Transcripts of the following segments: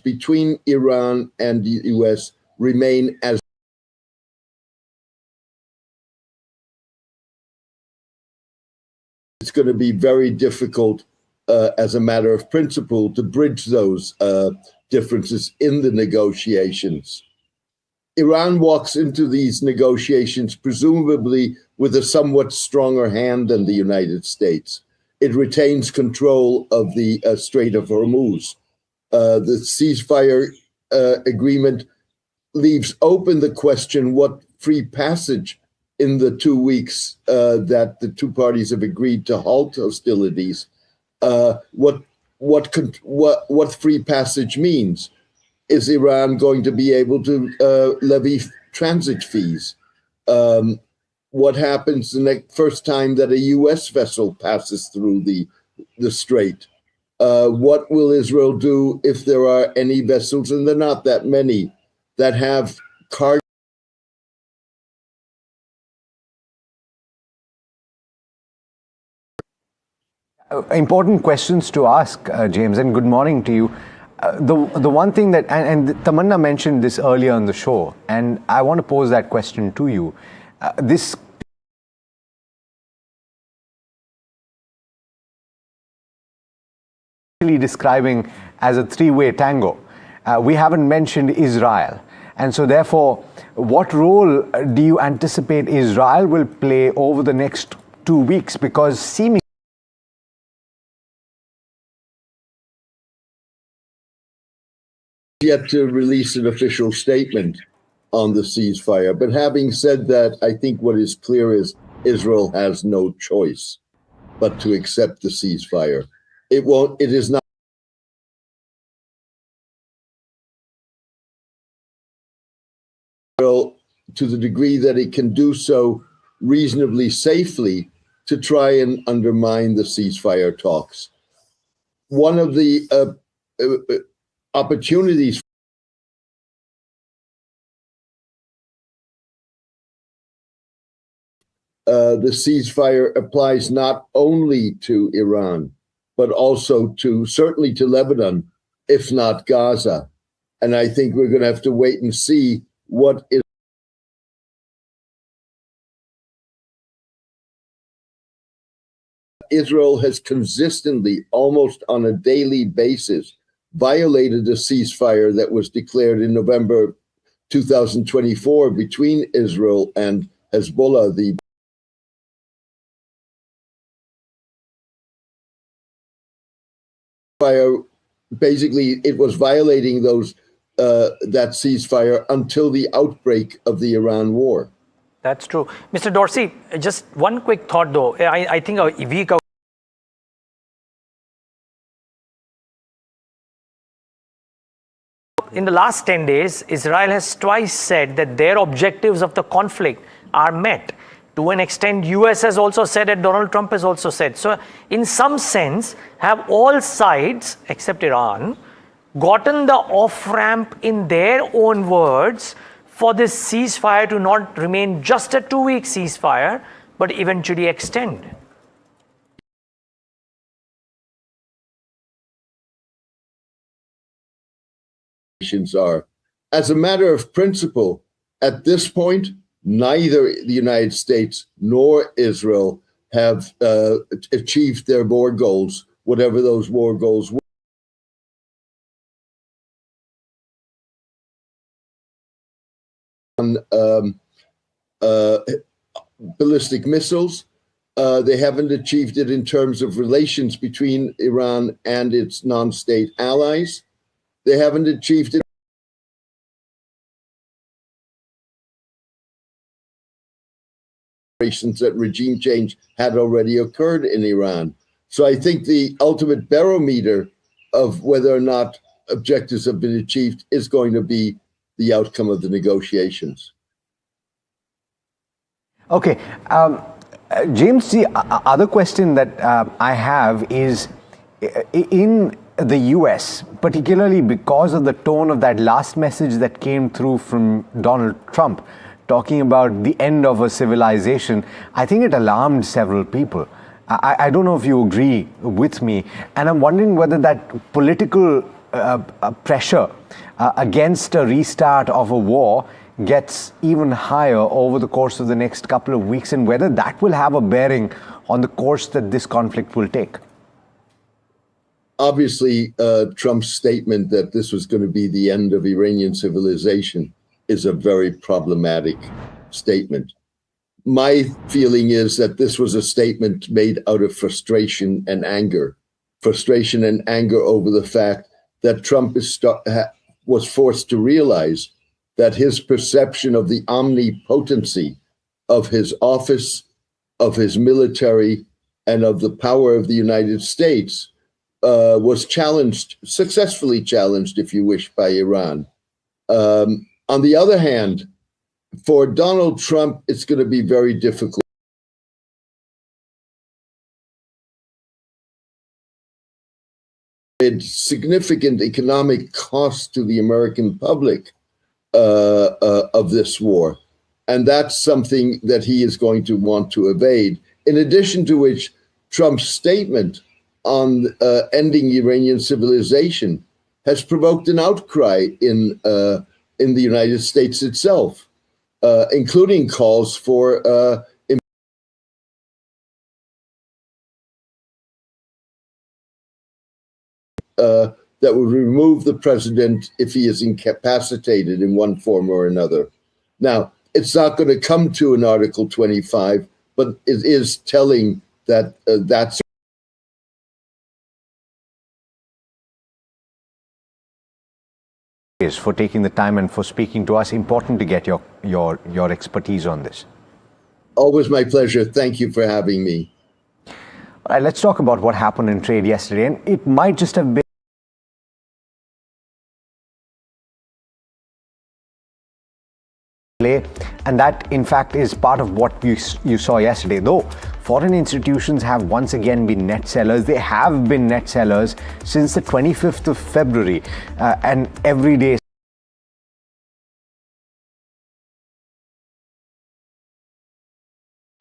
between Iran and the US remain as it's going to be very difficult as a matter of principle to bridge those differences in the negotiations. Iran walks into these negotiations presumably with a somewhat stronger hand than the United States. It retains control of the Strait of Hormuz. The ceasefire agreement leaves open the question what free passage in the 2 weeks that the two parties have agreed to halt hostilities, what free passage means. Is Iran going to be able to levy transit fees? What happens the first time that a U.S. vessel passes through the strait? What will Israel do if there are any vessels, and there are not that many, that have cargo? Important questions to ask, James, and good morning to you. The one thing that, and Tamanna mentioned this earlier on the show, and I want to pose that question to you. This describing as a three-way tango. We haven't mentioned Israel. And so therefore, what role do you anticipate Israel will play over the next 2 weeks? Because seemingly yet to release an official statement on the ceasefire. But having said that, I think what is clear is Israel has no choice but to accept the ceasefire. It is not to the degree that it can do so reasonably safely to try and undermine the ceasefire talks. One of the opportunities the ceasefire applies not only to Iran, but also certainly to Lebanon, if not Gaza. And I think we're going to have to wait and see what is. Israel has consistently, almost on a daily basis, violated a ceasefire that was declared in November 2024 between Israel and Hezbollah. The fire, basically, it was violating that ceasefire until the outbreak of the Iran war. That's true. Mr. Dorsey, just one quick thought though. I think a week ago, in the last 10 days, Israel has twice said that their objectives of the conflict are met. To an extent, US has also said it, Donald Trump has also said. So in some sense, have all sides, except Iran, gotten the off-ramp in their own words for this ceasefire to not remain just a 2-week ceasefire, but eventually extend? Are. As a matter of principle, at this point, neither the United States nor Israel have achieved their war goals, whatever those war goals were. Ballistic missiles. They haven't achieved it in terms of relations between Iran and its non-state allies. They haven't achieved it. That regime change had already occurred in Iran. So I think the ultimate barometer of whether or not objectives have been achieved is going to be the outcome of the negotiations. Okay. James, the other question that I have is, in the US, particularly because of the tone of that last message that came through from Donald Trump, talking about the end of a civilization, I think it alarmed several people. I don't know if you agree with me, and I'm wondering whether that political pressure against a restart of a war gets even higher over the course of the next couple of weeks, and whether that will have a bearing on the course that this conflict will take? Obviously, Trump's statement that this was going to be the end of Iranian civilization is a very problematic statement. My feeling is that this was a statement made out of frustration and anger over the fact that Trump was forced to realize that his perception of the omnipotency of his office, of his military, and of the power of the United States was challenged, successfully challenged, if you wish, by Iran. On the other hand, for Donald Trump, it's going to be very difficult. It's significant economic cost to the American public of this war. And that's something that he is going to want to evade. In addition to which, Trump's statement on ending Iranian civilization has provoked an outcry in the United States itself, including calls for that would remove the president if he is incapacitated in one form or another. Now, it's not going to come to an Article 25, but it is telling that that's for taking the time and for speaking to us. Important to get your expertise on this. Always my pleasure. Thank you for having me. All right, let's talk about what happened in trade yesterday. And it might just have been and that in fact is part of what you saw yesterday. Though foreign institutions have once again been net sellers, they have been net sellers since the 25th of February, and every day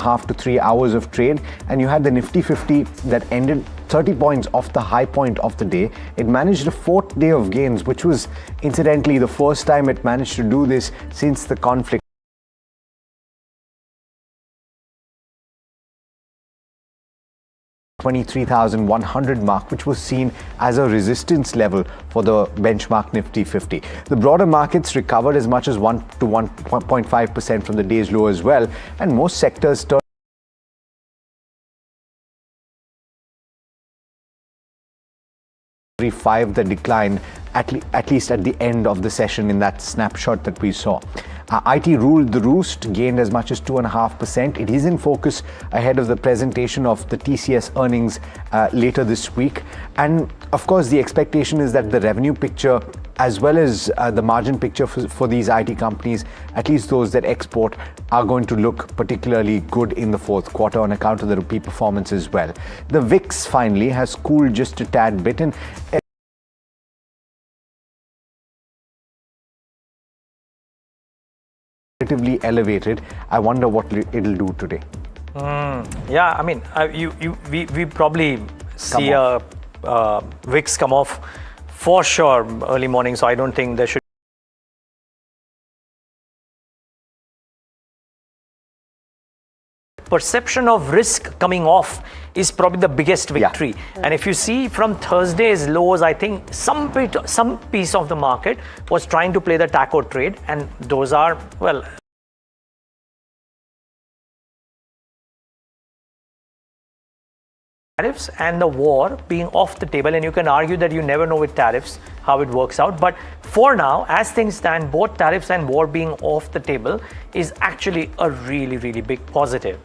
half to 3 hours of trade, and you had the Nifty 50 that ended 30 points off the high point of the day. It managed a fourth day of gains, which was incidentally the first time it managed to do this since the conflict. $23,100 mark, which was seen as a resistance level for the benchmark Nifty 50. The broader markets recovered as much as 1 to 1.5% from the day's low as well, and most sectors turned that declined at least at the end of the session in that snapshot that we saw. IT ruled the roost, gained as much as 2.5%. It is in focus ahead of the presentation of the TCS earnings later this week. And of course, the expectation is that the revenue picture as well as the margin picture for these IT companies, at least those that export, are going to look particularly good in the fourth quarter on account of the rupee performance as well. The VIX finally has cooled just a tad bit, and relatively elevated. I wonder what it'll do today. Yeah, I mean, we probably see a VIX come off for sure early morning, so I don't think there should perception of risk coming off is probably the biggest victory. Yeah. And if you see from Thursday's lows, I think some piece of the market was trying to play the taco trade, and those are, well, tariffs and the war being off the table, and you can argue that you never know with tariffs how it works out, but for now, as things stand, both tariffs and war being off the table is actually a really, really big positive.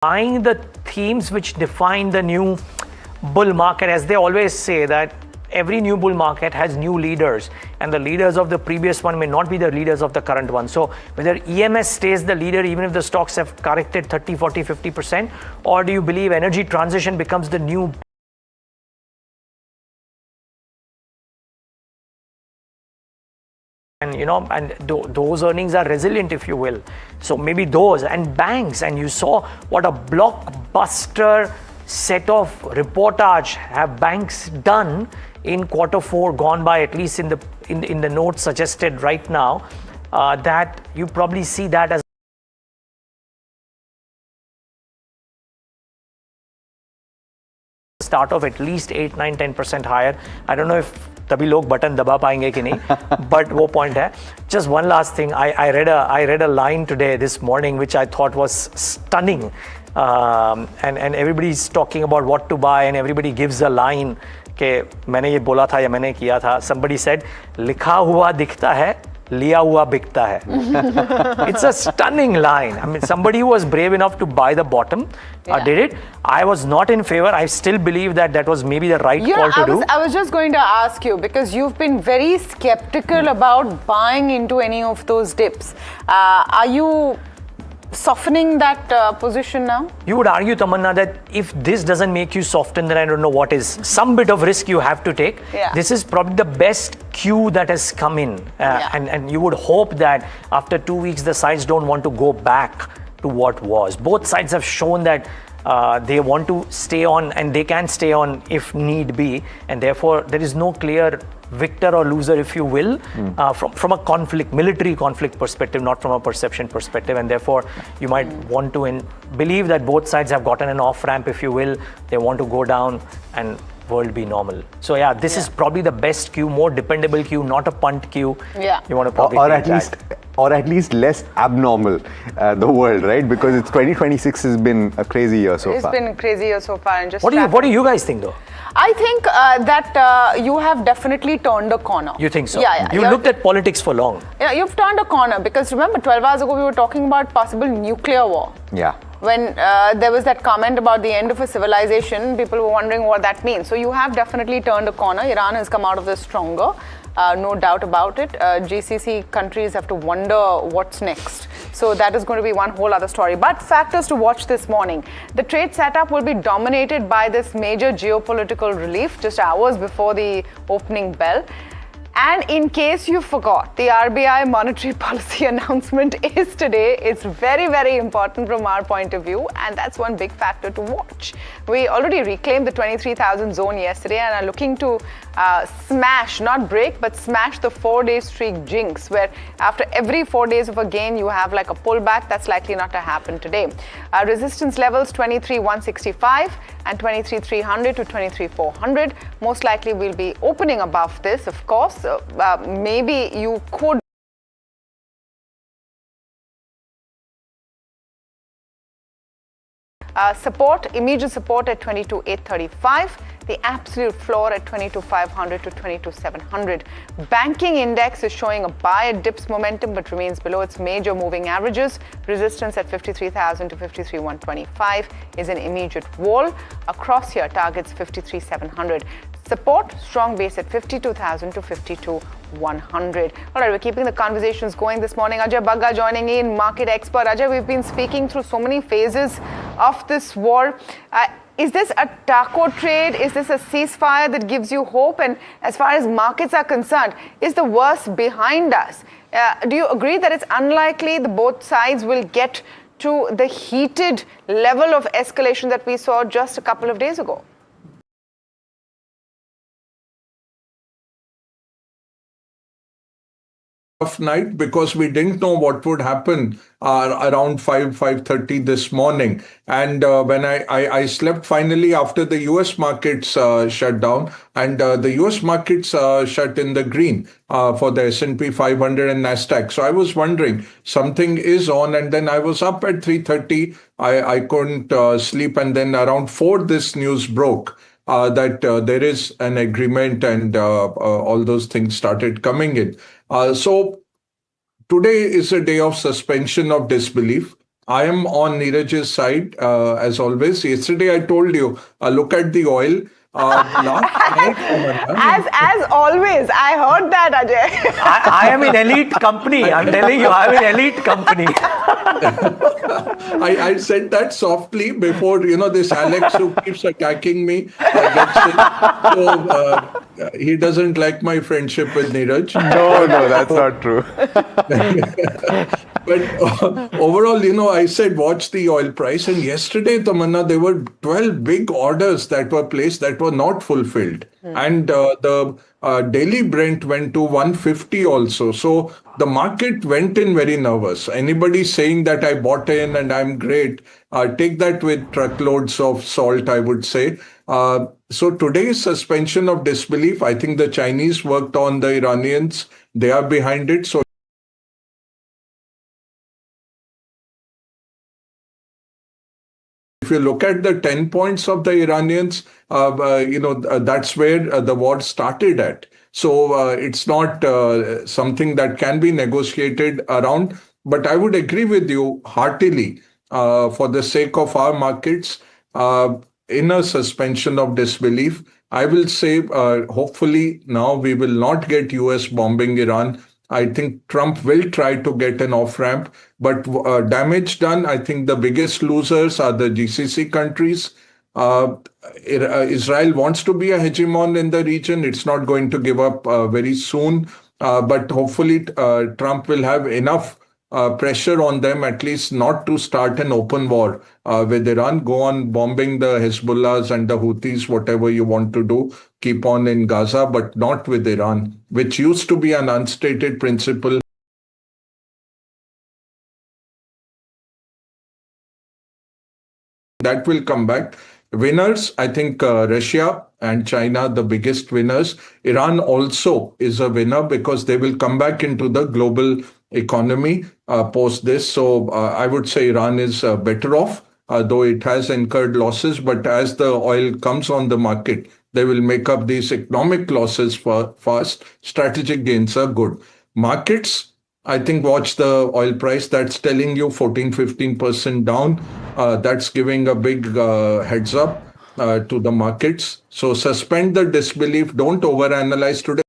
Buying the themes which define the new bull market, as they always say that every new bull market has new leaders, and the leaders of the previous one may not be the leaders of the current one. So whether EMS stays the leader even if the stocks have corrected 30, 40, 50%, or do you believe energy transition becomes the new and those earnings are resilient, if you will. So maybe those and banks, and you saw what a blockbuster set of reportage have banks done in Q4 gone by, at least in the notes suggested right now, that you probably see that as start of at least 8, 9, 10% higher. I don't know if तभी लोग button दबा पाएंगे कि नहीं, but वो point है. Just one last thing. I read a line today, this morning, which I thought was stunning. And everybody's talking about what to buy, and everybody gives a line कि मैंने ये बोला था या मैंने किया था. Somebody said, लिखा हुआ दिखता है, लिया हुआ बिकता है. It's a stunning line. I mean, somebody who was brave enough to buy the bottom did it. I was not in favor. I still believe that was maybe the right call to do. I was just going to ask you, because you've been very skeptical about buying into any of those dips. Are you softening that position now? You would argue, Tamanna, that if this doesn't make you soften, then I don't know what is. Some bit of risk you have to take. Yeah. This is probably the best cue that has come in. And you would hope that after 2 weeks, the sides don't want to go back to what was. Both sides have shown that they want to stay on, and they can stay on if need be. And therefore, there is no clear victor or loser, if you will, from a military conflict perspective, not from a perception perspective. And therefore, you might want to believe that both sides have gotten an off-ramp, if you will. They want to go down and world be normal. So this is probably the best cue, more dependable cue, not a punt cue. Yeah. You want to probably or at least less abnormal, the world, right? Because 2026 has been a crazy year so far. It's been a crazy year so far. And just what do you guys think, though? I think that you have definitely turned a corner. You think so? Yeah. You looked at politics for long. Yeah, you've turned a corner, because remember 12 hours ago we were talking about possible nuclear war. Yeah. When there was that comment about the end of a civilization, people were wondering what that means. So you have definitely turned a corner. Iran has come out of this stronger. No doubt about it. GCC countries have to wonder what's next. So that is going to be one whole other story. But factors to watch this morning. The trade setup will be dominated by this major geopolitical relief just hours before the opening bell. And in case you forgot, the RBI monetary policy announcement is today. It's very, very important from our point of view, and that's one big factor to watch. We already reclaimed the 23,000 zone yesterday and are looking to smash, not break, but smash the 4-day streak jinx, where after every 4 days of a gain, you have like a pullback. That's likely not to happen today. Resistance levels 23,165 and 23,300 to 23,400. Most likely we'll be opening above this, of course. Maybe you could immediate support at 22,835, the absolute floor at 22,500 to 22,700. Banking index is showing a buy at dips momentum, but remains below its major moving averages. Resistance at 53,000 to 53,125 is an immediate wall. Across here, targets 53,700. Support, strong base at 52,000 to 52,100. All right, we're keeping the conversations going this morning. Ajay Bagga joining in, market expert. Ajay, we've been speaking through so many phases of this war. Is this a taco trade? Is this a ceasefire that gives you hope? And as far as markets are concerned, is the worst behind us? Do you agree that it's unlikely the both sides will get to the heated level of escalation that we saw just a couple of days ago? Tough night, because we didn't know what would happen around 5:30 this morning. And when I slept finally after the US markets shut down, and the US markets shut in the green for the S&P 500 and NASDAQ. So I was wondering, something is on, and then I was up at 3:30. I couldn't sleep, and then around 4 this news broke. That there is an agreement, and all those things started coming in. So today is a day of suspension of disbelief. I am on Neeraj's side, as always. Yesterday I told you, look at the oil. As always, I heard that, Ajay. I am in elite company. I'm telling you, I'm in elite company. I said that softly before, this Alex who keeps attacking me gets in. So he doesn't like my friendship with Neeraj. No, that's not true. But overall, I said watch the oil price. And yesterday, Tamanna, there were 12 big orders that were placed that were not fulfilled. And the daily Brent went to 150 also. So the market went in very nervous. Anybody saying that I bought in and I'm great, take that with truckloads of salt, I would say. So today's suspension of disbelief, I think the Chinese worked on the Iranians. They are behind it. So if you look at the 10 points of the Iranians, that's where the war started at. So it's not something that can be negotiated around. But I would agree with you heartily for the sake of our markets in a suspension of disbelief. I will say hopefully now we will not get US bombing Iran. I think Trump will try to get an off-ramp, but damage done. I think the biggest losers are the GCC countries. Israel wants to be a hegemon in the region. It's not going to give up very soon, but hopefully Trump will have enough pressure on them at least not to start an open war with Iran. Go on bombing the Hezbollahs and the Houthis, whatever you want to do. Keep on in Gaza, but not with Iran, which used to be an unstated principle. That will come back. Winners, I think Russia and China, the biggest winners. Iran also is a winner because they will come back into the global economy post this. So I would say Iran is better off, though it has incurred losses. But as the oil comes on the market, they will make up these economic losses fast. Strategic gains are good. Markets, I think watch the oil price. That's telling you 14-15% down. That's giving a big heads up to the markets. So suspend the disbelief. Don't overanalyze today.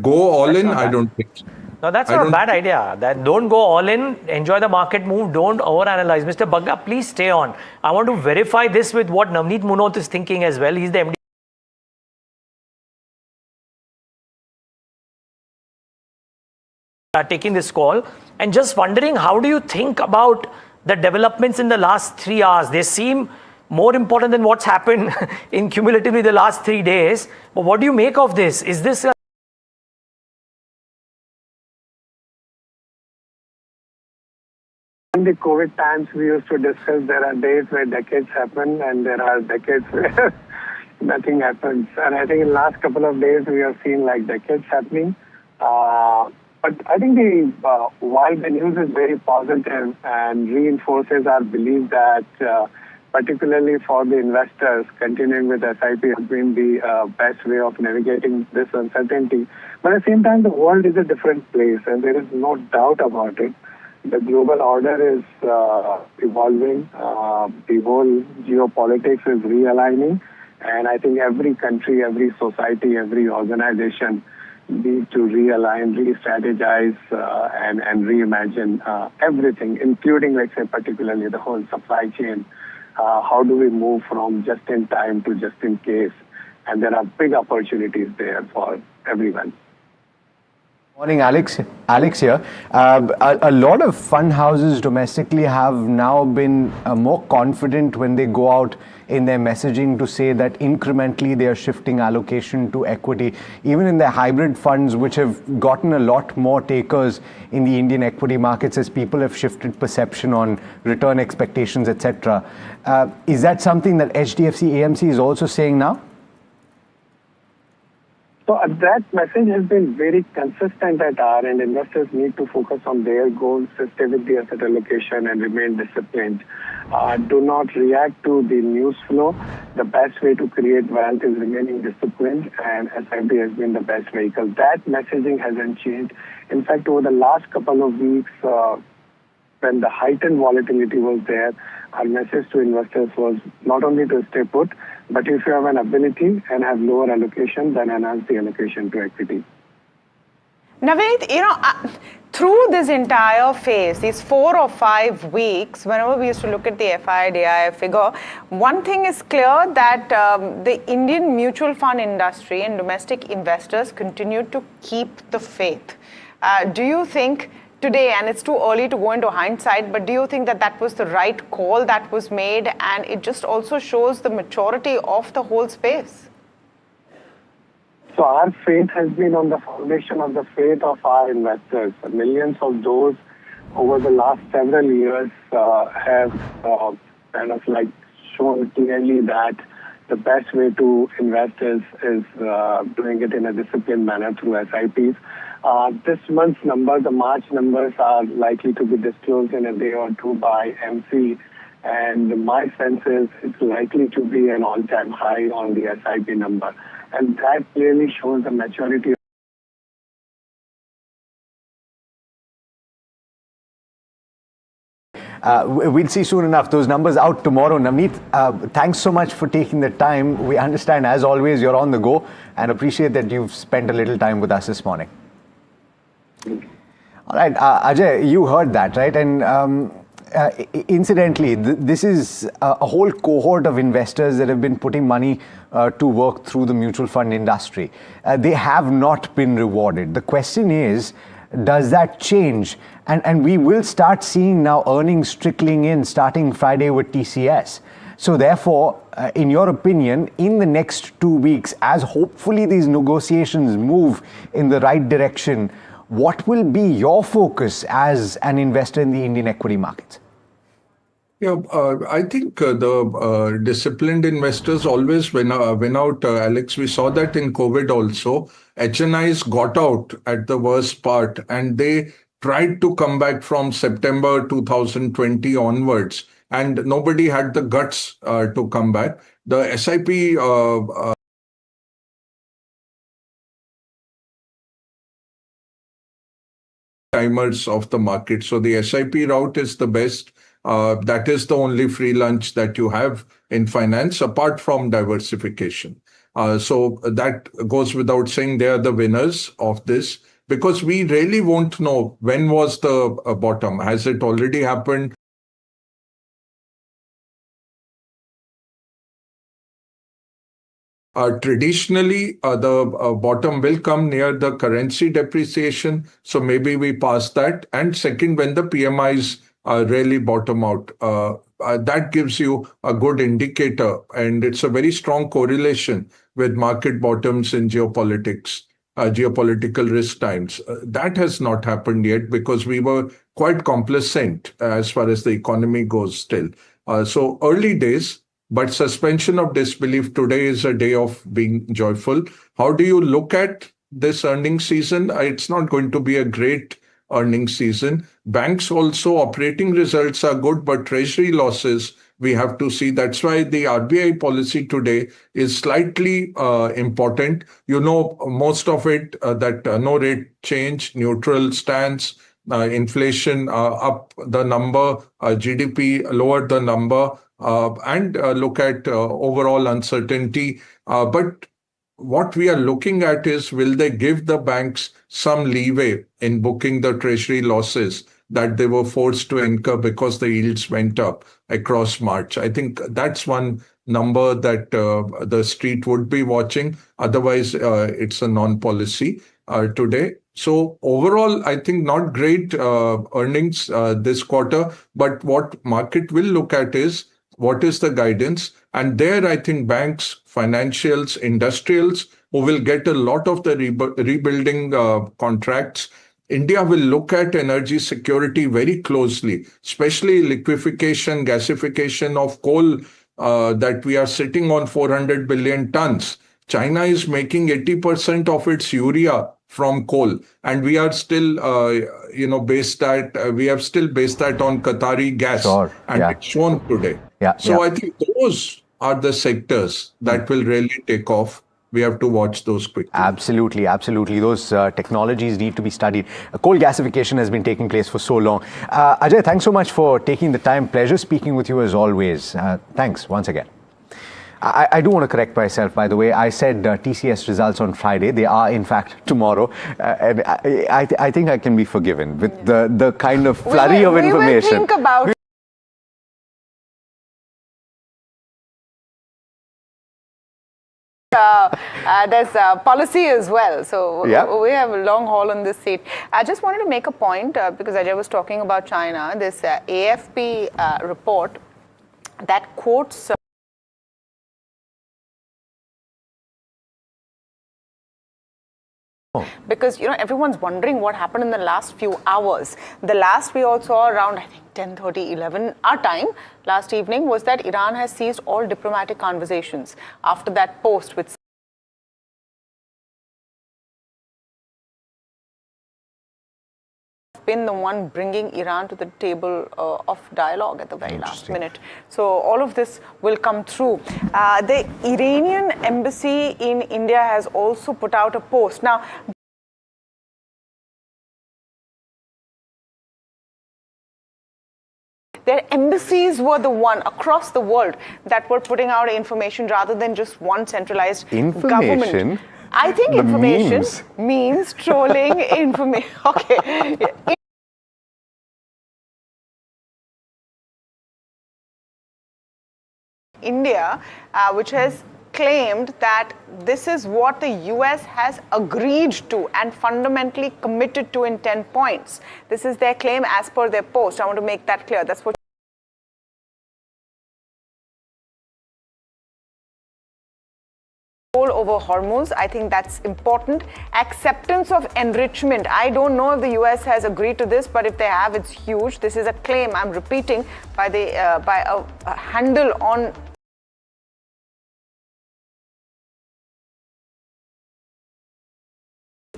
Go all in? I don't think so. No, that's not a bad idea. That don't go all in, enjoy the market move, don't overanalyze. Mr. Bagga, please stay on. I want to verify this with what Navneet Munot is thinking as well. He's the MD. Taking this call and just wondering, how do you think about the developments in the last 3 hours? They seem more important than what's happened in cumulatively the last 3 days. But what do you make of this? Is this in the COVID times, we used to discuss there are days where decades happen and there are decades where nothing happens. And I think in the last couple of days, we have seen like decades happening. But I think while the news is very positive and reinforces our belief that particularly for the investors, continuing with SIP has been the best way of navigating this uncertainty. But at the same time, the world is a different place and there is no doubt about it. The global order is evolving. The whole geopolitics is realigning. And I think every country, every society, every organization need to realign, re-strategize, and reimagine everything, including, let's say, particularly the whole supply chain. How do we move from just-in-time to just-in-case? And there are big opportunities there for everyone. Morning, Alex. Alex here. A lot of fund houses domestically have now been more confident when they go out in their messaging to say that incrementally they are shifting allocation to equity. Even in their hybrid funds, which have gotten a lot more takers in the Indian equity markets as people have shifted perception on return expectations, etc. Is that something that HDFC AMC is also saying now? So that message has been very consistent at our end. Investors need to focus on their goals, stay with the asset allocation and remain disciplined. Do not react to the news flow. The best way to create wealth is remaining disciplined, and SIP has been the best vehicle. That messaging hasn't changed. In fact, over the last couple of weeks, when the heightened volatility was there, our message to investors was not only to stay put, but if you have an ability and have lower allocation, then enhance the allocation to equity. Navneet, through this entire phase, these 4 or 5 weeks, whenever we used to look at the FIDI figure, one thing is clear that the Indian mutual fund industry and domestic investors continued to keep the faith. Do you think today, and it's too early to go into hindsight, but do you think that that was the right call that was made, and it just also shows the maturity of the whole space? So our faith has been on the foundation of the faith of our investors. Millions of those over the last several years have kind of like shown clearly that the best way to invest is doing it in a disciplined manner through SIPs. This month's number, the March numbers, are likely to be disclosed in a day or two by MC, and my sense is it's likely to be an all-time high on the SIP number. And that clearly shows the maturity. We'll see soon enough. Those numbers out tomorrow. Navneet, thanks so much for taking the time. We understand, as always, you're on the go, and appreciate that you've spent a little time with us this morning. All right, Ajay, you heard that, right? And incidentally, this is a whole cohort of investors that have been putting money to work through the mutual fund industry. They have not been rewarded. The question is, does that change? And we will start seeing now earnings trickling in starting Friday with TCS. So therefore, in your opinion, in the next 2 weeks, as hopefully these negotiations move in the right direction, what will be your focus as an investor in the Indian equity markets? Yeah, I think the disciplined investors always win out, Alex. We saw that in COVID also. HNIs got out at the worst part, and they tried to come back from September 2020 onwards, and nobody had the guts to come back. The SIP timers of the market. So the SIP route is the best. That is the only free lunch that you have in finance, apart from diversification. So that goes without saying. They are the winners of this, because we really won't know when was the bottom. Has it already happened? Traditionally, the bottom will come near the currency depreciation. So maybe we pass that. And second, when the PMIs really bottom out, that gives you a good indicator. And it's a very strong correlation with market bottoms in geopolitics, geopolitical risk times. That has not happened yet, because we were quite complacent as far as the economy goes still. So early days. But suspension of disbelief today is a day of being joyful. How do you look at this earnings season? It's not going to be a great earnings season. Banks also, operating results are good, but treasury losses, we have to see. That's why the RBI policy today is slightly important. You know, most of it, that no rate change, neutral stance, inflation up the number, GDP lower the number, and look at overall uncertainty. But what we are looking at is, will they give the banks some leeway in booking the treasury losses that they were forced to incur because the yields went up across March? I think that's one number that the street would be watching. Otherwise, it's a non-policy today. So overall, I think not great earnings this quarter. But what market will look at is, what is the guidance? And there, I think banks, financials, industrials, who will get a lot of the rebuilding contracts. India will look at energy security very closely, especially liquefaction, gasification of coal, that we are sitting on 400 billion tons. China is making 80% of its urea from coal, and we are still, based that we have still based that on Qatari gas, and it's shown today. So I think those are the sectors that will really take off. we have to watch those quickly. Absolutely, absolutely. Those technologies need to be studied. Coal gasification has been taking place for so long. Ajay, thanks so much for taking the time. Pleasure speaking with you as always. Thanks once again. I do want to correct myself, by the way. I said TCS results on Friday. They are, in fact, tomorrow. And I think I can be forgiven with the kind of flurry of information. We will think about there's policy as well. So we have a long haul on this seat. I just wanted to make a point because Ajay was talking about China. This AFP report that quotes because everyone's wondering what happened in the last few hours. The last we all saw around, I think, 10:30, 11 our time last evening was that Iran has ceased all diplomatic conversations after that post with been the one bringing Iran to the table of dialogue at the very last minute. So all of this will come through. The Iranian embassy in India has also put out a post. Now, their embassies were the one across the world that were putting out information rather than just one centralized government. I think information means trolling information. Okay. India, which has claimed that this is what the US has agreed to and fundamentally committed to in 10 points. This is their claim as per their post. I want to make that clear. That's what over Hormuz. I think that's important. Acceptance of enrichment. I don't know if the US has agreed to this, but if they have, it's huge. This is a claim, I'm repeating, by a handle on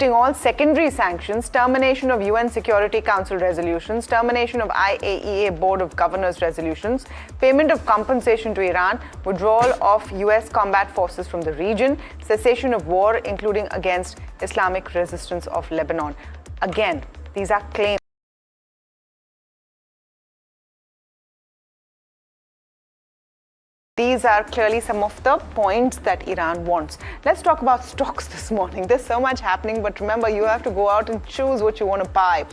all secondary sanctions, termination of UN Security Council resolutions, termination of IAEA Board of Governors resolutions, payment of compensation to Iran, withdrawal of US combat forces from the region, cessation of war, including against Islamic resistance of Lebanon. Again, these are claims. These are clearly some of the points that Iran wants. Let's talk about stocks this morning. There's so much happening, but remember, you have to go out and choose what you want to buy.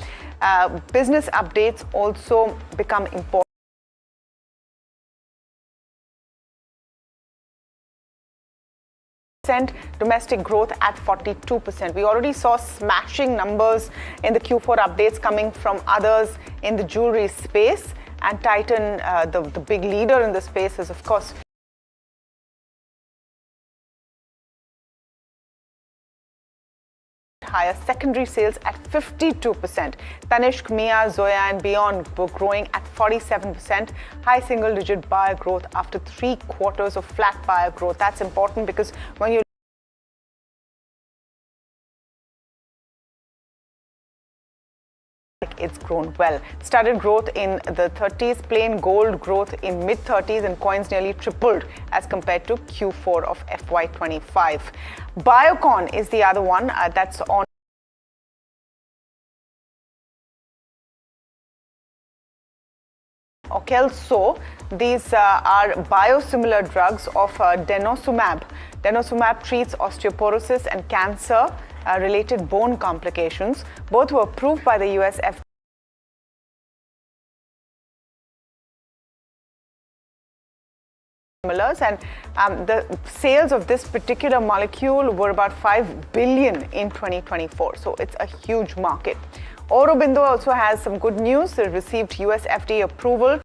Business updates also become important. Domestic growth at 42%. We already saw smashing numbers in the Q4 updates coming from others in the jewelry space. And Titan, the big leader in the space, is, of course, higher secondary sales at 52%. Tanishq, Mia, Zoya, and Beyond were growing at 47%. High single-digit buyer growth after 3 quarters of flat buyer growth. That's important because when you it's grown well. Started growth in the 30s, plain gold growth in mid-30s, and coins nearly tripled as compared to Q4 of FY25. Biocon is the other one that's on Kelso. These are biosimilar drugs of denosumab. Denosumab treats osteoporosis and cancer related bone complications. Both were approved by the US FDA. And the sales of this particular molecule were about 5 billion in 2024. So it's a huge market. Aurobindo also has some good news. It received US FDA approval.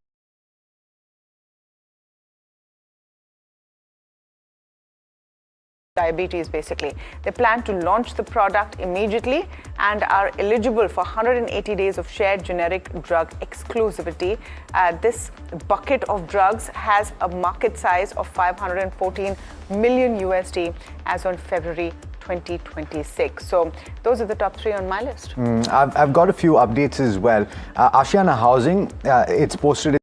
Diabetes, basically. They plan to launch the product immediately and are eligible for 180 days of shared generic drug exclusivity. This bucket of drugs has a market size of 514 million USD as on February 2026. So those are the top 3 on my list. I've got a few updates as well. Ashiana Housing, it's posted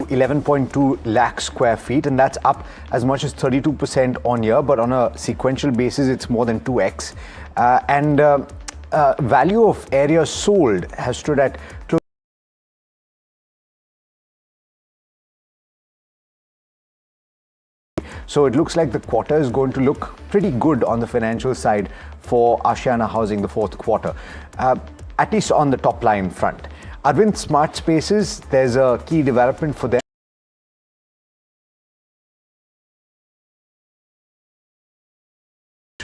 11.2 lakh square feet, and that's up as much as 32% on year, but on a sequential basis it's more than 2x. Value of area sold has stood at close. So it looks like the quarter is going to look pretty good on the financial side for Ashiana Housing, the fourth quarter, at least on the top line front. Arvind Smart Spaces, there's a key development for them.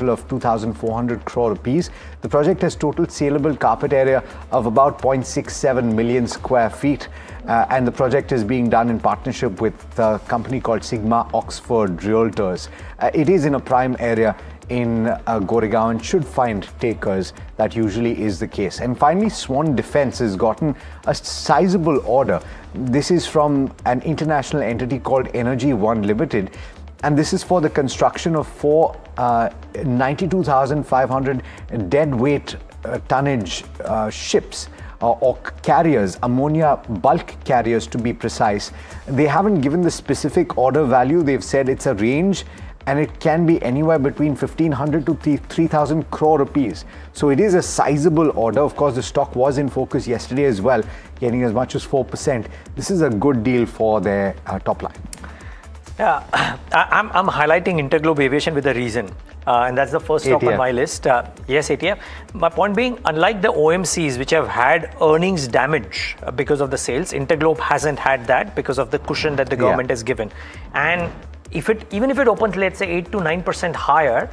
Of 2,400 crore rupees. The project has total saleable carpet area of about 0.67 million square feet, and the project is being done in partnership with a company called Sigma Oxford Realtors. It is in a prime area in Goregaon and should find takers. That usually is the case. And finally, Swan Defence has gotten a sizable order. This is from an international entity called Energy One Limited, and this is for the construction of 4 92,500 deadweight tonnage ships or carriers, ammonia bulk carriers to be precise. They haven't given the specific order value. They've said it's a range and it can be anywhere between 1,500 to 3,000 crore rupees. So it is a sizable order. Of course, the stock was in focus yesterday as well, getting as much as 4%. This is a good deal for their top line. Yeah, I'm highlighting Interglobe Aviation with a reason, and that's the first stock on my list. Yes, ATF. My point being, unlike the OMCs which have had earnings damage because of the sales, Interglobe hasn't had that because of the cushion that the government has given. And even if it opens, let's say 8 to 9% higher,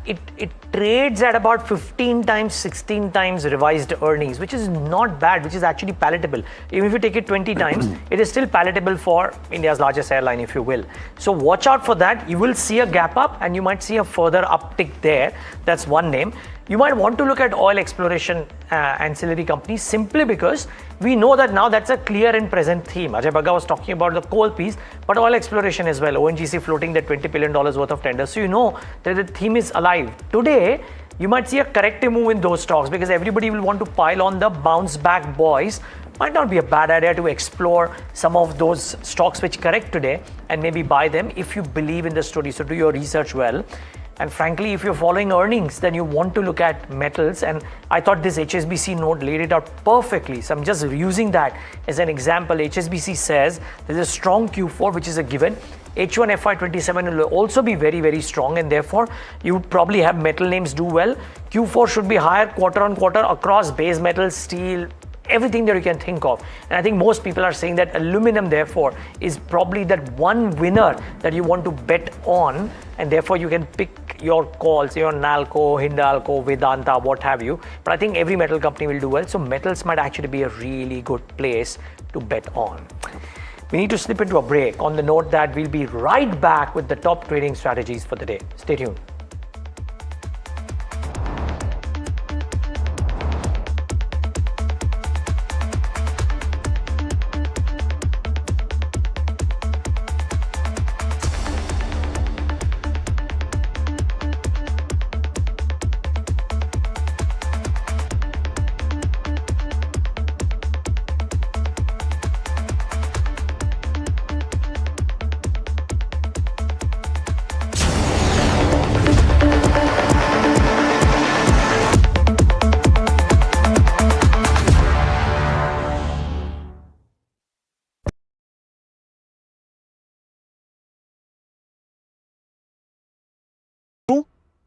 it trades at about 15 times, 16 times revised earnings, which is not bad, which is actually palatable. Even if you take it 20 times, it is still palatable for India's largest airline, if you will. So watch out for that. You will see a gap up and you might see a further uptick there. That's one name. You might want to look at oil exploration ancillary companies simply because we know that now that's a clear and present theme. Ajay Bagga was talking about the coal piece, but oil exploration as well. ONGC floating that $20 billion worth of tenders. So you know that the theme is alive. Today, you might see a corrective move in those stocks because everybody will want to pile on the bounce back boys. Might not be a bad idea to explore some of those stocks which correct today and maybe buy them if you believe in the story. So do your research well. And frankly, if you're following earnings, then you want to look at metals. And I thought this HSBC note laid it out perfectly. So I'm just using that as an example. HSBC says there's a strong Q4, which is a given. H1 FY27 will also be very, very strong. And therefore, you probably have metal names do well. Q4 should be higher quarter on quarter across base metals, steel, everything that you can think of. And I think most people are saying that aluminum, therefore, is probably that one winner that you want to bet on. And therefore, you can pick your calls, your Nalco, Hindalco, Vedanta, what have you. But I think every metal company will do well. So metals might actually be a really good place to bet on. We need to slip into a break on the note that we'll be right back with the top trading strategies for the day. Stay tuned.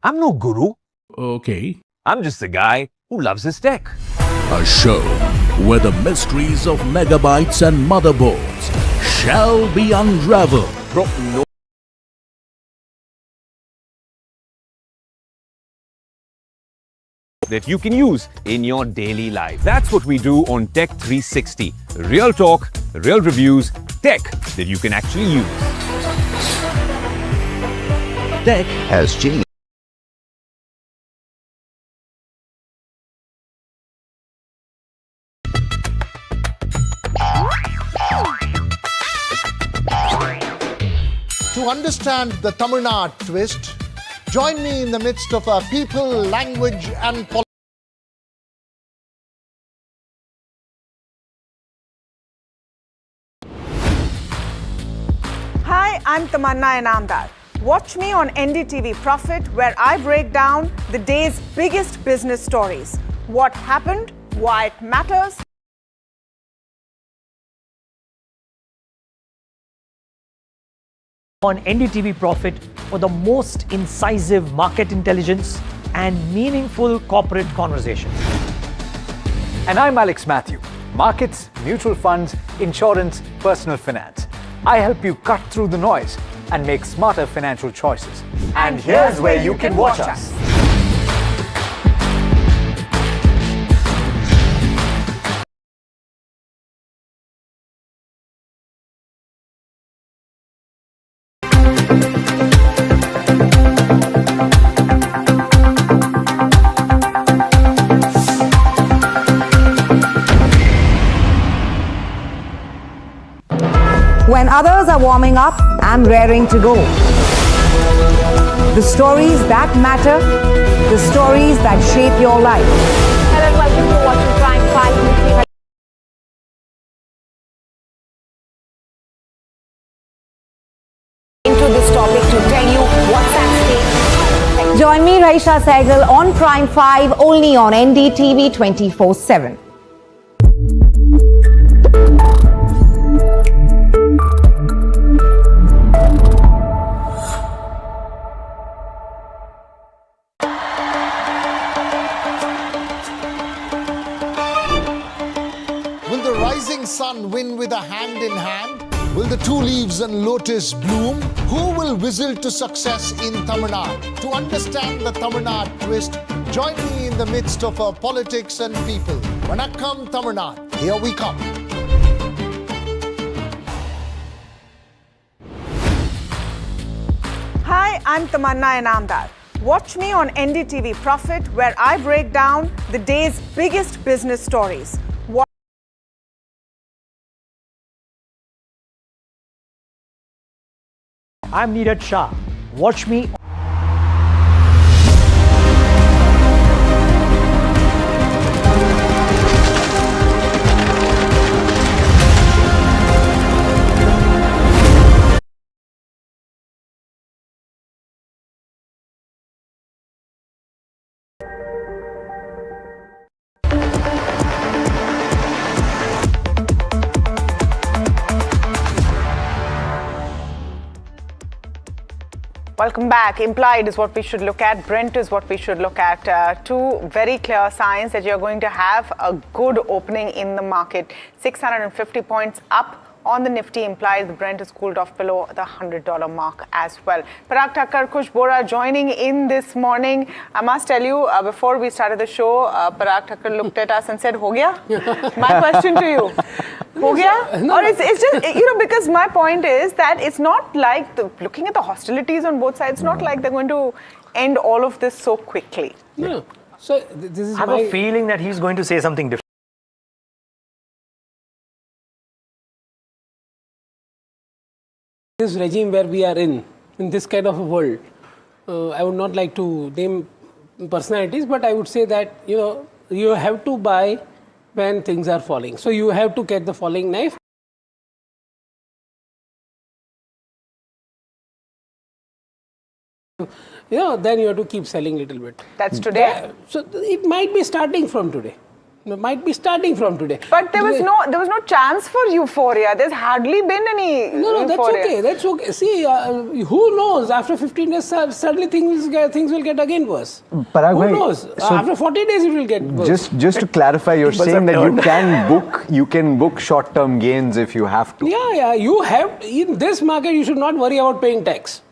I'm no guru. Okay. I'm just a guy who loves his tech. A show where the mysteries of megabytes and motherboards shall be unraveled. Bro, no. That you can use in your daily life. That's what we do on Tech 360. Real talk, real reviews, tech that you can actually use. Tech has changed. To understand the Tamil Nadu twist, join me in the midst of our people, language and politics. I'm Tamanna Inamdar. Watch me on NDTV Profit, where I break down the day's biggest business stories. What happened, why it matters. On NDTV Profit for the most incisive market intelligence and meaningful corporate conversation. And I'm Alex Matthew. Markets, mutual funds, insurance, personal finance. I help you cut through the noise and make smarter financial choices. And here's where you can watch us. When others are warming up, I'm raring to go. The stories that matter, the stories that shape your life. Hello and welcome to watching Prime 5 Nifty. Into this topic to tell you what's at stake. Join me, Raisha Sehgal, on Prime 5, only on NDTV 24/7. Sun win with a hand in hand? Will the two leaves and lotus bloom? Who will whistle to success in Tamil Nadu? To understand the Tamil Nadu twist, join me in the midst of our politics and people. Vanakkam Tamil Nadu, here we come. Hi, I'm Tamanna Inamdar. Watch me on NDTV Profit, where I break down the day's biggest business stories. I'm Neeraj Shah. Watch me. Welcome back. Implied is what we should look at. Brent is what we should look at. Two very clear signs that you're going to have a good opening in the market. 650 points up on the Nifty implies the Brent is cooled off below the $100 mark as well. Parag Thakkar, Khush Bora joining in this morning. I must tell you, before we started the show, Parag Thakkar looked at us and said, "Ho gaya?" My question to you. Ho gaya? No. Or it's just, because my point is that it's not like, looking at the hostilities on both sides, it's not like they're going to end all of this so quickly. No. So this is I have a feeling that he's going to say something different. This regime where we are in this kind of a world, I would not like to name personalities, but I would say that, you have to buy when things are falling. So you have to get the falling knife. Then you have to keep selling a little bit. That's today? So it might be starting from today. It might be starting from today. But there was no chance for euphoria. There's hardly been any No, euphoria. that's okay. See, who knows? After 15 days, suddenly things will get again worse. Parag Who knows? After 40 days, it will get worse. Just to clarify, you're saying that you can book short-term gains if you have to. Yeah. You have, in this market, you should not worry about paying tax.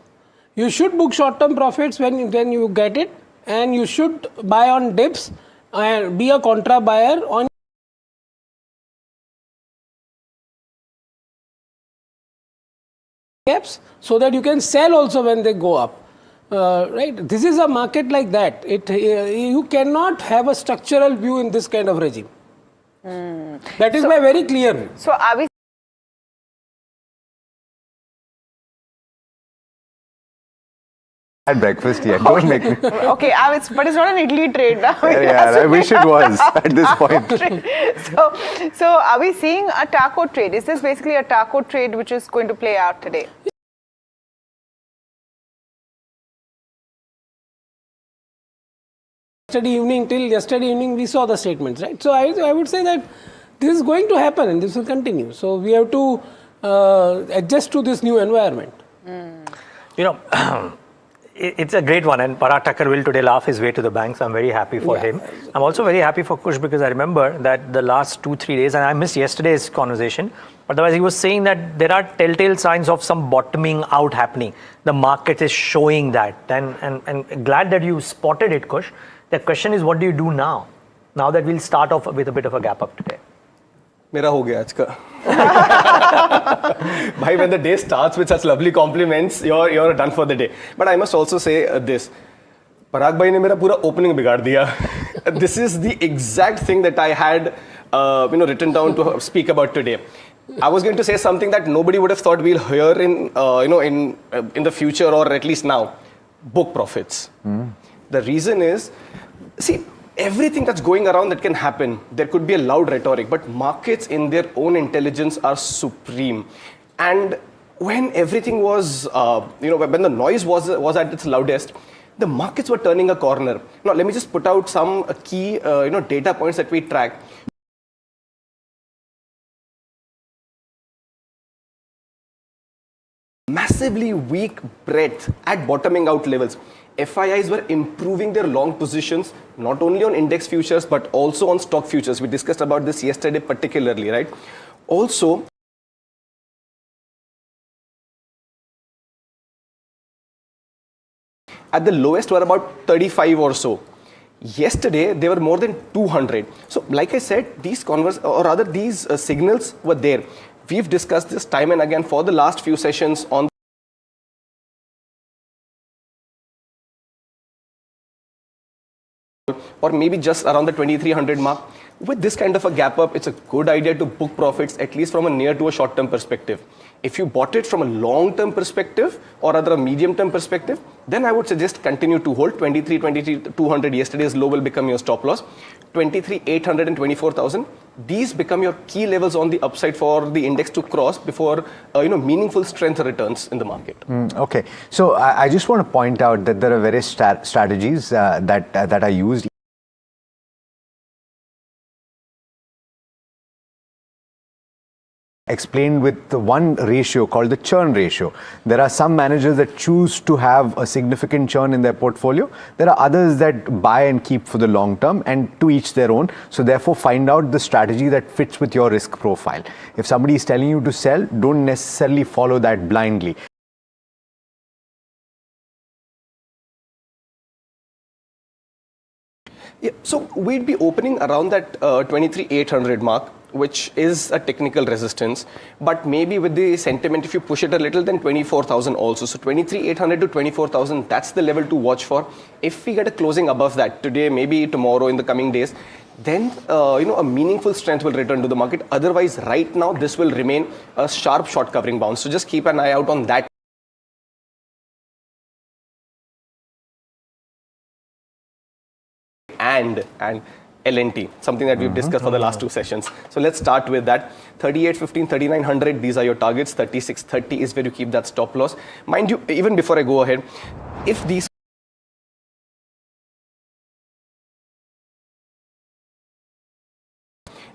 You should book short-term profits when you get it, and you should buy on dips and be a contra buyer on gaps, so that you can sell also when they go up. Right? This is a market like that. You cannot have a structural view in this kind of regime. That is my very clear view. So are we Had breakfast yet. Don't make me. okay? But it's not an idli trade now. Yeah, I wish it was at this point. So are we seeing a taco trade? Is this basically a taco trade which is going to play out today? yesterday evening till yesterday evening we saw the statements, right? So I would say that this is going to happen and this will continue. So we have to adjust to this new environment. You know, it's a great one, and Parag Thakkar will today laugh his way to the bank, so I'm very happy for him. I'm also very happy for Kush because I remember that the last 2-3 days, and I missed yesterday's conversation, but otherwise he was saying that there are telltale signs of some bottoming out happening. The market is showing that, and glad that you spotted it, Kush. The question is, what do you do now? Now that we'll start off with a bit of a gap up today. मेरा हो गया आज का. Bhai, when the day starts with such lovely compliments, you're done for the day. But I must also say this. Parag bhai ne mera pura opening bigaad diya. This is the exact thing that I had written down to speak about today. I was going to say something that nobody would have thought we'll hear in the future, or at least now. Book profits. The reason is, see, everything that's going around that can happen, there could be a loud rhetoric, but markets in their own intelligence are supreme. And when everything was, when the noise was at its loudest, the markets were turning a corner. Now, let me just put out some key, data points that we track. Massively weak breadth at bottoming out levels. FIIs were improving their long positions, not only on index futures, but also on stock futures. We discussed about this yesterday particularly, right? Also, at the lowest were about 35 or so. Yesterday, they were more than 200. So, like I said, these signals were there. We've discussed this time and again for the last few sessions on or maybe just around the 2300 mark. With this kind of a gap up, it's a good idea to book profits, at least from a near to a short term perspective. If you bought it from a long term perspective or rather a medium term perspective, then I would suggest continue to hold. 23,200 yesterday's low will become your stop loss. 23,800 and 24,000. These become your key levels on the upside for the index to cross before meaningful strength returns in the market. Okay, so I just want to point out that there are various strategies that are used. Explained with the one ratio called the churn ratio. There are some managers that choose to have a significant churn in their portfolio. There are others that buy and keep for the long term, and to each their own. So therefore, find out the strategy that fits with your risk profile. If somebody is telling you to sell, don't necessarily follow that blindly. Yeah, so we'd be opening around that 23,800 mark, which is a technical resistance, but maybe with the sentiment, if you push it a little, then 24,000 also. So 23,800 to 24,000, that's the level to watch for. If we get a closing above that today, maybe tomorrow, in the coming days, then a meaningful strength will return to the market. Otherwise, right now, this will remain a sharp short covering bounce. So just keep an eye out on that. And L&T, something that we've discussed for the last two sessions. So let's start with that. 38.15, 3900, these are your targets. 36.30 is where you keep that stop loss. Mind you, even before I go ahead, if these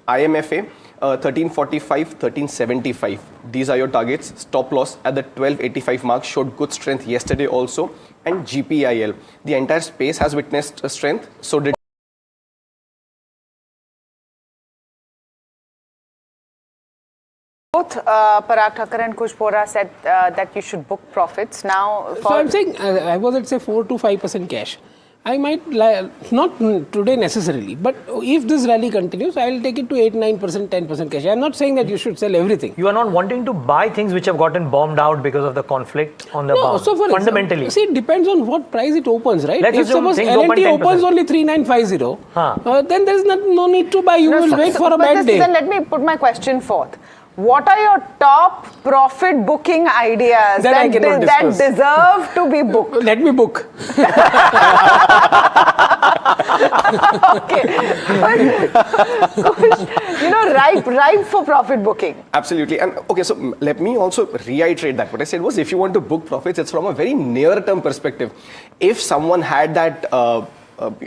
IMFA, 1345, 1375, these are your targets. Stop loss at the 1285 mark showed good strength yesterday also. And GPIL, the entire space has witnessed a strength, so did both Parag Thakkar and Kush Bora said that you should book profits now. So I'm saying I was at say 4 to 5% cash. I might not today necessarily, but if this rally continues, I'll take it to 8, 9%, 10% cash. I'm not saying that you should sell everything. You are not wanting to buy things which have gotten bombed out because of the conflict on the bound. So for fundamentally, see, it depends on what price it opens, right? Let's if suppose L&T opens only 3950, then there's no need to buy. You will wait for a bad day. Then let me put my question forth. What are your top profit booking ideas that deserve to be booked? Let me book. Okay. ripe for profit booking. Absolutely. And okay, so let me also reiterate that. What I said was, if you want to book profits, it's from a very near-term perspective. If someone had that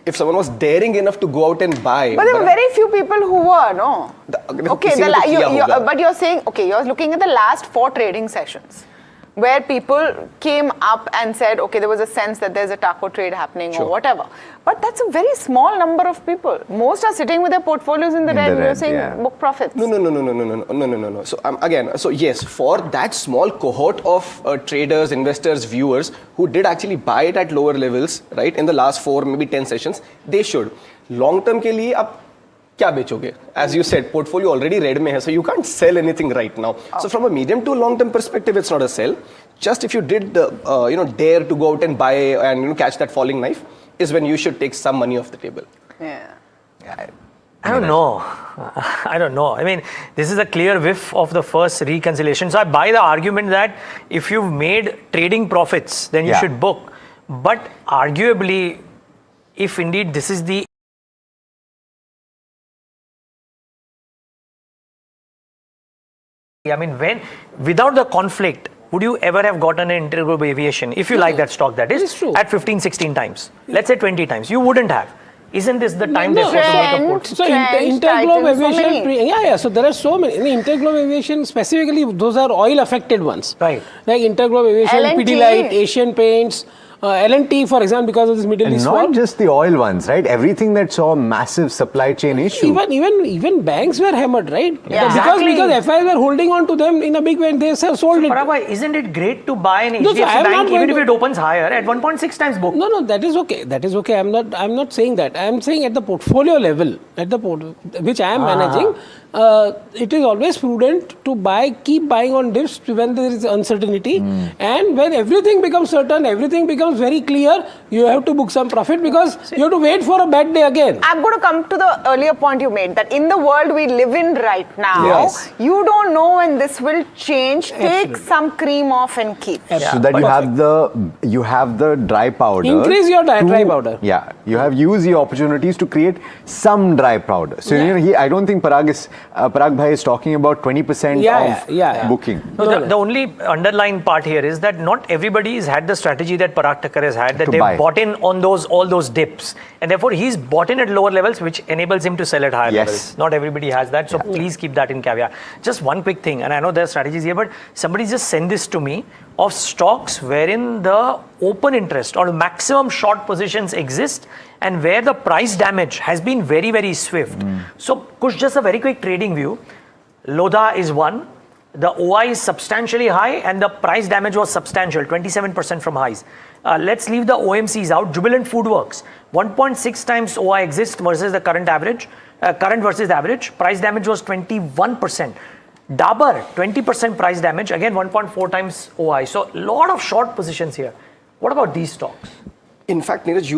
if someone was daring enough to go out and buy. But there were very few people who were, no? But you're saying, okay, you're looking at the last 4 trading sessions, where people came up and said, okay, there was a sense that there's a taco trade happening or whatever. But that's a very small number of people. Most are sitting with their portfolios in the red. You're saying book profits. No. So yes, for that small cohort of traders, investors, viewers who did actually buy it at lower levels, right, in the last 4, maybe 10 sessions, they should. Long term के लिए आप क्या बेचोगे? As you said, portfolio already red में है, so you can't sell anything right now. So from a medium to long term perspective, it's not a sell. Just if you did dare to go out and buy and catch that falling knife, is when you should take some money off the table. I don't know. I mean, this is a clear whiff of the first reconciliation. So I buy the argument that if you've made trading profits, then you should book. But arguably, if indeed this is the without the conflict, would you ever have gotten an interglobe aviation, if you like that stock, that is, at 15, 16 times? Let's say 20 times. You wouldn't have. Isn't this the time therefore to make a put? So interglobe aviation, so there are so many. In interglobe aviation specifically, those are oil affected ones. Right. Like interglobe aviation, Pidilite, Asian Paints, L&T, for example, because of this Middle East war. And not just the oil ones, right? Everything that saw massive supply chain issue. Even banks were hammered, right? Yeah. Exactly. Because FIs were holding on to them in a big way and they sold it. Parag, isn't it great to buy an HDFC bank even if it opens higher at 1.6 times book? No, that is okay. That is okay. I'm not saying that. I'm saying at the portfolio level, which I am managing, it is always prudent to keep buying on dips when there is uncertainty. And when everything becomes certain, everything becomes very clear, you have to book some profit because you have to wait for a bad day again. I'm going to come to the earlier point you made, that in the world we live in right now, you don't know when this will change. Take some cream off and keep. So that you have the dry powder. Increase your dry powder. Yeah, you have used the opportunities to create some dry powder. So I don't think Parag Bhai is talking about 20% of booking. No, the only underlying part here is that not everybody has had the strategy that Parag Thakkar has had, that they've bought in on all those dips, and therefore he's bought in at lower levels, which enables him to sell at higher levels. Not everybody has that, so please keep that in caveat. Just one quick thing, and I know there are strategies here, but somebody just sent this to me of stocks wherein the open interest or maximum short positions exist and where the price damage has been very, very swift. So, Kush, just a very quick trading view. Lodha is one. The OI is substantially high and the price damage was substantial, 27% from highs. Let's leave the OMCs out. Jubilant Foodworks, 1.6 times OI exists versus the current average. Current versus average. Price damage was 21%. Dabur, 20% price damage, again 1.4 times OI. So, a lot of short positions here. What about these stocks? In fact, Neeraj,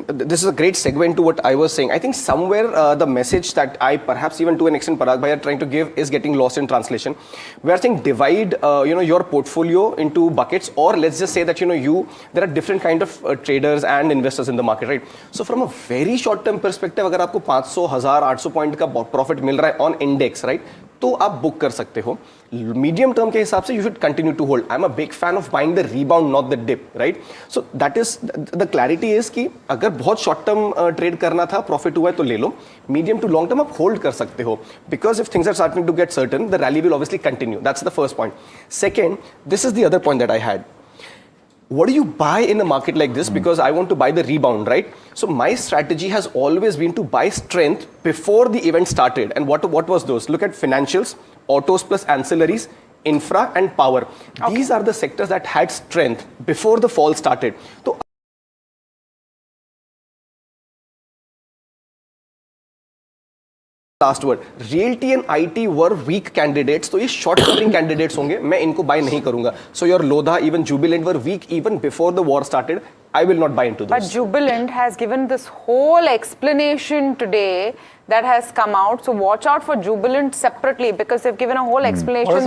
this is a great segue into what I was saying. I think somewhere the message that I, perhaps even to an extent, Parag Bhai are trying to give is getting lost in translation. We are saying divide, your portfolio into buckets, or let's just say that, there are different kind of traders and investors in the market, right? So from a very short-term perspective, अगर आपको 500, 1000, 800 point का profit मिल रहा है on index, right, तो आप book कर सकते हो. मीडियम टर्म के हिसाब से you should continue to hold. I am a big fan of buying the rebound, not the dip, right? So that is the clarity is कि अगर बहुत शॉर्ट टर्म ट्रेड करना था, प्रॉफिट हुआ है तो ले लो. मीडियम टू लॉन्ग टर्म आप होल्ड कर सकते हो, because if things are starting to get certain, the rally will obviously continue. That's the first point. Second, this is the other point that I had. What do you buy in a market like this? Because I want to buy the rebound, right? So my strategy has always been to buy strength before the event started. And what was those? Look at financials, autos plus ancillaries, infra and power. These are the sectors that had strength before the fall started. So last word, realty and IT were weak candidates, तो ये short covering candidates होंगे, मैं इनको buy नहीं करूंगा. So your Lodha, even Jubilant were weak even before the war started. I will not buy into this. But Jubilant has given this whole explanation today that has come out. So watch out for Jubilant separately, because they've given a whole explanation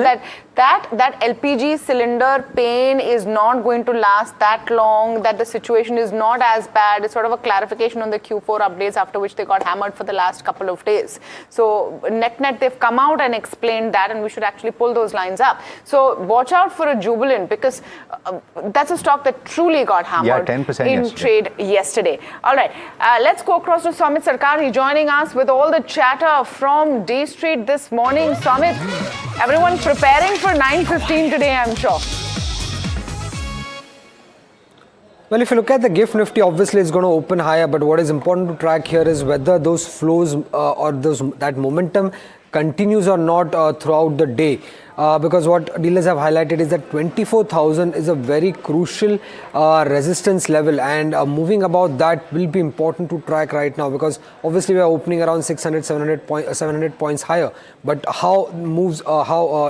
that LPG cylinder pain is not going to last that long, that the situation is not as bad. It's sort of a clarification on the Q4 updates, after which they got hammered for the last couple of days. So net, they've come out and explained that, and we should actually pull those lines up. So watch out for a Jubilant, because that's a stock that truly got hammered 10% in trade yesterday. All right, let's go across to Samit Sarkar. He's joining us with all the chatter from D Street this morning. Samit, everyone preparing for 9:15 today, I'm sure. Well, if you look at the GIFT Nifty, obviously it's going to open higher, but what is important to track here is whether those flows or that momentum continues or not throughout the day. Because what dealers have highlighted is that 24,000 is a very crucial resistance level, and moving above that will be important to track right now, because obviously we are opening around 700 points higher, but how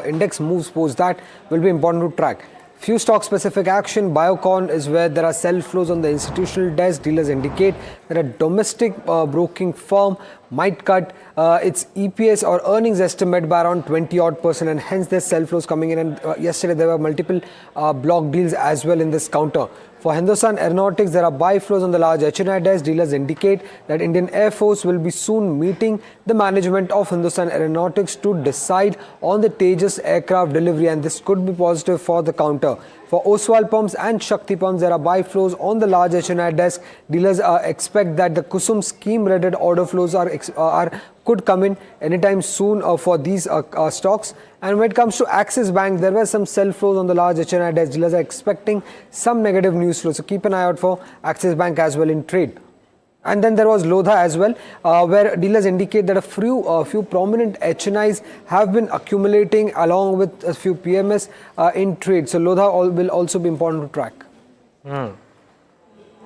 index moves post that will be important to track. Few stock specific action. Biocon is where there are sell flows on the institutional desk. Dealers indicate that a domestic broking firm might cut its EPS or earnings estimate by around 20% and hence there's sell flows coming in, and yesterday there were multiple block deals as well in this counter. For Hindustan Aeronautics, there are buy flows on the large HNI desk. Dealers indicate that Indian Air Force will be soon meeting the management of Hindustan Aeronautics to decide on the Tejas aircraft delivery, and this could be positive for the counter. For Oswal pumps and Shakti pumps, there are buy flows on the large HNI desk. Dealers expect that the Kusum scheme-related order flows could come in anytime soon for these stocks. And when it comes to Axis Bank, there were some sell flows on the large HNI desk. Dealers are expecting some negative news flow, so keep an eye out for Axis Bank as well in trade. And then there was Lodha as well, where dealers indicate that a few prominent HNIs have been accumulating along with a few PMS in trade. So Lodha will also be important to track.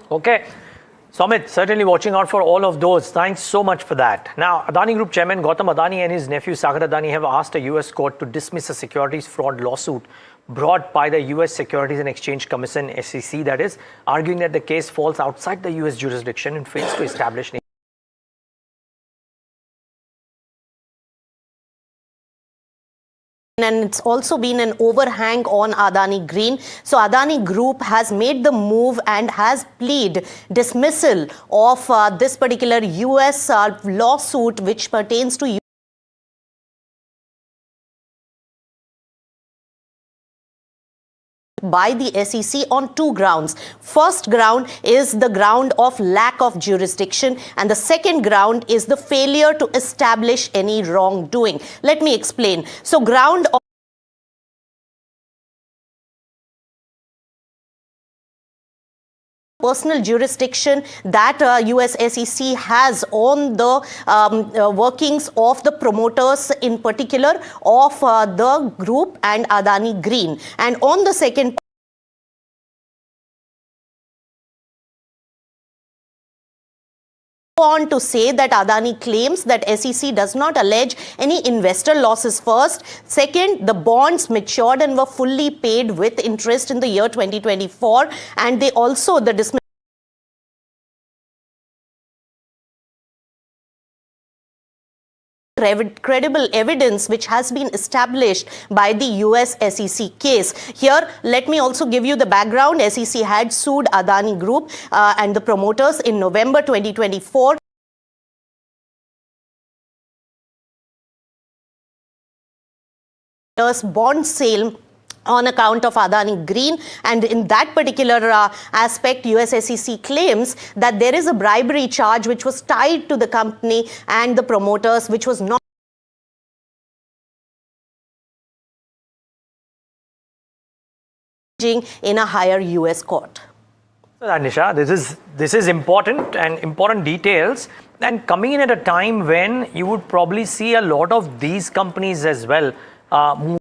Okay. Samit, certainly watching out for all of those. Thanks so much for that. Now, Adani Group Chairman Gautam Adani and his nephew Sagar Adani have asked a US court to dismiss a securities fraud lawsuit brought by the US Securities and Exchange Commission, SEC, that is, arguing that the case falls outside the US jurisdiction and fails to establish. And it's also been an overhang on Adani Green. So Adani Group has made the move and has pleaded dismissal of this particular US lawsuit which pertains to by the SEC on two grounds. First ground is the ground of lack of jurisdiction, and the second ground is the failure to establish any wrongdoing. Let me explain. So ground of personal jurisdiction that US SEC has on the workings of the promoters, in particular of the group and Adani Green. And on the second on to say that Adani claims that SEC does not allege any investor losses first. Second, the bonds matured and were fully paid with interest in the year 2024, and they also the dismissal credible evidence which has been established by the US SEC case. Here, let me also give you the background. SEC had sued Adani Group and the promoters in November 2024. Bond sale on account of Adani Green, and in that particular aspect, US SEC claims that there is a bribery charge which was tied to the company and the promoters, which was not in a higher US court. So, Anisha, this is important and important details, and coming in at a time when you would probably see a lot of these companies as well move.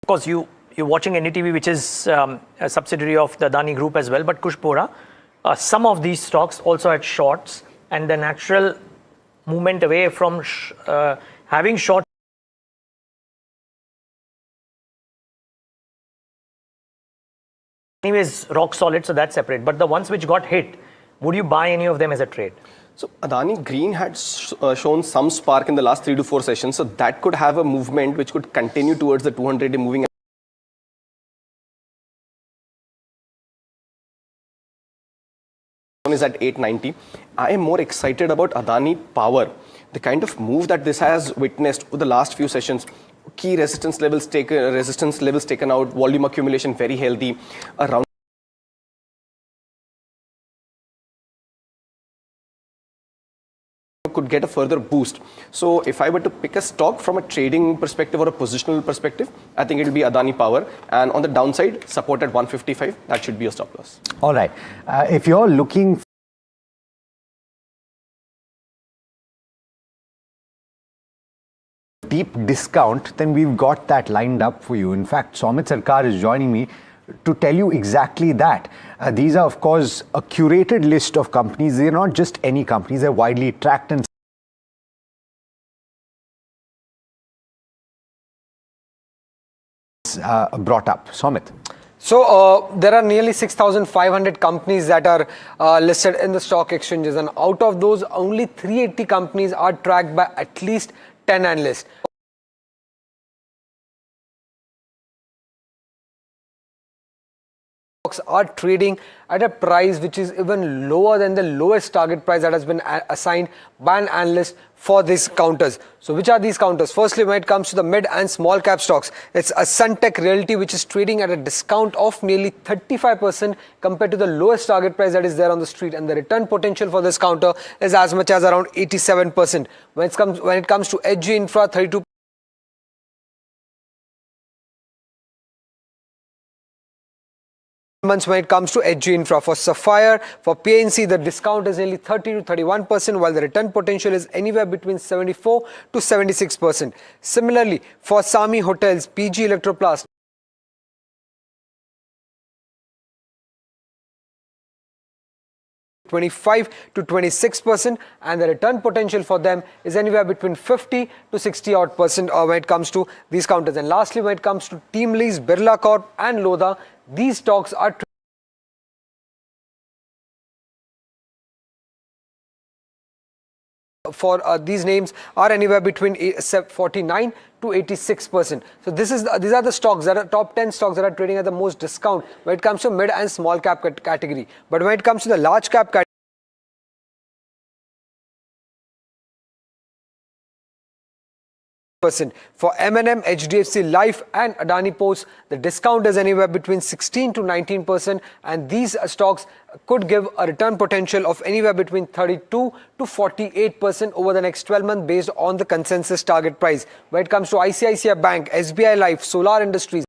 Of course, you're watching NDTV, which is a subsidiary of the Adani Group as well, but Kushpura, some of these stocks also had shorts, and the natural movement away from having short anyways rock solid, so that's separate. But the ones which got hit, would you buy any of them as a trade? So Adani Green had shown some spark in the last 3 to 4 sessions, so that could have a movement which could continue towards the 200-day moving is at 890. I am more excited about Adani Power. The kind of move that this has witnessed over the last few sessions, key resistance levels taken out, volume accumulation very healthy, around could get a further boost. So if I were to pick a stock from a trading perspective or a positional perspective, I think it will be Adani Power, and on the downside, support at 155, that should be a stop loss. All right. If you're looking deep discount, then we've got that lined up for you. In fact, Soumit Sarkar is joining me to tell you exactly that. These are, of course, a curated list of companies. They're not just any companies. They're widely tracked and brought up. Soumit. So there are nearly 6,500 companies that are listed in the stock exchanges, and out of those, only 380 companies are tracked by at least 10 analysts. Are trading at a price which is even lower than the lowest target price that has been assigned by an analyst for these counters. So which are these counters? Firstly, when it comes to the mid and small cap stocks, it's a Suntech Realty which is trading at a discount of nearly 35% compared to the lowest target price that is there on the street, and the return potential for this counter is as much as around 87%. When it comes to HG Infra, 32%. Months when it comes to HG Infra. For Sapphire, for PNC, the discount is nearly 30 to 31%, while the return potential is anywhere between 74 to 76%. Similarly, for Sami Hotels, PG Electroplast, (25 to 26%), and the return potential for them is anywhere between 50 to 60 odd percent when it comes to these counters. And lastly, when it comes to Team Lease, Birla Corp and Lodha, these stocks are for these names are anywhere between 49 to 86%. So these are the stocks that are top 10 stocks that are trading at the most discount when it comes to mid and small cap category. But when it comes to the large cap category, for M&M, HDFC Life and Adani Ports, the discount is anywhere between 16 to 19%, and these stocks could give a return potential of anywhere between 32 to 48% over the next 12 months based on the consensus target price. When it comes to ICICI Bank, SBI Life, Solar Industries,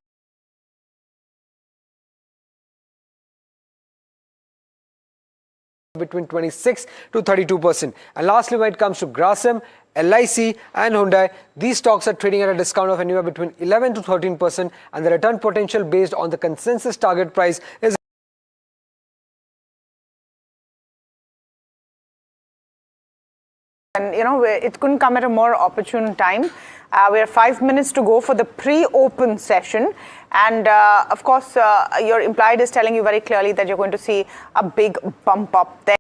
between 26 to 32%. And lastly, when it comes to Grasim, LIC and Hyundai, these stocks are trading at a discount of anywhere between 11 to 13%, and the return potential based on the consensus target price is and it couldn't come at a more opportune time. We have 5 minutes to go for the pre-open session, and of course your implied is telling you very clearly that you're going to see a big bump up there.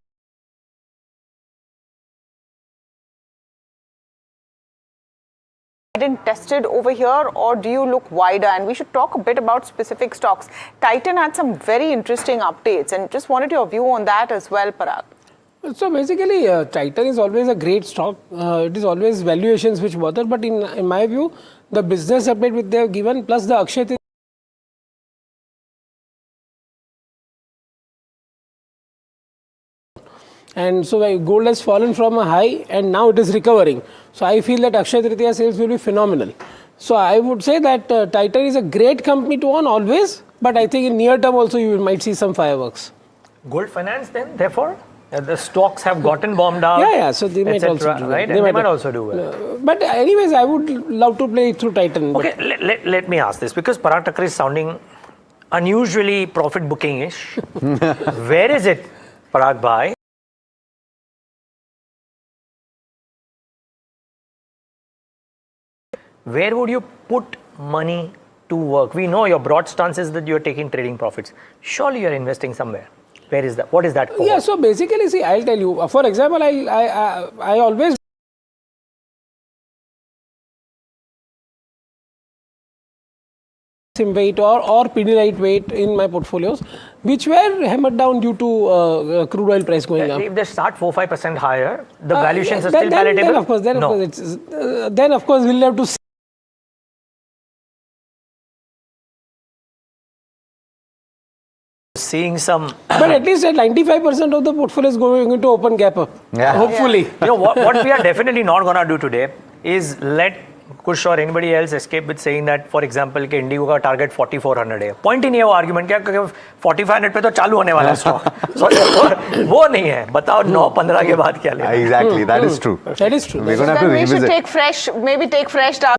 Tested over here, or do you look wider? And we should talk a bit about specific stocks. Titan had some very interesting updates, and just wanted your view on that as well, Parag. So basically, Titan is always a great stock. It is always valuations which bother, but in my view, the business update which they have given plus the Akshay Tritiya, and so gold has fallen from a high and now it is recovering. So I feel that Akshay Tritiya sales will be phenomenal. So I would say that Titan is a great company to own always, but I think in near term also you might see some fireworks. Gold finance then, therefore? The stocks have gotten bombed out. Yeah, so they might also do right? They might also do well. But anyways, I would love to play through Titan. Okay, let me ask this, because Parag Thakkar is sounding unusually profit booking-ish. Where is it, Parag Bhai? Where would you put money to work? We know your broad stance is that you're taking trading profits. Surely you're investing somewhere. Where is that? What is that cohort? Yeah, so basically, see, I'll tell you. For example, I always weight or Pidilite weight in my portfolios, which were hammered down due to crude oil price going up. If they start 4-5% higher, the valuations are still palatable. Then of course, we'll have to see. Seeing some, but at least at 95% of the portfolio is going to open gap up. Yeah. Hopefully. You know what we are definitely not going to do today is let Kush or anybody else escape with saying that, for example, कि Indigo का target 4400 है. Point ही नहीं है वो argument क्या, क्योंकि 4500 पे तो चालू होने वाला है stock. वो नहीं है. बताओ 9-15 के बाद क्या लेना. Exactly, that is true. That is true. We're going to have to revisit. We should take fresh targets.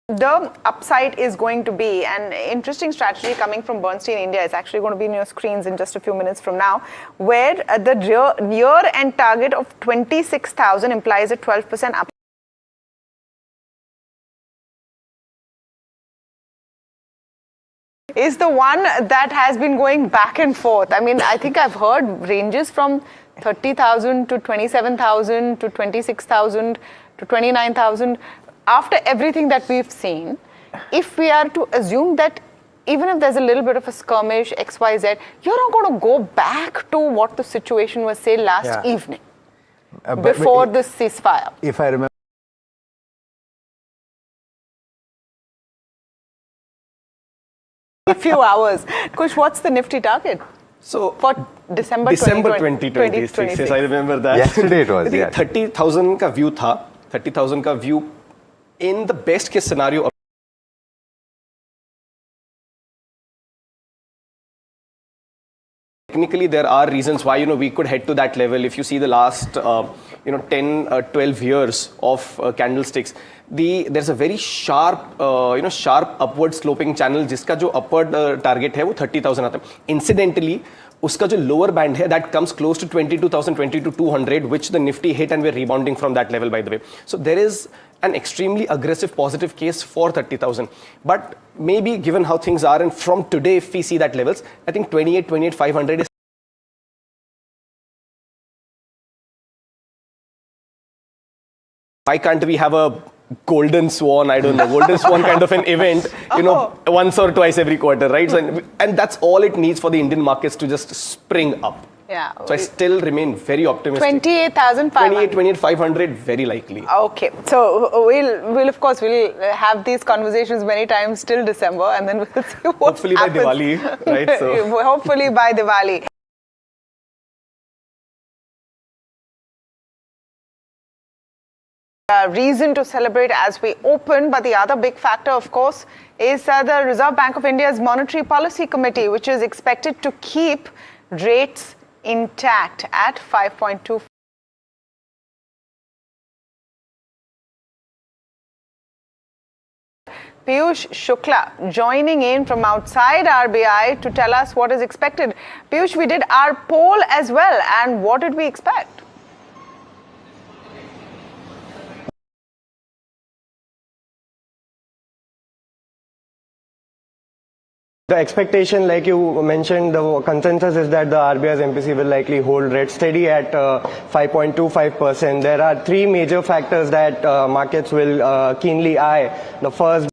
The upside is going to be an interesting strategy coming from Bernstein India. It's actually going to be in your screens in just a few minutes from now, where the year-end target of 26,000 implies a 12% up. Is the one that has been going back and forth. I mean, I think I've heard ranges from 30,000 to 27,000 to 26,000 to 29,000. After everything that we've seen, if we are to assume that even if there's a little bit of a skirmish, XYZ, you're not going to go back to what the situation was, say, last evening, before the ceasefire. If I remember. A few hours. Kush, what's the Nifty target? So for December 2026, yes, I remember that. Yesterday it was, yeah. 30,000 का view था, 30,000 का view. In the best case scenario, technically there are reasons why we could head to that level. If you see the last 10 12 years of candlesticks, there's a very sharp sharp upward sloping channel जिसका जो upward target है वो 30,000 आता है. Incidentally, उसका जो lower band है that comes close to 22,000, 22,200, which the Nifty hit, and we're rebounding from that level, by the way. So there is an extremely aggressive positive case for 30,000. But maybe given how things are, and from today, if we see that levels, I think 28,500 is. Why can't we have a golden swan, I don't know, golden swan kind of an event, once or twice every quarter, right? So, and that's all it needs for the Indian markets to just spring up. Yeah. So I still remain very optimistic. 28,500. 28,500, very likely. Okay. So we'll of course have these conversations many times till December, and then we'll see what hopefully happens. By Diwali, right? So hopefully by Diwali. Reason to celebrate as we open, but the other big factor, of course, is the Reserve Bank of India's Monetary Policy Committee, which is expected to keep rates intact at 5.2. Piyush Shukla joining in from outside RBI to tell us what is expected. Piyush, we did our poll as well, and what did we expect? The expectation, like you mentioned, the consensus is that the RBI's MPC will likely hold rate steady at 5.25%. There are three major factors that markets will keenly eye. The first,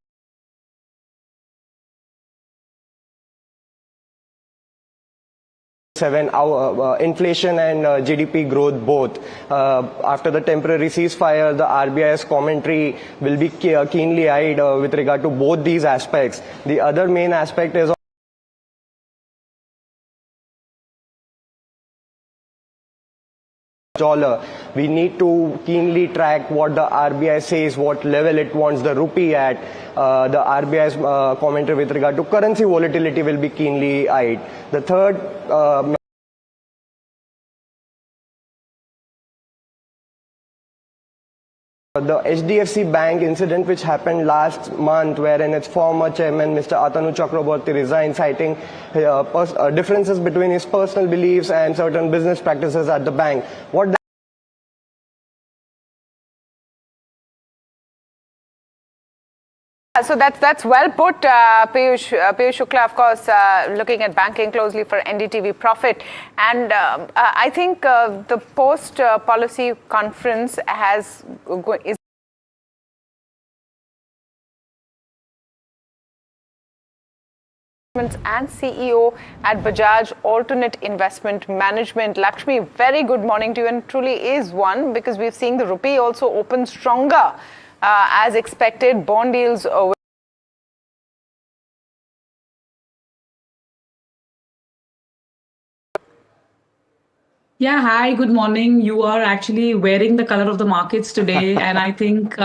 inflation and GDP growth both. After the temporary ceasefire, the RBI's commentary will be keenly eyed with regard to both these aspects. The other main aspect is dollar. We need to keenly track what the RBI says, what level it wants the rupee at. The RBI's commentary with regard to currency volatility will be keenly eyed. The third the HDFC Bank incident which happened last month, wherein its former chairman, Mr. Atanu Chakraborty, resigned, citing differences between his personal beliefs and certain business practices at the bank. What So that's well put, Piyush Shukla, of course, looking at banking closely for NDTV Profit. And I think the post-policy conference is and CEO at Bajaj Alternate Investment Management. Lakshmi, very good morning to you, and truly is one, because we've seen the rupee also open stronger as expected. Bond yields Yeah, hi, good morning. You are actually wearing the color of the markets today, and I think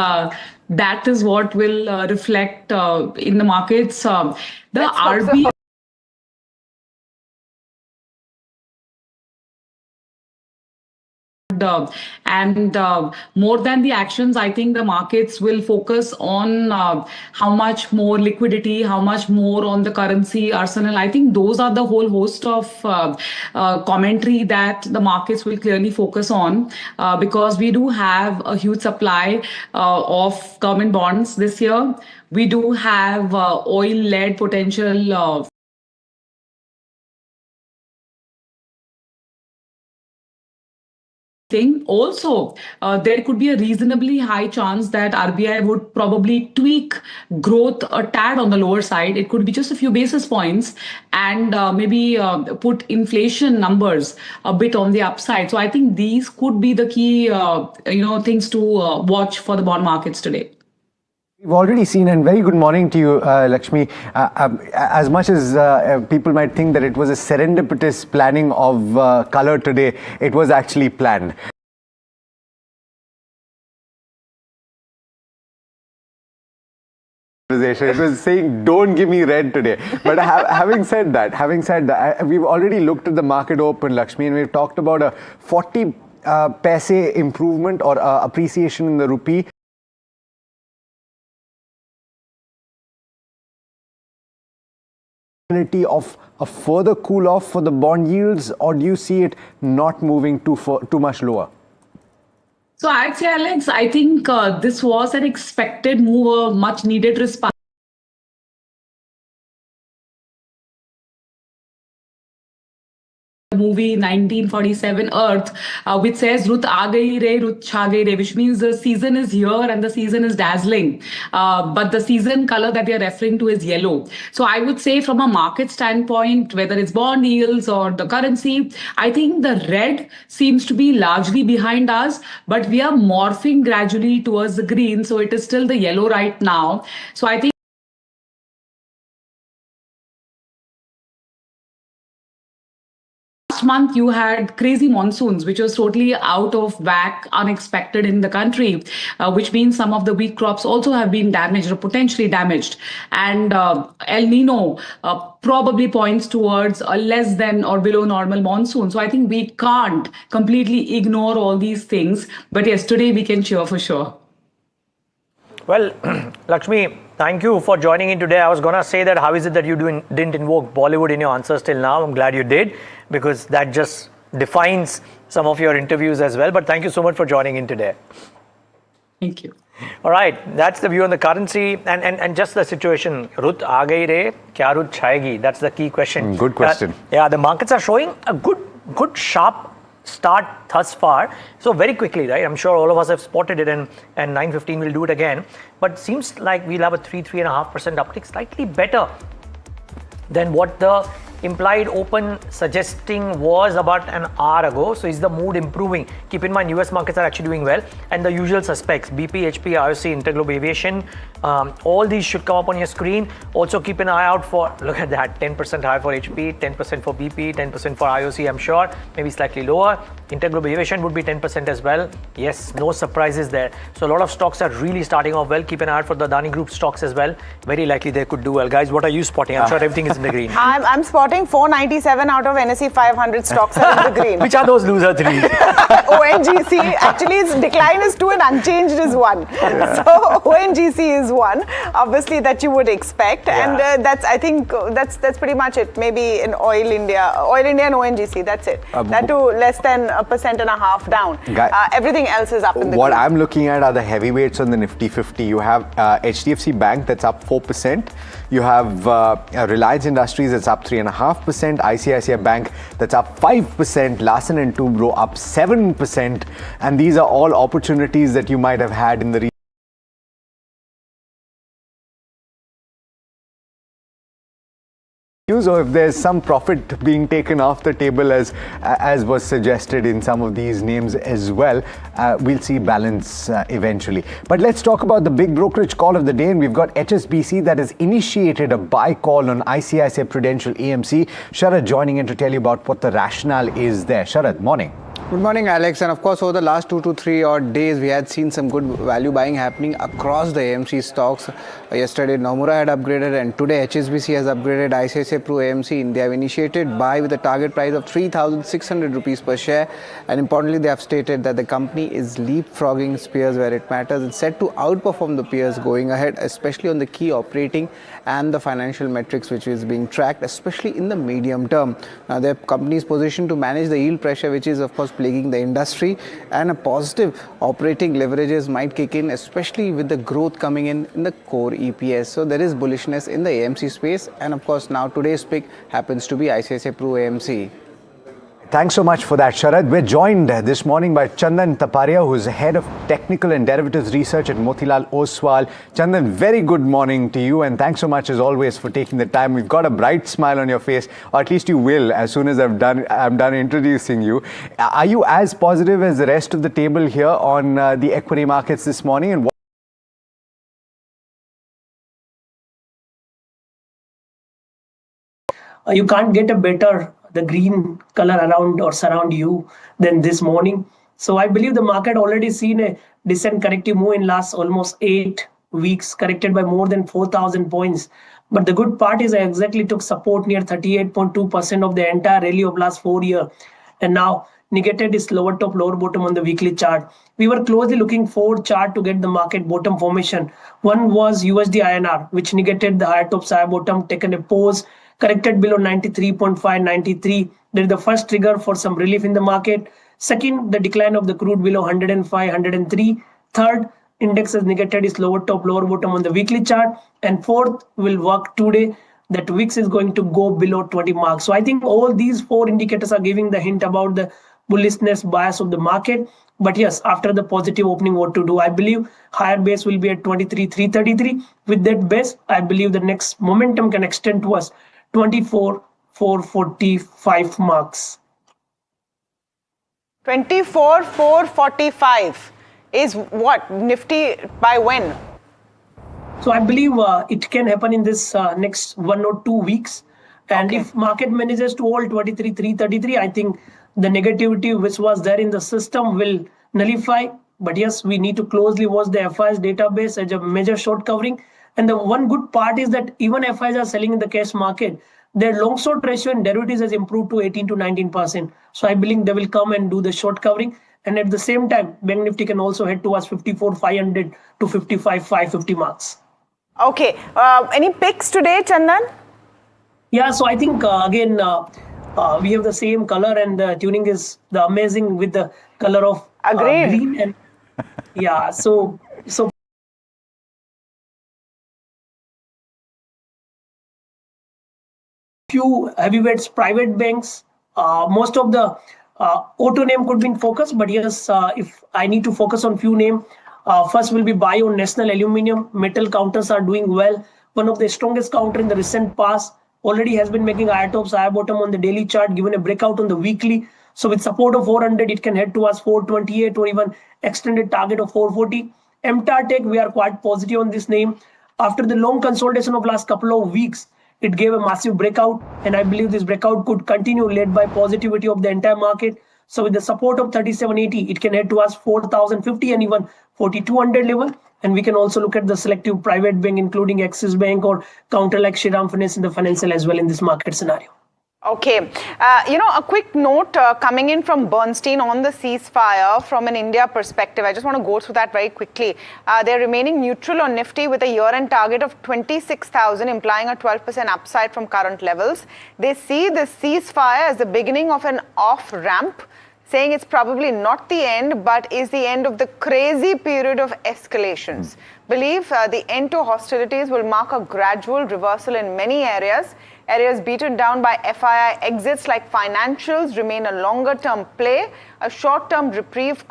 that is what will reflect in the markets. The RBI and more than the actions, I think the markets will focus on how much more liquidity, how much more on the currency arsenal. I think those are the whole host of commentary that the markets will clearly focus on because we do have a huge supply of government bonds this year. We do have oil-led potential thing. Also, there could be a reasonably high chance that RBI would probably tweak growth a tad on the lower side. It could be just a few basis points and maybe put inflation numbers a bit on the upside. So I think these could be the key, things to watch for the bond markets today. We've already seen, and very good morning to you, Lakshmi. As much as people might think that it was a serendipitous planning of color today, it was actually planned. It was saying, don't give me red today. But having said that, we've already looked at the market open, Lakshmi, and we've talked about a 40 paise improvement or appreciation in the rupee. Of a further cool off for the bond yields, or do you see it not moving too much lower? So I'd say, Alex, I think this was an expected move, a much needed response. Movie 1947 Earth, which says Rut aa gayi re, Rut chha gayi re, which means the season is here and the season is dazzling. But the season color that you're referring to is yellow. So I would say from a market standpoint, whether it's bond yields or the currency, I think the red seems to be largely behind us, but we are morphing gradually towards the green. So it is still the yellow right now. So I think month you had crazy monsoons, which was totally out of whack, unexpected in the country, which means some of the wheat crops also have been damaged or potentially damaged. And El Nino probably points towards a less than or below normal monsoon. So I think we can't completely ignore all these things. But yes, today we can cheer for sure. Well, Lakshmi, thank you for joining in today. I was going to say that how is it that you didn't invoke Bollywood in your answers till now? I'm glad you did, because that just defines some of your interviews as well. But thank you so much for joining in today. Thank you. All right, that's the view on the currency and just the situation. Rut aa gayi re, kya rut chhayegi? That's the key question. Good question. Yeah, the markets are showing a good sharp start thus far. So very quickly, right? I'm sure all of us have spotted it, and 9:15 will do it again. But seems like we'll have a 3.5% uptick, slightly better than what the implied open suggesting was about an hour ago. So is the mood improving? Keep in mind, US markets are actually doing well, and the usual suspects, BP, HP, IOC, Interglobe Aviation, all these should come up on your screen. Also keep an eye out for, look at that, 10% higher for HP, 10% for BP, 10% for IOC, I'm sure, maybe slightly lower. Interglobe Aviation would be 10% as well. Yes, no surprises there. So a lot of stocks are really starting off well. Keep an eye out for the Adani Group stocks as well. Very likely they could do well. Guys, what are you spotting? I'm sure everything is in the green. I'm spotting reporting 497 out of NSE 500 stocks are in the green. Which are those loser threes? ONGC, actually its decline is 2 and unchanged is 1. So ONGC is 1, obviously, that you would expect. And that's, I think, that's pretty much it. Maybe in Oil India and ONGC, that's it. That too less than 1.5% down. Everything else is up in the green. What I'm looking at are the heavyweights on the Nifty 50. You have HDFC Bank, that's up 4%. You have Reliance Industries, that's up 3.5%. ICICI Bank, that's up 5%. Larsen & Toubro up 7%. And these are all opportunities that you might have had in the or if there's some profit being taken off the table as was suggested in some of these names as well, we'll see balance eventually. But let's talk about the big brokerage call of the day, and we've got HSBC that has initiated a buy call on ICICI Prudential AMC. Sharad joining in to tell you about what the rationale is there. Sharad, morning. Good morning, Alex. And of course, over the last 2 to 3 odd days, we had seen some good value buying happening across the AMC stocks. Yesterday, Nomura had upgraded, and today HSBC has upgraded ICICI Pru AMC. They have initiated buy with a target price of 3,600 rupees per share. And importantly, they have stated that the company is leapfrogging peers where it matters. It's set to outperform the peers going ahead, especially on the key operating and the financial metrics which is being tracked, especially in the medium term. Now, the company is positioned to manage the yield pressure, which is, of course, plaguing the industry, and a positive operating leverages might kick in, especially with the growth coming in the core EPS. So there is bullishness in the AMC space, and of course now today's pick happens to be ICICI Pru AMC. Thanks so much for that, Sharad. We're joined this morning by Chandan Taparia, who's Head of Technical and Derivatives Research at Motilal Oswal. Chandan, very good morning to you, and thanks so much as always for taking the time. We've got a bright smile on your face, or at least you will as soon as I'm done introducing you. Are you as positive as the rest of the table here on the equity markets this morning? And you can't get a better the green color around or surround you than this morning. So I believe the market already seen a decent corrective move in last almost 8 weeks, corrected by more than 4,000 points. But the good part is I exactly took support near 38.2% of the entire rally of last 4 years. And now negated its lower top, lower bottom on the weekly chart. We were closely looking for chart to get the market bottom formation. One was USD INR, which negated the higher top, higher bottom, taken a pause, corrected below 93.5, 93. That is the first trigger for some relief in the market. Second, the decline of the crude below 105, 103. Third, index has negated its lower top, lower bottom on the weekly chart. And fourth, will work today that VIX is going to go below 20 marks. So I think all these 4 indicators are giving the hint about the bullishness bias of the market. But yes, after the positive opening, what to do? I believe higher base will be at 23,333. With that base, I believe the next momentum can extend to us 24,445 marks. 24,445 is what? Nifty by when? So I believe it can happen in this next 1 or 2 weeks. And if market manages to hold 23,333, I think the negativity which was there in the system will nullify. But yes, we need to closely watch the FIs database as a major short covering. And the one good part is that even FIs are selling in the cash market, their long short ratio in derivatives has improved to 18 to 19%. So I believe they will come and do the short covering. And at the same time, Bank Nifty can also head towards 54,500 to 55,550 marks. Okay. Any picks today, Chandan? Yeah, so I think again, we have the same color, and the tuning is the amazing with the color of green. And yeah, so few heavyweights, private banks, most of the auto name could be in focus, but yes, if I need to focus on few name, first will be buy on National Aluminium. Metal counters are doing well. One of the strongest counter in the recent past already has been making higher tops, higher bottom on the daily chart, given a breakout on the weekly. So with support of 400, it can head towards 428 or even extended target of 440. MTAR Tech, we are quite positive on this name. After the long consolidation of last couple of weeks, it gave a massive breakout, and I believe this breakout could continue led by positivity of the entire market. So with the support of 3780, it can head towards 4050 and even 4200 level. And we can also look at the selective private bank, including Axis Bank or counter like Shriram Finance in the financial as well in this market scenario. Okay. A quick note coming in from Bernstein on the ceasefire from an India perspective. I just want to go through that very quickly. They're remaining neutral on Nifty with a year-end target of 26,000, implying a 12% upside from current levels. They see the ceasefire as the beginning of an off-ramp, saying it's probably not the end, but is the end of the crazy period of escalations. Believe the end to hostilities will mark a gradual reversal in many areas. Areas beaten down by FII exits like financials remain a longer-term play. A short-term reprieve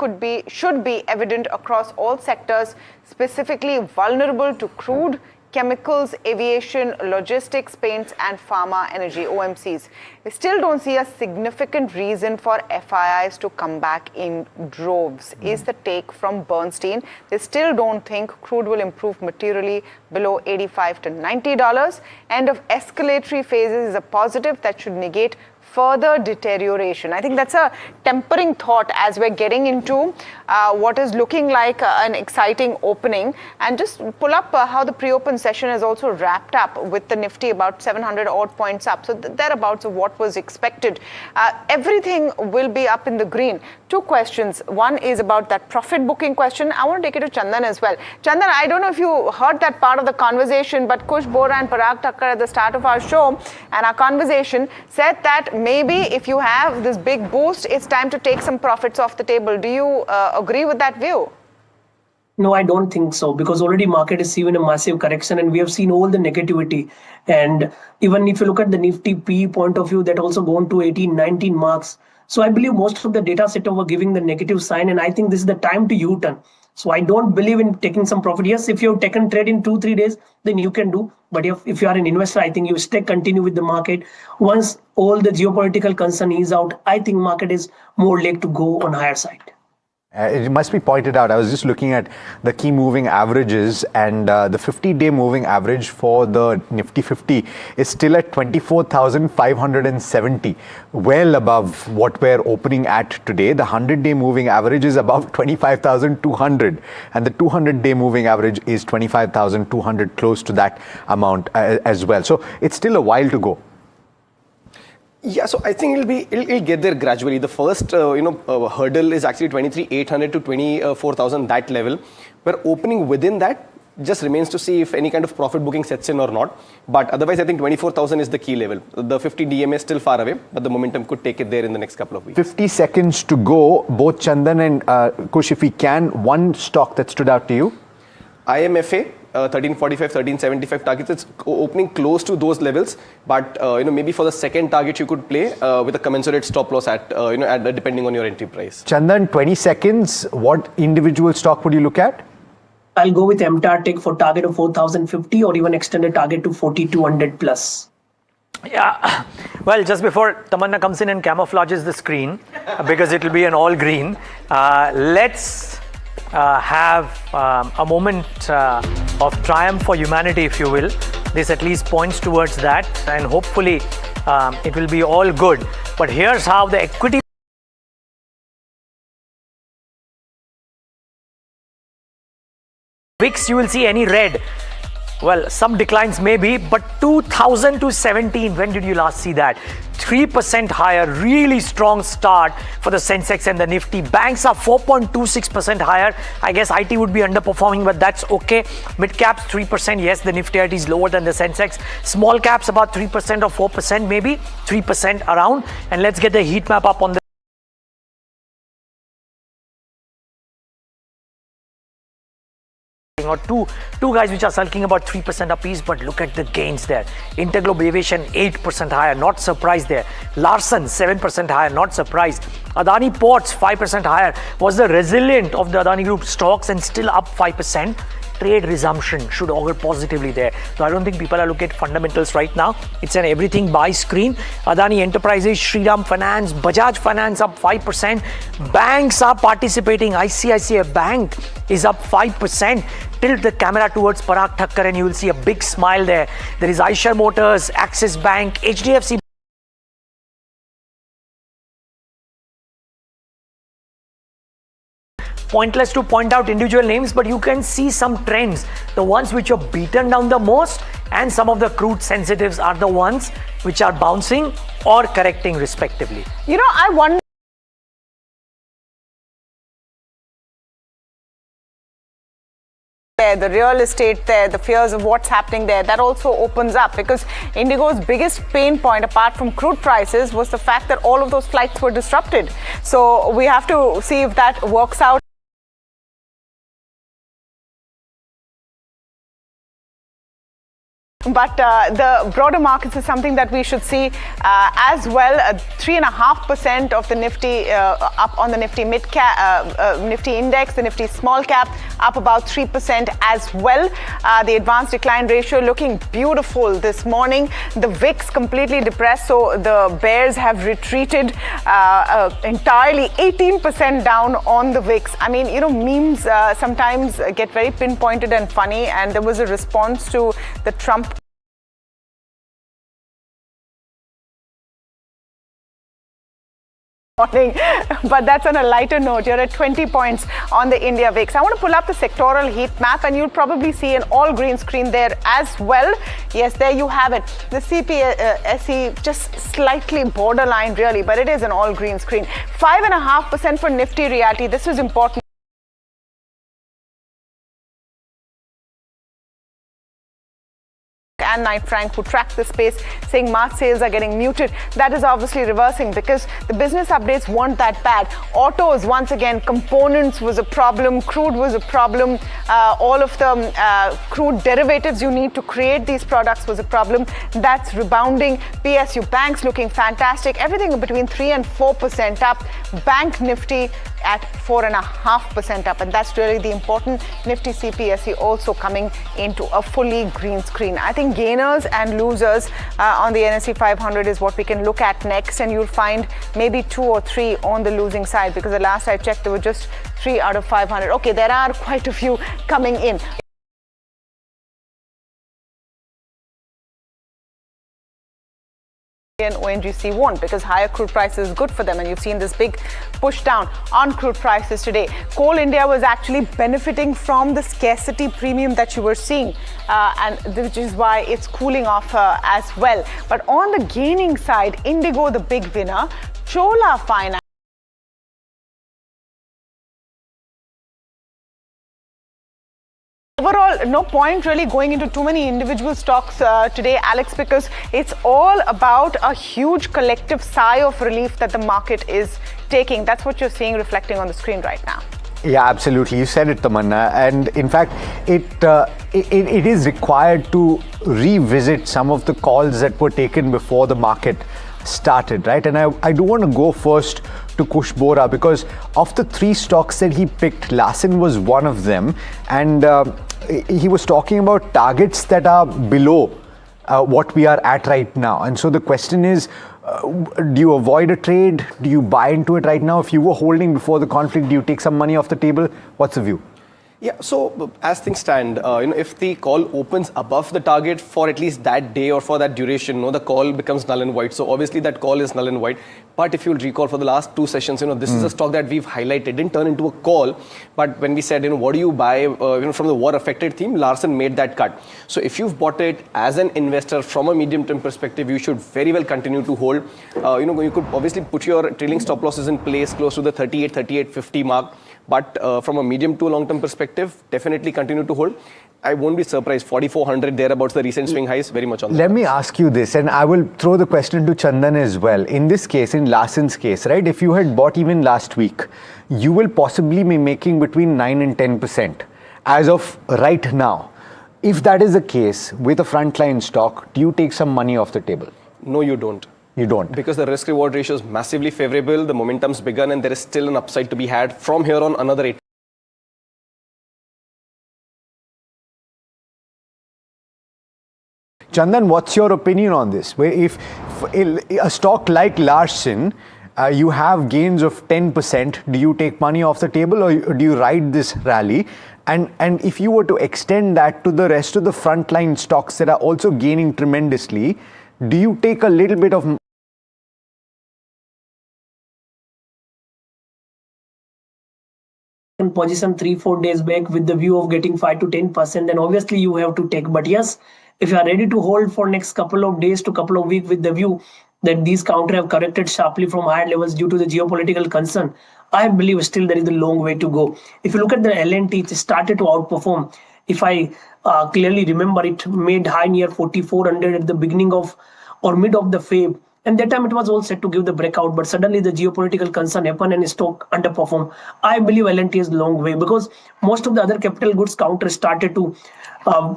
should be evident across all sectors, specifically vulnerable to crude, chemicals, aviation, logistics, paints, and pharma, energy, OMCs. We still don't see a significant reason for FIIs to come back in droves, is the take from Bernstein. They still don't think crude will improve materially below $85 to $90. End of escalatory phases is a positive that should negate further deterioration. I think that's a tempering thought as we're getting into what is looking like an exciting opening. And just pull up how the pre-open session is also wrapped up with the Nifty about 700 odd points up. So thereabouts of what was expected. Everything will be up in the green. Two questions. One is about that profit booking question. I want to take it to Chandan as well. Chandan, I don't know if you heard that part of the conversation, but Kush Bora and Parag Thakkar at the start of our show and our conversation said that maybe if you have this big boost, it's time to take some profits off the table. Do you agree with that view? No, I don't think so, because already market is seeing a massive correction and we have seen all the negativity. And even if you look at the Nifty P point of view, that also gone to 18, 19 marks. So I believe most of the data set were giving the negative sign, and I think this is the time to U-turn. So I don't believe in taking some profit. Yes, if you've taken trade in 2-3 days, then you can do. But if you are an investor, I think you continue with the market. Once all the geopolitical concern is out, I think market is more likely to go on higher side. It must be pointed out, I was just looking at the key moving averages, and the 50-day moving average for the Nifty 50 is still at 24,570, well above what we're opening at today. The 100-day moving average is above 25,200, and the 200-day moving average is 25,200, close to that amount as well. So it's still a while to go. Yeah, so I think it'll get there gradually. The first hurdle is actually 23,800 to 24,000, that level. We're opening within that. Just remains to see if any kind of profit booking sets in or not. But otherwise, I think 24,000 is the key level. The 50 DMA is still far away, but the momentum could take it there in the next couple of weeks. 50 seconds to go. Both Chandan and Kush, if we can, one stock that stood out to you? IMFA. 1345, 1375 targets. It's opening close to those levels, but maybe for the second target you could play with a commensurate stop loss at depending on your entry price. Chandan, 20 seconds. What individual stock would you look at? I'll go with MTAR Tech for target of 4,050 or even extended target to 4,200 plus. Yeah, well, just before Tamanna comes in and camouflages the screen, because it will be an all green, let's have a moment of triumph for humanity, if you will. This at least points towards that, and hopefully it will be all good. But here's how the equity VIX, you will see any red. Well, some declines maybe, but 2000 to 17, when did you last see that? 3% higher, really strong start for the Sensex and the Nifty. Banks are 4.26% higher. I guess IT would be underperforming, but that's okay. Mid caps 3%. Yes, the Nifty IT is lower than the Sensex. Small caps about 3% or 4%, maybe 3% around. And let's get the heat map up on the or two guys which are sulking about 3% apiece, but look at the gains there. Interglobe Aviation 8% higher, not surprised there. Larsen 7% higher, not surprised. Adani Ports 5% higher, was the resilient of the Adani Group stocks and still up 5%. Trade resumption should augur positively there. So I don't think people are looking at fundamentals right now. It's an everything buy screen. Adani Enterprises, Shriram Finance, Bajaj Finance up 5%. Banks are participating. ICICI Bank is up 5%. Tilt the camera towards Parag Thakkar and you will see a big smile there. There is Eicher Motors, Axis Bank, HDFC. Pointless to point out individual names, but you can see some trends. The ones which are beaten down the most, and some of the crude sensitives are the ones which are bouncing or correcting respectively. You know, I wonder the real estate there, the fears of what's happening there, that also opens up, because Indigo's biggest pain point apart from crude prices was the fact that all of those flights were disrupted. So we have to see if that works out. But the broader markets is something that we should see as well. 3.5% of the Nifty up on the Nifty mid cap, Nifty index, the Nifty small cap up about 3% as well. The advanced decline ratio looking beautiful this morning. The VIX completely depressed, so the bears have retreated entirely, 18% down on the VIX. I mean, you know, memes sometimes get very pinpointed and funny, and there was a response to the Trump morning, but that's on a lighter note. You're at 20 points on the India VIX. I want to pull up the sectoral heat map, and you'll probably see an all green screen there as well. Yes, there you have it. The CPSE just slightly borderline really, but it is an all green screen. 5.5% for Nifty Realty. This is important. And Knight Frank, who track the space, saying March sales are getting muted. That is obviously reversing because the business updates weren't that bad. Autos, once again, components was a problem, crude was a problem, all of the crude derivatives you need to create these products was a problem. That's rebounding. PSU banks looking fantastic. Everything between 3 and 4% up. Bank Nifty at 4.5% up, and that's really the important. Nifty CPSE also coming into a fully green screen. I think gainers and losers on the NSE 500 is what we can look at next, and you'll find maybe 2 or 3 on the losing side, because the last I checked there were just 3 out of 500. Okay, there are quite a few coming in. And ONGC won't, because higher crude prices is good for them, and you've seen this big push down on crude prices today. Coal India was actually benefiting from the scarcity premium that you were seeing, and which is why it's cooling off as well. But on the gaining side, Indigo the big winner, Chola Finance. Overall, no point really going into too many individual stocks today, Alex, because it's all about a huge collective sigh of relief that the market is taking. That's what you're seeing reflecting on the screen right now. Yeah, absolutely. You said it, Tamanna. And in fact, it is required to revisit some of the calls that were taken before the market started, right? And I do want to go first to Kush Bora, because of the 3 stocks that he picked, Larsen was one of them, and he was talking about targets that are below what we are at right now. And so the question is, do you avoid a trade? Do you buy into it right now? If you were holding before the conflict, do you take some money off the table? What's the view? Yeah, so as things stand, if the call opens above the target for at least that day or for that duration, the call becomes null and void. So obviously that call is null and void. But if you'll recall for the last 2 sessions, this is a stock that we've highlighted, didn't turn into a call. But when we said, what do you buy, from the war-affected theme, Larsen made that cut. So if you've bought it as an investor from a medium-term perspective, you should very well continue to hold. You could obviously put your trailing stop losses in place close to the 38.50 mark. But from a medium to long-term perspective, definitely continue to hold. I won't be surprised, 4,400 thereabouts, the recent swing highs, very much on the Let me ask you this, and I will throw the question to Chandan as well. In this case, in Larsen's case, right, if you had bought even last week, you will possibly be making between 9 and 10% as of right now. If that is the case with a frontline stock, do you take some money off the table? No, you don't. You don't. Because the risk reward ratio is massively favorable, the momentum's begun, and there is still an upside to be had from here on another 8. Chandan, what's your opinion on this? If a stock like Larsen, you have gains of 10%, do you take money off the table, or do you ride this rally? And if you were to extend that to the rest of the frontline stocks that are also gaining tremendously, do you take a little bit of position 3-4 days back with the view of getting 5 to 10%, then obviously you have to take. But yes, If you are ready to hold for next couple of days to couple of weeks with the view that these counter have corrected sharply from higher levels due to the geopolitical concern, I believe still there is a long way to go. If you look at the LNT, it started to outperform. If I clearly remember, it made high near 4,400 at the beginning of or mid of the Feb. And that time it was all set to give the breakout, but suddenly the geopolitical concern happened and stock underperformed. I believe LNT is long way because most of the other capital goods counter started to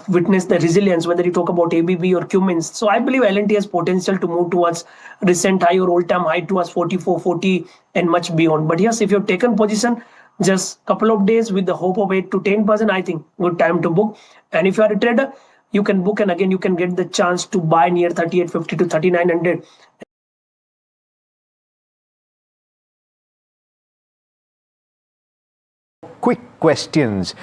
witness the resilience, whether you talk about ABB or Cummins. So I believe LNT has potential to move towards recent high or all-time high towards 44, 40 and much beyond. But yes, if you've taken position just couple of days with the hope of 8 to 10%, I think good time to book. And if you are a trader, you can book, and again you can get the chance to buy near 3850 to 3900. Quick questions.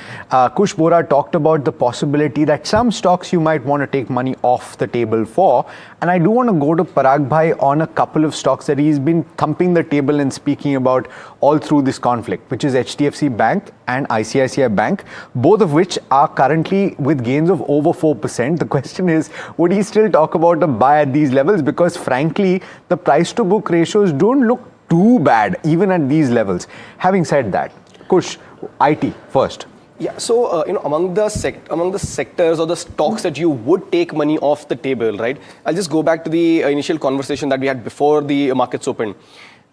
Kush Bora talked about the possibility that some stocks you might want to take money off the table for, and I do want to go to Parag Bhai on a couple of stocks that he's been thumping the table and speaking about all through this conflict, which is HDFC Bank and ICICI Bank, both of which are currently with gains of over 4%. The question is, would he still talk about a buy at these levels? Because frankly, the price to book ratios don't look too bad even at these levels. Having said that, Kush, IT first. Yeah, so among the sectors or the stocks that you would take money off the table, right? I'll just go back to the initial conversation that we had before the markets opened.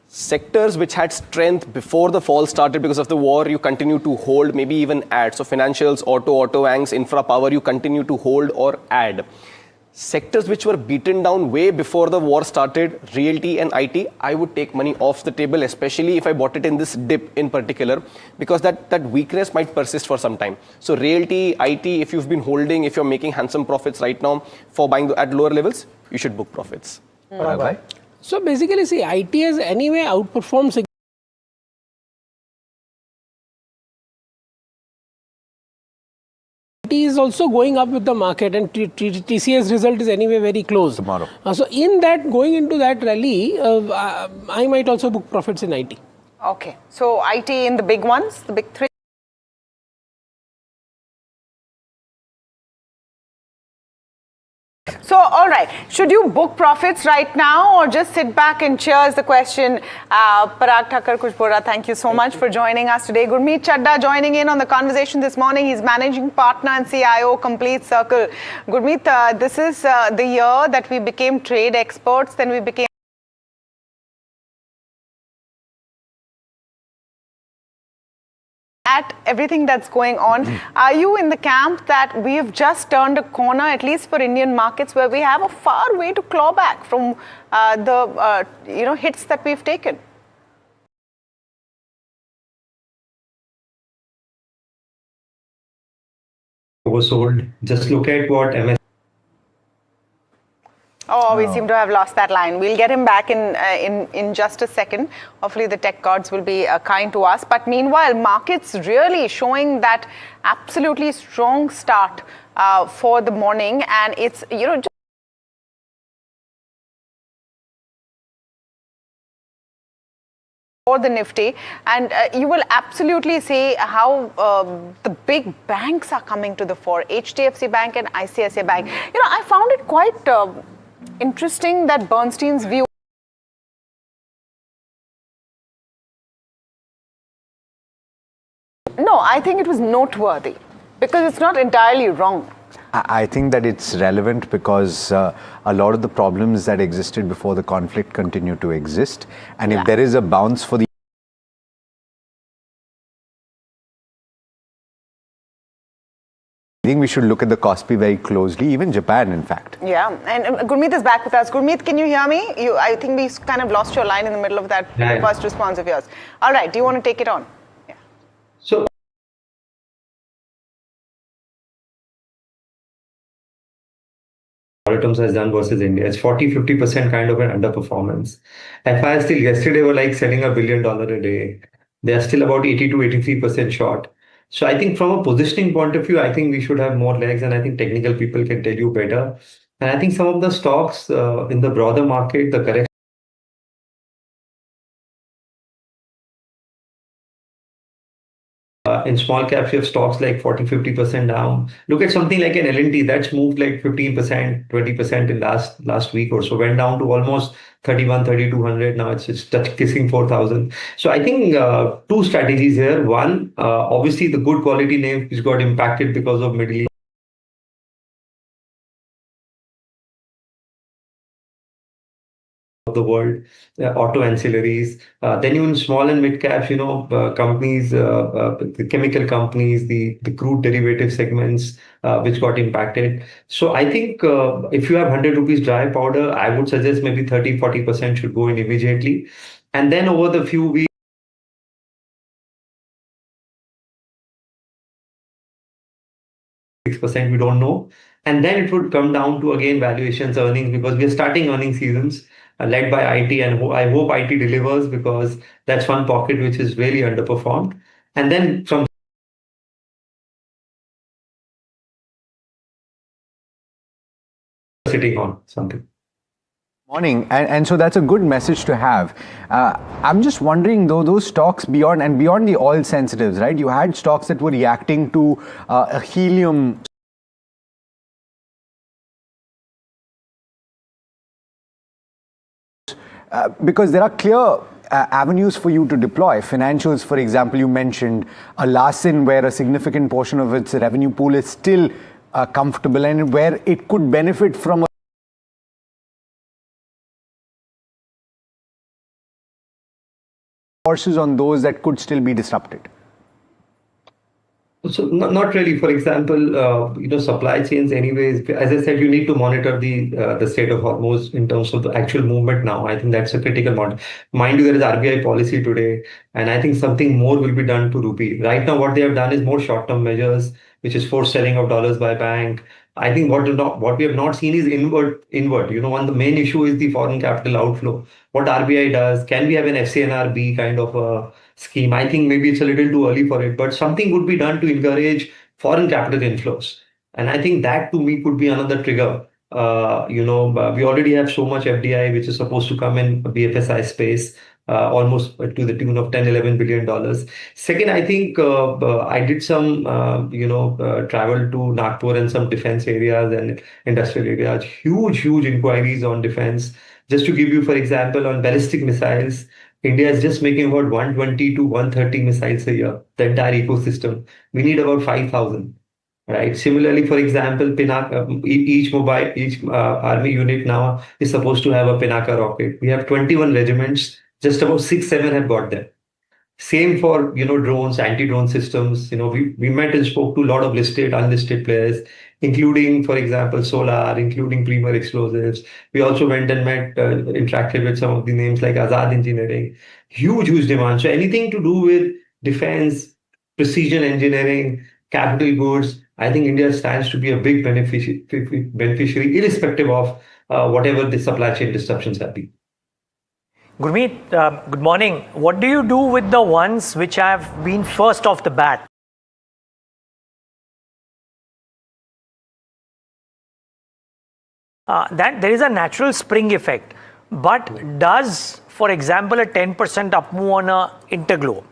Sectors which had strength before the fall started because of the war, you continue to hold, maybe even add. So financials, auto banks, infra, power, you continue to hold or add. Sectors which were beaten down way before the war started, realty and IT, I would take money off the table, especially if I bought it in this dip in particular, because that weakness might persist for some time. So realty, IT, if you've been holding, if you're making handsome profits right now for buying at lower levels, you should book profits. So basically, see, IT has anyway outperformed. Is also going up with the market, and TCS result is anyway very close tomorrow. So in that, going into that rally, I might also book profits in IT. Okay, so IT in the big ones, the big three. So, all right, should you book profits right now or just sit back and cheer is the question. Parag Thakur, Kush Bora, thank you so much for joining us today. Gurmeet Chadda joining in on the conversation this morning. He's managing partner and CIO, Complete Circle. Gurmeet, this is the year that we became trade experts, then we became at everything that's going on. Are you in the camp that we have just turned a corner, at least for Indian markets, where we have a far way to claw back from the hits that we've taken? Oversold. Just look at what MS. Oh, we seem to have lost that line. We'll get him back in just a second. Hopefully the tech gods will be kind to us. But meanwhile, markets really showing that absolutely strong start for the morning. And it's, for the Nifty, and you will absolutely see how the big banks are coming to the fore. HDFC Bank and ICICI Bank. I found it quite interesting that Bernstein's view. No, I think it was noteworthy because it's not entirely wrong. I think that it's relevant because a lot of the problems that existed before the conflict continue to exist. And if there is a bounce for the I think we should look at the Kospi very closely, even Japan, in fact. Yeah, and Gurmeet is back with us. Gurmeet, can you hear me? I think we kind of lost your line in the middle of that first response of yours. All right, do you want to take it on? Yeah. So, Terms has done versus India. It's 40-50% kind of an underperformance. FI still yesterday were like selling $1 billion a day. They are still about 80 to 83% short. So I think from a positioning point of view, I think we should have more legs, and I think technical people can tell you better. And I think some of the stocks in the broader market, the correction. In small caps, you have stocks like 40-50% down. Look at something like an L&T that's moved like 15%, 20% in last week or so, went down to almost 3,200. Now it's kissing 4,000. So I think two strategies here. One, obviously the good quality names which got impacted because of Middle East. Of the world, auto ancillaries, then even small and mid caps, companies, the chemical companies, the crude derivative segments, which got impacted. So I think if you have 100 rupees dry powder, I would suggest maybe 30-40% should go in immediately. And then over the few weeks, we don't know. And then it would come down to again valuations, earnings, because we are starting earning seasons led by IT, and I hope IT delivers, because that's one pocket which is really underperformed. And then from sitting on something. Morning, and so that's a good message to have. I'm just wondering though, those stocks beyond the oil sensitives, right? You had stocks that were reacting to a helium. Because there are clear avenues for you to deploy. Financials, for example, you mentioned a Larsen, where a significant portion of its revenue pool is still comfortable and where it could benefit from forces on those that could still be disrupted. So not really. For example, supply chains. Anyways, as I said, you need to monitor the state of Hormuz in terms of the actual movement. Now, I think that's a critical model. Mind you, there is RBI policy today, and I think something more will be done to Rupee. Right now, what they have done is more short-term measures, which is forced selling of dollars by bank. I think what we have not seen is inward. One, the main issue is the foreign capital outflow. What RBI does, can we have an FCNRB kind of a scheme? I think maybe it's a little too early for it, but something would be done to encourage foreign capital inflows. And I think that to me could be another trigger. We already have so much FDI, which is supposed to come in BFSI space, almost to the tune of $10-11 billion. Second, I think I did some, travel to Nagpur and some defense areas and industrial areas. Huge inquiries on defense. Just to give you, for example, on ballistic missiles, India is just making about 120 to 130 missiles a year, the entire ecosystem. We need about 5,000. Right. Similarly, for example, each army unit now is supposed to have a Pinaka rocket. We have 21 regiments. Just about 6-7 have got them. Same for drones, anti-drone systems. We met and spoke to a lot of listed, unlisted players, including, for example, Solar, including Premier Explosives. We also went and met, interacted with some of the names like Azad Engineering. Huge demand. So anything to do with defense, precision engineering, capital goods, I think India stands to be a big beneficiary, irrespective of whatever the supply chain disruptions have been. Gurmeet, good morning. What do you do with the ones which have been first off the bat? That there is a natural spring effect, but does, for example, a 10% up move on a Interglobe,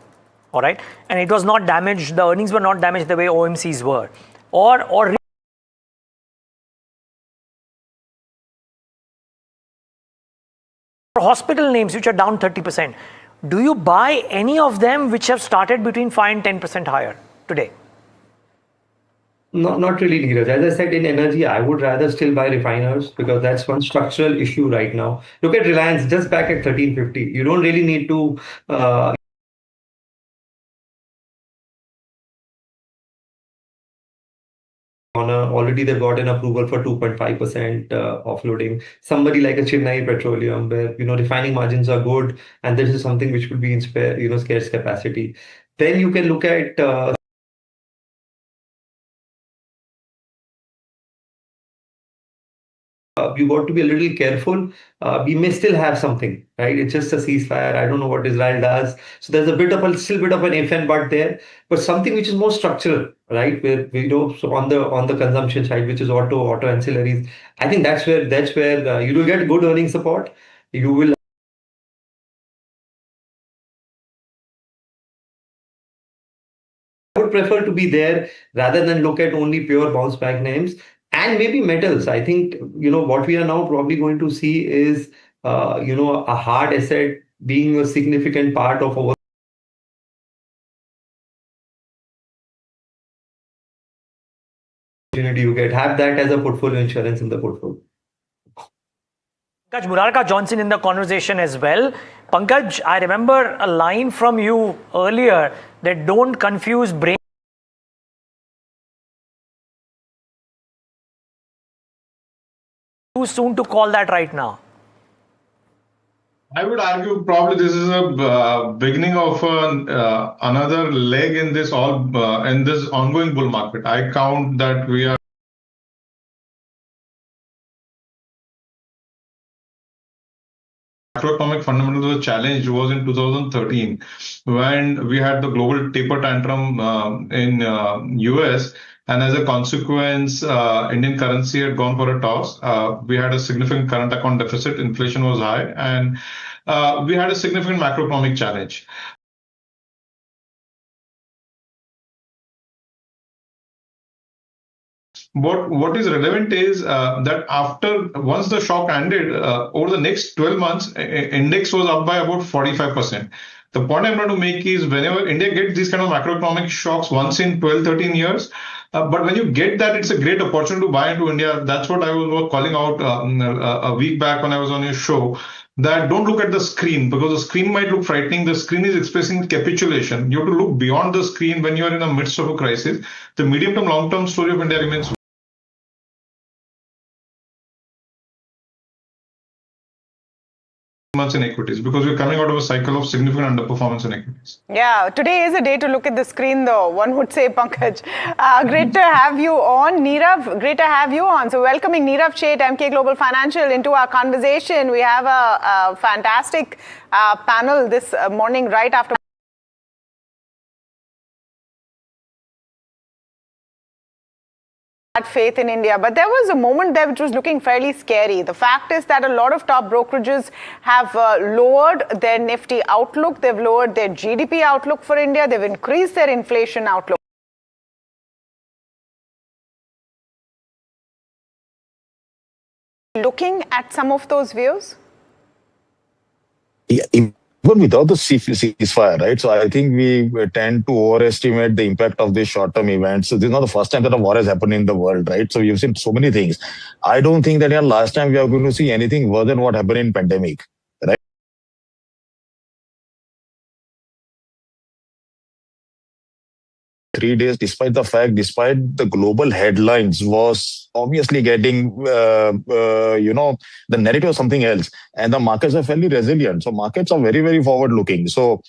all right, and it was not damaged, the earnings were not damaged the way OMCs were, or hospital names which are down 30%. Do you buy any of them which have started between 5 and 10% higher today? Not really, Neeraj. As I said, in energy, I would rather still buy refiners, because that's one structural issue right now. Look at Reliance, just back at 1350. You don't really need to already they've got an approval for 2.5% offloading. Somebody like a Chennai Petroleum, where refining margins are good, and this is something which would be in scarce capacity. Then you can look at you got to be a little careful. We may still have something, right? It's just a ceasefire. I don't know what Israel does. So there's still bit of an if and but there, but something which is more structural, right? Where so on the consumption side, which is auto ancillaries. I think that's where you will get good earning support. You will. I would prefer to be there rather than look at only pure bounce back names. And maybe metals. I think, what we are now probably going to see is, a hard asset being a significant part of our opportunity you get. Have that as a portfolio insurance in the portfolio. Pankaj Murarka Johnson in the conversation as well. Pankaj, I remember a line from you earlier that don't confuse brain too soon to call that right now. I would argue probably this is a beginning of another leg in this ongoing bull market. I count that we are macroeconomic fundamentals were challenged was in 2013 when we had the global taper tantrum in US. And as a consequence, Indian currency had gone for a toss. We had a significant current account deficit. Inflation was high, and we had a significant macroeconomic challenge. What is relevant is that once the shock ended, over the next 12 months, index was up by about 45%. The point I'm trying to make is whenever India gets these kind of macroeconomic shocks once in 12, 13 years, but when you get that, it's a great opportunity to buy into India. That's what I was calling out a week back when I was on your show, that don't look at the screen because the screen might look frightening. The screen is expressing capitulation. You have to look beyond the screen when you are in the midst of a crisis. The medium-term, long-term story of India remains months in equities because we're coming out of a cycle of significant underperformance in equities. Yeah, today is a day to look at the screen though, one would say, Pankaj. Great to have you on. Nirav, great to have you on. So welcoming Nirav Sheth, MK Global Financial, into our conversation. We have a fantastic panel this morning right after had faith in India, but there was a moment there which was looking fairly scary. The fact is that a lot of top brokerages have lowered their Nifty outlook, they've lowered their GDP outlook for India, they've increased their inflation outlook. Looking at some of those views? Yeah, even without the ceasefire, right? So I think we tend to overestimate the impact of these short-term events. So this is not the first time that a war has happened in the world, right? So you've seen so many things. I don't think that last time we are going to see anything worse than what happened in pandemic, right? Three days, despite the global headlines was obviously getting, the narrative was something else. And the markets are fairly resilient. So markets are very, very forward-looking. So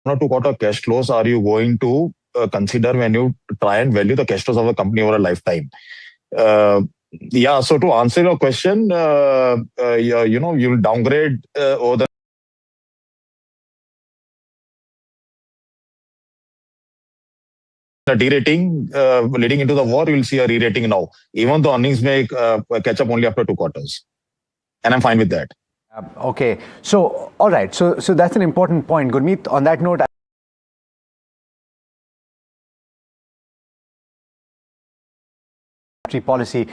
one or two quarter cash flows are you going to consider when you try and value the cash flows of a company over a lifetime? Yeah, so to answer your question, you'll downgrade over the de-rating leading into the war, you'll see a re-rating now. Even though earnings may catch up only after 2 quarters. And I'm fine with that. Okay, so all right, so that's an important point. Gurmeet, on that note, policy,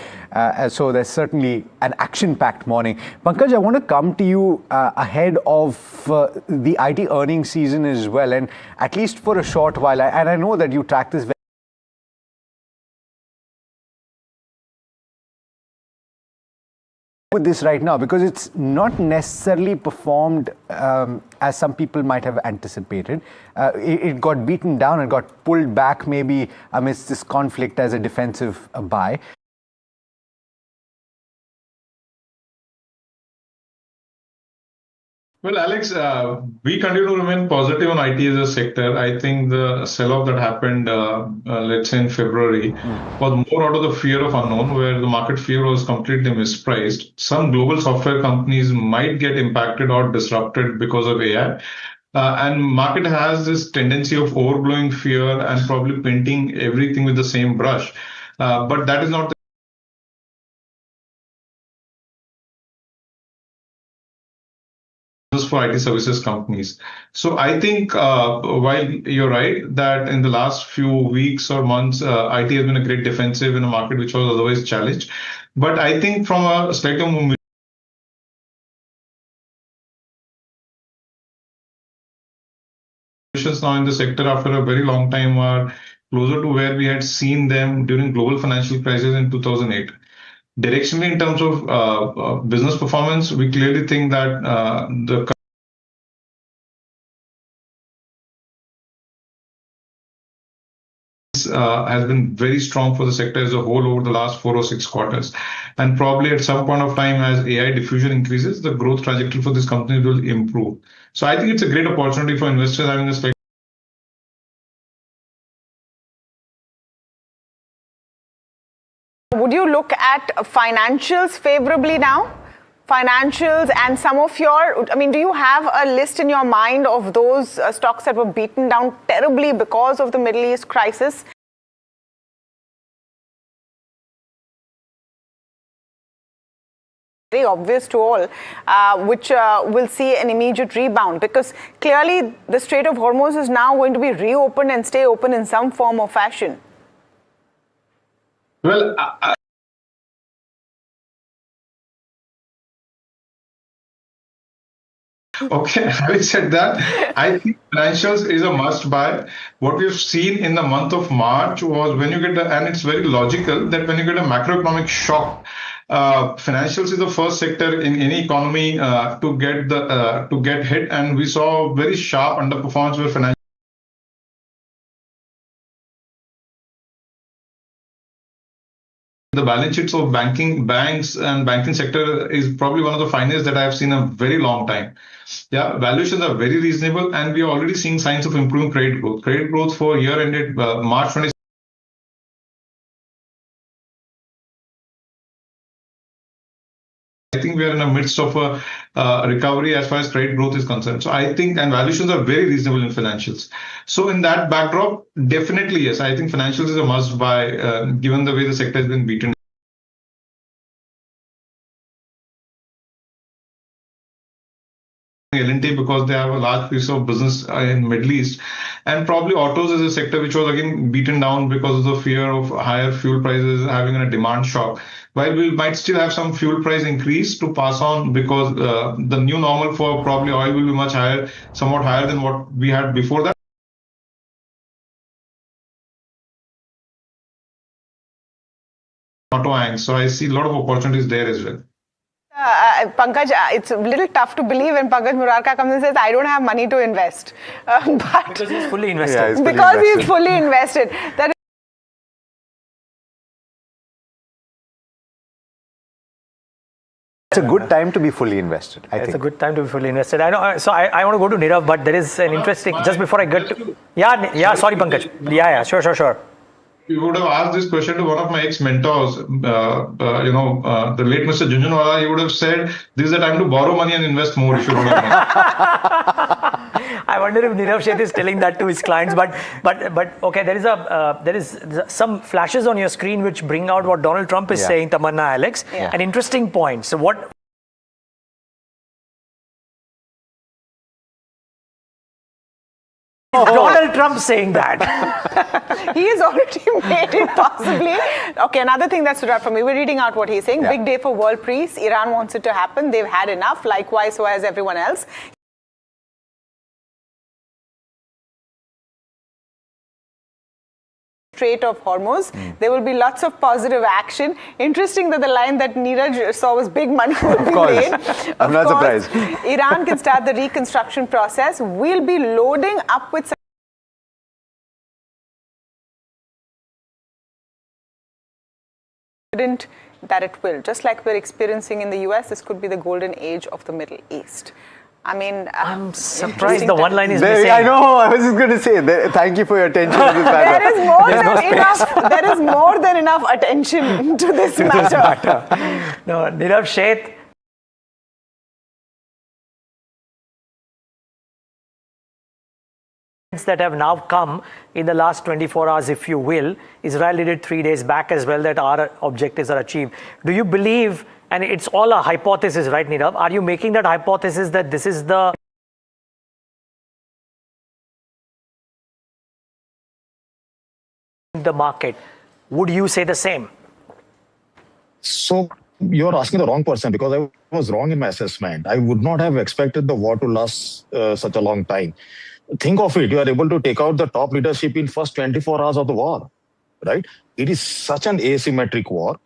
so there's certainly an action-packed morning. Pankaj, I want to come to you ahead of the IT earnings season as well, and at least for a short while, and I know that you track this with this right now because it's not necessarily performed as some people might have anticipated. It got beaten down and got pulled back maybe amidst this conflict as a defensive buy. Well, Alex, we continue to remain positive on IT as a sector. I think the sell-off that happened, let's say in February, was more out of the fear of unknown, where the market fear was completely mispriced. Some global software companies might get impacted or disrupted because of AI. And market has this tendency of overblowing fear and probably painting everything with the same brush. But that is not for IT services companies. So I think while you're right that in the last few weeks or months, IT has been a great defensive in a market which was otherwise challenged. But I think from a slightly more now in the sector after a very long time are closer to where we had seen them during global financial crisis in 2008. Directionally, in terms of business performance, we clearly think that the has been very strong for the sector as a whole over the last 4 or 6 quarters. And probably at some point of time, as AI diffusion increases, the growth trajectory for this company will improve. So I think it's a great opportunity for investors having a slightly. Would you look at financials favorably now? Financials and some of your, I mean, do you have a list in your mind of those stocks that were beaten down terribly because of the Middle East crisis? Very obvious to all, which will see an immediate rebound, because clearly the Strait of Hormuz is now going to be reopened and stay open in some form or fashion. Well, okay, having said that, I think financials is a must buy. What we've seen in the month of March was when you get, and it's very logical that when you get a macroeconomic shock, financials is the first sector in any economy to get hit, and we saw very sharp underperformance where financial. The balance sheets of banks and banking sector is probably one of the finest that I have seen in a very long time. Yeah, valuations are very reasonable, and we are already seeing signs of improving credit growth. Credit growth for year ended March 20. I think we are in the midst of a recovery as far as credit growth is concerned. So I think, and valuations are very reasonable in financials. So in that backdrop, definitely yes, I think financials is a must buy given the way the sector has been beaten. L&T because they have a large piece of business in Middle East, and probably autos is a sector which was again beaten down because of the fear of higher fuel prices having a demand shock. While we might still have some fuel price increase to pass on because the new normal for probably oil will be much higher, somewhat higher than what we had before that. Auto hangs, so I see a lot of opportunities there as well. Pankaj, it's a little tough to believe when Pankaj Murarka comes and says, I don't have money to invest. But because he's fully invested. Yeah, he's fully invested. That it's a good time to be fully invested, I think. It's a good time to be fully invested. I know. So I want to go to Nirav, but there is an interesting, just before I get to, sorry Pankaj. Yeah, sure. You would have asked this question to one of my ex-mentors, the late Mr. Junjunwala. He would have said, this is the time to borrow money and invest more if you don't have money. I wonder if Nirav Sheth is telling that to his clients, but okay, there is some flashes on your screen which bring out what Donald Trump is saying, Tamanna, Alex, an interesting point. So what? Donald Trump saying that. He has already made it possibly. Okay, another thing that stood out for me, we're reading out what he's saying. Big day for world peace. Iran wants it to happen. They've had enough. Likewise, so has everyone else. Strait of Hormuz. There will be lots of positive action. Interesting that the line that Neeraj saw was big money will be made. I'm not surprised. Iran can start the reconstruction process. We'll be loading up with that it will. Just like we're experiencing in the US, this could be the golden age of the Middle East. I mean, I'm surprised the one line is missing. I know, I was just going to say, thank you for your attention to this matter. There is more than enough attention to this matter. No, Nirav Sheth. That have now come in the last 24 hours, if you will. Israel did it 3 days back as well, that our objectives are achieved. Do you believe, and it's all a hypothesis, right, Nirav? Are you making that hypothesis that this is the the market. Would you say the same? So you're asking the wrong person, because I was wrong in my assessment. I would not have expected the war to last such a long time. Think of it. You are able to take out the top leadership in first 24 hours of the war, right? It is such an asymmetric war.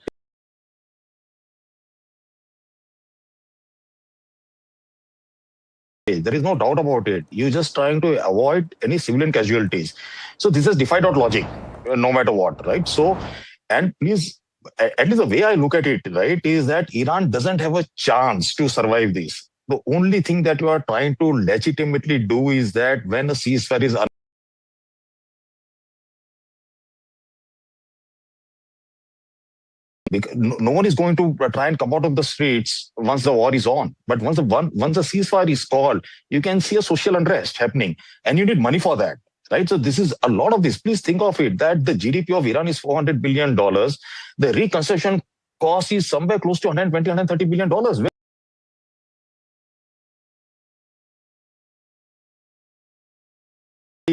There is no doubt about it. You're just trying to avoid any civilian casualties. So this has defied out logic, no matter what, right? So, and please, at least the way I look at it, right, is that Iran doesn't have a chance to survive this. The only thing that you are trying to legitimately do is that when a ceasefire is no one is going to try and come out of the streets once the war is on. But once the ceasefire is called, you can see a social unrest happening, and you need money for that, right? So this is a lot of this. Please think of it that the GDP of Iran is $400 billion. The reconstruction cost is somewhere close to $120, $130 billion.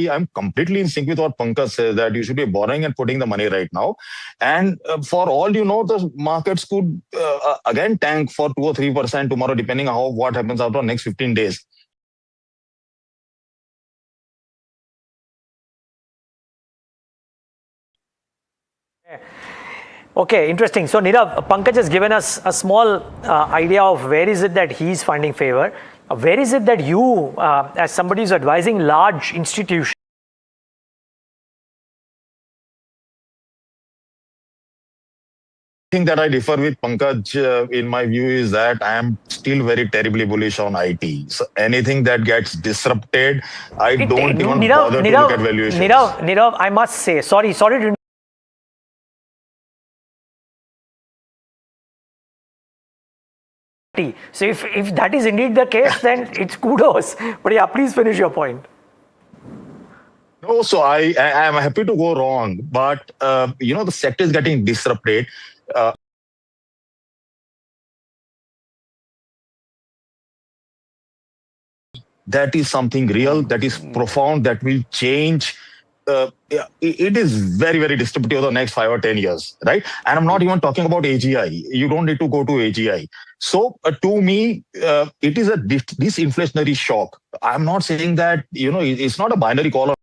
I'm completely in sync with what Pankaj says, that you should be borrowing and putting the money right now. And for all you know, the markets could again tank for 2 or 3% tomorrow, depending on what happens after the next 15 days. Okay, interesting. So Nirav, Pankaj has given us a small idea of where is it that he's finding favor. Where is it that you, as somebody who's advising large institutions, thing that I differ with Pankaj in my view is that I am still very terribly bullish on IT. So anything that gets disrupted, I don't even bother to look at valuations. Nirav, I must say, sorry to so if that is indeed the case, then it's kudos. But yeah, please finish your point. No, so I am happy to go wrong, but the sector is getting disrupted. That is something real, that is profound, that will change. It is very, very distributive over the next 5 or 10 years, right? And I'm not even talking about AGI. You don't need to go to AGI. So to me, it is a disinflationary shock. I'm not saying that, it's not a binary call.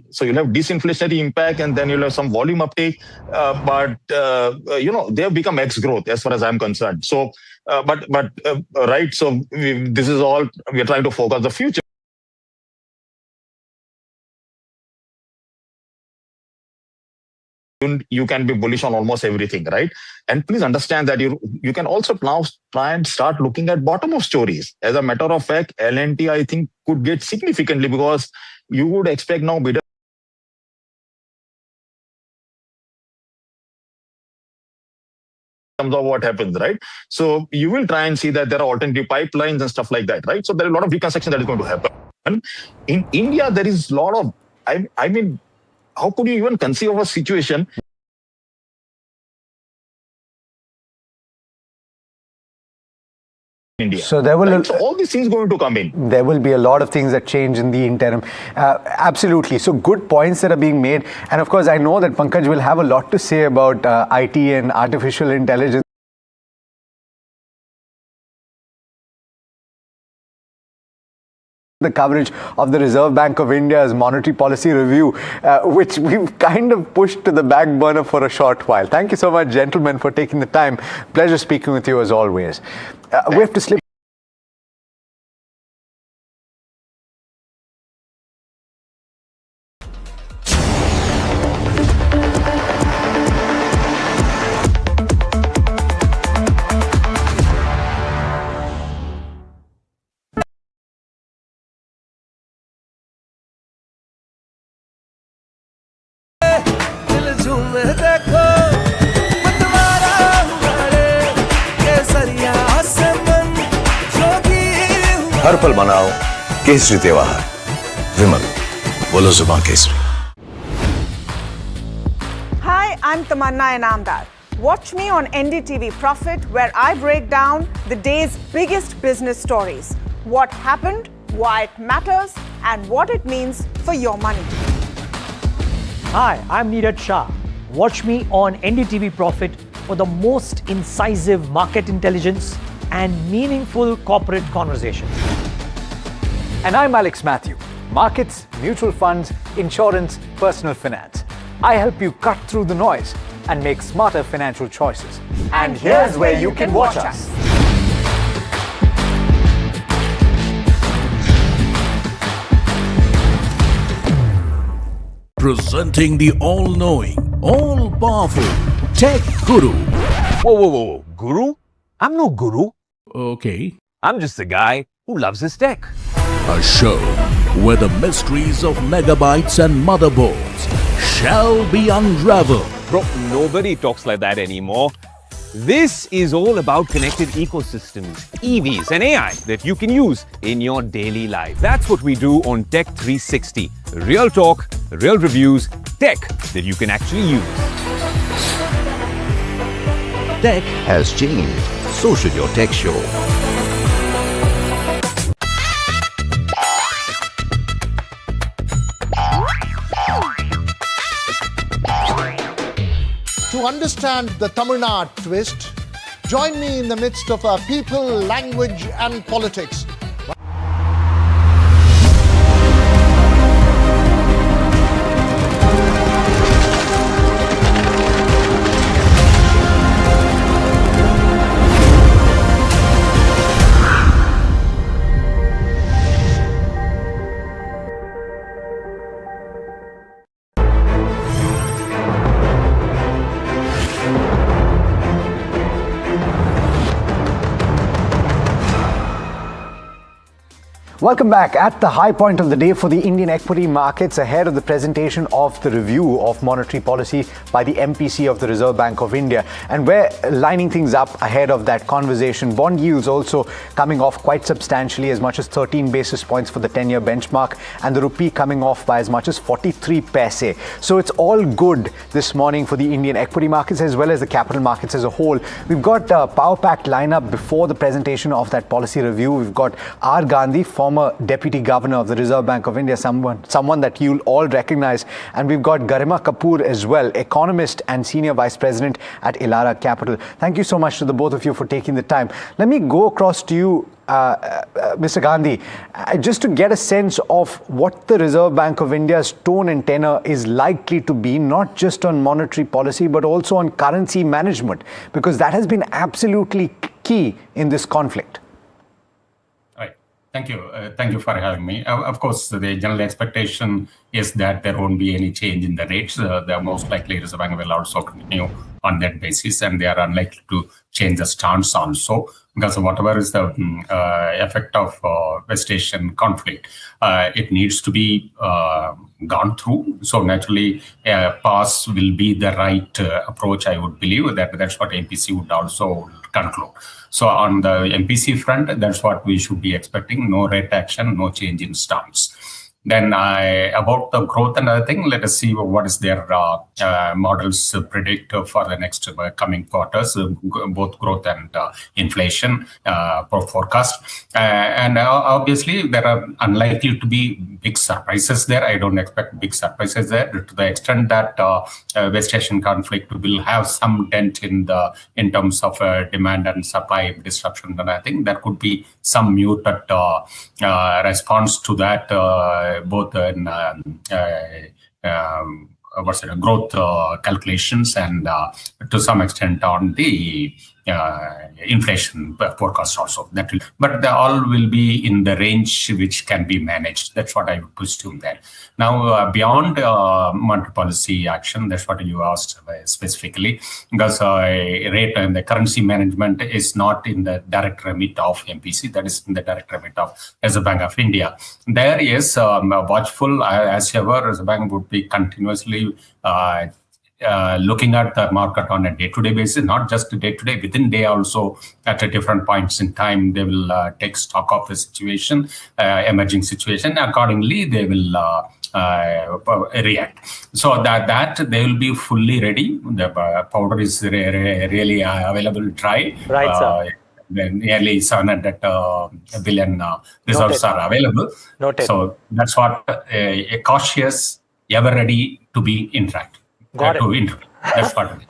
So you'll have disinflationary impact, and then you'll have some volume uptake. But they have become X growth as far as I'm concerned. So, right. So this is all we're trying to focus the future. You can be bullish on almost everything, right? And please understand that you can also now try and start looking at bottom-up stories. As a matter of fact, L&T, I think, could get significantly, because you would expect now bidder terms of what happens, right? So you will try and see that there are alternative pipelines and stuff like that, right? So there are a lot of reconstruction that is going to happen. In India, there is a lot of, I mean, how could you even conceive of a situation India? So there will so all these things going to come in. There will be a lot of things that change in the interim. Absolutely. So good points that are being made. And of course, I know that Pankaj will have a lot to say about IT and artificial intelligence. The coverage of the Reserve Bank of India's monetary policy review, which we've kind of pushed to the back burner for a short while. Thank you so much, gentlemen, for taking the time. Pleasure speaking with you as always. We have to slip. हर पल मनाओ केसरी त्योहार विमल बोलो जुबान Kesari. Hi, I'm Tamanna Inamdar. Watch me on NDTV Profit, where I break down the day's biggest business stories. What happened, why it matters, and what it means for your money. Hi, I'm Neeraj Shah. Watch me on NDTV Profit for the most incisive market intelligence and meaningful corporate conversations. And I'm Alex Matthew. Markets, mutual funds, insurance, personal finance. I help you cut through the noise and make smarter financial choices. And here's where you can watch us. Presenting the all-knowing, all-powerful Tech Guru. Whoa. Guru? I'm no guru. Okay. I'm just a guy who loves his tech. A show where the mysteries of megabytes and motherboards shall be unraveled. Bro, nobody talks like that anymore. This is all about connected ecosystems, EVs and AI that you can use in your daily life. That's what we do on Tech 360. Real talk, real reviews, tech that you can actually use. Tech has changed. So should your tech show. To understand the Tamil Nadu twist, join me in the midst of our people, language and politics. Welcome back. At the high point of the day for the Indian equity markets, ahead of the presentation of the review of monetary policy by the MPC of the Reserve Bank of India. And we're lining things up ahead of that conversation. Bond yields also coming off quite substantially, as much as 13 basis points for the 10-year benchmark, and the rupee coming off by as much as 43 paise. So it's all good this morning for the Indian equity markets as well as the capital markets as a whole. We've got a power-packed lineup before the presentation of that policy review. We've got R. Gandhi, former Deputy Governor of the Reserve Bank of India, someone that you'll all recognize. And we've got Garima Kapoor as well, economist and Senior Vice President at Elara Capital. Thank you so much to the both of you for taking the time. Let me go across to you, Mr. Gandhi, just to get a sense of what the Reserve Bank of India's tone and tenor is likely to be, not just on monetary policy, but also on currency management, because that has been absolutely key in this conflict. Thank you. Thank you for having me. Of course, the general expectation is that there won't be any change in the rates. The most likely Reserve Bank will also continue on that basis, and they are unlikely to change the stance also, because whatever is the effect of West Asian conflict, it needs to be gone through. So naturally, pause will be the right approach. I would believe that's what MPC would also conclude. So on the MPC front, that's what we should be expecting. No rate action, no change in stance. Then about the growth and other thing, let us see what is their models predict for the next coming quarters, both growth and inflation forecast. And obviously, there are unlikely to be big surprises there. I don't expect big surprises there, to the extent that West Asian conflict will have some dent in terms of demand and supply disruption. And I think there could be some muted response to that, both in growth calculations and to some extent on the inflation forecast also. But they all will be in the range which can be managed. That's what I would presume there. Now, beyond monetary policy action, that's what you asked specifically, because rate and the currency management is not in the direct remit of MPC, that is in the direct remit of Reserve Bank of India. There is watchful, as ever, Reserve Bank would be continuously looking at the market on a day-to-day basis, not just day-to-day, within day also, at a different points in time, they will take stock of the situation, emerging situation. Accordingly, they will react. So that they will be fully ready. The powder is really available dry. Right, sir. nearly 700 billion reserves are available. Noted. So that's what a cautious, ever ready to be interact. Got it. That's what.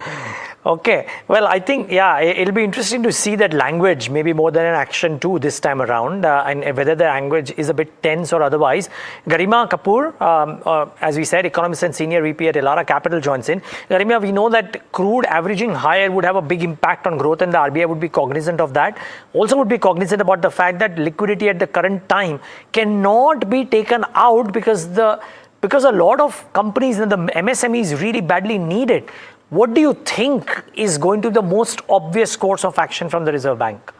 Okay, well, I think, yeah, it'll be interesting to see that language, maybe more than an action too this time around, and whether the language is a bit tense or otherwise. Garima Kapoor, as we said, economist and senior VP at Elara Capital joins in. Garima, we know that crude averaging higher would have a big impact on growth, and the RBI would be cognizant of that. Also would be cognizant about the fact that liquidity at the current time cannot be taken out because a lot of companies and the MSMEs really badly need it. What do you think is going to be the most obvious course of action from the Reserve Bank?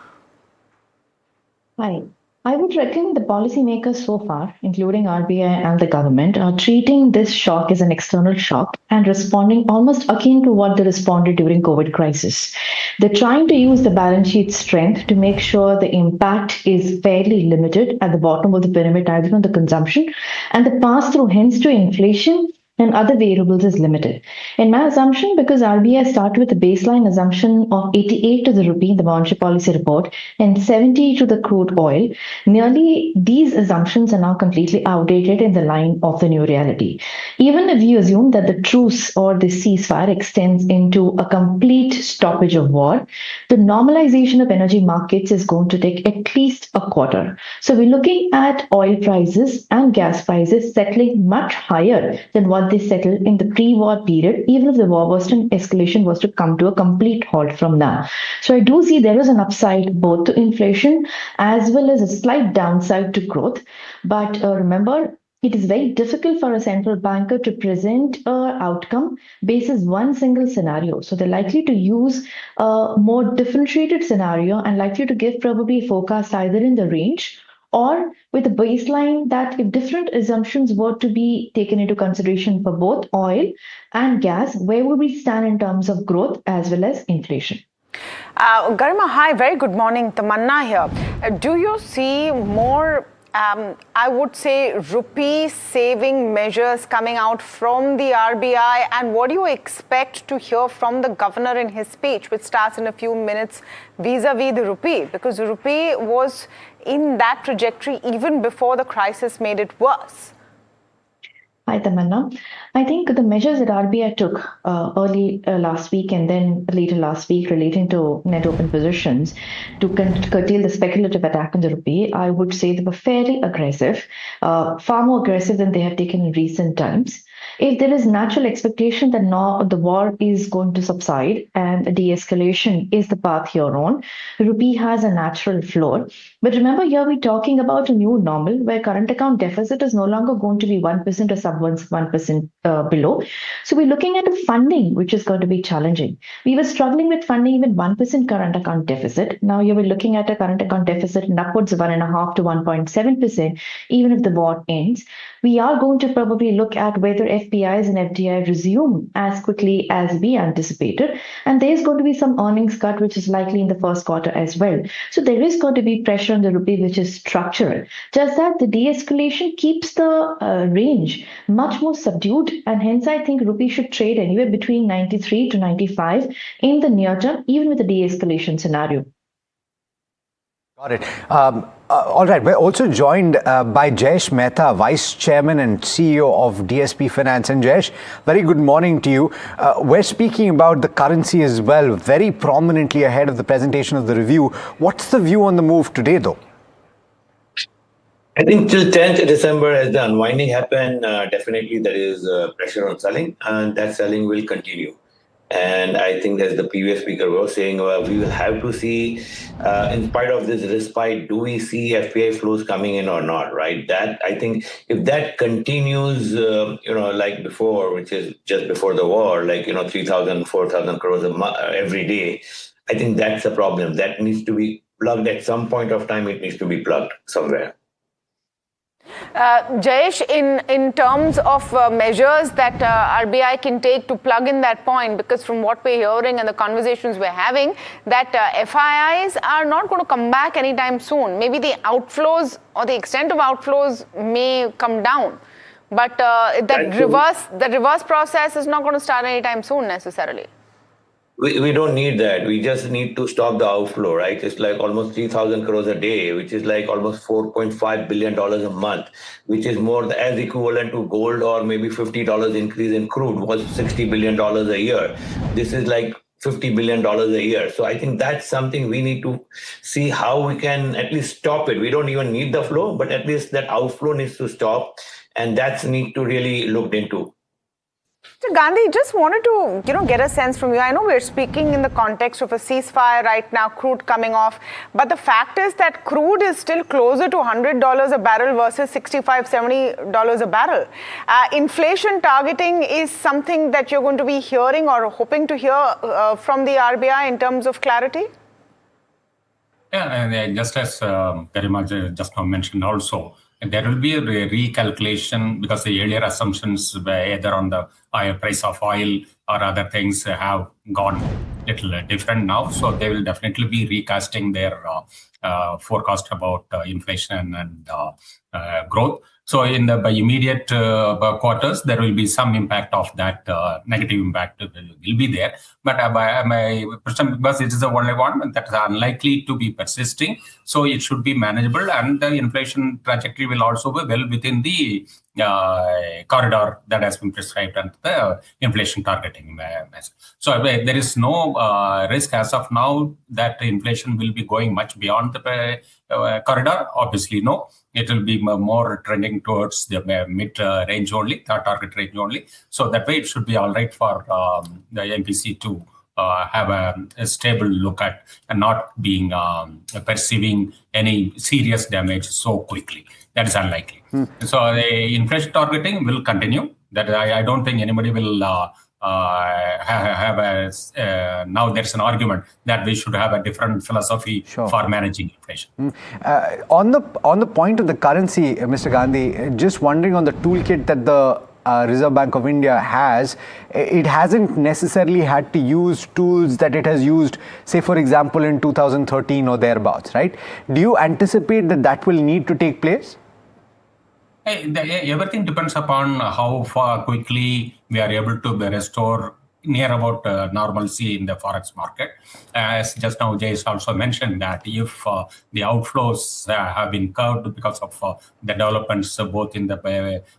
Hi. I would reckon the policymakers so far, including RBI and the government, are treating this shock as an external shock and responding almost akin to what they responded during COVID crisis. They're trying to use the balance sheet strength to make sure the impact is fairly limited at the bottom of the pyramid, either on the consumption, and the pass-through hence to inflation and other variables is limited. In my assumption, because RBI started with a baseline assumption of 88 to the rupee in the monetary policy report and 70 to the crude oil, nearly these assumptions are now completely outdated in the line of the new reality. Even if you assume that the truce or the ceasefire extends into a complete stoppage of war, the normalization of energy markets is going to take at least a quarter. So we're looking at oil prices and gas prices settling much higher than what they settled in the pre-war period, even if the war was to escalation was to come to a complete halt from now. So I do see there is an upside both to inflation as well as a slight downside to growth. But remember, it is very difficult for a central banker to present an outcome basis one single scenario. So they're likely to use a more differentiated scenario and likely to give probably a forecast either in the range or with a baseline that if different assumptions were to be taken into consideration for both oil and gas, where would we stand in terms of growth as well as inflation? Garima, hi, very good morning. Tamanna here. Do you see more, I would say, rupee saving measures coming out from the RBI? And what do you expect to hear from the governor in his speech, which starts in a few minutes, vis-a-vis the rupee? Because the rupee was in that trajectory even before the crisis made it worse. Hi, Tamanna. I think the measures that RBI took early last week and then later last week relating to net open positions to curtail the speculative attack on the rupee, I would say they were fairly aggressive, far more aggressive than they have taken in recent times. If there is natural expectation that now the war is going to subside and de-escalation is the path here on, rupee has a natural floor. But remember, here we're talking about a new normal where current account deficit is no longer going to be 1% or sub 1% below. So we're looking at a funding which is going to be challenging. We were struggling with funding even 1% current account deficit. Now you were looking at a current account deficit in upwards of 1.5 to 1.7%, even if the war ends. We are going to probably look at whether FPIs and FDI resume as quickly as we anticipated. And there's going to be some earnings cut, which is likely in the first quarter as well. So there is going to be pressure on the rupee, which is structural. Just that the de-escalation keeps the range much more subdued. And hence, I think rupee should trade anywhere between 93 to 95 in the near term, even with the de-escalation scenario. Got it. All right. We're also joined by Jayesh Mehta, Vice Chairman and CEO of DSP Finance. And Jayesh, very good morning to you. We're speaking about the currency as well, very prominently ahead of the presentation of the review. What's the view on the move today, though? I think till 10th December, as the unwinding happened, definitely there is pressure on selling, and that selling will continue. And I think, as the previous speaker was saying, we will have to see, in spite of this respite, do we see FPI flows coming in or not, right? That, I think, if that continues, like before, which is just before the war, 3,000, 4,000 crores every day, I think that's a problem. That needs to be plugged at some point of time. It needs to be plugged somewhere. Jayesh, in terms of measures that RBI can take to plug in that point, because from what we're hearing and the conversations we're having, that FIIs are not going to come back anytime soon. Maybe the outflows or the extent of outflows may come down, but the reverse process is not going to start anytime soon necessarily. We don't need that. We just need to stop the outflow, right? It's like almost 3,000 crores a day, which is like almost $4.5 billion a month, which is more as equivalent to gold, or maybe $50 increase in crude was $60 billion a year. This is like $50 billion a year. So I think that's something we need to see how we can at least stop it. We don't even need the flow, but at least that outflow needs to stop. And that's need to really looked into. So Gandhi, just wanted to get a sense from you. I know we're speaking in the context of a ceasefire right now, crude coming off, but the fact is that crude is still closer to $100 a barrel versus $65, $70 a barrel. Inflation targeting is something that you're going to be hearing or hoping to hear from the RBI in terms of clarity? Yeah, and just as Garima just now mentioned also, there will be a recalculation because the earlier assumptions were either on the higher price of oil or other things have gone a little different now. So they will definitely be recasting their forecast about inflation and growth. So in the immediate quarters, there will be some impact of that negative impact will be there. But because it is the only one that is unlikely to be persisting, so it should be manageable, and the inflation trajectory will also be well within the corridor that has been prescribed under the inflation targeting measure. So there is no risk as of now that inflation will be going much beyond the corridor. Obviously, no. It will be more trending towards the mid-range only, the target range only. So that way it should be all right for the MPC to have a stable look at and not being perceiving any serious damage so quickly. That is unlikely. So the inflation targeting will continue. That I don't think anybody will have a now there's an argument that we should have a different philosophy for managing inflation. On the point of the currency, Mr. Gandhi, just wondering on the toolkit that the Reserve Bank of India has, it hasn't necessarily had to use tools that it has used, say for example in 2013 or thereabouts, right? Do you anticipate that will need to take place? Everything depends upon how far quickly we are able to restore near about normalcy in the forex market. As just now Jay also mentioned that if the outflows have been curbed because of the developments both in the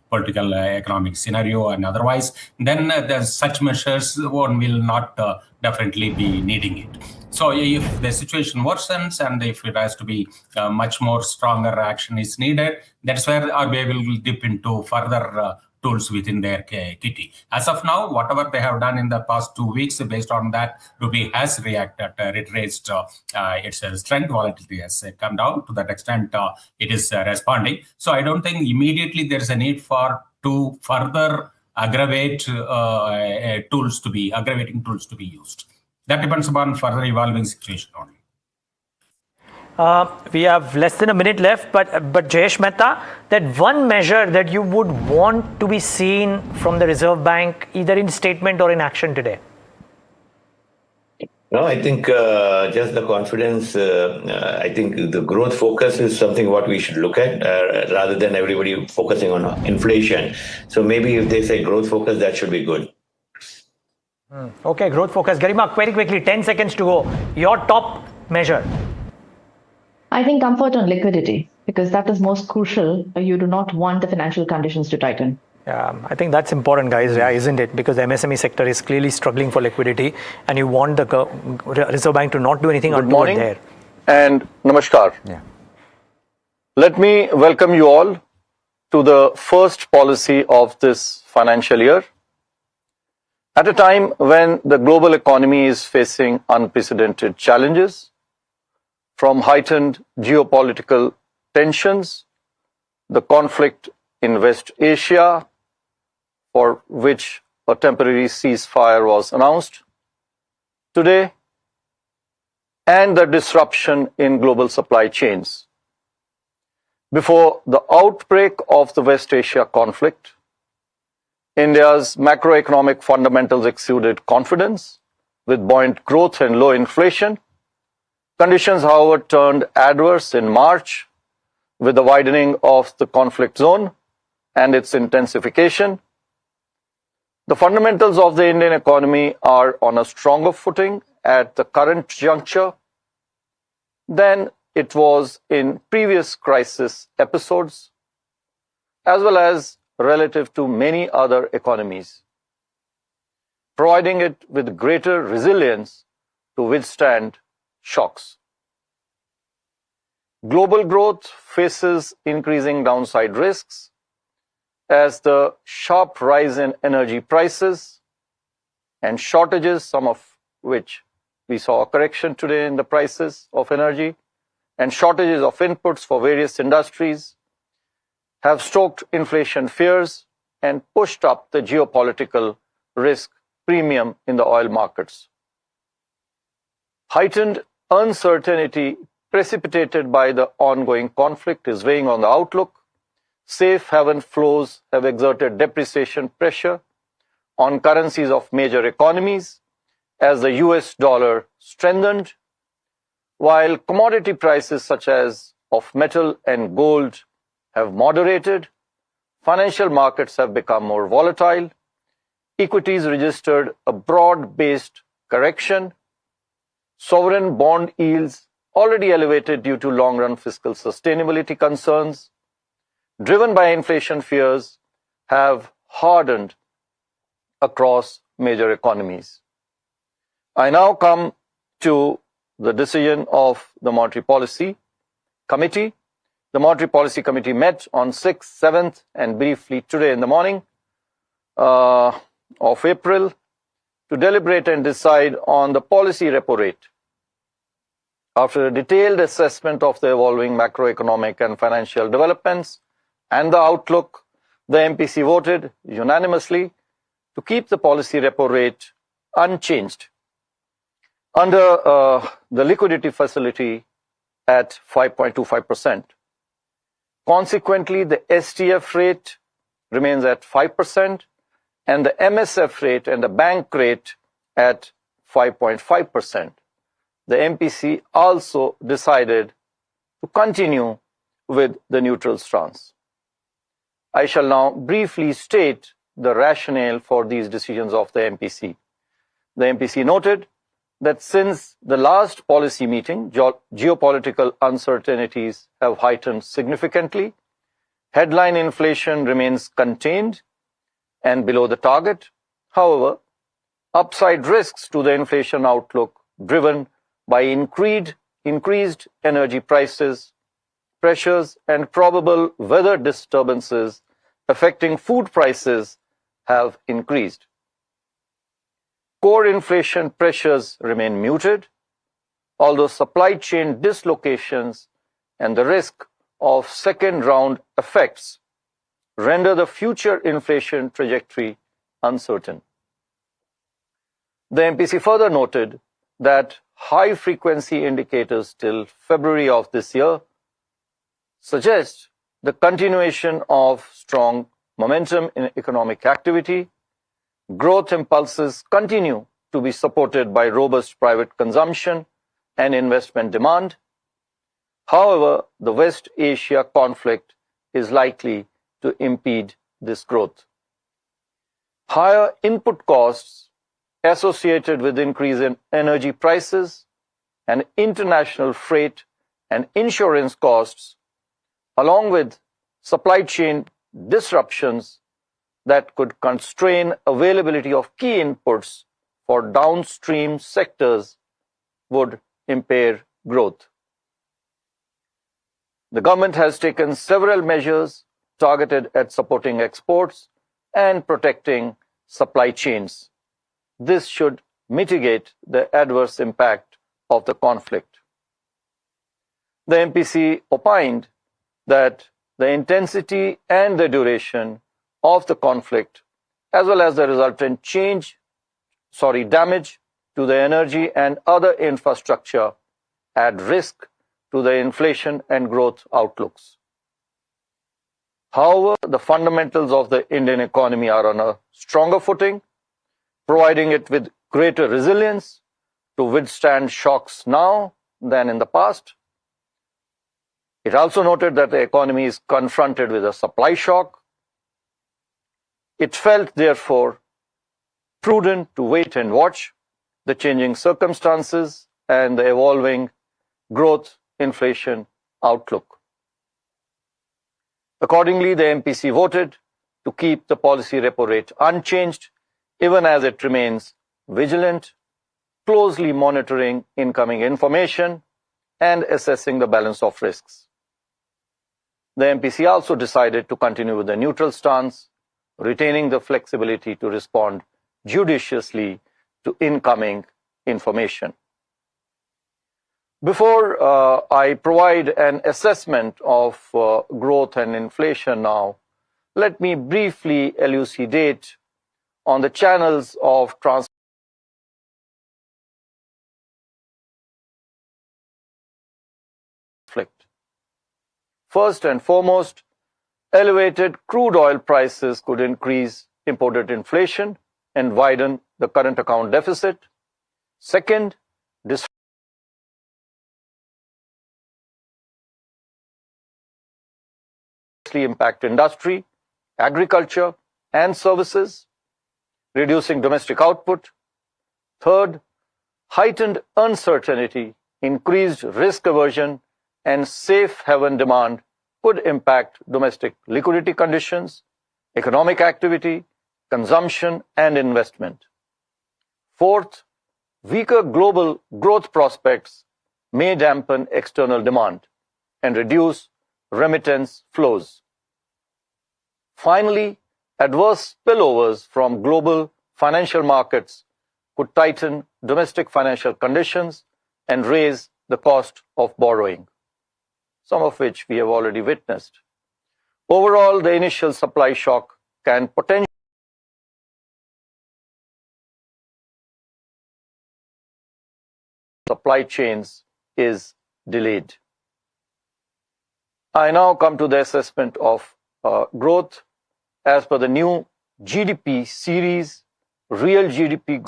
political economic scenario and otherwise, then such measures one will not definitely be needing it. So if the situation worsens and if it has to be much more stronger action is needed, that's where RBI will dip into further tools within their kitty. As of now, whatever they have done in the past 2 weeks, based on that, Rupee has reacted, retraced its strength, volatility has come down. To that extent, it is responding. So I don't think immediately there is a need to further aggravate aggravating tools to be used. That depends upon further evolving situation only. We have less than a minute left, but Jayesh Mehta, that one measure that you would want to be seen from the Reserve Bank, either in statement or in action today? No, I think just the confidence, I think the growth focus is something what we should look at rather than everybody focusing on inflation. So maybe if they say growth focus, that should be good. Okay, growth focus. Garima, very quickly, 10 seconds to go. Your top measure. I think comfort on liquidity, because that is most crucial. You do not want the financial conditions to tighten. Yeah, I think that's important, guys, isn't it? Because the MSME sector is clearly struggling for liquidity, and you want the Reserve Bank to not do anything until it's there. And namaskar. Yeah. Let me welcome you all to the first policy of this financial year. At a time when the global economy is facing unprecedented challenges, from heightened geopolitical tensions, the conflict in West Asia, for which a temporary ceasefire was announced today, and the disruption in global supply chains. Before the outbreak of the West Asia conflict, India's macroeconomic fundamentals exuded confidence with buoyant growth and low inflation. Conditions, however, turned adverse in March with the widening of the conflict zone and its intensification. The fundamentals of the Indian economy are on a stronger footing at the current juncture than it was in previous crisis episodes, as well as relative to many other economies, providing it with greater resilience to withstand shocks. Global growth faces increasing downside risks as the sharp rise in energy prices and shortages, some of which we saw a correction today in the prices of energy, and shortages of inputs for various industries have stoked inflation fears and pushed up the geopolitical risk premium in the oil markets. Heightened uncertainty precipitated by the ongoing conflict is weighing on the outlook. Safe haven flows have exerted depreciation pressure on currencies of major economies as the US dollar strengthened, while commodity prices such as of metal and gold have moderated. Financial markets have become more volatile. Equities registered a broad-based correction. Sovereign bond yields, already elevated due to long-run fiscal sustainability concerns, driven by inflation fears, have hardened across major economies. I now come to the decision of the Monetary Policy Committee. The Monetary Policy Committee met on 6th, 7th, and briefly today in the morning of April to deliberate and decide on the policy repo rate. After a detailed assessment of the evolving macroeconomic and financial developments and the outlook, the MPC voted unanimously to keep the policy repo rate unchanged under the liquidity facility at 5.25%. Consequently, the STF rate remains at 5% and the MSF rate and the bank rate at 5.5%. The MPC also decided to continue with the neutral stance. I shall now briefly state the rationale for these decisions of the MPC. The MPC noted that since the last policy meeting, geopolitical uncertainties have heightened significantly. Headline inflation remains contained and below the target. However, upside risks to the inflation outlook driven by increased energy prices, pressures, and probable weather disturbances affecting food prices have increased. Core inflation pressures remain muted, although supply chain dislocations and the risk of second-round effects render the future inflation trajectory uncertain. The MPC further noted that high-frequency indicators till February of this year suggest the continuation of strong momentum in economic activity. Growth impulses continue to be supported by robust private consumption and investment demand. However, the West Asia conflict is likely to impede this growth. Higher input costs associated with increase in energy prices and international freight and insurance costs, along with supply chain disruptions that could constrain availability of key inputs for downstream sectors, would impair growth. The government has taken several measures targeted at supporting exports and protecting supply chains. This should mitigate the adverse impact of the conflict. The MPC opined that the intensity and the duration of the conflict, as well as the resultant damage to the energy and other infrastructure, add risk to the inflation and growth outlooks. However, the fundamentals of the Indian economy are on a stronger footing, providing it with greater resilience to withstand shocks now than in the past. It also noted that the economy is confronted with a supply shock. It felt, therefore, prudent to wait and watch the changing circumstances and the evolving growth inflation outlook. Accordingly, the MPC voted to keep the policy repo rate unchanged, even as it remains vigilant, closely monitoring incoming information and assessing the balance of risks. The MPC also decided to continue with a neutral stance, retaining the flexibility to respond judiciously to incoming information. Before I provide an assessment of growth and inflation now, let me briefly elucidate on the channels of conflict. First and foremost, elevated crude oil prices could increase imported inflation and widen the current account deficit. Second, impact industry, agriculture, and services, reducing domestic output. Third, heightened uncertainty, increased risk aversion, and safe haven demand could impact domestic liquidity conditions, economic activity, consumption, and investment. Fourth, weaker global growth prospects may dampen external demand and reduce remittance flows. Finally, adverse spillovers from global financial markets could tighten domestic financial conditions and raise the cost of borrowing, some of which we have already witnessed. Overall, the initial supply shock can potentially supply chains is delayed. I now come to the assessment of growth. As per the new GDP series, real GDP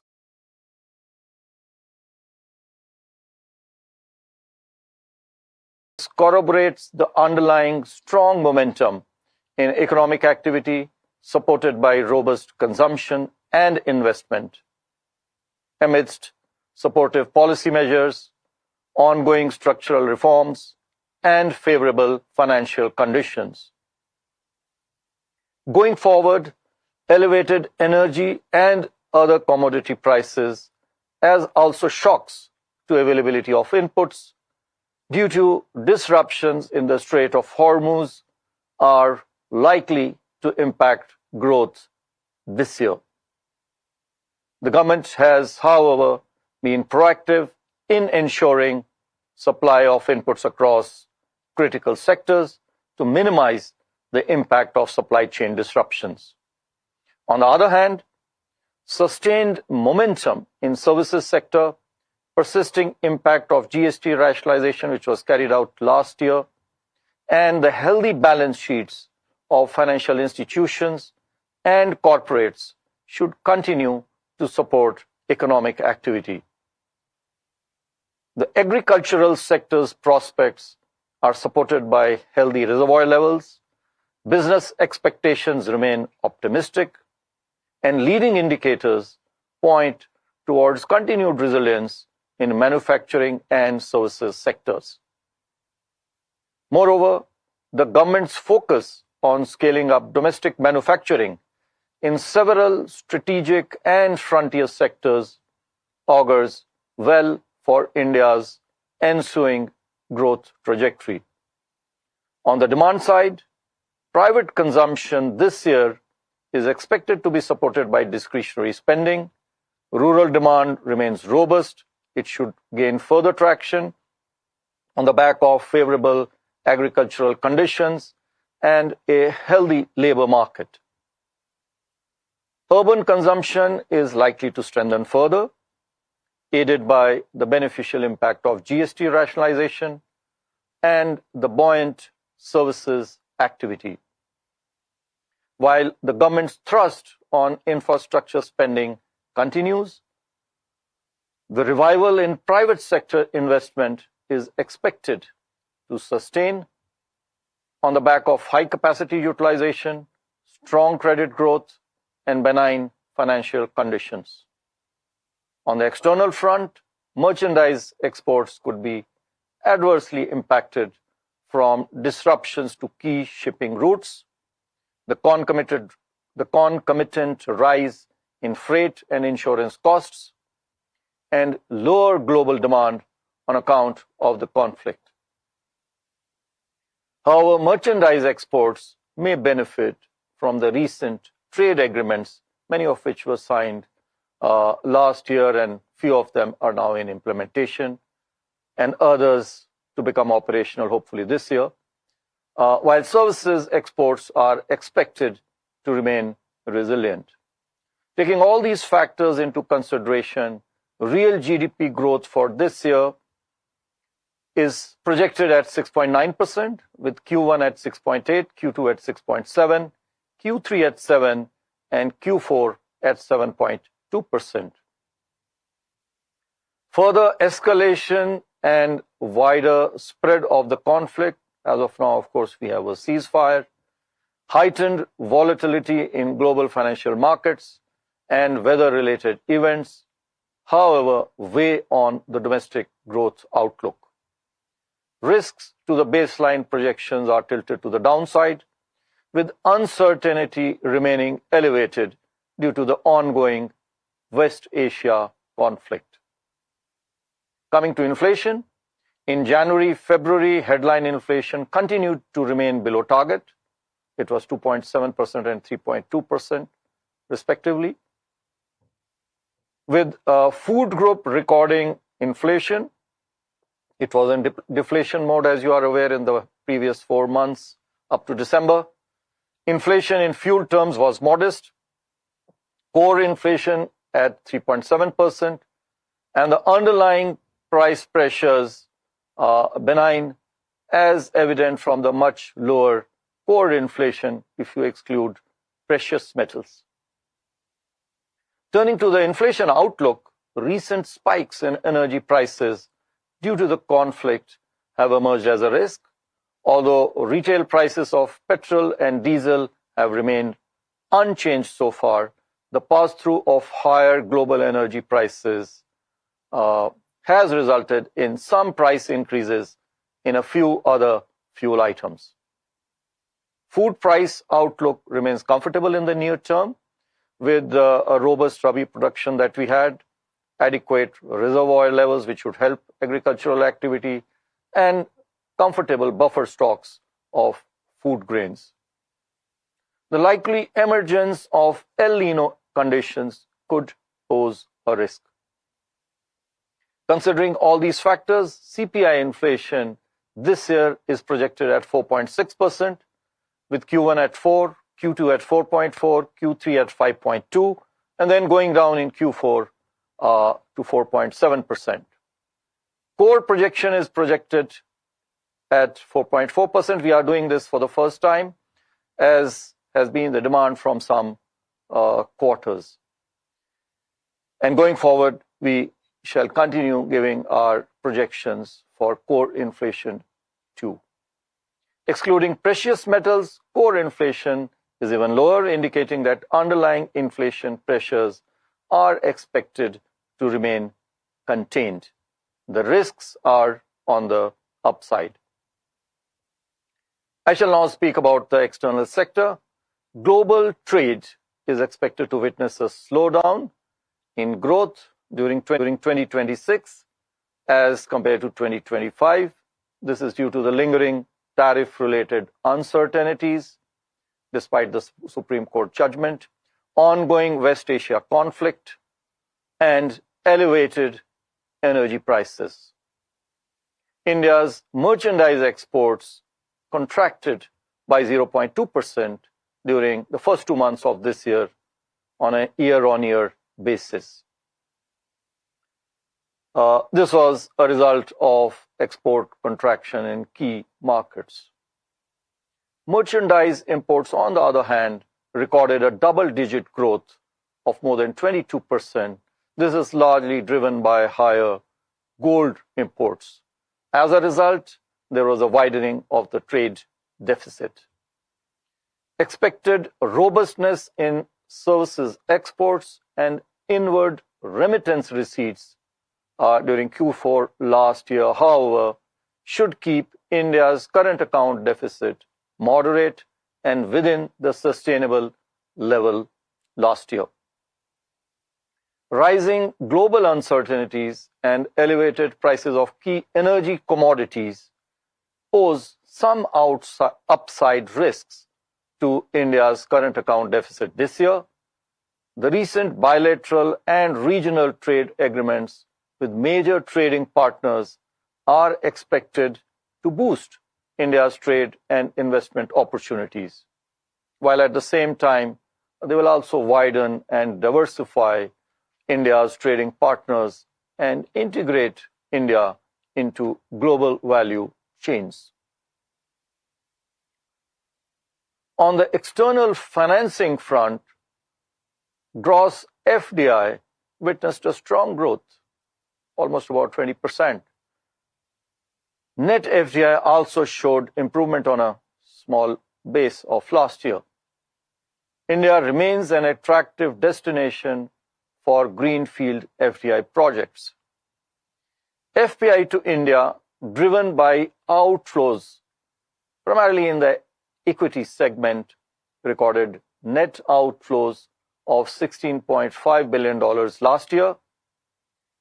corroborates the underlying strong momentum in economic activity supported by robust consumption and investment amidst supportive policy measures, ongoing structural reforms, and favorable financial conditions. Going forward, elevated energy and other commodity prices, as also shocks to availability of inputs due to disruptions in the Strait of Hormuz, are likely to impact growth this year. The government has, however, been proactive in ensuring supply of inputs across critical sectors to minimize the impact of supply chain disruptions. On the other hand, sustained momentum in services sector, persisting impact of GST rationalization, which was carried out last year, and the healthy balance sheets of financial institutions and corporates should continue to support economic activity. The agricultural sector's prospects are supported by healthy reservoir levels. Business expectations remain optimistic, and leading indicators point towards continued resilience in manufacturing and services sectors. Moreover, the government's focus on scaling up domestic manufacturing in several strategic and frontier sectors augurs well for India's ensuing growth trajectory. On the demand side, private consumption this year is expected to be supported by discretionary spending. Rural demand remains robust. It should gain further traction on the back of favorable agricultural conditions and a healthy labor market. Urban consumption is likely to strengthen further, aided by the beneficial impact of GST rationalization and the buoyant services activity. While the government's thrust on infrastructure spending continues, the revival in private sector investment is expected to sustain on the back of high capacity utilization, strong credit growth, and benign financial conditions. On the external front, merchandise exports could be adversely impacted from disruptions to key shipping routes, the concomitant rise in freight and insurance costs, and lower global demand on account of the conflict. However, merchandise exports may benefit from the recent trade agreements, many of which were signed last year, and few of them are now in implementation, and others to become operational hopefully this year, while services exports are expected to remain resilient. Taking all these factors into consideration, real GDP growth for this year is projected at 6.9%, with Q1 at 6.8, Q2 at 6.7, Q3 at 7, and Q4 at 7.2%. Further escalation and wider spread of the conflict, as of now, of course, we have a ceasefire, heightened volatility in global financial markets, and weather-related events, however, weigh on the domestic growth outlook. Risks to the baseline projections are tilted to the downside, with uncertainty remaining elevated due to the ongoing West Asia conflict. Coming to inflation, in January, February, headline inflation continued to remain below target. It was 2.7% and 3.2% respectively, with food group recording inflation. It was in deflation mode, as you are aware, in the previous 4 months up to December. Inflation in fuel terms was modest, core inflation at 3.7%, and the underlying price pressures benign, as evident from the much lower core inflation if you exclude precious metals. Turning to the inflation outlook, recent spikes in energy prices due to the conflict have emerged as a risk, although retail prices of petrol and diesel have remained unchanged so far. The pass-through of higher global energy prices has resulted in some price increases in a few other fuel items. Food price outlook remains comfortable in the near term, with a robust Rabi production that we had, adequate reservoir levels which would help agricultural activity, and comfortable buffer stocks of food grains. The likely emergence of El Nino conditions could pose a risk. Considering all these factors, CPI inflation this year is projected at 4.6%, with Q1 at 4, Q2 at 4.4, Q3 at 5.2, and then going down in Q4 to 4.7%. Core projection is projected at 4.4%. We are doing this for the first time, as has been the demand from some quarters. And going forward, we shall continue giving our projections for core inflation too. Excluding precious metals, core inflation is even lower, indicating that underlying inflation pressures are expected to remain contained. The risks are on the upside. I shall now speak about the external sector. Global trade is expected to witness a slowdown in growth during 2026 as compared to 2025. This is due to the lingering tariff-related uncertainties, despite the Supreme Court judgment, ongoing West Asia conflict, and elevated energy prices. India's merchandise exports contracted by 0.2% during the first 2 months of this year on a year-on-year basis. This was a result of export contraction in key markets. Merchandise imports, on the other hand, recorded a double-digit growth of more than 22%. This is largely driven by higher gold imports. As a result, there was a widening of the trade deficit. Expected robustness in services exports and inward remittance receipts during Q4 last year, however, should keep India's current account deficit moderate and within the sustainable level last year. Rising global uncertainties and elevated prices of key energy commodities pose some upside risks to India's current account deficit this year. The recent bilateral and regional trade agreements with major trading partners are expected to boost India's trade and investment opportunities, while at the same time, they will also widen and diversify India's trading partners and integrate India into global value chains. On the external financing front, gross FDI witnessed a strong growth, almost about 20%. Net FDI also showed improvement on a small base of last year. India remains an attractive destination for greenfield FDI projects. FPI to India, driven by outflows, primarily in the equity segment, recorded net outflows of $16.5 billion last year.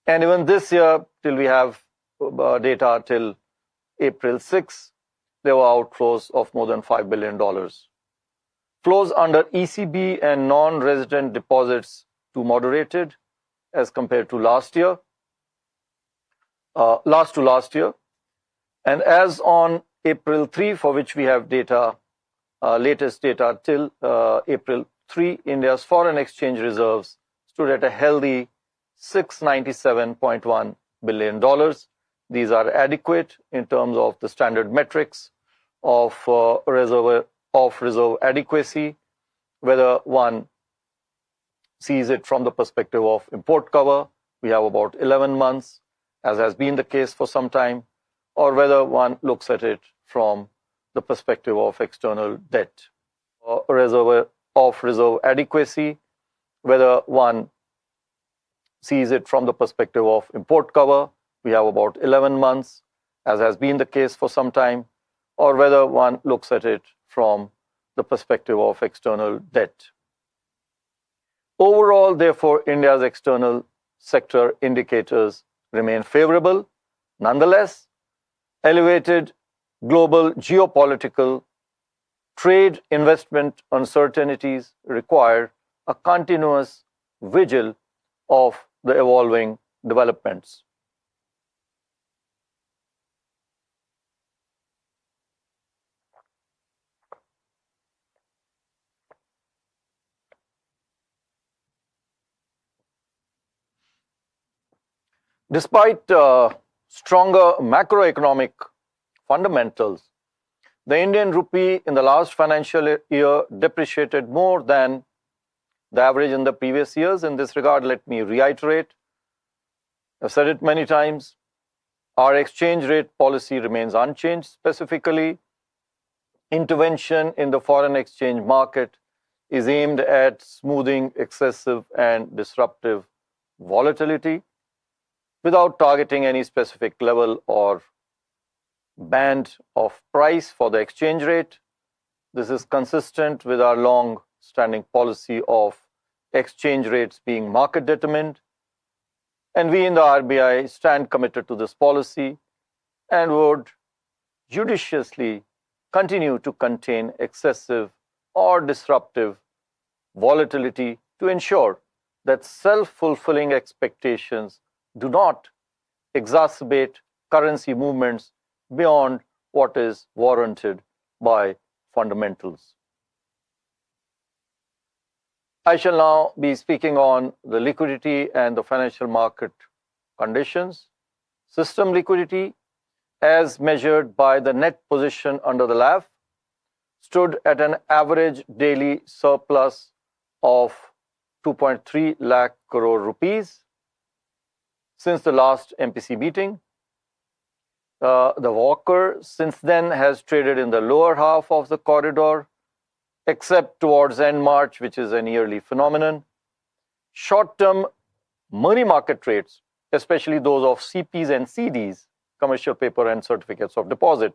And even this year, till we have data till April 6, there were outflows of more than $5 billion. Flows under ECB and non-resident deposits too moderated as compared to last year. And as on April 3, for which we have data, latest data till April 3, India's foreign exchange reserves stood at a healthy $697.1 billion. These are adequate in terms of the standard metrics of reserve adequacy, whether one sees it from the perspective of import cover, we have about 11 months, as has been the case for some time, or whether one looks at it from the perspective of external debt. Reserve adequacy, whether one sees it from the perspective of import cover, we have about 11 months, as has been the case for some time, or whether one looks at it from the perspective of external debt. Overall, therefore, India's external sector indicators remain favorable. Nonetheless, elevated global geopolitical, trade, investment uncertainties require a continuous vigil of the evolving developments. Despite stronger macroeconomic fundamentals, the Indian rupee in the last financial year depreciated more than the average in the previous years. In this regard, let me reiterate, I've said it many times, our exchange rate policy remains unchanged. Specifically, intervention in the foreign exchange market is aimed at smoothing excessive and disruptive volatility without targeting any specific level or band of price for the exchange rate. This is consistent with our long-standing policy of exchange rates being market determined. And we in the RBI stand committed to this policy and would judiciously continue to contain excessive or disruptive volatility to ensure that self-fulfilling expectations do not exacerbate currency movements beyond what is warranted by fundamentals. I shall now be speaking on the liquidity and the financial market conditions. System liquidity, as measured by the net position under the LAF, stood at an average daily surplus of 2.3 lakh crore rupees since the last MPC meeting. The Walker since then has traded in the lower half of the corridor except towards end March, which is an yearly phenomenon. Short-term money market rates, especially those of CPs and CDs, commercial paper and certificates of deposit,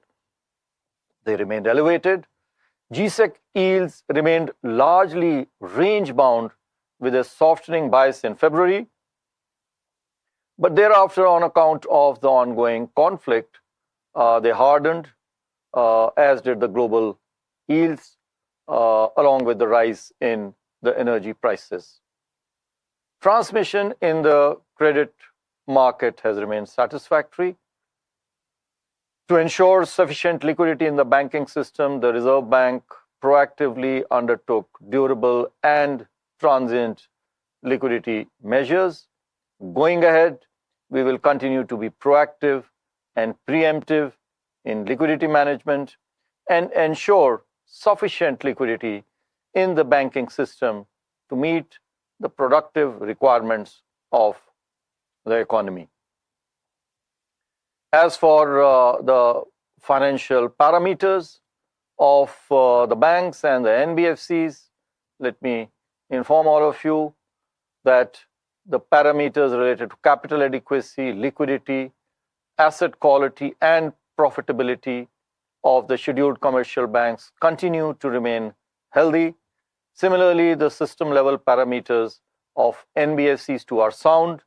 they remained elevated. G-Sec yields remained largely range-bound with a softening bias in February. But thereafter, on account of the ongoing conflict, they hardened, as did the global yields, along with the rise in the energy prices. Transmission in the credit market has remained satisfactory. To ensure sufficient liquidity in the banking system, the Reserve Bank proactively undertook durable and transient liquidity measures. Going ahead, we will continue to be proactive and preemptive in liquidity management and ensure sufficient liquidity in the banking system to meet the productive requirements of the economy. As for the financial parameters of the banks and the NBFCs, let me inform all of you that the parameters related to capital adequacy, liquidity, asset quality, and profitability of the scheduled commercial banks continue to remain healthy. Similarly, the system-level parameters of NBFCs too are sound,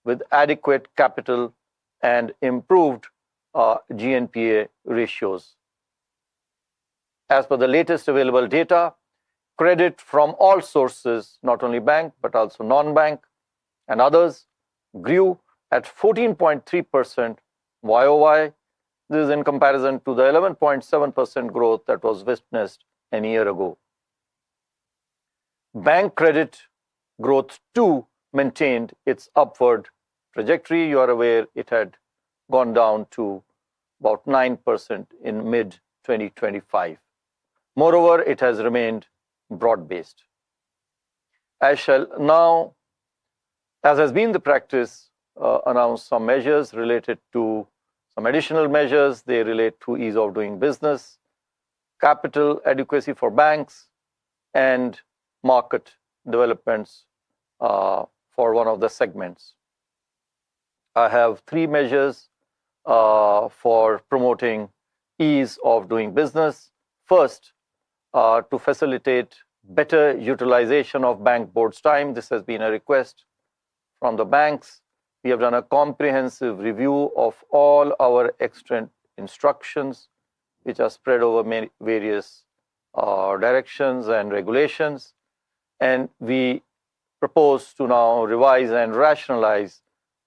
with adequate capital and improved GNPA ratios. As per the latest available data, credit from all sources, not only bank but also non-bank and others, grew at 14.3% YOY. This is in comparison to the 11.7% growth that was witnessed a year ago. Bank credit growth too maintained its upward trajectory. You are aware it had gone down to about 9% in mid-2025. Moreover, it has remained broad-based. I shall now, as has been the practice, announce some measures related to some additional measures. They relate to ease of doing business, capital adequacy for banks, and market developments for one of the segments. I have three measures for promoting ease of doing business. First, to facilitate better utilization of bank board's time. This has been a request from the banks. We have done a comprehensive review of all our extant instructions, which are spread over various directions and regulations. And we propose to now revise and rationalize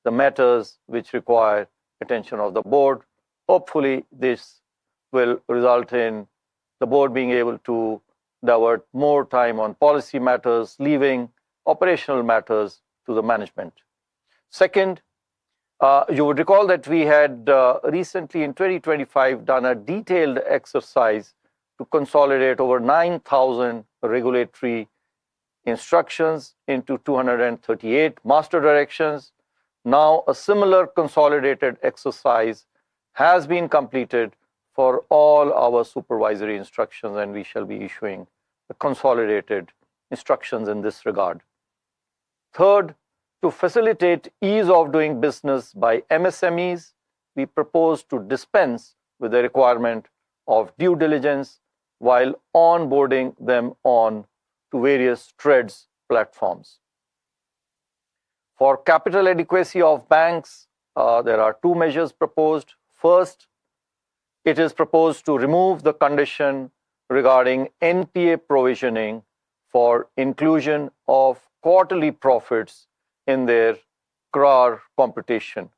the matters which require attention of the board. Hopefully, this will result in the board being able to divert more time on policy matters, leaving operational matters to the management. Second, you would recall that we had recently in 2025 done a detailed exercise to consolidate over 9,000 regulatory instructions into 238 master directions. Now, a similar consolidated exercise has been completed for all our supervisory instructions, and we shall be issuing the consolidated instructions in this regard. Third, to facilitate ease of doing business by MSMEs, we propose to dispense with the requirement of due diligence while onboarding them on to various TREDS platforms. For capital adequacy of banks, there are two measures proposed. First, it is proposed to remove the condition regarding NPA provisioning for inclusion of quarterly profits in their CRAR computation.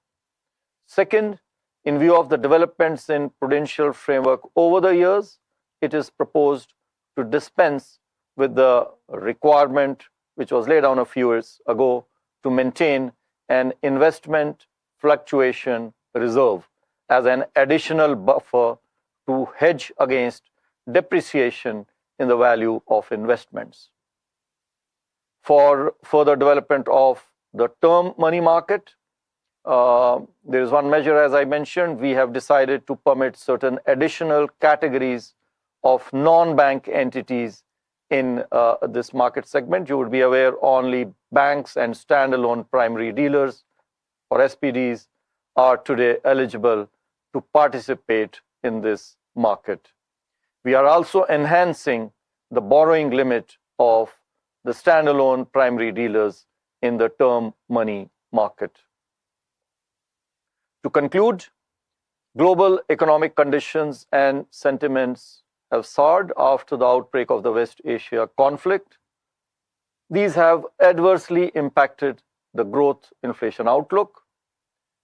Second, in view of the developments in prudential framework over the years, it is proposed to dispense with the requirement which was laid down a few years ago to maintain an investment fluctuation reserve as an additional buffer to hedge against depreciation in the value of investments. For further development of the term money market, there is one measure, as I mentioned. We have decided to permit certain additional categories of non-bank entities in this market segment. You would be aware only banks and standalone primary dealers or SPDs are today eligible to participate in this market. We are also enhancing the borrowing limit of the standalone primary dealers in the term money market. To conclude, global economic conditions and sentiments have soured after the outbreak of the West Asia conflict. These have adversely impacted the growth inflation outlook.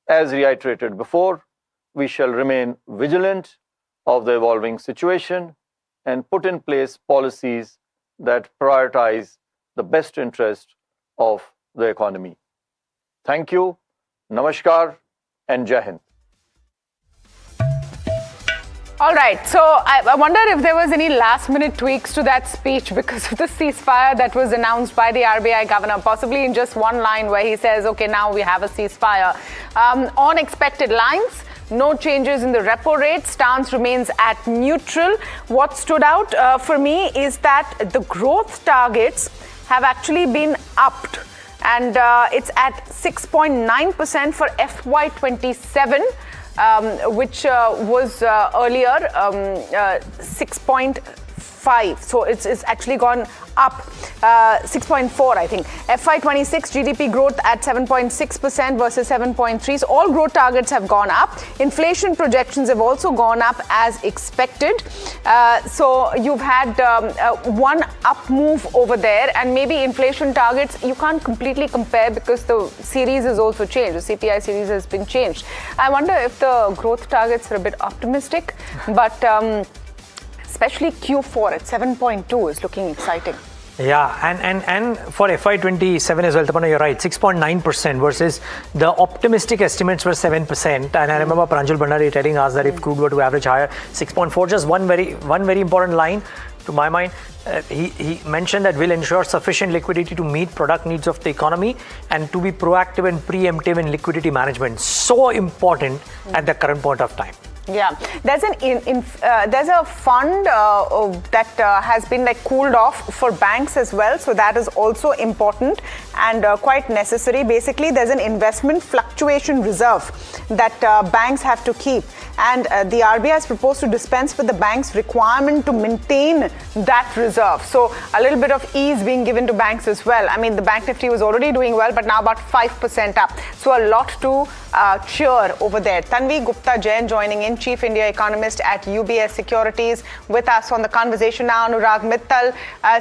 As reiterated before, we shall remain vigilant of the evolving situation and put in place policies that prioritize the best interest of the economy. Thank you, Namaskar, and Jai Hind. All right, so I wonder if there was any last-minute tweaks to that speech because of the ceasefire that was announced by the RBI Governor, possibly in just one line where he says, okay, now we have a ceasefire. On expected lines, no changes in the repo rate, stance remains at neutral. What stood out for me is that the growth targets have actually been upped, and it's at 6.9% for FY27. Which was earlier 6.5. So it's actually gone up 6.4, I think. FY26 GDP growth at 7.6% versus 7.3. So all growth targets have gone up. Inflation projections have also gone up as expected. So you've had one up move over there, and maybe inflation targets you can't completely compare because the series is also changed. The CPI series has been changed. I wonder if the growth targets are a bit optimistic, but especially Q4 at 7.2 is looking exciting. Yeah, and for FY27 as well, Tamanna, you're right, 6.9% versus the optimistic estimates were 7%. And I remember Pranjal Bhandari telling us that if crude were to average higher, 6.4. Just one very important line to my mind. He mentioned that we'll ensure sufficient liquidity to meet product needs of the economy and to be proactive and preemptive in liquidity management. So important at the current point of time. Yeah, there's a fund that has been like cooled off for banks as well, so that is also important and quite necessary. Basically, there's an investment fluctuation reserve that banks have to keep, and the RBI has proposed to dispense with the bank's requirement to maintain that reserve. So a little bit of ease being given to banks as well. I mean, the Bank Nifty was already doing well, but now about 5% up. So a lot to cheer over there. Tanvi Gupta Jain joining in, Chief India Economist at UBS Securities. With us on the conversation now, Anurag Mittal,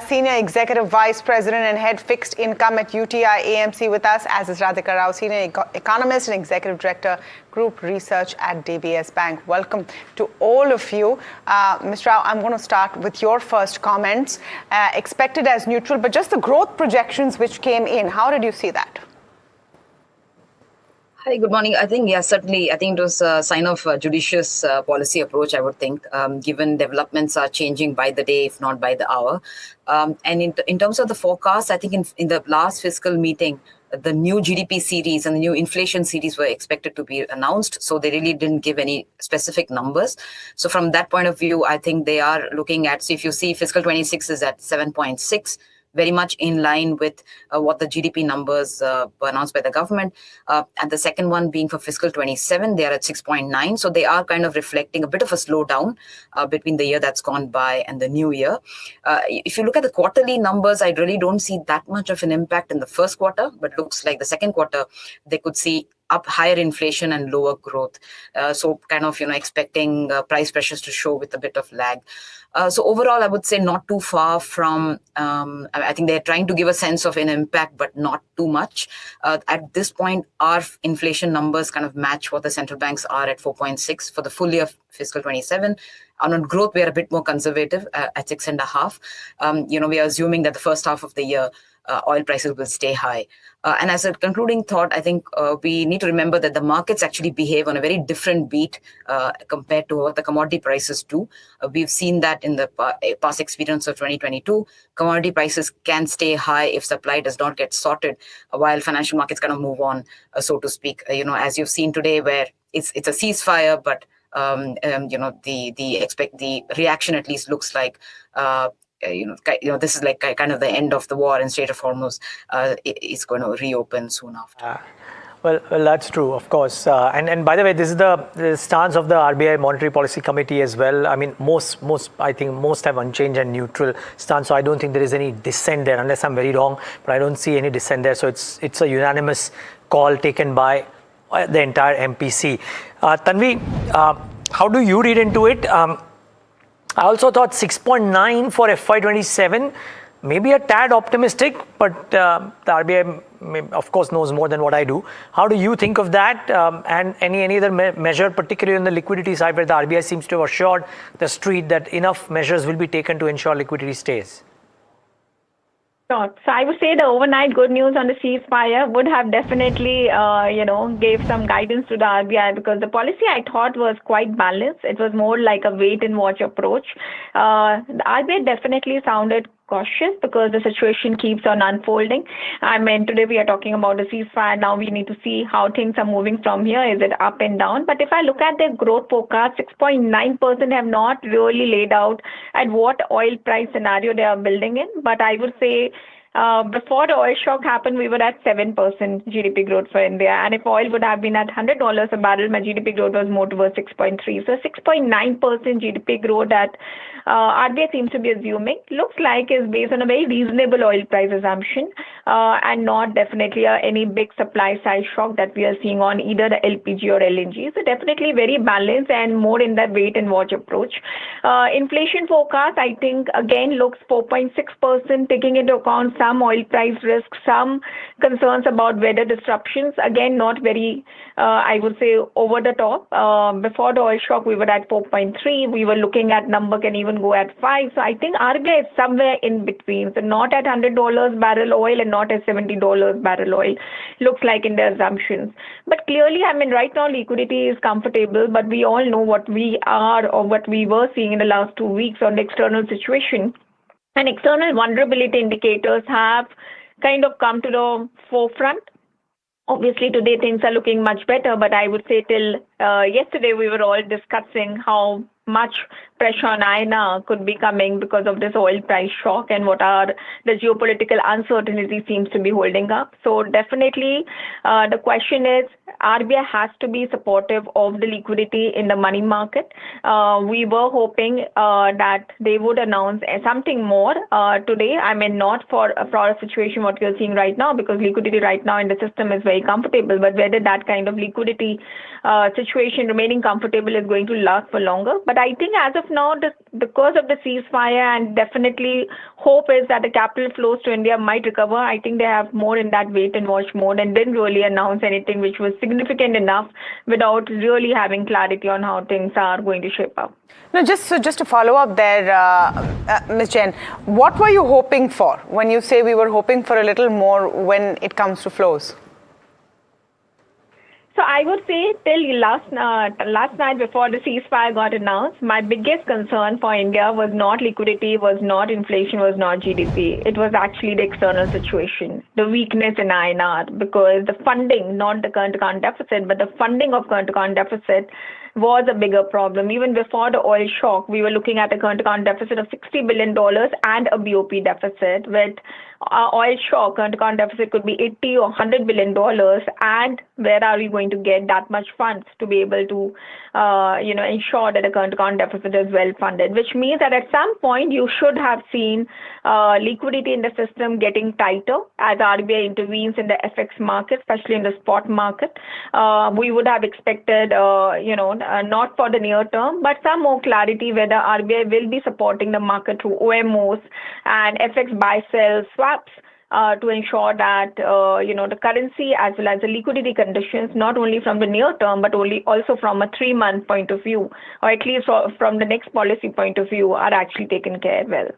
Senior Executive Vice President and Head Fixed Income at UTI AMC with us, as is Radhika Rao, Senior Economist and Executive Director, Group Research at DBS Bank. Welcome to all of you. Mr. Rao, I'm going to start with your first comments. Expected as neutral, but just the growth projections which came in, how did you see that? Hi, good morning. I think, certainly. I think it was a sign of judicious policy approach, I would think, given developments are changing by the day, if not by the hour. And in terms of the forecast, I think in the last fiscal meeting, the new GDP series and the new inflation series were expected to be announced. So they really didn't give any specific numbers. So from that point of view, I think they are looking at, so if you see fiscal 26 is at 7.6, very much in line with what the GDP numbers were announced by the government. And the second one being for fiscal 27, they are at 6.9. So they are kind of reflecting a bit of a slowdown between the year that's gone by and the new year. If you look at the quarterly numbers, I really don't see that much of an impact in the first quarter, but looks like the second quarter, they could see up higher inflation and lower growth. So kind of, expecting price pressures to show with a bit of lag. So overall, I would say not too far from, I think they're trying to give a sense of an impact, but not too much. At this point, our inflation numbers kind of match what the central banks are at 4.6 for the full year of fiscal 27. On growth, we are a bit more conservative at 6.5. We are assuming that the first half of the year, oil prices will stay high. And as a concluding thought, I think we need to remember that the markets actually behave on a very different beat compared to what the commodity prices do. We've seen that in the past experience of 2022. Commodity prices can stay high if supply does not get sorted, while financial markets kind of move on, so to speak. As you've seen today, where it's a ceasefire, but the reaction at least looks like this is like kind of the end of the war and Strait of Hormuz is going to reopen soon after. Well, that's true, of course. And by the way, this is the stance of the RBI Monetary Policy Committee as well. I mean, I think most have unchanged and neutral stance. So I don't think there is any dissent there, unless I'm very wrong. But I don't see any dissent there. So it's a unanimous call taken by the entire MPC. Tanvi, how do you read into it? I also thought 6.9 for FY27. Maybe a tad optimistic, but the RBI, of course, knows more than what I do. How do you think of that? And any other measure, particularly on the liquidity side, where the RBI seems to have assured the street that enough measures will be taken to ensure liquidity stays? So I would say the overnight good news on the ceasefire would have definitely, gave some guidance to the RBI, because the policy I thought was quite balanced. It was more like a wait and watch approach. The RBI definitely sounded cautious because the situation keeps on unfolding. I mean, today we are talking about the ceasefire. Now we need to see how things are moving from here. Is it up and down? But if I look at their growth forecast, 6.9% have not really laid out at what oil price scenario they are building in. But I would say before the oil shock happened, we were at 7% GDP growth for India. And if oil would have been at $100 a barrel, my GDP growth was more towards 6.3. So 6.9% GDP growth that RBI seems to be assuming looks like is based on a very reasonable oil price assumption and not definitely any big supply side shock that we are seeing on either the LPG or LNG. So definitely very balanced and more in that wait and watch approach. Inflation forecast, I think, again looks 4.6%, taking into account some oil price risk, some concerns about weather disruptions. Again, not very, I would say, over the top. Before the oil shock, we were at 4.3. We were looking at number can even go at 5. So I think RBI is somewhere in between. So not at $100 barrel oil and not at $70 barrel oil. Looks like in the assumptions. But clearly, I mean, right now liquidity is comfortable, but we all know what we are or what we were seeing in the last 2 weeks on the external situation. And external vulnerability indicators have kind of come to the forefront. Obviously, today things are looking much better, but I would say till yesterday we were all discussing how much pressure on INR could be coming because of this oil price shock and what are the geopolitical uncertainty seems to be holding up. So definitely the question is RBI has to be supportive of the liquidity in the money market. We were hoping that they would announce something more today. I mean, not for a situation what you're seeing right now, because liquidity right now in the system is very comfortable, but whether that kind of liquidity situation remaining comfortable is going to last for longer. But I think as of now, because of the ceasefire, and definitely hope is that the capital flows to India might recover. I think they have more in that wait and watch mode and didn't really announce anything which was significant enough without really having clarity on how things are going to shape up. No, just to follow up there, Ms. Jain, what were you hoping for when you say we were hoping for a little more when it comes to flows? So I would say till last night before the ceasefire got announced, my biggest concern for India was not liquidity, was not inflation, was not GDP. It was actually the external situation, the weakness in INR, because the funding, not the current account deficit, but the funding of current account deficit was a bigger problem. Even before the oil shock, we were looking at a current account deficit of $60 billion and a BOP deficit. With oil shock, current account deficit could be $80 or $100 billion. And where are we going to get that much funds to be able to, ensure that the current account deficit is well funded? Which means that at some point you should have seen liquidity in the system getting tighter as RBI intervenes in the FX market, especially in the spot market. We would have expected, not for the near term, but some more clarity whether RBI will be supporting the market through OMOs and FX buy-sell swaps to ensure that, the currency as well as the liquidity conditions, not only from the near term, but also from a 3-month point of view, or at least from the next policy point of view, are actually taken care well.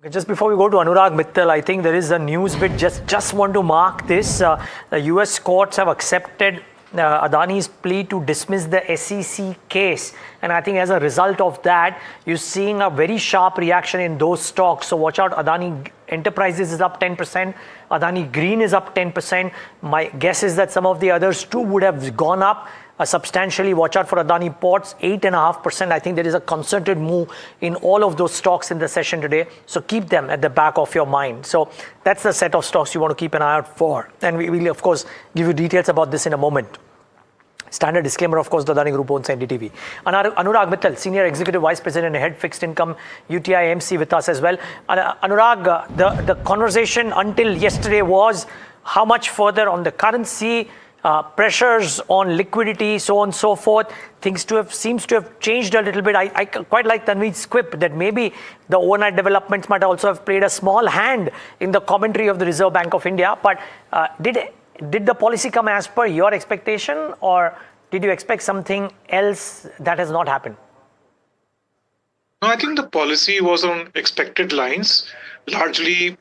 Okay, just before we go to Anurag Mittal, I think there is a news bit. Just want to mark this. The US courts have accepted Adani's plea to dismiss the SEC case, and I think as a result of that, you're seeing a very sharp reaction in those stocks. So watch out. Adani Enterprises is up 10%, Adani Green is up 10%. My guess is that some of the others too would have gone up. substantially. Watch out for Adani Ports, 8.5%. I think there is a concerted move in all of those stocks in the session today. So keep them at the back of your mind. So that's the set of stocks you want to keep an eye out for. And we will, of course, give you details about this in a moment. Standard disclaimer, of course, the Adani Group owns NDTV. Anurag Mittal, Senior Executive Vice President and Head Fixed Income, UTI MC with us as well. Anurag, the conversation until yesterday was how much further on the currency, pressures on liquidity, so on and so forth. Things seems to have changed a little bit. I quite like Tanveer's quip that maybe the overnight developments might also have played a small hand in the commentary of the Reserve Bank of India. But did the policy come as per your expectation, or did you expect something else that has not happened? No, I think the policy was on expected lines. Largely,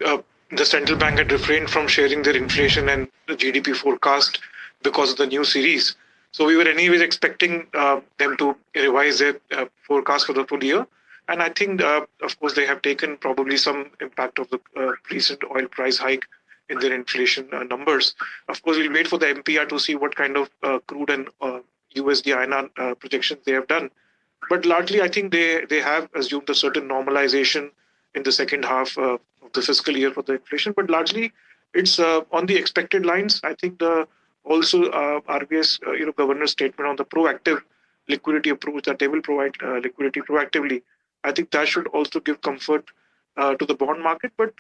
the central bank had refrained from sharing their inflation and the GDP forecast because of the new series. So we were anyways expecting them to revise their forecast for the full year. And I think, of course, they have taken probably some impact of the recent oil price hike in their inflation numbers. Of course, we'll wait for the MPR to see what kind of crude and USD INR projections they have done. But largely, I think they have assumed a certain normalization in the second half of the fiscal year for the inflation. But largely, it's on the expected lines. I think also RBI's governor's statement on the proactive liquidity approach that they will provide liquidity proactively. I think that should also give comfort to the bond market. But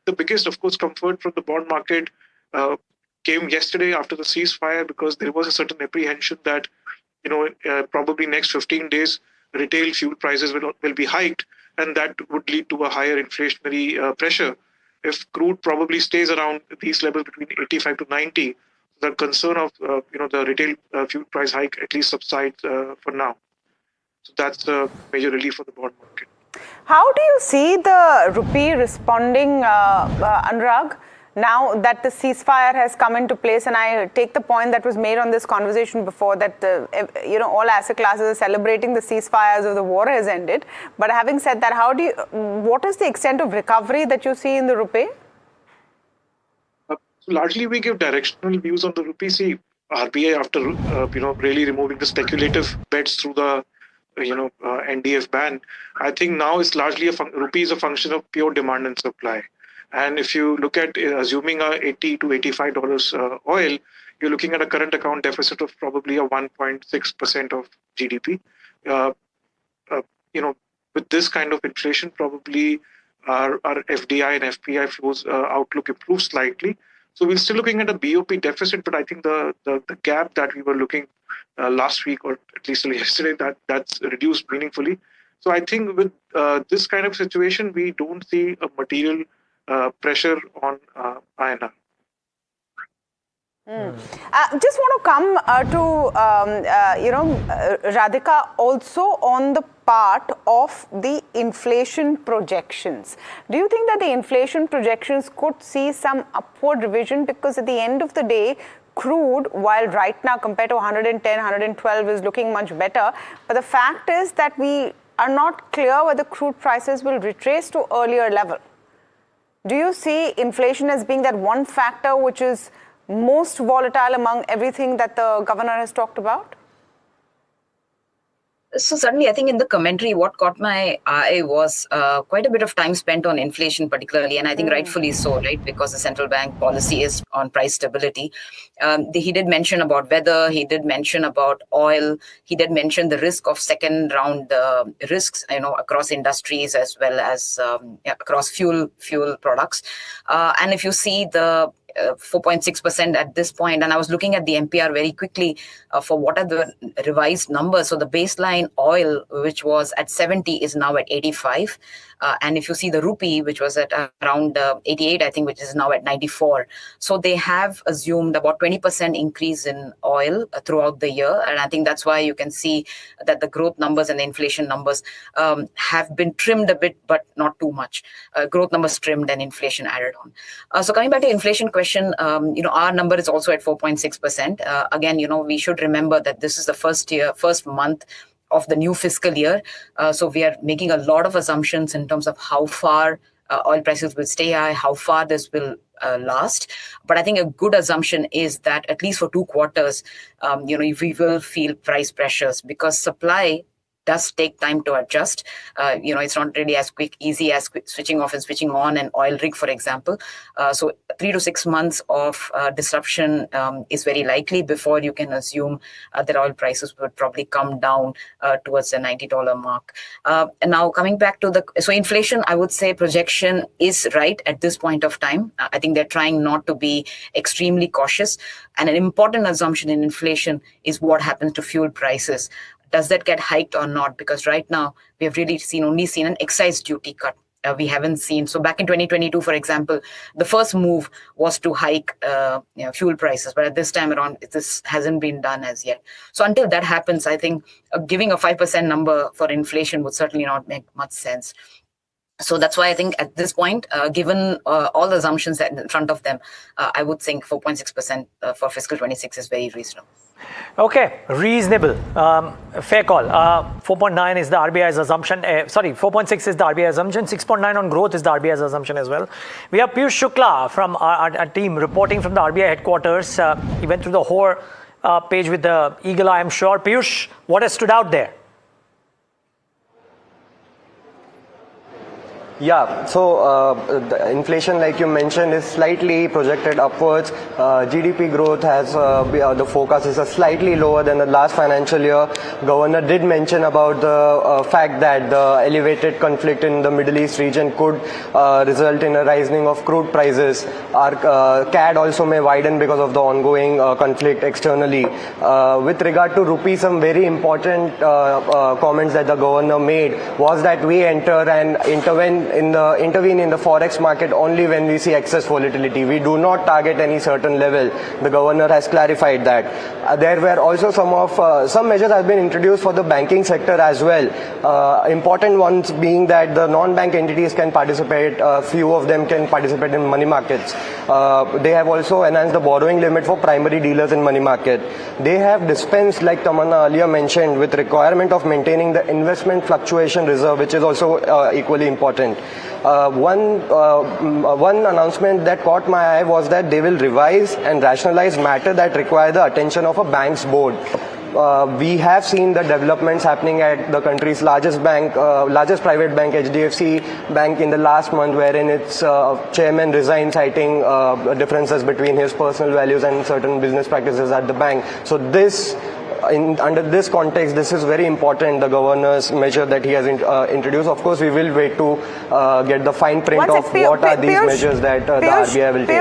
the biggest, of course, comfort from the bond market came yesterday after the ceasefire, because there was a certain apprehension that probably next 15 days retail fuel prices will be hiked, and that would lead to a higher inflationary pressure. If crude probably stays around these levels between 85 to 90, the concern of the retail fuel price hike at least subsides for now. So that's a major relief for the bond market. How do you see the rupee responding, Anurag, now that the ceasefire has come into place? And I take the point that was made on this conversation before, that all asset classes are celebrating the ceasefire as if the war has ended. But having said that, what is the extent of recovery that you see in the rupee? Largely, we give directional views on the rupee. See, RBI, after really removing the speculative bets through the NDF ban, I think now it's largely rupee is a function of pure demand and supply. And if you look at assuming $80 to $85 oil, you're looking at a current account deficit of probably a 1.6% of GDP. With this kind of inflation, probably our FDI and FPI flows outlook improves slightly. So we're still looking at a BOP deficit, but I think the gap that we were looking last week, or at least till yesterday, that's reduced meaningfully. So I think with this kind of situation, we don't see a material pressure on INR. Just want to come to Radhika also on the part of the inflation projections. Do you think that the inflation projections could see some upward revision? Because at the end of the day, crude, while right now compared to 110, 112 is looking much better, but the fact is that we are not clear whether crude prices will retrace to earlier level. Do you see inflation as being that one factor which is most volatile among everything that the governor has talked about? So certainly, I think in the commentary, what caught my eye was quite a bit of time spent on inflation particularly, and I think rightfully so, right? Because the central bank policy is on price stability. He did mention about weather, he did mention about oil, he did mention the risk of second round risks, across industries as well as across fuel products. And if you see the 4.6% at this point, and I was looking at the MPR very quickly for what are the revised numbers. So the baseline oil, which was at 70, is now at 85. And if you see the rupee, which was at around 88, I think, which is now at 94. So they have assumed about 20% increase in oil throughout the year. And I think that's why you can see that the growth numbers and the inflation numbers have been trimmed a bit, but not too much. Growth numbers trimmed and inflation added on. So coming back to inflation question, our number is also at 4.6%. Again, we should remember that this is the first month of the new fiscal year. So we are making a lot of assumptions in terms of how far oil prices will stay high, how far this will last. But I think a good assumption is that at least for 2 quarters, we will feel price pressures because supply does take time to adjust. It's not really as easy as switching off and switching on an oil rig, for example. So 3 to 6 months of disruption is very likely before you can assume that oil prices would probably come down towards the $90 mark. And now coming back to so inflation, I would say projection is right at this point of time. I think they're trying not to be extremely cautious. And an important assumption in inflation is what happens to fuel prices. Does that get hiked or not? Because right now we have really only seen an excise duty cut. We haven't seen. So back in 2022, for example, the first move was to hike fuel prices. But at this time around, this hasn't been done as yet. So until that happens, I think giving a 5% number for inflation would certainly not make much sense. So that's why I think at this point, given all the assumptions that in front of them, I would think 4.6% for fiscal 26 is very reasonable. Okay, reasonable. Fair call. 4.9 is the RBI's assumption. 4.6 is the RBI assumption. 6.9 on growth is the RBI's assumption as well. We have Piyush Shukla from our team reporting from the RBI headquarters. He went through the whole page with the eagle eye, I'm sure. Piyush, what has stood out there? Yeah, so the inflation, like you mentioned, is slightly projected upwards. GDP growth has, the forecast is slightly lower than the last financial year. Governor did mention about the fact that the elevated conflict in the Middle East region could result in a rising of crude prices. Our CAD also may widen because of the ongoing conflict externally. With regard to Rupee, some very important comments that the governor made was that we enter and intervene in the forex market only when we see excess volatility. We do not target any certain level. The governor has clarified that. There were also some measures have been introduced for the banking sector as well. Important ones being that the non-bank entities can participate. Few of them can participate in money markets. They have also enhanced the borrowing limit for primary dealers in money market. They have dispensed, like Tamanna earlier mentioned, with requirement of maintaining the investment fluctuation reserve, which is also equally important. One announcement that caught my eye was that they will revise and rationalize matter that require the attention of a bank's board. We have seen the developments happening at the country's largest private bank, HDFC Bank, in the last month, wherein its chairman resigned, citing differences between his personal values and certain business practices at the bank. So under this context, this is very important, the governor's measure that he has introduced. Of course, we will wait to get the fine print of what are these measures that the RBI will take.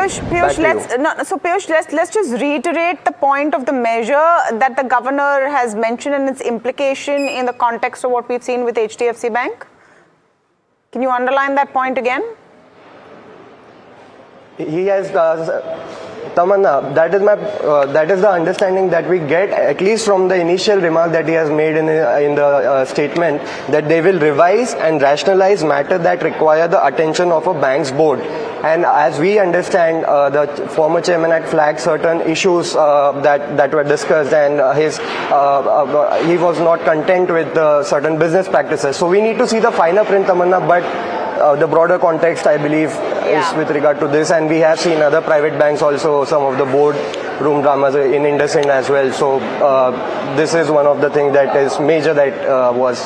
Piyush, let's just reiterate the point of the measure that the governor has mentioned and its implication in the context of what we've seen with HDFC Bank. Can you underline that point again? He has... Tamanna, that is the understanding that we get, at least from the initial remark that he has made in the statement, that they will revise and rationalize matter that require the attention of a bank's board. And as we understand, the former chairman had flagged certain issues that were discussed, and he was not content with certain business practices. So we need to see the finer print, Tamanna, but the broader context, I believe, is with regard to this. And we have seen other private banks also, some of the board room dramas in IndusInd as well. So this is one of the things that is major that was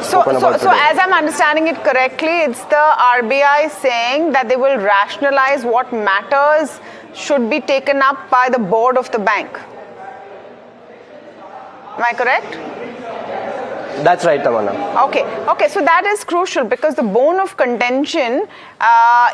spoken about today. So as I'm understanding it correctly, it's the RBI saying that they will rationalize what matters should be taken up by the board of the bank. Am I correct? That's right, Tamanna. Okay. So that is crucial, because the bone of contention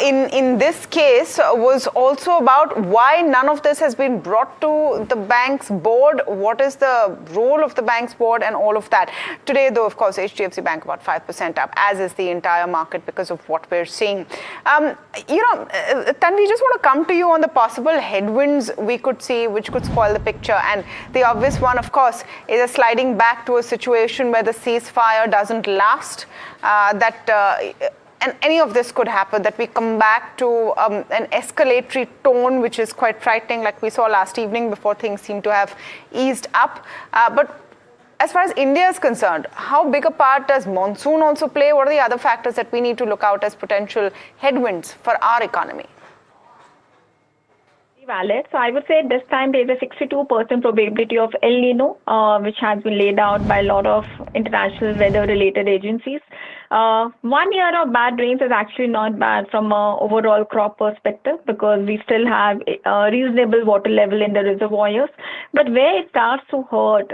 in this case was also about why none of this has been brought to the bank's board. What is the role of the bank's board and all of that? Today, though, of course, HDFC Bank about 5% up, as is the entire market because of what we're seeing. Tanvi, just want to come to you on the possible headwinds we could see, which could spoil the picture. And the obvious one, of course, is a sliding back to a situation where the ceasefire doesn't last, and any of this could happen, that we come back to an escalatory tone, which is quite frightening, like we saw last evening before things seem to have eased up. But as far as India is concerned, how big a part does monsoon also play? What are the other factors that we need to look out as potential headwinds for our economy? Valid. So I would say this time there is a 62% probability of El Nino, which has been laid out by a lot of international weather-related agencies. 1 year of bad rains is actually not bad from an overall crop perspective because we still have a reasonable water level in the reservoirs. But where it starts to hurt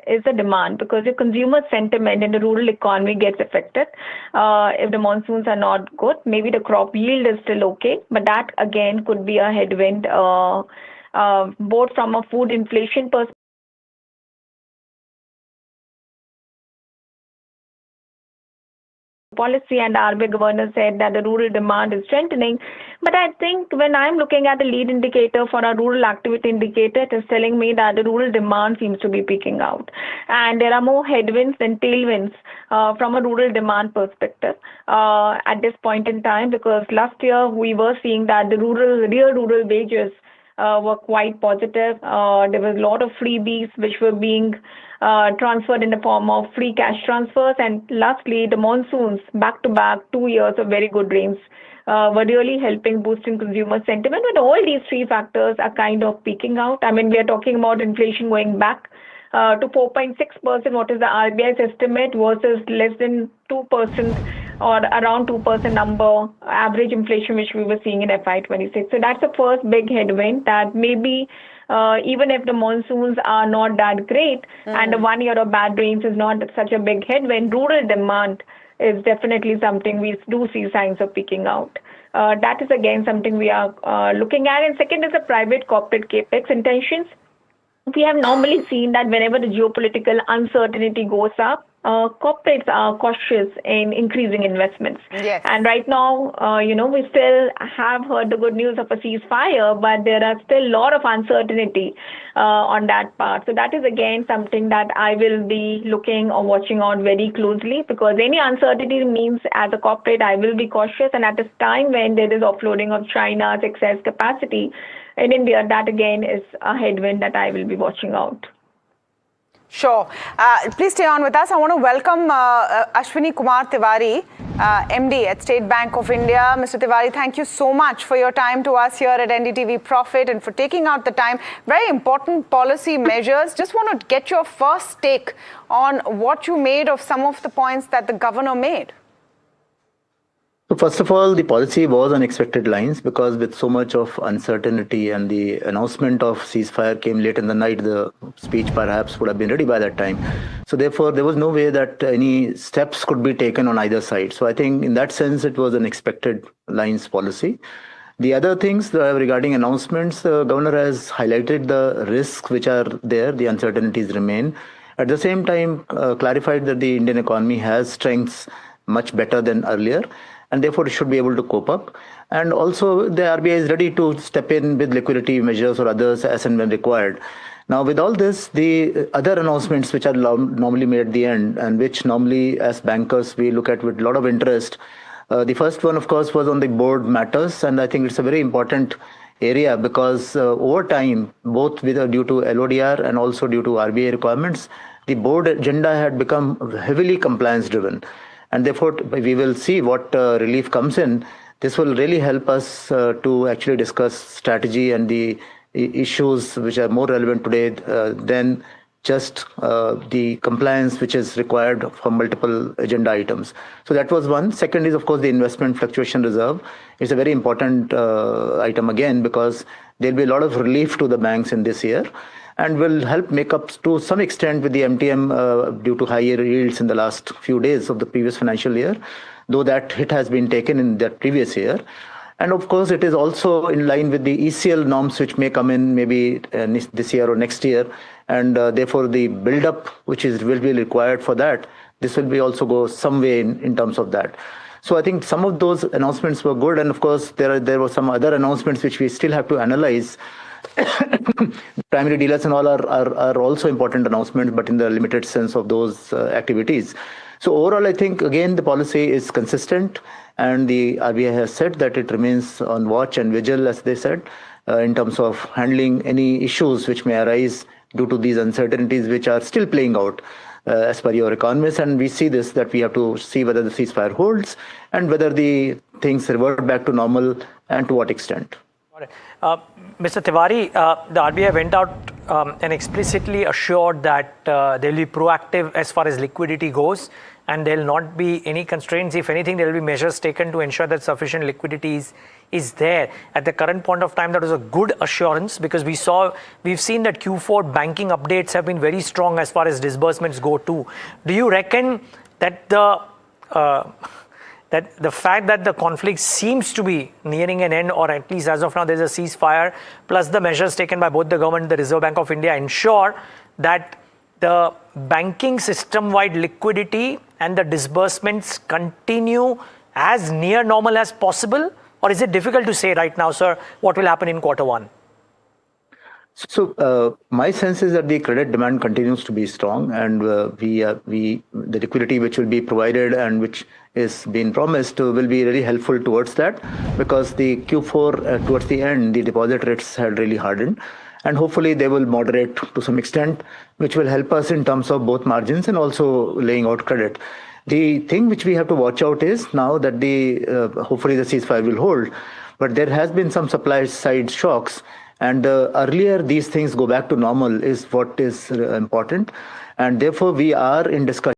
is the demand, because the consumer sentiment in the rural economy gets affected if the monsoons are not good. Maybe the crop yield is still okay, but that again could be a headwind both from a food inflation perspective policy, and RBI Governor said that the rural demand is strengthening. But I think when I'm looking at the lead indicator for our rural activity indicator, it is telling me that the rural demand seems to be peaking out. And there are more headwinds than tailwinds from a rural demand perspective at this point in time, because last year we were seeing that the real rural wages were quite positive. There was a lot of freebies which were being transferred in the form of free cash transfers. And lastly, the monsoons, back-to-back 2 years of very good rains, were really helping boosting consumer sentiment. But all these three factors are kind of peaking out. I mean, we are talking about inflation going back to 4.6%, what is the RBI's estimate, versus less than 2% or around 2% number average inflation which we were seeing in FY26. So that's the first big headwind, that maybe even if the monsoons are not that great and the 1 year of bad rains is not such a big headwind, rural demand is definitely something we do see signs of peaking out. That is again something we are looking at. And second is the private corporate capex intentions. We have normally seen that whenever the geopolitical uncertainty goes up, corporates are cautious in increasing investments. Yes. And right now, we still have heard the good news of a ceasefire, but there are still a lot of uncertainty on that part. So that is again something that I will be looking or watching out very closely, because any uncertainty means as a corporate, I will be cautious. And at this time when there is offloading of China's excess capacity in India, that again is a headwind that I will be watching out. Sure. Please stay on with us. I want to welcome Ashwini Kumar Tiwari, MD at State Bank of India. Mr. Tiwari, thank you so much for your time to us here at NDTV Profit and for taking out the time. Very important policy measures. Just want to get your first take on what you made of some of the points that the governor made. So first of all, the policy was on expected lines, because with so much of uncertainty and the announcement of ceasefire came late in the night, the speech perhaps would have been ready by that time. So therefore, there was no way that any steps could be taken on either side. So I think in that sense, it was an expected lines policy. The other things regarding announcements, the governor has highlighted the risks which are there, the uncertainties remain. At the same time, clarified that the Indian economy has strengths much better than earlier, and therefore it should be able to cope up. And also the RBI is ready to step in with liquidity measures or others as and when required. Now with all this, the other announcements which are normally made at the end, and which normally as bankers we look at with a lot of interest. The first one, of course, was on the board matters, and I think it's a very important area, because over time, both due to LODR and also due to RBI requirements, the board agenda had become heavily compliance driven. And therefore, we will see what relief comes in. This will really help us to actually discuss strategy and the issues which are more relevant today than just the compliance which is required for multiple agenda items. So that was one. Second is, of course, the investment fluctuation reserve. It's a very important item again, because there'll be a lot of relief to the banks in this year, and will help make up to some extent with the MTM due to higher yields in the last few days of the previous financial year, though that hit has been taken in that previous year. And of course, it is also in line with the ECL norms which may come in maybe this year or next year, and therefore the build-up which will be required for that, this will be also go some way in terms of that. So I think some of those announcements were good, and of course there were some other announcements which we still have to analyze. Primary dealers and all are also important announcements, but in the limited sense of those activities. So overall, I think, again, the policy is consistent, and the RBI has said that it remains on watch and vigil, as they said, in terms of handling any issues which may arise due to these uncertainties which are still playing out as per your economist. And we see this, that we have to see whether the ceasefire holds and whether the things revert back to normal and to what extent. Mr. Tiwari, the RBI went out and explicitly assured that they'll be proactive as far as liquidity goes, and there'll not be any constraints. If anything, there will be measures taken to ensure that sufficient liquidity is there. At the current point of time, that was a good assurance, because we've seen that Q4 banking updates have been very strong as far as disbursements go too. Do you reckon that the fact that the conflict seems to be nearing an end, or at least as of now there's a ceasefire, plus the measures taken by both the government and the Reserve Bank of India, ensure that the banking system-wide liquidity and the disbursements continue as near normal as possible? Or is it difficult to say right now, sir, what will happen in Q1? So my sense is that the credit demand continues to be strong, and the liquidity which will be provided and which is being promised will be really helpful towards that, because the Q4 towards the end, the deposit rates had really hardened, and hopefully they will moderate to some extent, which will help us in terms of both margins and also laying out credit. The thing which we have to watch out is now that hopefully the ceasefire will hold, but there has been some supply side shocks, and earlier these things go back to normal is what is important, and therefore we are in discussion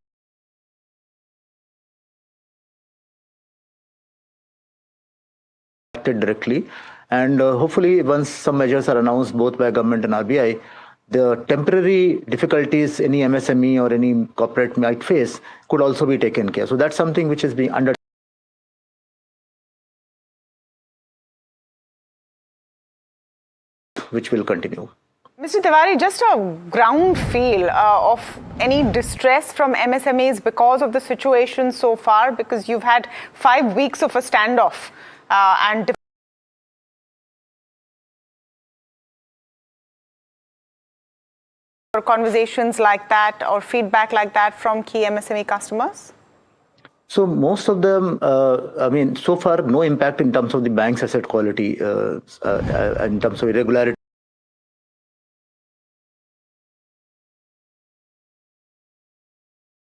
directly, and hopefully once some measures are announced both by government and RBI, the temporary difficulties any MSME or any corporate might face could also be taken care of. So that's something which is being under, which will continue. Mr. Tiwari, just a ground feel of any distress from MSMEs because of the situation so far, because you've had 5 weeks of a standoff and conversations like that or feedback like that from key MSME customers? So most of them, so far no impact in terms of the bank's asset quality, in terms of irregularity.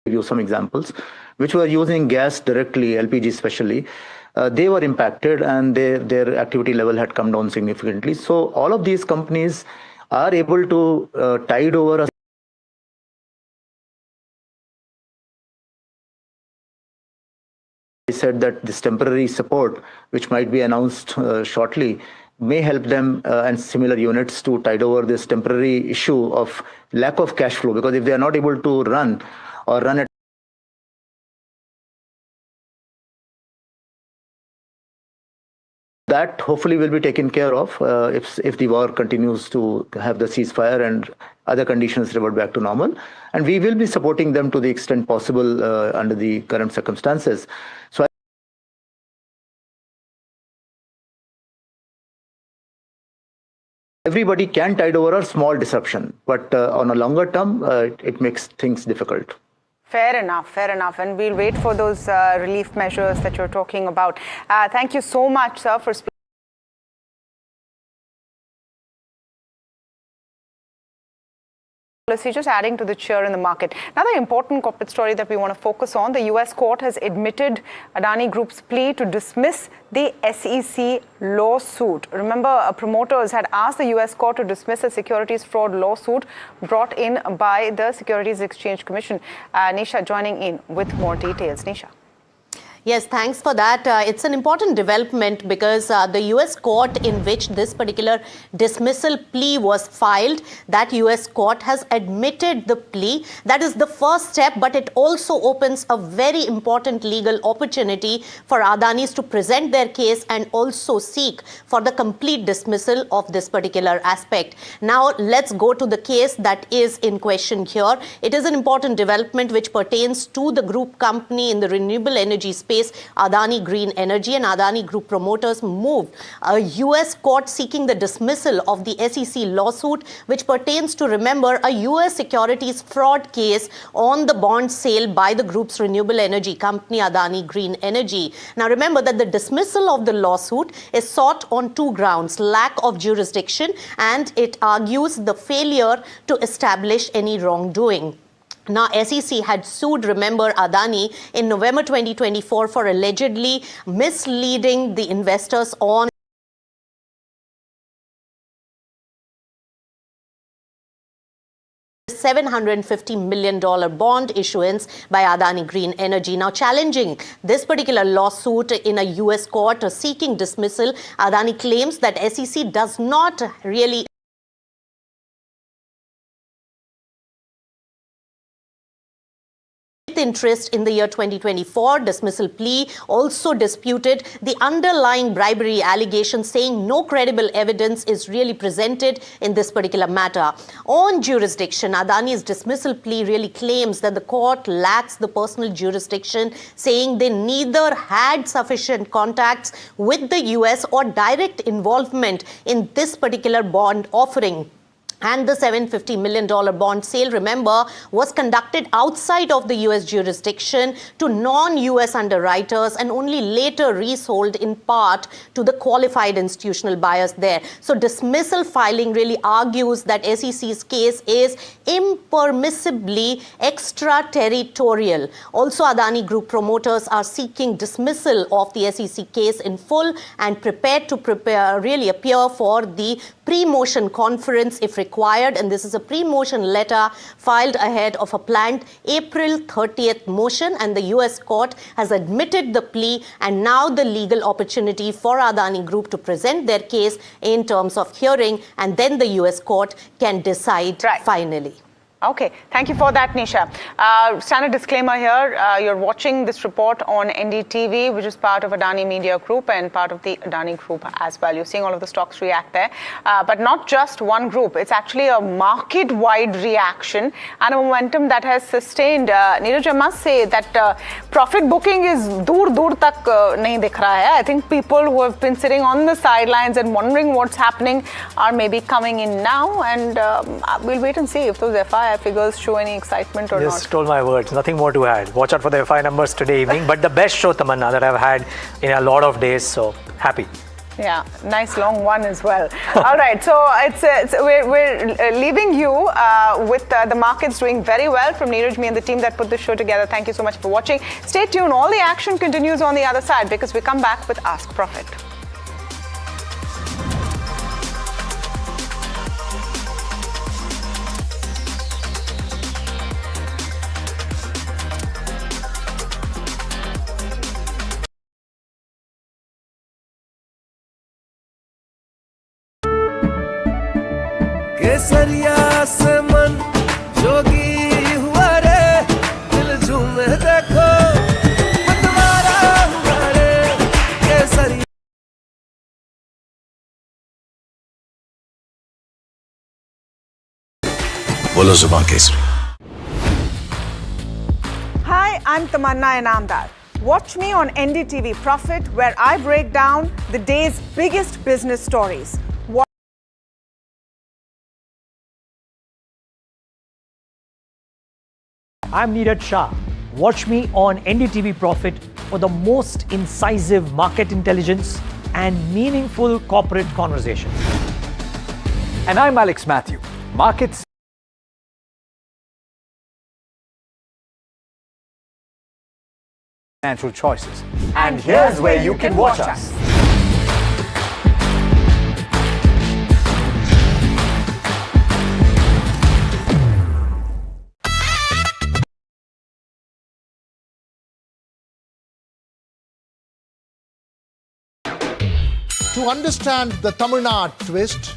Give you some examples, which were using gas directly, LPG especially. They were impacted, and their activity level had come down significantly. So all of these companies are able to tide over a I said that this temporary support, which might be announced shortly, may help them and similar units to tide over this temporary issue of lack of cash flow, because if they are not able to run at that, hopefully will be taken care of if the war continues to have the ceasefire and other conditions revert back to normal. And we will be supporting them to the extent possible under the current circumstances. So everybody can tide over a small disruption, but on a longer term, it makes things difficult. Fair enough. And we'll wait for those relief measures that you're talking about. Thank you so much, sir, for speaking. Just adding to the cheer in the market. Another important corporate story that we want to focus on, the US court has admitted Adani Group's plea to dismiss the SEC lawsuit. Remember, promoters had asked the US court to dismiss a securities fraud lawsuit brought in by the Securities Exchange Commission. Nisha joining in with more details. Nisha. Yes, thanks for that. It's an important development because the US court in which this particular dismissal plea was filed, that US court has admitted the plea. That is the first step, but it also opens a very important legal opportunity for Adanis to present their case and also seek for the complete dismissal of this particular aspect. Now, let's go to the case that is in question here. It is an important development which pertains to the group company in the renewable energy space, space, Adani Green Energy, and Adani Group promoters moved a US court seeking the dismissal of the SEC lawsuit, which pertains to, remember, a US securities fraud case on the bond sale by the group's renewable energy company, Adani Green Energy. Now, remember that the dismissal of the lawsuit is sought on two grounds: lack of jurisdiction, and it argues the failure to establish any wrongdoing. Now, SEC had sued, remember, Adani in November 2024 for allegedly misleading the investors on $750 million bond issuance by Adani Green Energy. Now, challenging this particular lawsuit in a US court seeking dismissal, Adani claims that SEC does not really interest in the year 2024. Dismissal plea also disputed the underlying bribery allegations, saying no credible evidence is really presented in this particular matter. On jurisdiction, Adani's dismissal plea really claims that the court lacks the personal jurisdiction, saying they neither had sufficient contacts with the US or direct involvement in this particular bond offering. And the $750 million bond sale, remember, was conducted outside of the US jurisdiction to non-US underwriters and only later resold in part to the qualified institutional buyers there. So dismissal filing really argues that SEC's case is impermissibly extraterritorial. Also, Adani Group promoters are seeking dismissal of the SEC case in full and prepared to really appear for the pre-motion conference if required, and this is a pre-motion letter filed ahead of a planned April 30th motion, and the US court has admitted the plea, and now the legal opportunity for Adani Group to present their case in terms of hearing, and then the US court can decide finally. Okay, thank you for that, Nisha. Standard disclaimer here, you're watching this report on NDTV, which is part of Adani Media Group and part of the Adani Group as well. You're seeing all of the stocks react there, but not just one group. It's actually a market-wide reaction and a momentum that has sustained. Neeraj, I must say that profit booking is dur tak nahi dikh raha hai. I think people who have been sitting on the sidelines and wondering what's happening are maybe coming in now, and we'll wait and see if those FI figures show any excitement or not. Just stole my words. Nothing more to add. Watch out for the FI numbers today evening. But the best show, Tamanna, that I've had in a lot of days. So happy. Yeah, nice long one as well. All right, so we're leaving you with the markets doing very well. From Neeraj, me and the team that put this show together, thank you so much for watching. Stay tuned. All the action continues on the other side because we come back with Ask Profit. केसरिया से मन जोगी हुआ रे दिल झूमे देखो मतवारा हुआ रे केसरिया बोलो जुबान Kesari. Hi, I'm Tamanna Inamdar. Watch me on NDTV Profit, where I break down the day's biggest business stories. I'm Neeraj Shah. Watch me on NDTV Profit for the most incisive market intelligence and meaningful corporate conversation. And I'm Alex Matthew. Markets financial choices. And here's where you can watch us. To understand the Tamil Nadu twist,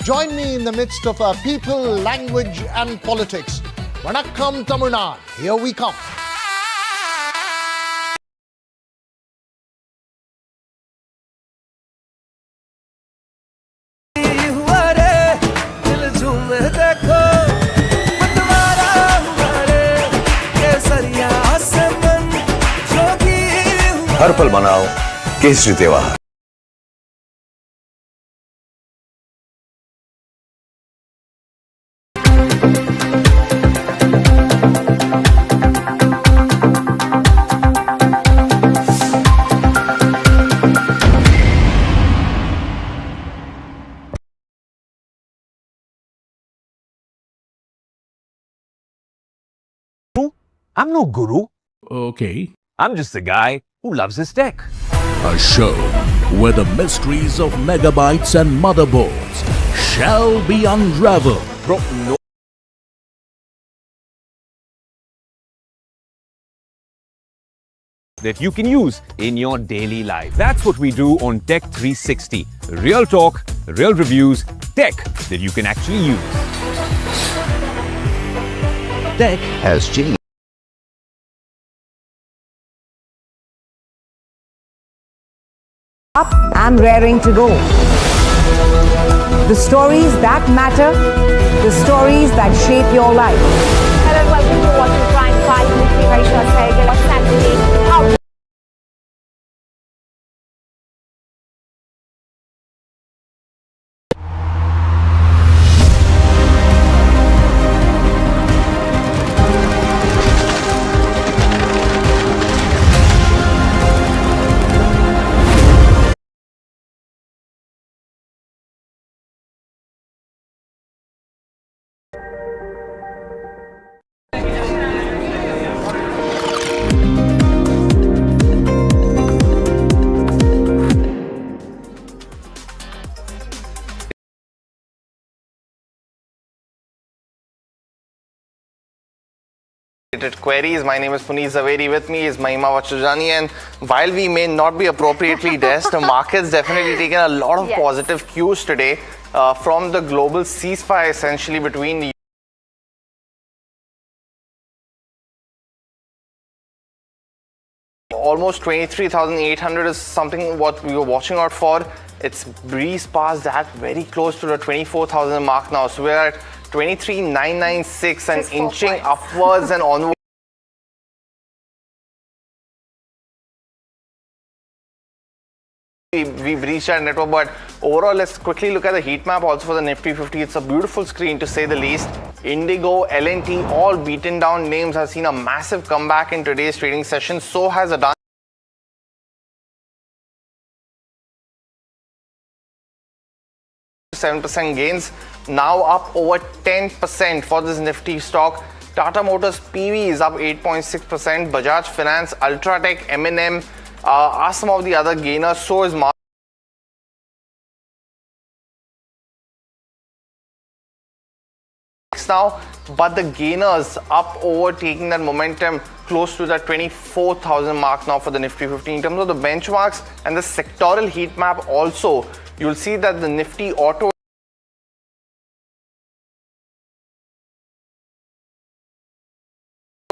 join me in the midst of our people, language and politics. Vanakkam Tamil Nadu, here we come. हर पल मनाओ केसरी त्योहार। I'm no guru. Okay. I'm just a guy who loves his tech. A show where the mysteries of megabytes and motherboards shall be unraveled. Bro, no. That you can use in your daily life. That's what we do on Tech 360. Real talk, real reviews, tech that you can actually use. Tech has changed. Up and raring to go. The stories that matter, the stories that shape your life. Hello, welcome to Watching Prime 5 Nifty Sensex. What's happening? How queries. My name is Puneet Zaveri. With me is Mahima Vachujani, and while we may not be appropriately dressed, the market's definitely taken a lot of positive cues today from the global ceasefire essentially between the almost 23,800 is something what we were watching out for. It's breezed past that, very close to the 24,000 mark now. So we're at 23,996 and inching upwards and onwards. We've reached our network, but overall, let's quickly look at the heat map also for the Nifty 50. It's a beautiful screen to say the least. Indigo, L&T, all beaten down names have seen a massive comeback in today's trading session. So has Adani. 7% gains, now up over 10% for this Nifty stock. Tata Motors PV is up 8.6%. Bajaj Finance, Ultratech, M&M are some of the other gainers. So is now, but the gainers up overtaking that momentum close to that 24,000 mark now for the Nifty 50. In terms of the benchmarks and the sectoral heat map also, you'll see that the Nifty Auto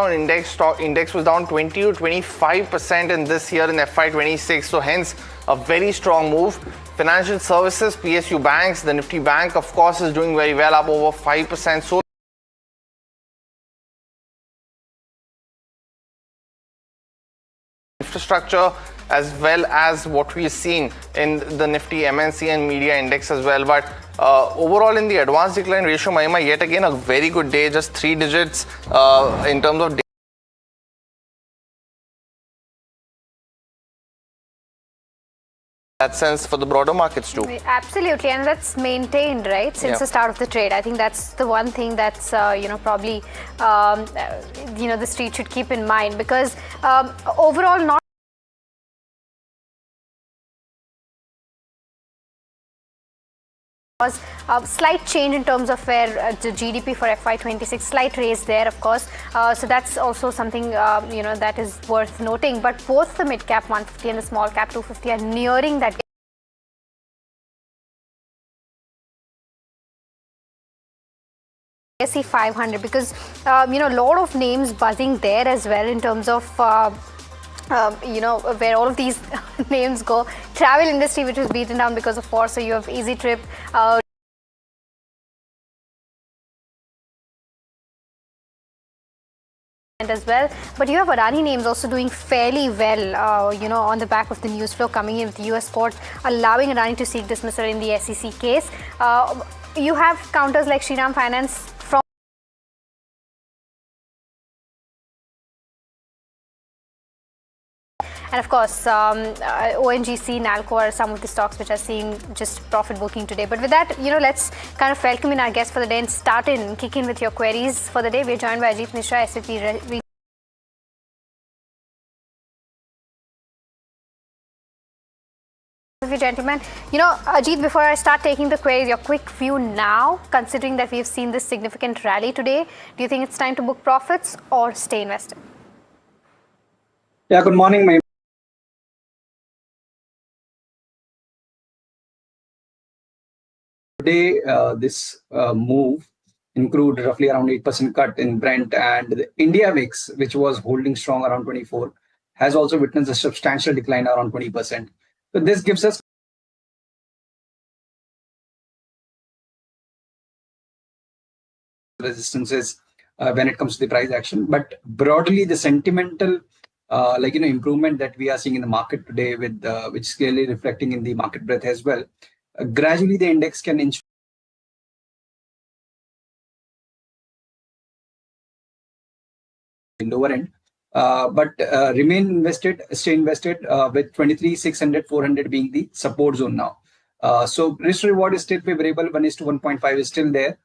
index was down 20 to 25% in this year in FY26. So hence a very strong move. Financial services, PSU banks, the Nifty Bank of course is doing very well, up over 5%. So infrastructure as well as what we've seen in the Nifty MNC and media index as well. But overall in the advanced decline ratio, Mahima, yet again a very good day, just 3 digits in terms of that sense for the broader markets too. Absolutely, and that's maintained, right, since the start of the trade. I think that's the one thing that's probably the street should keep in mind, because overall not was a slight change in terms of where the GDP for FY26, slight raise there, of course. So that's also something that is worth noting. But both the mid cap 150 and the small cap 250 are nearing that NSE 500, because a lot of names buzzing there as well in terms of where all of these names go. Travel industry, which was beaten down because of war. So you have Easy Trip, as well. But you have Adani names also doing fairly well, on the back of the news flow coming in with the US court allowing Adani to seek dismissal in the SEC case. You have counters like Shriram Finance from and of course, ONGC, Nalco are some of the stocks which are seeing just profit booking today. But with that, let's kind of welcome in our guests for the day and kick in with your queries for the day. We're joined by Ajit Mishra, SVP. Gentlemen, Ajit, before I start taking the queries, your quick view now, considering that we've seen this significant rally today, do you think it's time to book profits or stay invested? Yeah, good morning. Today, this move include roughly around 8% cut in Brent, and the India VIX, which was holding strong around 24, has also witnessed a substantial decline around 20%. So this gives us resistances when it comes to the price action, but broadly the sentimental improvement that we are seeing in the market today, with which is clearly reflecting in the market breadth as well. Gradually the index can inch lower end, but remain invested, stay invested with 23,600, 400 being the support zone now. So risk reward is still favorable. 1:1.5 is still there,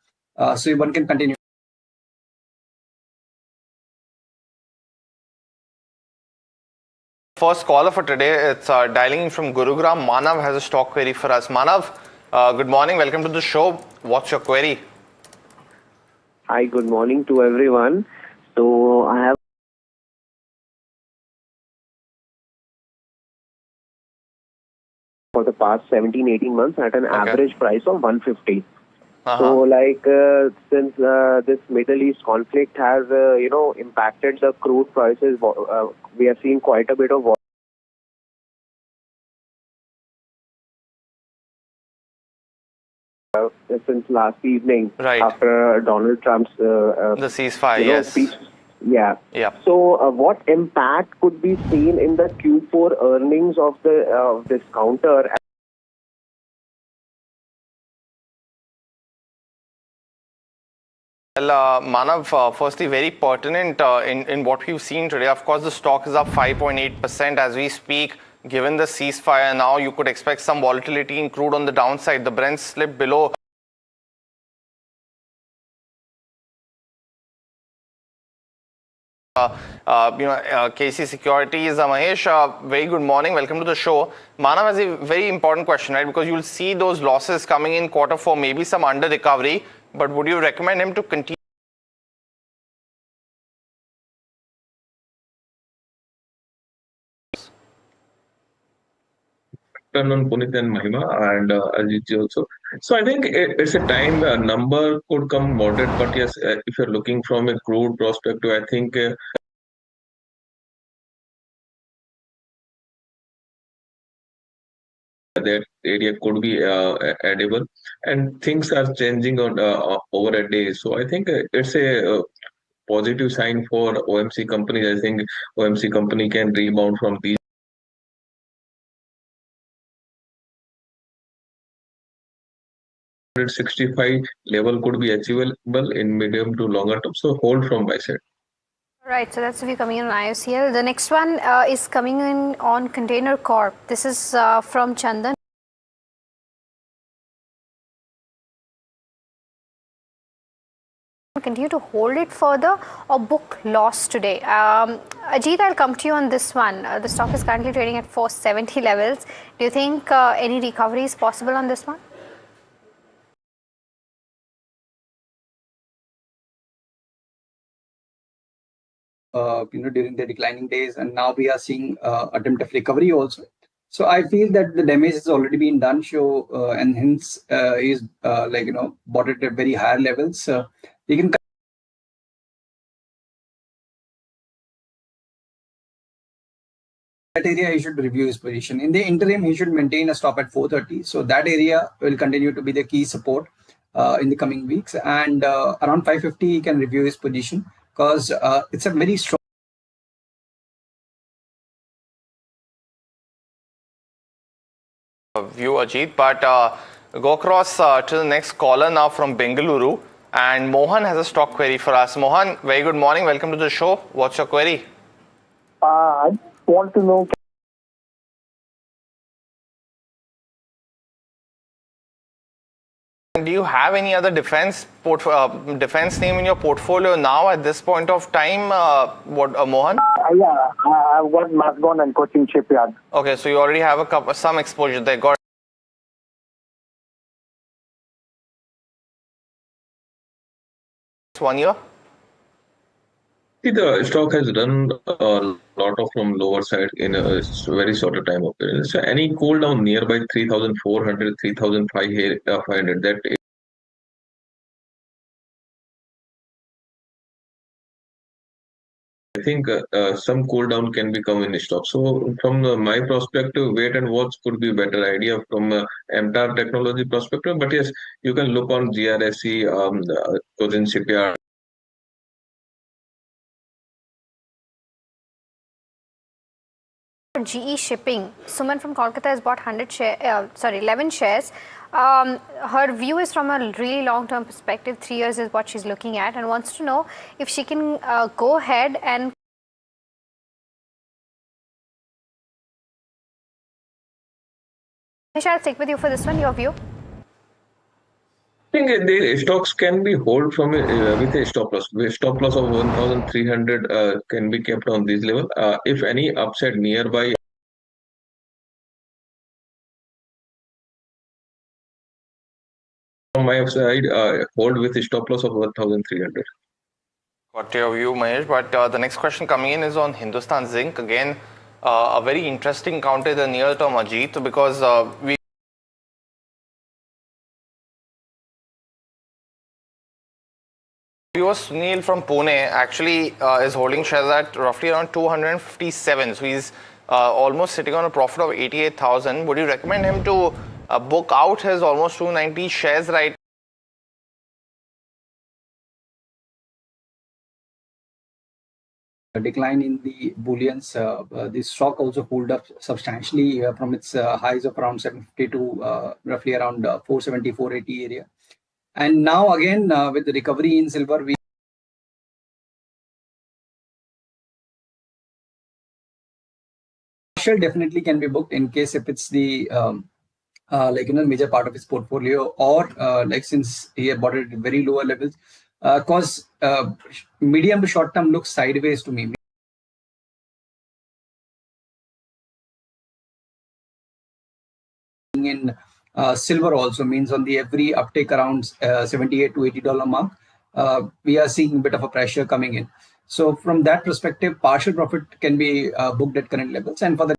so one can continue. First caller for today, it's dialing in from Gurugram. Manav has a stock query for us. Manav, good morning. Welcome to the show. What's your query? Hi, good morning to everyone. So I have for the past 17-18 months at an average price of 150. So since this Middle East conflict has impacted the crude prices, we have seen quite a bit of since last evening, after Donald Trump's the ceasefire, yes. Yeah. So what impact could be seen in the Q4 earnings of the discounter? Well, Manav, firstly, very pertinent in what we've seen today. Of course, the stock is up 5.8% as we speak. Given the ceasefire now, you could expect some volatility in crude on the downside. The Brent slipped below KC Securities. Mahesh, very good morning. Welcome to the show. Manav has a very important question, right? Because you'll see those losses coming in Q4, maybe some under recovery. But would you recommend him to continue? On Punit and Mahima and Ajit also. So I think it's a time the number could come moderate, but yes, if you're looking from a crude perspective, I think that area could be edible, and things are changing on over a day. So I think it's a positive sign for OMC companies. I think OMC company can rebound from these. 165 level could be achievable in medium to longer term. So hold from my side. Right, so that's if you're coming in on IOCL. The next one is coming in on Container Corp. This is from Chandan. Continue to hold it further or book loss today? Ajit, I'll come to you on this one. The stock is currently trading at 470 levels. Do you think any recovery is possible on this one? During the declining days, and now we are seeing attempt of recovery also. So I feel that the damage has already been done, and hence is bought it at very higher levels. You can that area he should review his position. In the interim, he should maintain a stop at 430. So that area will continue to be the key support in the coming weeks, and around 550 he can review his position. because it's a very strong view, Ajit, but go across to the next caller now from Bengaluru. And Mohan has a stock query for us. Mohan, very good morning. Welcome to the show. What's your query? I want to know. Do you have any other defense name in your portfolio now at this point of time, Mohan? Yeah, I've got Mascon and Cochin Shipyard. Okay, so you already have some exposure there. Got 1 year? See, the stock has done a lot of from lower side in a very shorter time of period. So any cool down nearby 3,400, 3,500, that I think some cool down can become in stock. So from my perspective, wait and watch could be better idea from MTAR technology perspective. But yes, you can look on GRSE, Cochin Shipyard. GE Shipping. Suman from Kolkata has bought 11 shares. Her view is from a really long-term perspective. 3 years is what she's looking at, and wants to know if she can go ahead and I'll stick with you for this one. Your view? I think the stocks can be hold from with a stop loss. The stop loss of 1,300 can be kept on this level. If any upside nearby. From my side, hold with a stop loss of 1,300. Got your view, Mahesh. But the next question coming in is on Hindustan Zinc. Again, a very interesting counter in the near term, Ajit, because we viewer Sunil from Pune actually is holding shares at roughly around 257. So he's almost sitting on a profit of 88,000. Would you recommend him to book out his almost 290 shares right? A decline in the bullions. The stock also pulled up substantially from its highs of around 750 to roughly around 470, 480 area. And now again with the recovery in silver, we definitely can be booked in case if it's the major part of his portfolio, or since he had bought it at very lower levels, because medium to short term looks sideways to me. In silver also means on the every uptake around $78 to $80 mark, we are seeing a bit of a pressure coming in. So from that perspective, partial profit can be booked at current levels. And for the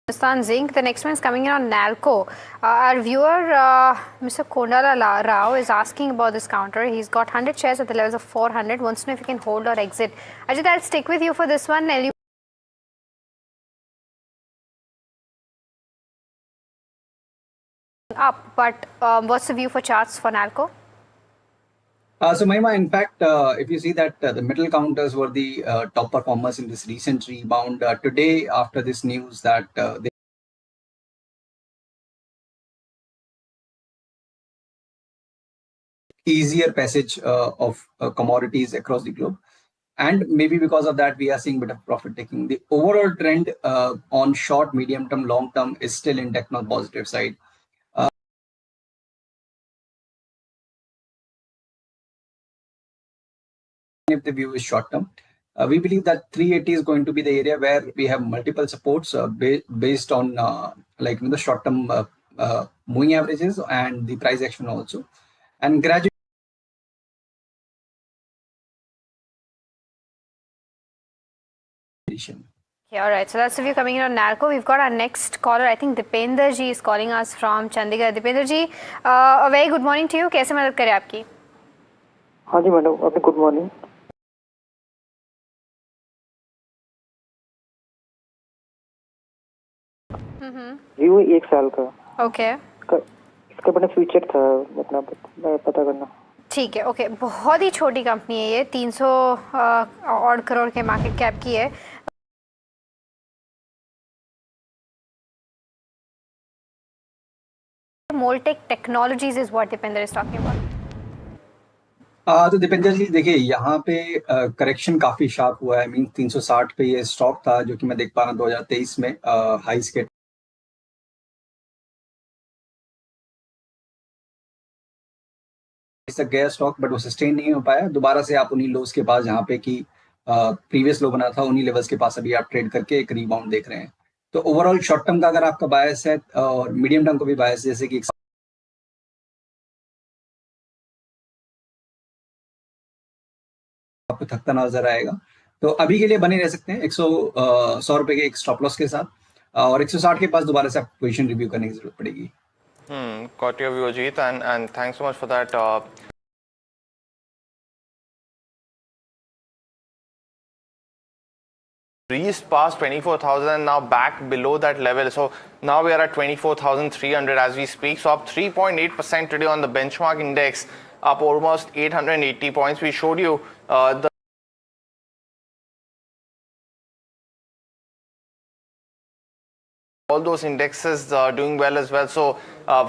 Hindustan Zinc, the next one is coming in on Nalco. Our viewer, Mr. Kondala Rao, is asking about this counter. He's got 100 shares at the levels of 400. Wants to know if he can hold or exit. Ajit, I'll stick with you for this one. Up, but what's the view for charts for Nalco? So Mahima, in fact, if you see that the middle counters were the top performers in this recent rebound, today after this news that they easier passage of commodities across the globe, and maybe because of that we are seeing a bit of profit taking. The overall trend on short, medium term, long term is still intact on the positive side. If the view is short term, we believe that 380 is going to be the area where we have multiple supports based on the short term moving averages and the price action also, and gradually. Yeah, all right. So that's the view coming in on Nalco. We've got our next caller. I think Dipender ji is calling us from Chandigarh. Dipender ji, a very good morning to you. कैसे मदद करें आपकी? हाँ जी madam, आपने good morning. View 1 साल का. Okay. इसका अपना फ्यूचर था अपना पता करना। ठीक है, ओके। बहुत ही छोटी कंपनी है ये, 300 और करोड़ के मार्केट कैप की है। Moltech Technologies is what Dipender is talking about. तो दीपेंद्र जी देखिए यहाँ पे करेक्शन काफी शार्प हुआ है। मीन 360 पे ये स्टॉक था जो कि मैं देख पा रहा हूँ 2023 में हाईस के तक गया स्टॉक, बट वो सस्टेन नहीं हो पाया। दोबारा से आप उन्हीं लोस के पास जहाँ पे कि प्रीवियस लो बना था उन्हीं लेवल्स के पास अभी आप ट्रेड करके एक रिबाउंड देख रहे हैं। तो ओवरऑल शॉर्ट टर्म का अगर आपका बायस है और मीडियम टर्म को भी बायस, जैसे कि आपको थकता नजर आएगा, तो अभी के लिए बने रह सकते हैं 100 रुपए के एक स्टॉप लॉस के साथ, और 160 के पास दोबारा से आपको पोजीशन रिव्यू करने की जरूरत पड़ेगी। Got your view, Ajit, and thanks so much for that. Reached past 24,000 and now back below that level. So now we are at 24,300 as we speak. So up 3.8% today on the benchmark index, up almost 880 points. We showed you all those indexes doing well as well. So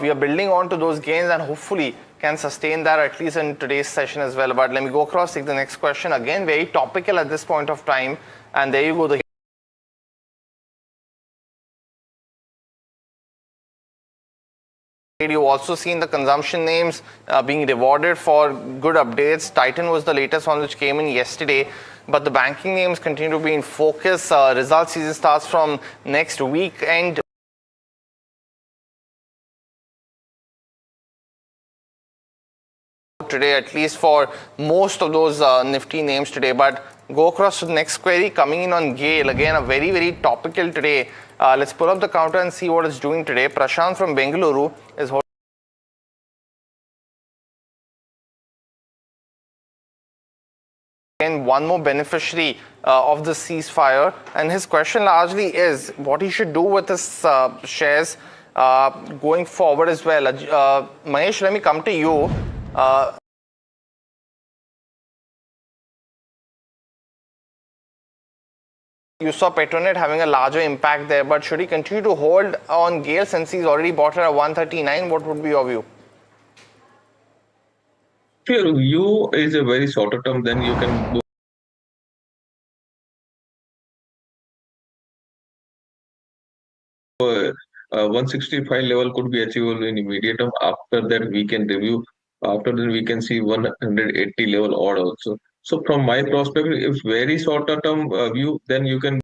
we are building on to those gains and hopefully can sustain that at least in today's session as well. But let me go across, take the next question. Again, very topical at this point of time. And there you go. You've also seen the consumption names being rewarded for good updates. Titan was the latest one which came in yesterday. But the banking names continue to be in focus. Result season starts from next week. And today, at least for most of those Nifty names today. But go across to the next query coming in on GAIL. Again, a very, very topical today. Let's pull up the counter and see what it's doing today. Prashant from Bengaluru is holding. Again, one more beneficiary of the ceasefire. And his question largely is what he should do with his shares going forward as well. Mahesh, let me come to you. You saw Petronet having a larger impact there, but should he continue to hold on GAIL since he's already bought it at 139? What would be your view? If your view is a very shorter term, then you can go 165 level could be achievable in immediate term. After that, we can review. After that, we can see 180 level odd also. So from my perspective, if very shorter term view, then you can.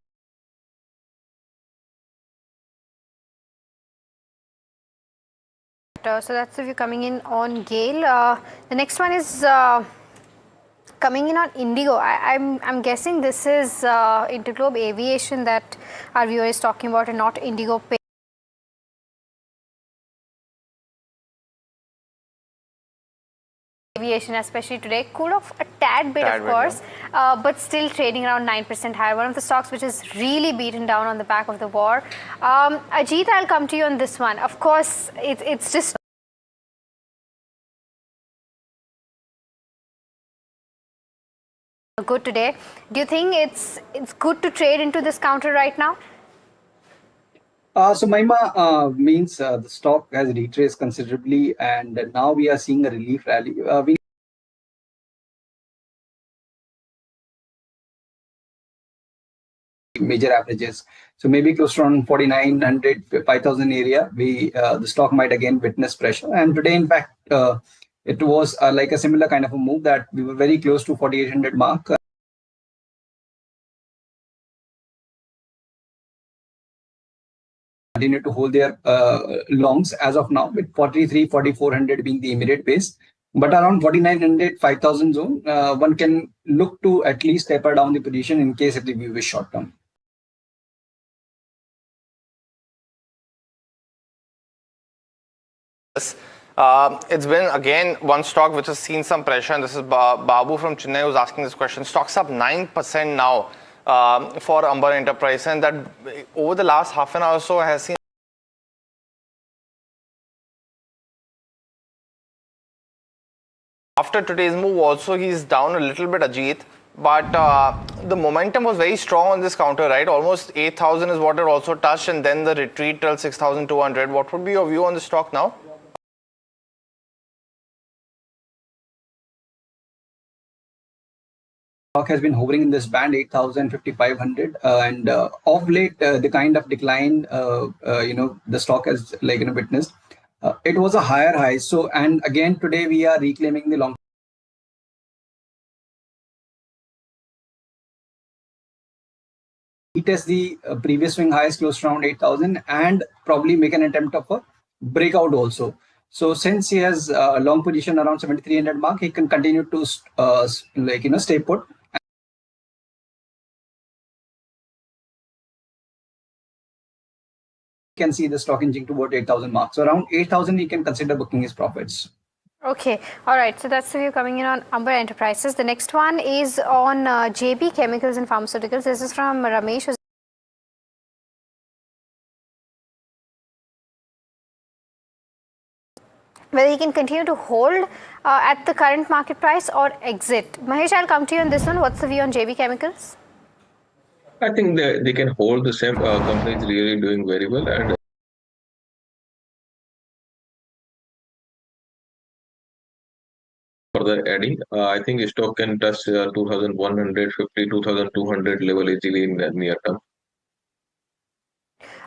So that's if you're coming in on GAIL. The next one is coming in on Indigo. I'm guessing this is Interglobe Aviation that our viewer is talking about and not Indigo Pay. Aviation, especially today, cooled off a tad bit, of course, but still trading around 9% higher. One of the stocks which is really beaten down on the back of the war. Ajit, I'll come to you on this one. Of course, it's just good today. Do you think it's good to trade into this counter right now? So Mahima means the stock has retraced considerably, and now we are seeing a relief rally. We major averages, so maybe close to around 4,900, 5,000 area. The stock might again witness pressure, and today, in fact, it was like a similar kind of a move that we were very close to 4,800 mark. Continue to hold their longs as of now, with 43, 4,400 being the immediate base. But around 4,900, 5,000 zone, one can look to at least taper down the position in case if the view is short term. It's been again one stock which has seen some pressure, and this is Babu from Chennai who's asking this question. Stock's up 9% now for Amber Enterprise, and that over the last half an hour or so has seen After today's move also he's down a little bit, Ajit, but the momentum was very strong on this counter, right? Almost 8,000 is what it also touched, and then the retreat till 6,200. What would be your view on the stock now? Stock has been hovering in this band 8,000, 5,500, and of late the kind of decline the stock has witnessed. It was a higher high. So, and again today we are reclaiming the long. Retest the previous swing highs close around 8,000 and probably make an attempt of a breakout also. So since he has a long position around 7,300 mark, he can continue to stay put. Can see the stock inching toward 8,000 mark. So around 8,000, he can consider booking his profits. Okay, all right. So that's the view coming in on Amber Enterprises. The next one is on JB Chemicals and Pharmaceuticals. This is from Ramesh. Whether he can continue to hold at the current market price or exit. Mahesh, I'll come to you on this one. What's the view on JB Chemicals? I think they can hold the same. Company is really doing very well, and further adding, I think stock can touch 2,150, 2,200 level easily in the near term.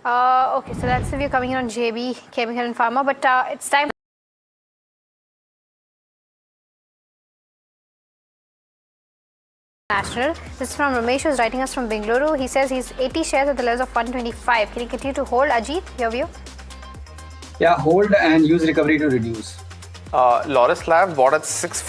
Okay, so that's the view coming in on JB Chemical and Pharma, but it's time. National. This is from Ramesh, who's writing us from Bengaluru. He says he's 80 shares at the levels of 125. Can he continue to hold? Ajit, your view? Yeah, hold and use recovery to reduce. Loris Lab bought at 6.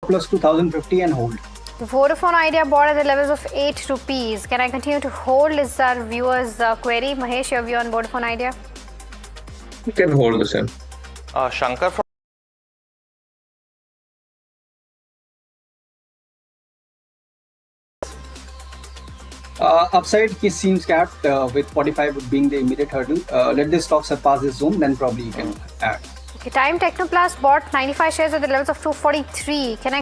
Plus 2,050 and hold. Vodafone Idea bought at the levels of 8 rupees. Can I continue to hold? Is our viewers' query. Mahesh, your view on Vodafone Idea? You can hold the same. Shankar from upside, he seems capped with 45 being the immediate hurdle. Let this stock surpass this zone, then probably you can add. Okay, Time Technoplast bought 95 shares at the levels of 243. Can I?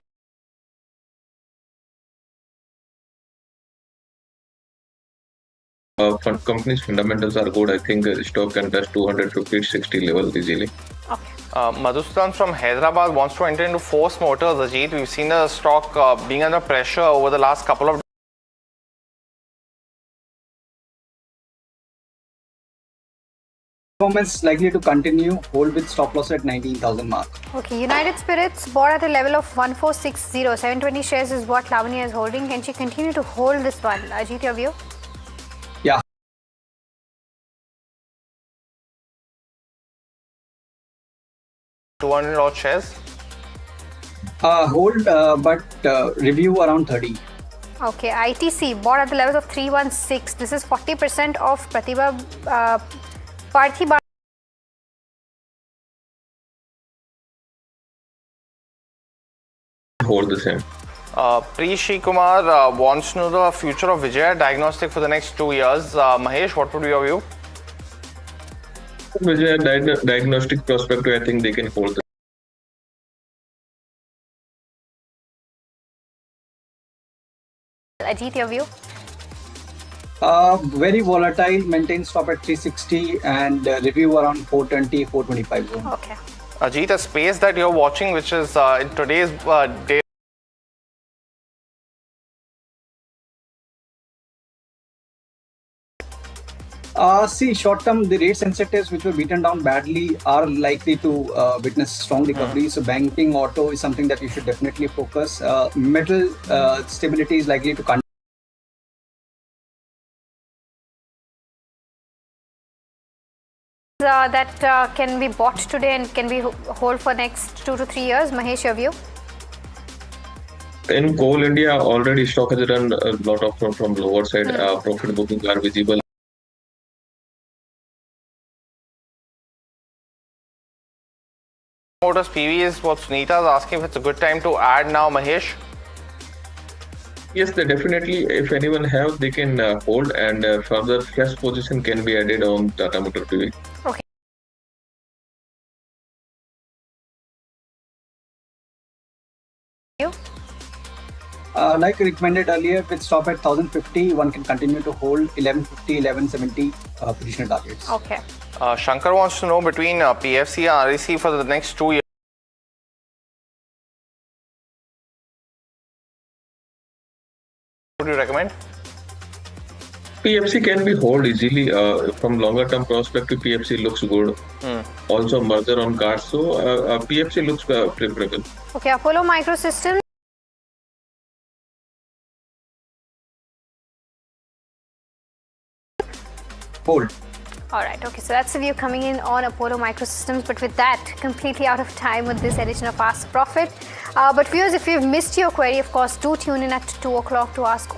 Company's fundamentals are good. I think stock can touch 250-60 level easily. Okay. Madhusudan from Hyderabad wants to enter into Force Motors. Ajit, we've seen the stock being under pressure over the last couple of Performance likely to continue. Hold with stop loss at 19,000 mark. Okay, United Spirits bought at the level of 1460. 720 shares is what Lavanya is holding. Can she continue to hold this one? Ajit, your view? Yeah. $200 shares. Hold, but review around 30. Okay, ITC bought at the levels of 316. This is 40% of Pratibha Parthiba. Hold the same. Prishi Kumar wants to know the future of Vijaya Diagnostic for the next 2 years. Mahesh, what would be your view? Vijaya diagnostic perspective, I think they can hold the. Ajit, your view? Very volatile, maintain stop at 360 and review around 420, 425 zone. Okay. Ajit, a space that you're watching, which is in today's day. See, short term, the rate sensitives which were beaten down badly are likely to witness strong recovery. So banking, auto is something that you should definitely focus. Metal stability is likely to continue. That can be bought today and can be hold for next 2 to 3 years. Mahesh, your view? In Coal India, already stock has run a lot of from lower side. Profit bookings are visible. Motors PV is what Sunita is asking if it's a good time to add now, Mahesh. Yes, they definitely, if anyone have, they can hold, and further fresh position can be added on Tata Motor PV. Okay. Like recommended earlier, with stop at 1050, one can continue to hold 1150, 1170 positional targets. Okay. Shankar wants to know between PFC and REC for the next 2 years. What would you recommend? PFC can be hold easily. From longer term perspective, PFC looks good. Also merger on cards, so PFC looks preferable. Okay, Apollo Microsystems. Hold. All right, okay, so that's the view coming in on Apollo Microsystems. But with that, completely out of time with this edition of Ask Profit. But viewers, if you've missed your query, of course, do tune in at 2 o'clock to ask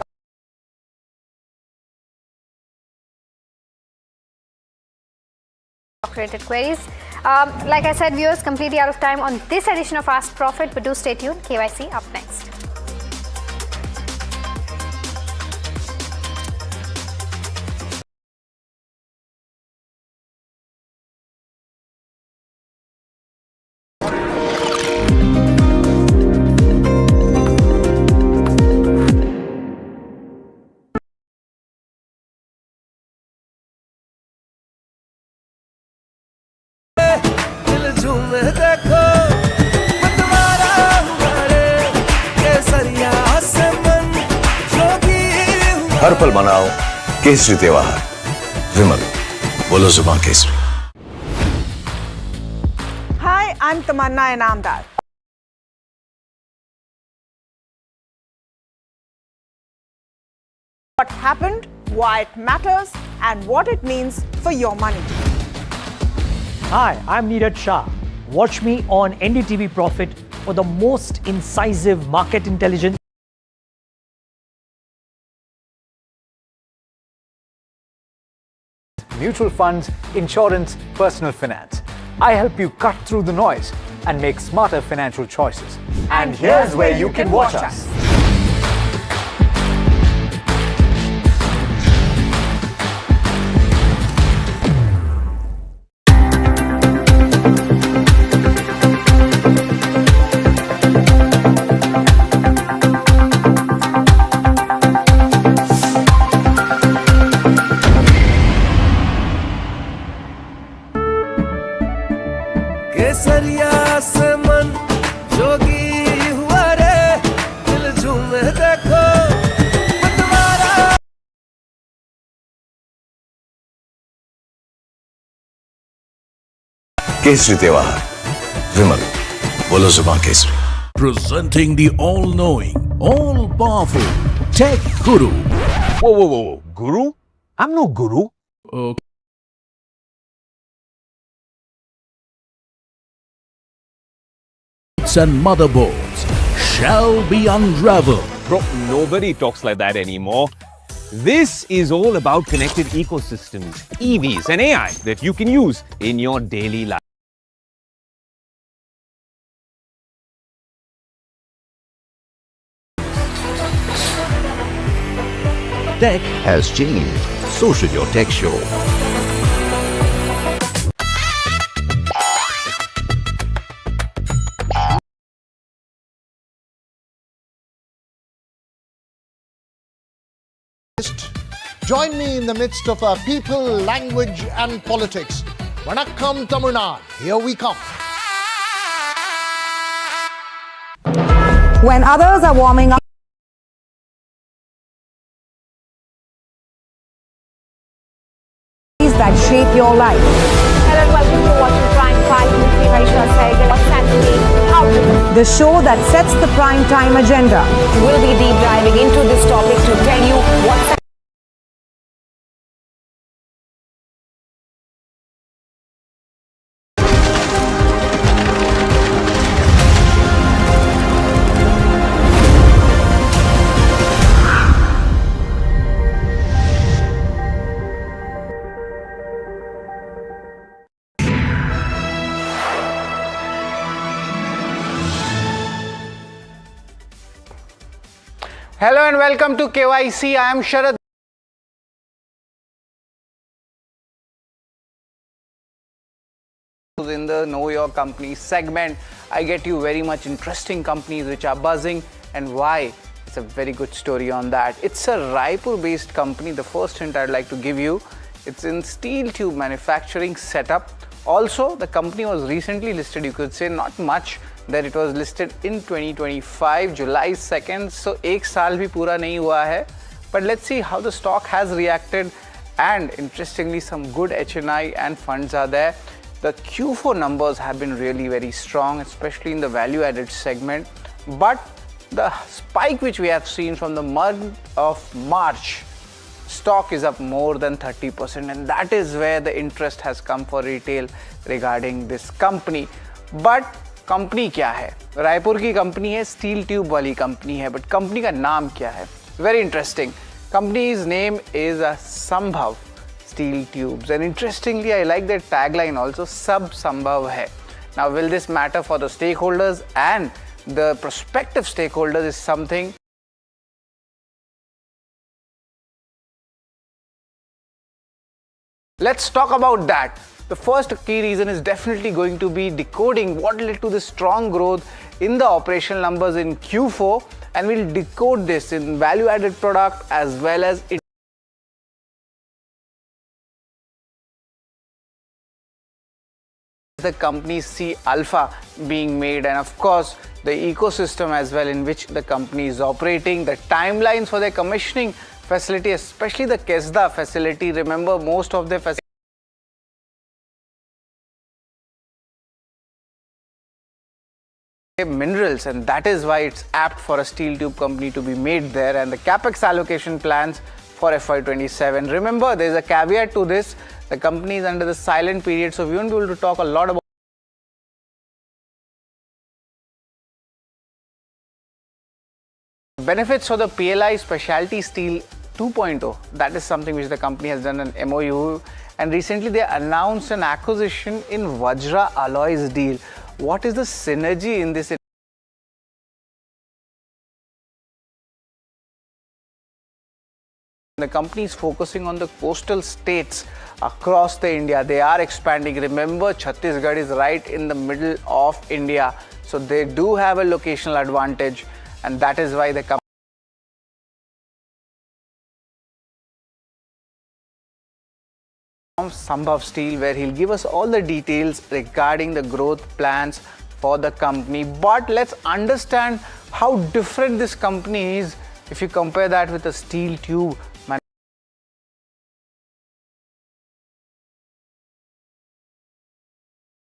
related queries. Like I said, viewers, completely out of time on this edition of Ask Profit, but do stay tuned. KYC up next. देखो मतवारा हुआरे केसरिया से मन जोगी हर पल मनाओ केसरी त्योहार विमल बोलो जुबान Kesari. Hi, I'm Tamanna Inamdar. What happened, why it matters, and what it means for your money. Hi, I'm Neeraj Shah. Watch me on NDTV Profit for the most incisive market intelligence. Mutual funds, insurance, personal finance. I help you cut through the noise and make smarter financial choices. And here's where you can watch us. केसरिया से मन जोगी हुआ रे दिल झूमे देखो मतवारा केसरी त्योहार विमल बोलो जुबान Kesari. Presenting the all-knowing, all-powerful Tech Guru. Whoa. Guru? I'm no guru. And motherboards shall be unraveled. Bro, nobody talks like that anymore. This is all about connected ecosystems, EVs and AI that you can use in your daily life. Tech has changed. So should your tech show. Join me in the midst of our people, language, and politics. Vanakkam Tamil Nadu. Here we come. When others are warming up, that shape your life. Hello and welcome to watching Prime Time with me, Raisha Saigal. What's happening? How to The show that sets the prime time agenda. We'll be deep diving into this topic to tell you what's Hello and welcome to KYC. I am Sharad. In the Know Your Company segment, I get you very much interesting companies which are buzzing and why. It's a very good story on that. It's a Raipur based company. The first hint I'd like to give you, it's in steel tube manufacturing setup. Also, the company was recently listed, you could say not much, that it was listed in 2025, July 2nd. So, ek saal bhi pura nahi hua hai. But let's see how the stock has reacted. And interestingly, some good HNI and funds are there. The Q4 numbers have been really very strong, especially in the value added segment. But the spike which we have seen from the month of March, stock is up more than 30%, and that is where the interest has come for retail regarding this company. But company क्या है? रायपुर की company है, steel tube वाली company है, but company का नाम क्या है? Very interesting. Company's name is Sambhav Steel Tubes, and interestingly, I like their tagline also, Sab Sambhav hai. Now, will this matter for the stakeholders and the prospective stakeholders is something. Let's talk about that. The first key reason is definitely going to be decoding what led to the strong growth in the operational numbers in Q4, and we'll decode this in value added product as well as the companies see alpha being made, and of course the ecosystem as well in which the company is operating, the timelines for their commissioning facility, especially the Kesda facility. Remember, most of the minerals, and that is why it's apt for a steel tube company to be made there. And the capex allocation plans for FY27. Remember, there's a caveat to this. The company is under the silent period, so we won't be able to talk a lot about benefits for the PLI Specialty Steel 2.0. That is something which the company has done an MOU, and recently they announced an acquisition in Vajra Alloys deal. What is the synergy in this? The company is focusing on the coastal states across the India. They are expanding. Remember, Chhattisgarh is right in the middle of India, so they do have a locational advantage, and that is why the company Sambhav Steel, where he'll give us all the details regarding the growth plans for the company. But let's understand how different this company is if you compare that with a steel tube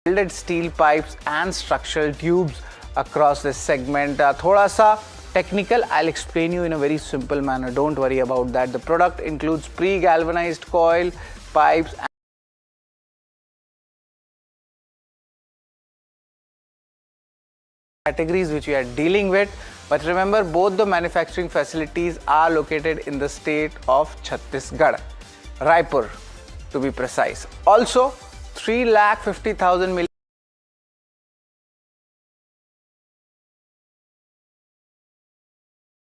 welded steel pipes and structural tubes across this segment. Thoda sa technical, I'll explain you in a very simple manner. Don't worry about that. The product includes pre-galvanized coil, pipes, categories which we are dealing with. But remember, both the manufacturing facilities are located in the state of Chhattisgarh, Raipur to be precise. Also, 3,50,000 million.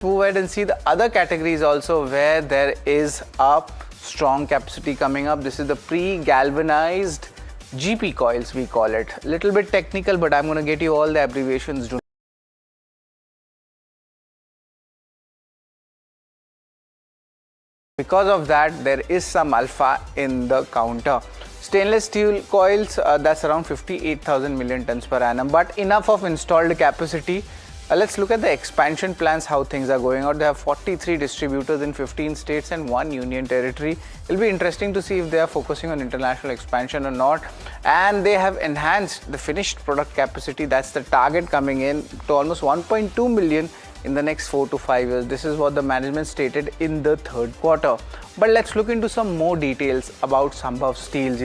Move ahead and see the other categories also where there is a strong capacity coming up. This is the pre-galvanized GP coils, we call it. Little bit technical, but I'm going to get you all the abbreviations. Because of that, there is some alpha in the counter. Stainless steel coils, that's around 58,000 million tons per annum, but enough of installed capacity. Let's look at the expansion plans, how things are going out. They have 43 distributors in 15 states and 1 union territory. It'll be interesting to see if they are focusing on international expansion or not. And they have enhanced the finished product capacity. That's the target coming in to almost 1.2 million in the next 4 to 5 years. This is what the management stated in the third quarter. But let's look into some more details about Sambhav Steels.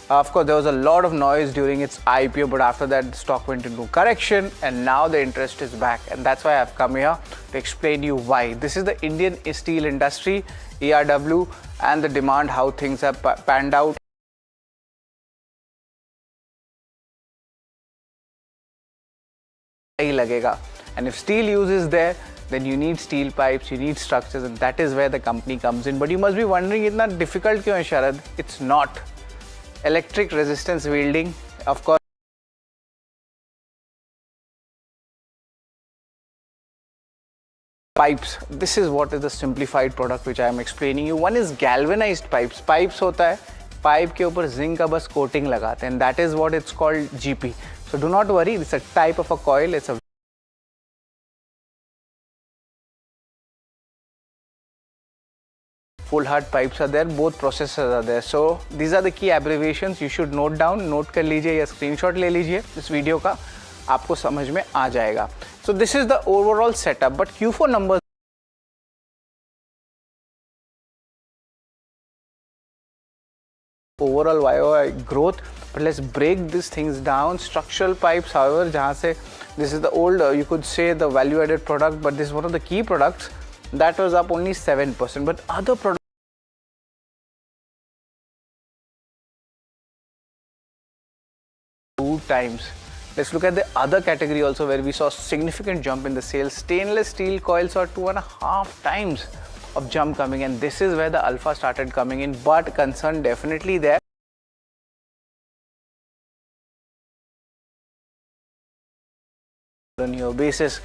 Of course, there was a lot of noise during its IPO, but after that the stock went into correction, and now the interest is back, and that's why I've come here to explain you why. This is the Indian steel industry, ERW, and the demand, how things have panned out. And if steel use is there, then you need steel pipes, you need structures, and that is where the company comes in. But you must be wondering, it's not difficult kyun hai Sharad? It's not. Electric resistance welding, of course. Pipes, this is what is the simplified product which I am explaining you. One is galvanized pipes. Pipes hota hai, pipe ke upar zinc ka bas coating lagate, and that is what it's called GP. So do not worry, it's a type of a coil. It's a full hard pipes are there, both processes are there. So these are the key abbreviations you should note down. Note कर लीजिए या screenshot ले लीजिए इस video का, आपको समझ में आ जाएगा. So this is the overall setup, but Q4 numbers overall YOY growth. But let's break these things down. Structural pipes, however, जहाँ से this is the old, you could say the value-added product, but this is one of the key products that was up only 7%. But other products 2 times. Let's look at the other category also, where we saw significant jump in the sales. Stainless steel coils saw 2.5 times of jump coming, and this is where the alpha started coming in. But concern definitely there. On your basis.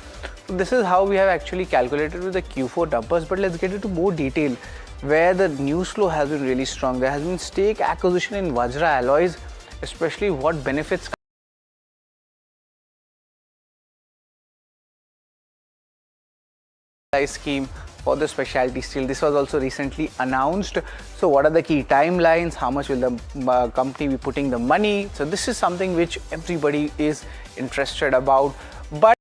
So this is how we have actually calculated with the Q4 numbers, but let's get into more detail where the news flow has been really strong. There has been stake acquisition in Vajra alloys, especially what benefits scheme for the specialty steel. This was also recently announced. So what are the key timelines? How much will the company be putting the money? So this is something which everybody is interested about. But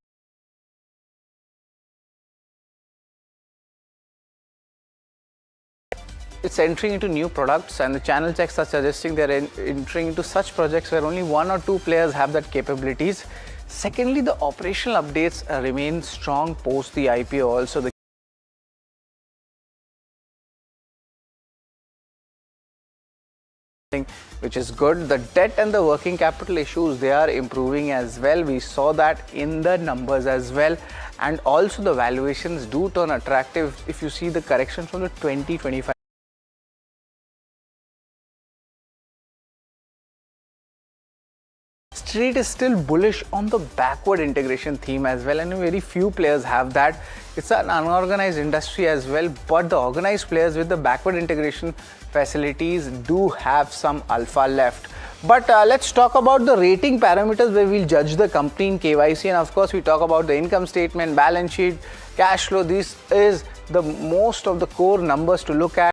it's entering into new products, and the channel checks are suggesting they're entering into such projects where only 1 or 2 players have that capabilities. Secondly, the operational updates remain strong post the IPO also. Which is good. The debt and the working capital issues, they are improving as well. We saw that in the numbers as well, and also the valuations do turn attractive if you see the correction from the 2025. Street is still bullish on the backward integration theme as well, and very few players have that. It's an unorganized industry as well, but the organized players with the backward integration facilities do have some alpha left. But let's talk about the rating parameters where we'll judge the company in KYC, and of course we talk about the income statement, balance sheet, cash flow. This is the most of the core numbers to look at.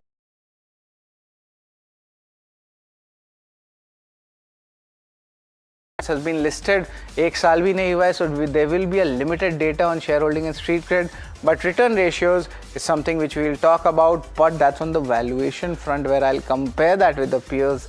Has been listed, एक साल भी नहीं हुआ है, so there will be a limited data on shareholding and street cred, but return ratios is something which we will talk about, but that's on the valuation front where I'll compare that with the peers.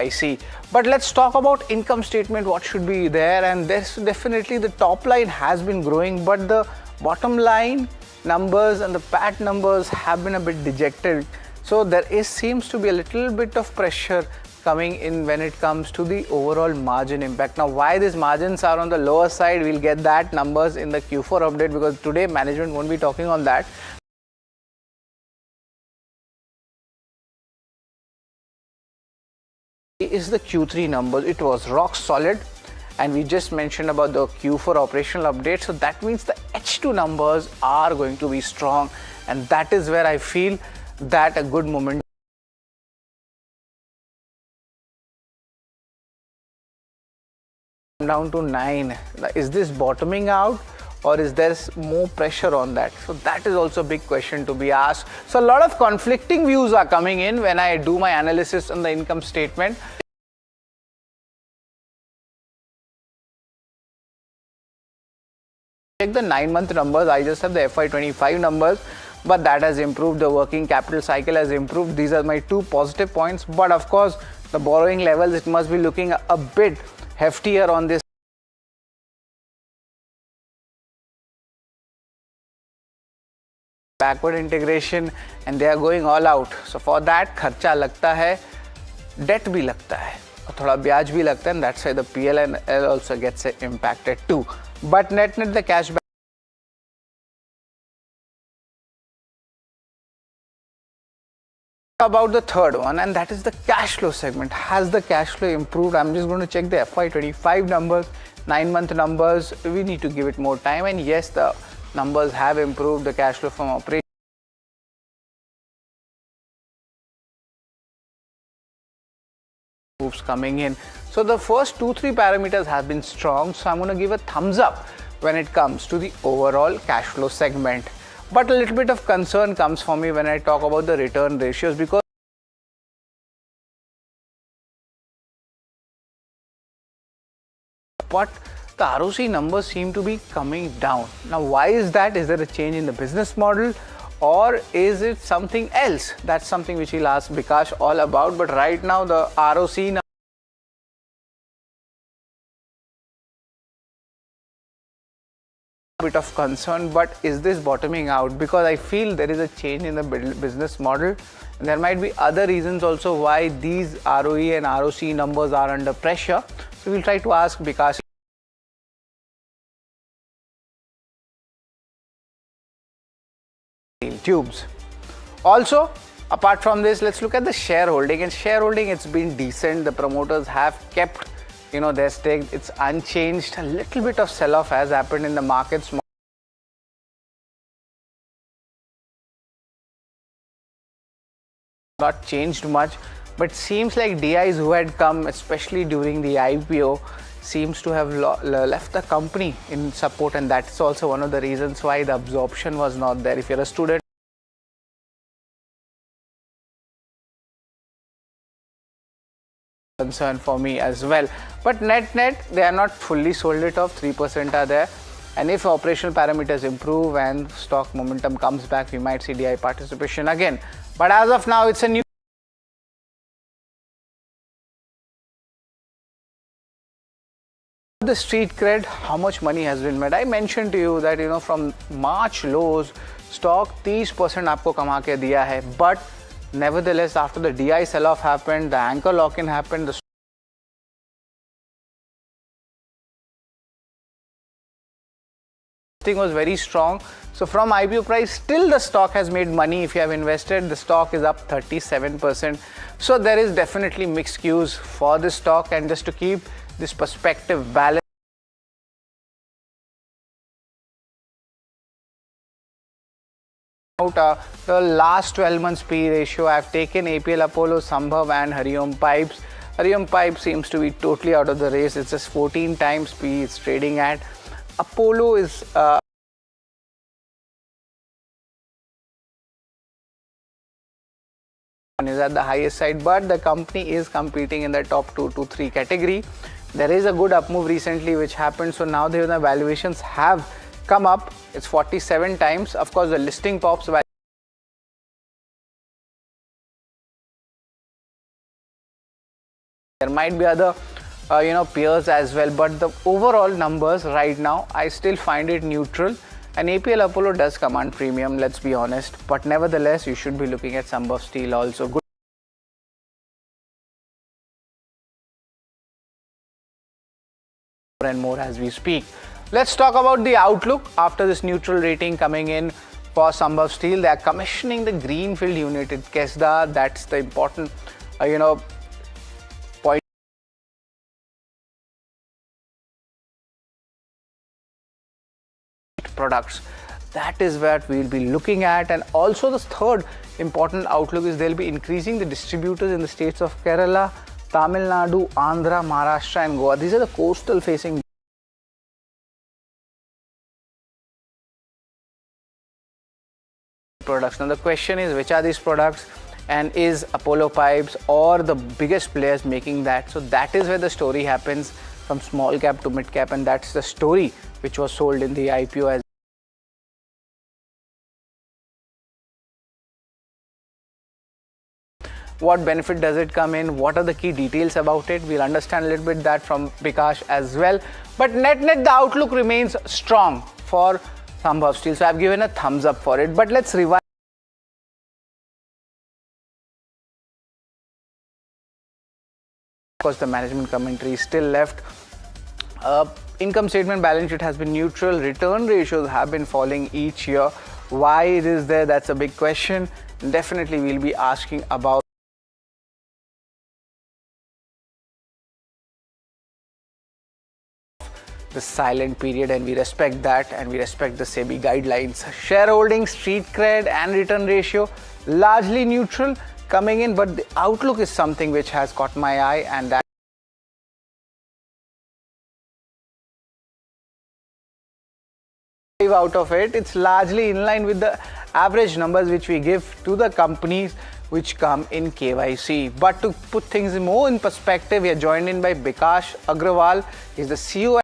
I see. But let's talk about income statement, what should be there, and there's definitely the top line has been growing, but the bottom line numbers and the PAT numbers have been a bit dejected. So there seems to be a little bit of pressure coming in when it comes to the overall margin impact. Now, why these margins are on the lower side, we'll get that numbers in the Q4 update, because today management won't be talking on that. Is the Q3 numbers, it was rock solid, and we just mentioned about the Q4 operational update. So that means the H2 numbers are going to be strong, and that is where I feel that a good momentum down to 9. Is this bottoming out, or is there more pressure on that? So that is also a big question to be asked. So a lot of conflicting views are coming in when I do my analysis on the income statement. Check the 9-month numbers. I just have the FY25 numbers, but that has improved. The working capital cycle has improved. These are my 2 positive points, but of course the borrowing levels, it must be looking a bit heftier on this. Backward integration, and they are going all out. So for that kharcha lagta hai, debt bhi lagta hai. और थोड़ा ब्याज भी लगता है, and that's why the PL and L also gets impacted too. But net the cash back about the third one, and that is the cash flow segment. Has the cash flow improved? I'm just going to check the FY25 numbers, 9-month numbers. We need to give it more time, and yes, the numbers have improved. The cash flow from operations coming in. So the first 2-3 parameters have been strong, so I'm going to give a thumbs up when it comes to the overall cash flow segment. But a little bit of concern comes for me when I talk about the return ratios, because but the ROC numbers seem to be coming down. Now why is that? Is there a change in the business model, or is it something else? That's something which we'll ask Bikash all about. But right now the ROC number bit of concern, but is this bottoming out? Because I feel there is a change in the business model, and there might be other reasons also why these ROE and ROC numbers are under pressure. So we'll try to ask Bikash tubes. Also, apart from this, let's look at the shareholding. And shareholding, it's been decent. The promoters have kept their stake, it's unchanged. A little bit of sell-off has happened in the markets. Not changed much, but seems like DIs who had come, especially during the IPO, seems to have left the company in support, and that's also one of the reasons why the absorption was not there. If you're a student, concern for me as well. But net they are not fully sold it off. 3% are there, and if operational parameters improve and stock momentum comes back, we might see DI participation again. But as of now, it's a new the street cred. How much money has been made? I mentioned to you that from March lows, stock 30% आपको कमा के दिया है. But nevertheless, after the DI sell-off happened, the anchor lock-in happened, the thing was very strong. So from IPO price, still the stock has made money. If you have invested, the stock is up 37%. So there is definitely mixed cues for this stock, and just to keep this perspective balanced, the last 12 months P ratio, I've taken APL Apollo, Sambhav and Hariom Pipes. Hariom Pipe seems to be totally out of the race. It's just 14 times P it's trading at. Apollo is at the highest side, but the company is competing in the top 2 to 3 category. There is a good up move recently which happened, so now the valuations have come up. It's 47 times. Of course, the listing pops value. There might be other peers as well, but the overall numbers right now, I still find it neutral. And APL Apollo does command premium, let's be honest, but nevertheless, you should be looking at Sambhav Steel also. Good and more as we speak. Let's talk about the outlook after this neutral rating coming in for Sambhav Steel. They are commissioning the greenfield unit at Kesda. That's the important, point. Products. That is what we'll be looking at. And also the third important outlook is they'll be increasing the distributors in the states of Kerala, Tamil Nadu, Andhra, Maharashtra and Goa. These are the coastal facing products. Now the question is, which are these products, and is Apollo Pipes or the biggest players making that? So that is where the story happens, from small cap to mid cap, and that's the story which was sold in the IPO as what benefit does it come in, what are the key details about it. We'll understand a little bit that from Bikash as well. But net the outlook remains strong for Sambhav Steel, so I've given a thumbs up for it. But let's revise course, the management commentary is still left. Income statement balance sheet has been neutral. Return ratios have been falling each year. Why it is there? That's a big question. Definitely, we'll be asking about the silent period, and we respect that, and we respect the SEBI guidelines. Shareholding, street cred and return ratio largely neutral coming in, but the outlook is something which has caught my eye, and that out of it, it's largely in line with the average numbers which we give to the companies which come in KYC. But to put things more in perspective, we are joined in by Bikash Agrawal. He's the CEO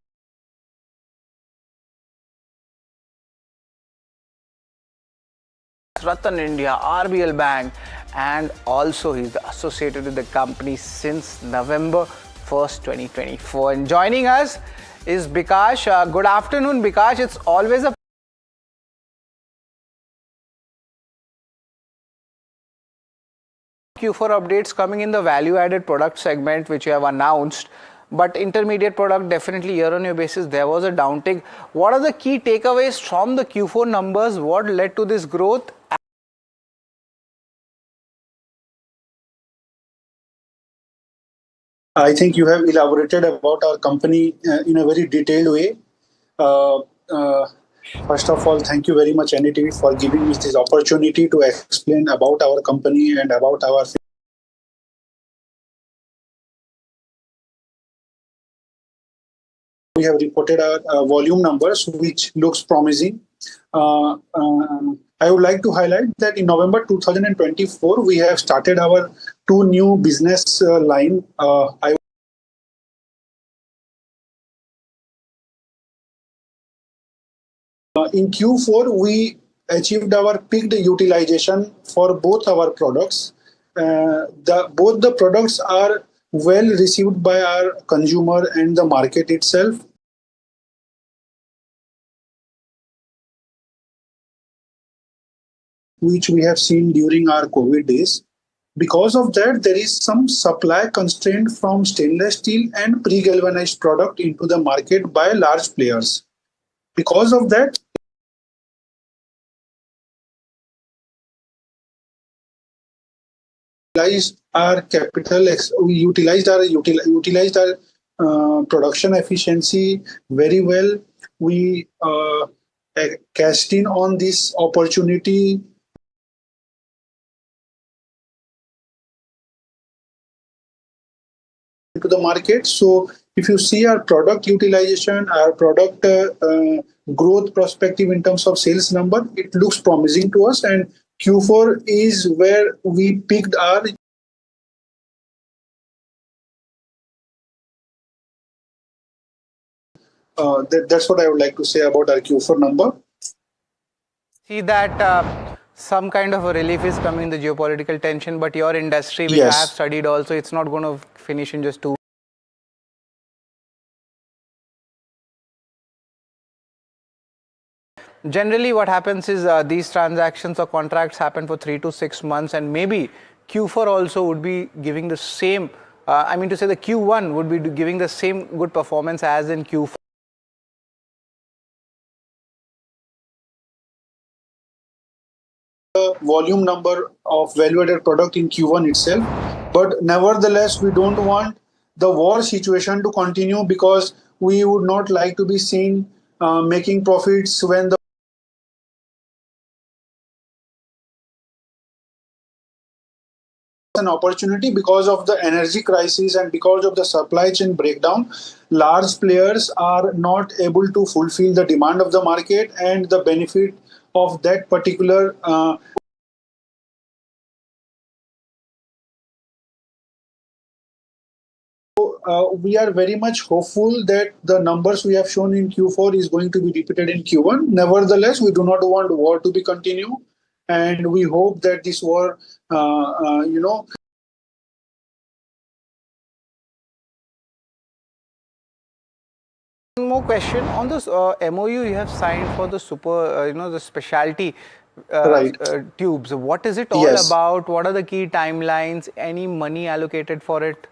Ratan India, RBL Bank, and also he's associated with the company since November 1st, 2024. And joining us is Bikash. Good afternoon, Bikash. It's always a Q4 updates coming in the value-added product segment, which you have announced. But intermediate product, definitely year-on-year basis, there was a downtick. What are the key takeaways from the Q4 numbers? What led to this growth? I think you have elaborated about our company in a very detailed way. First of all, thank you very much, NDTV, for giving me this opportunity to explain about our company and about our. We have reported our volume numbers, which looks promising. I would like to highlight that in November 2024, we have started our two new business line. In Q4, we achieved our peaked utilization for both our products. Both the products are well received by our consumer and the market itself. Which we have seen during our COVID days. Because of that, there is some supply constraint from stainless steel and pre-galvanized product into the market by large players. Because of that, we utilized our production efficiency very well. We cashed in on this opportunity. To the market. So if you see our product utilization, our product growth perspective in terms of sales number, it looks promising to us, and Q4 is where we picked our that's what I would like to say about our Q4 number. See that some kind of a relief is coming in the geopolitical tension, but your industry, which I have studied also, it's not going to finish in just 2. Generally, what happens is these transactions or contracts happen for 3 to 6 months, and maybe Q4 also would be giving the same, I mean to say the Q1 would be giving the same good performance as in Q4. Volume number of value-added product in Q1 itself, but nevertheless we don't want the war situation to continue, because we would not like to be seen making profits when the an opportunity. Because of the energy crisis and because of the supply chain breakdown, large players are not able to fulfill the demand of the market and the benefit of that particular we are very much hopeful that the numbers we have shown in Q4 is going to be repeated in Q1. Nevertheless, we do not want war to be continue, and we hope that this war, One more question on this MOU you have signed for the super, the specialty tubes. What is it all about? What are the key timelines? Any money allocated for it?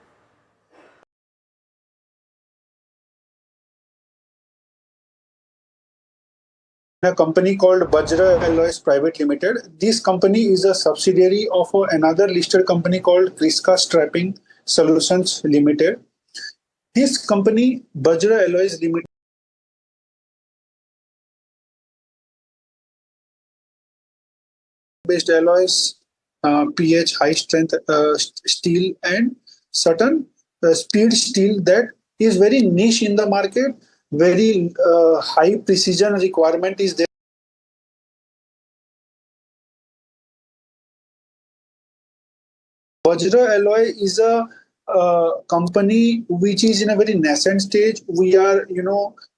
a company called Bajra Alloys Private Limited. This company is a subsidiary of another listed company called Kriska Strapping Solutions Limited. This company, Bajra Alloys Limited, based alloys, pH, high strength steel, and certain speed steel that is very niche in the market. Very high precision requirement is there. Bajra Alloy is a company which is in a very nascent stage. We are,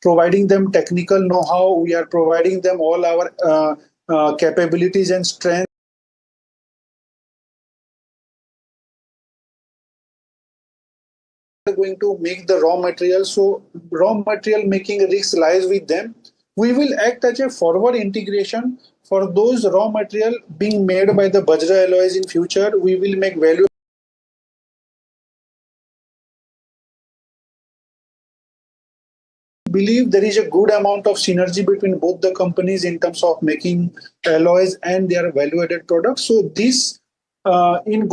providing them technical know-how. We are providing them all our capabilities and strength. Going to make the raw material, so raw material making risk lies with them. We will act as a forward integration for those raw material being made by the Bajra Alloys in future. We will make value. Believe there is a good amount of synergy between both the companies in terms of making alloys and their value-added products. So this, in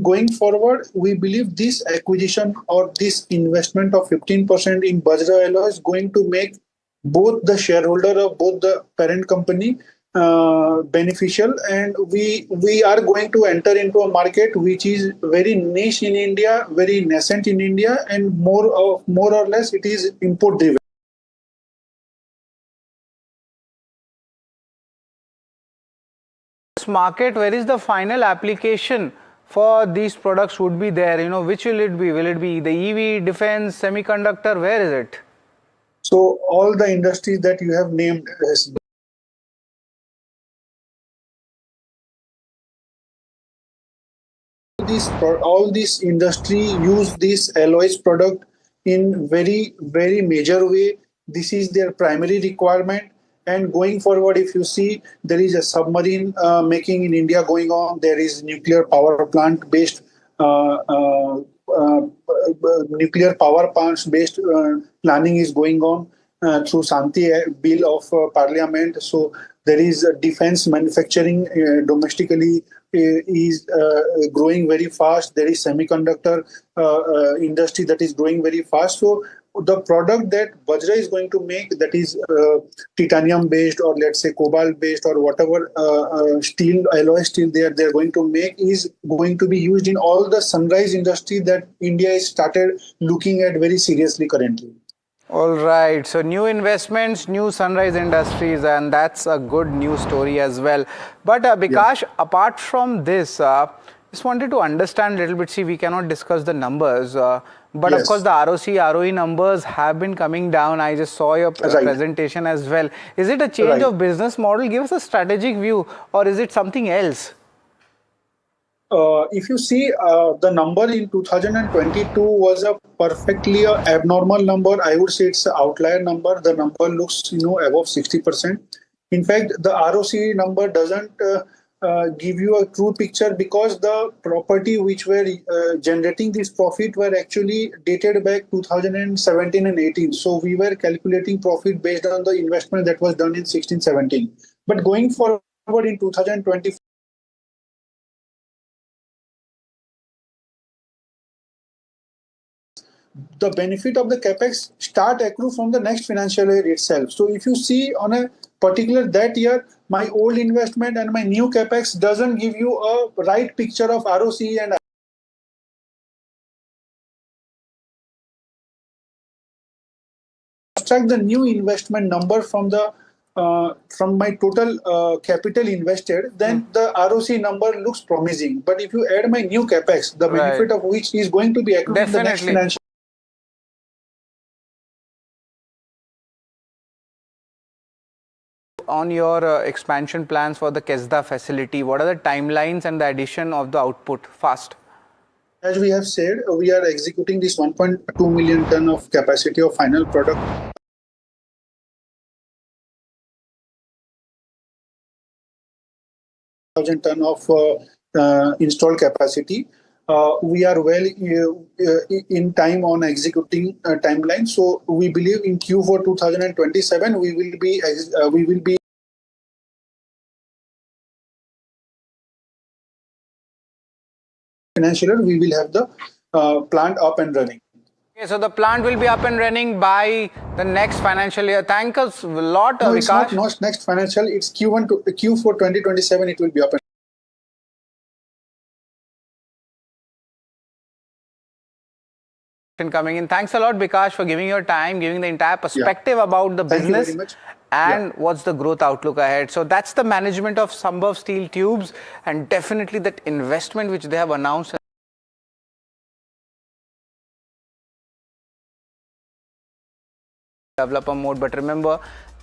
going forward, we believe this acquisition or this investment of 15% in Bajra Alloy is going to make both the shareholder of both the parent company beneficial, and we are going to enter into a market which is very niche in India, very nascent in India, and more or less it is import driven. This market, where is the final application for these products would be there? Which will it be? Will it be the EV, defense, semiconductor? Where is it? So all the industries that you have named as all this industry use this alloys product in very major way. This is their primary requirement. And going forward, if you see, there is a submarine making in India going on. There is nuclear power plant based nuclear power plants based planning is going on through Santi Bill of Parliament. So there is defense manufacturing domestically is growing very fast. There is semiconductor industry that is growing very fast. So the product that Bajra is going to make, that is titanium based or let's say cobalt based or whatever steel, alloy steel they're going to make, is going to be used in all the sunrise industry that India has started looking at very seriously currently. All right, so new investments, new sunrise industries, and that's a good news story as well. But Bikash, apart from this, just wanted to understand a little bit. See, we cannot discuss the numbers, but of course the ROC, ROE numbers have been coming down. I just saw your presentation as well. Is it a change of business model? Give us a strategic view, or is it something else? If you see, the number in 2022 was a perfectly abnormal number. I would say it's an outlier number. The number looks, above 60%. In fact, the ROC number doesn't give you a true picture because the property which were generating this profit were actually dated back 2017 and 18. So we were calculating profit based on the investment that was done in 16-17. But going forward in 2024, the benefit of the capex start accrue from the next financial year itself. So if you see on a particular that year, my old investment and my new capex doesn't give you a right picture of ROC and extract the new investment number from the from my total capital invested, then the ROC number looks promising. But if you add my new capex, the benefit of which is going to be accrued in the next financial. On your expansion plans for the Kesda facility, what are the timelines and the addition of the output fast? As we have said, we are executing this 1.2 million ton of capacity of final product. Ton of installed capacity. we are well in time on executing timeline. So we believe in Q4 2027 we will be financial year, we will have the plant up and running. Okay, so the plant will be up and running by the next financial year. Thank us a lot, No, it's Vikash. not next financial. It's Q4 2027. It will be up and coming in. Thanks a lot, Vikash, for giving your time, giving the entire perspective about the Thank you business very much. and what's the growth outlook ahead. So that's the management of Sambhav Steel Tubes, and definitely that investment which they have announced. Developer mode, but remember,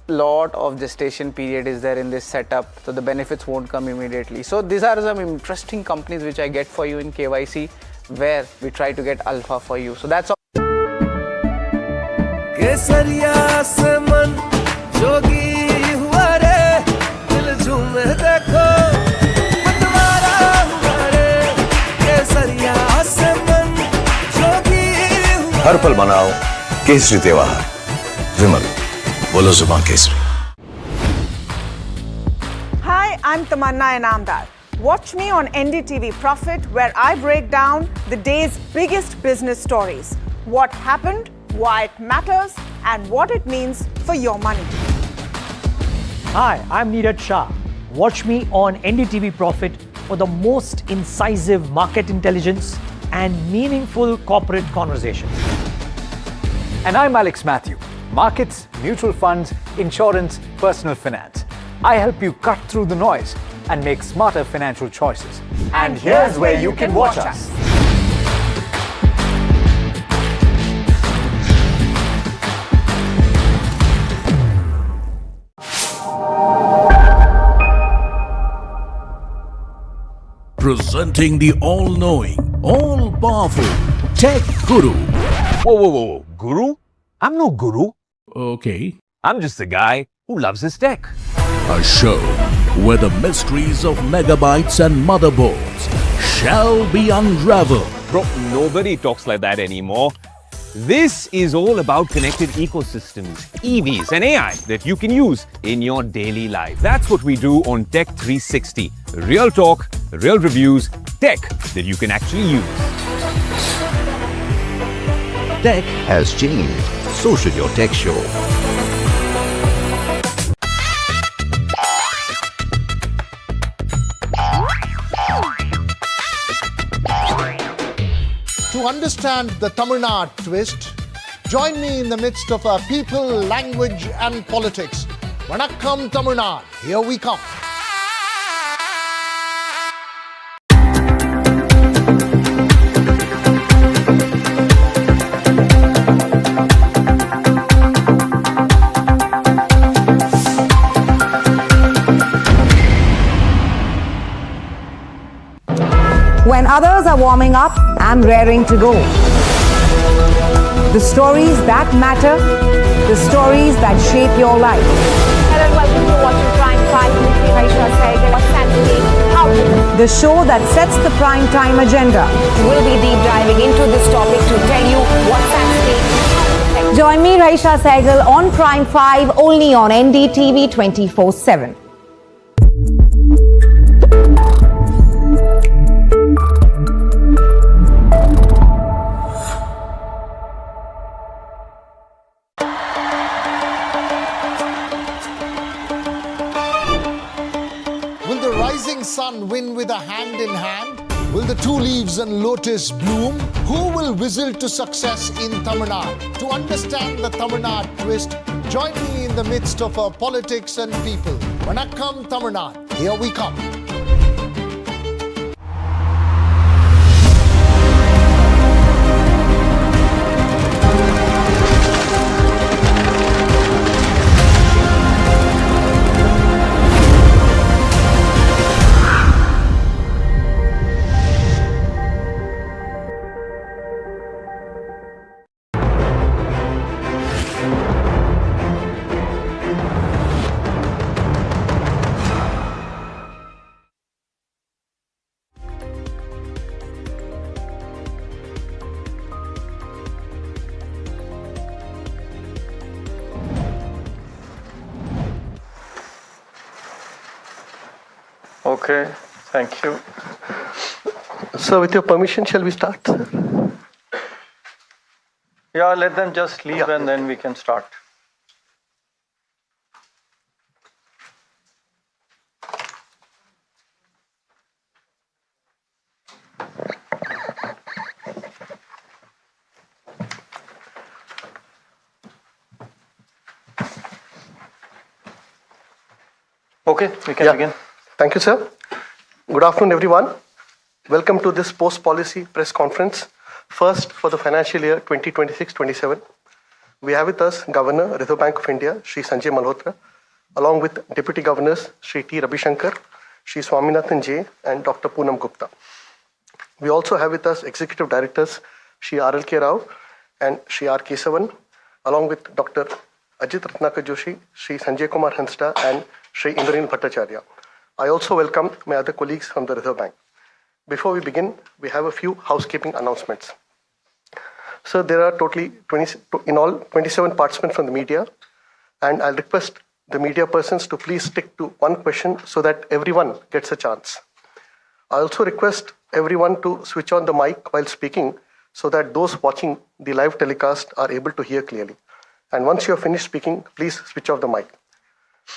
lot of gestation period is there in this setup, so the benefits won't come immediately. So these are some interesting companies which I get for you in KYC, where we try to get alpha for you. So that's all. केसरिया से मन जोगी हुआ रे दिल झूमे देखो मतवारा हुआ रे केसरिया से मन जोगी हुआ हर पल मनाओ केसरी त्योहार विमल बोलो जुबान Kesari. Hi, I'm Tamanna Inamdar. Watch me on NDTV Profit, where I break down the day's biggest business stories. What happened, why it matters, and what it means for your money. Hi, I'm Neeraj Shah. Watch me on NDTV Profit for the most incisive market intelligence and meaningful corporate conversations. And I'm Alex Matthew. Markets, mutual funds, insurance, personal finance. I help you cut through the noise and make smarter financial choices. And here's where you can watch us. Presenting the all-knowing, all-powerful Tech Guru. Whoa. Guru? I'm no guru. Okay. I'm just a guy who loves his tech. A show where the mysteries of megabytes and motherboards shall be unraveled. Bro, nobody talks like that anymore. This is all about connected ecosystems, EVs and AI that you can use in your daily life. That's what we do on Tech 360. Real talk, real reviews, tech that you can actually use. Tech has changed. So should your tech show. To understand the Tamil Nadu twist, join me in the midst of our people, language and politics. Vanakkam Tamil Nadu, here we come. When others are warming up, I'm raring to go. The stories that matter, the stories that shape your life. Hello and welcome to watching Prime 5 with me, Raisha Saigal. What's happening? How to? The show that sets the prime time agenda. We'll be deep diving into this topic to tell you what's at stake. Join me, Raisha Saigal, on Prime 5 only on NDTV 24/7. Will the rising sun win with a hand in hand? Will the two leaves and lotus bloom? Who will whistle to success in Tamil Nadu? To understand the Tamil Nadu twist, join me in the midst of our politics and people. Vanakkam Tamil Nadu, here we come. Okay, thank you. So with your permission, shall we start? Yeah, let them just leave and then we can start. Okay, we can begin. Thank you, sir. Good afternoon, everyone. Welcome to this post-policy press conference, first for the financial year 2026-27. We have with us Governor, Reserve Bank of India, Shri Sanjay Malhotra, along with Deputy Governors, Shri T. Ravi Shankar, Shri Swaminathan J. and Dr. Poonam Gupta. We also have with us Executive Directors, Shri R.L.K. Rao and Shri R. Kesavan, along with Dr. Ajit Ratnakar Joshi, Shri Sanjay Kumar Hansda and Shri Indranil Bhattacharya. I also welcome my other colleagues from the Reserve Bank. Before we begin, we have a few housekeeping announcements. So there are totally 27 participants from the media, and I'll request the media persons to please stick to one question so that everyone gets a chance. I also request everyone to switch on the mic while speaking so that those watching the live telecast are able to hear clearly. And once you have finished speaking, please switch off the mic.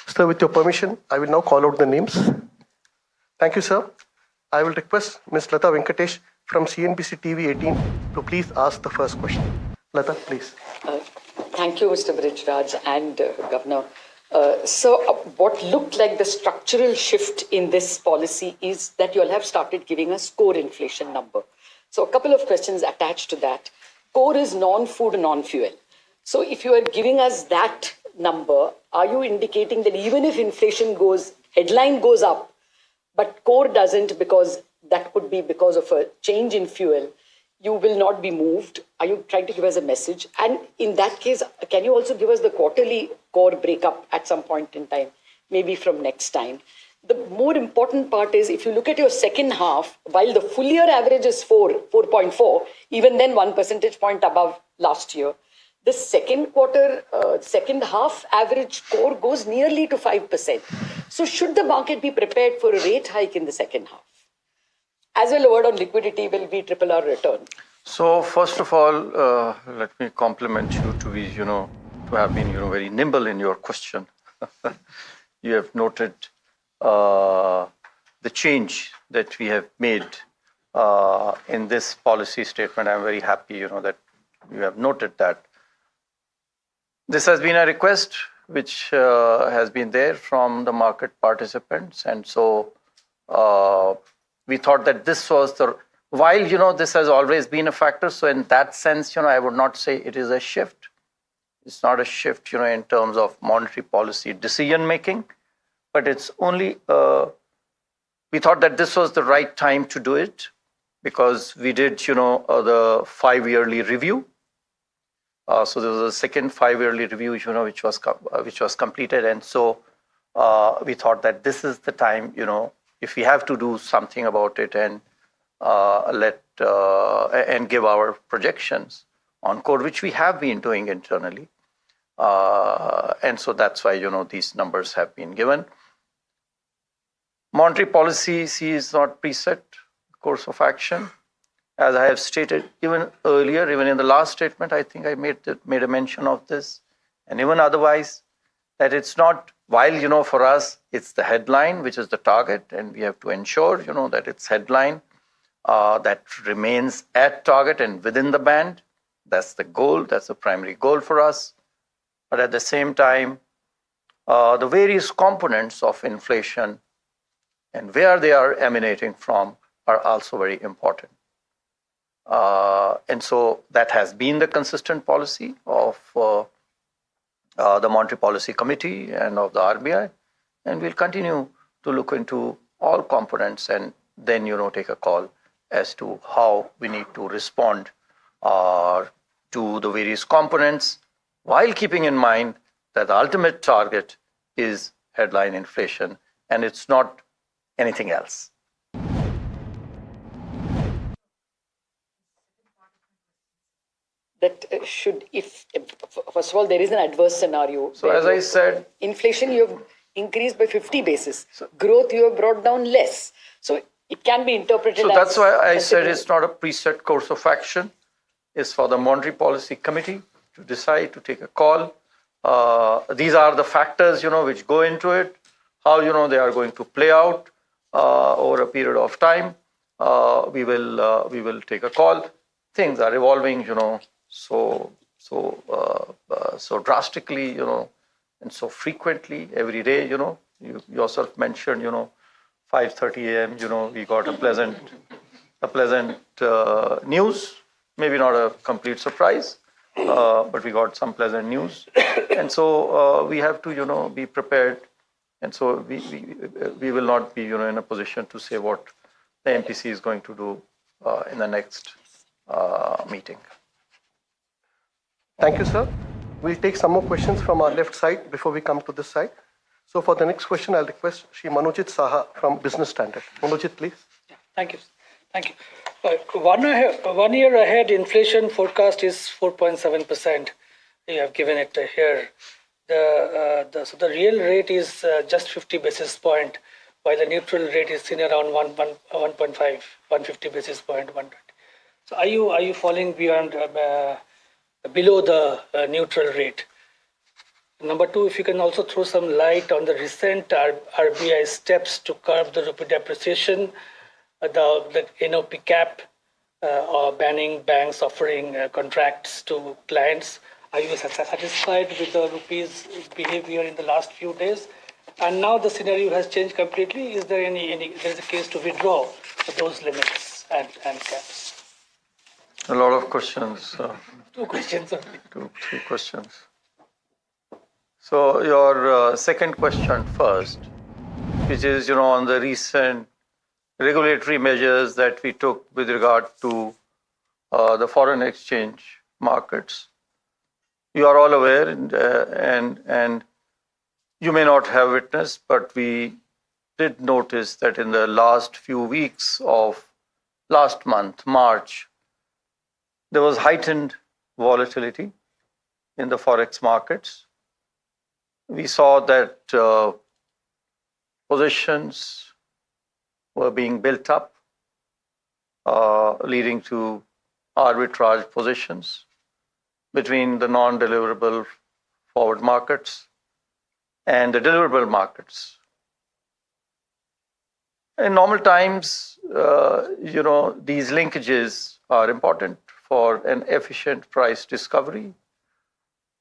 Sir, with your permission, I will now call out the names. Thank you, sir. I will request Ms. Lata Venkatesh from CNBC TV 18 to please ask the first question. Lata, please. Thank you, Mr. Bridgeraj and Governor. So what looked like the structural shift in this policy is that you all have started giving us core inflation number. So a couple of questions attached to that. Core is non-food, non-fuel. So if you are giving us that number, are you indicating that even if inflation headline goes up, but core doesn't, because that could be because of a change in fuel, you will not be moved? Are you trying to give us a message? And in that case, can you also give us the quarterly core breakup at some point in time, maybe from next time? The more important part is, if you look at your second half, while the full year average is 4.4, even then 1 percentage point above last year, the second quarter, second half average core goes nearly to 5%. So should the market be prepared for a rate hike in the second half? As well, a word on liquidity will be triple R return. So first of all, let me compliment you to be, to have been, very nimble in your question. You have noted the change that we have made in this policy statement. I'm very happy, that you have noted that. This has been a request which has been there from the market participants. And so we thought that this was while, this has always been a factor. So in that sense, I would not say it is a shift. It's not a shift, in terms of monetary policy decision making, but it's only, we thought that this was the right time to do it because we did, the 5-yearly review. So there was a second 5-yearly review, which was completed. And so we thought that this is the time, if we have to do something about it and and give our projections on core, which we have been doing internally. And so that's why, these numbers have been given. Monetary policy is not preset course of action. As I have stated even earlier, even in the last statement, I think I made a mention of this. And even otherwise, that it's not, while, for us, it's the headline, which is the target, and we have to ensure, that it's headline that remains at target and within the band. That's the goal. That's the primary goal for us. But at the same time, the various components of inflation and where they are emanating from are also very important. And so that has been the consistent policy of the Monetary Policy Committee and of the RBI. And we'll continue to look into all components and then, take a call as to how we need to respond to the various components while keeping in mind that the ultimate target is headline inflation and it's not anything else. That should, if first of all, there is an adverse scenario. So as I said, inflation, increased by 50 basis. Growth you have brought down less. So it can be interpreted So as... that's why I said it's not a preset course of action. It's for the Monetary Policy Committee to decide, to take a call. These are the factors, which go into it, how, they are going to play out over a period of time. We will take a call. Things are evolving, so drastically, and so frequently every day, you yourself mentioned, 5:30 a.m., we got a pleasant news, maybe not a complete surprise, but we got some pleasant news. And so we have to, be prepared. And so we will not be, in a position to say what the MPC is going to do in the next meeting. Thank you, sir. We'll take some more questions from our left side before we come to this side. So for the next question, I'll request Shri Manojit Saha from Business Standard. Manojit, please. Thank you. Thank you. 1 year ahead, inflation forecast is 4.7%. You have given it here. So the real rate is just 50 basis point, while the neutral rate is seen around 1.5, 150 basis point, 120. So are you falling beyond below the neutral rate? Number two, if you can also throw some light on the recent RBI steps to curb the rupee depreciation, the NOP cap, or banning banks offering contracts to clients. Are you satisfied with the rupee's behavior in the last few days? And now the scenario has changed completely. Is there there's a case to withdraw those limits and caps? A lot of questions. Two questions only. 2-3 questions. So your second question first, which is, on the recent regulatory measures that we took with regard to the foreign exchange markets. You are all aware, and you may not have witnessed, but we did notice that in the last few weeks of last month, March, there was heightened volatility in the forex markets. We saw that positions were being built up, leading to arbitrage positions between the non-deliverable forward markets and the deliverable markets. In normal times, these linkages are important for an efficient price discovery.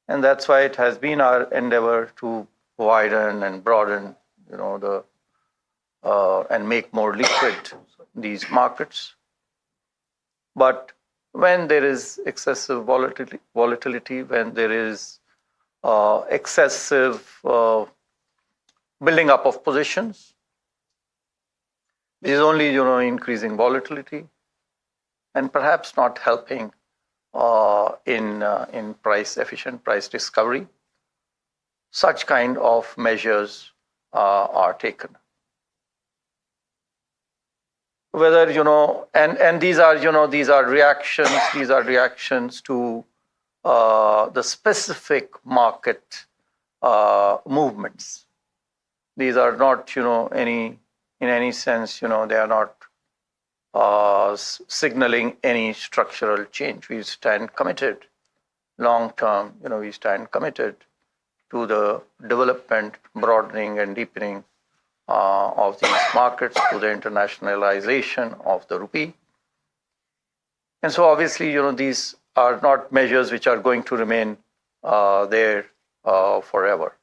And that's why it has been our endeavor to widen and broaden, and make more liquid these markets. But when there is excessive volatility, when there is excessive building up of positions, this is only, increasing volatility and perhaps not helping in efficient price discovery. Such kind of measures are taken. Whether, and these are reactions to the specific market movements. These are not, in any sense, they are not signaling any structural change. We stand committed long term, we stand committed to the development, broadening and deepening of these markets, to the internationalization of the rupee. And so obviously, these are not measures which are going to remain there forever.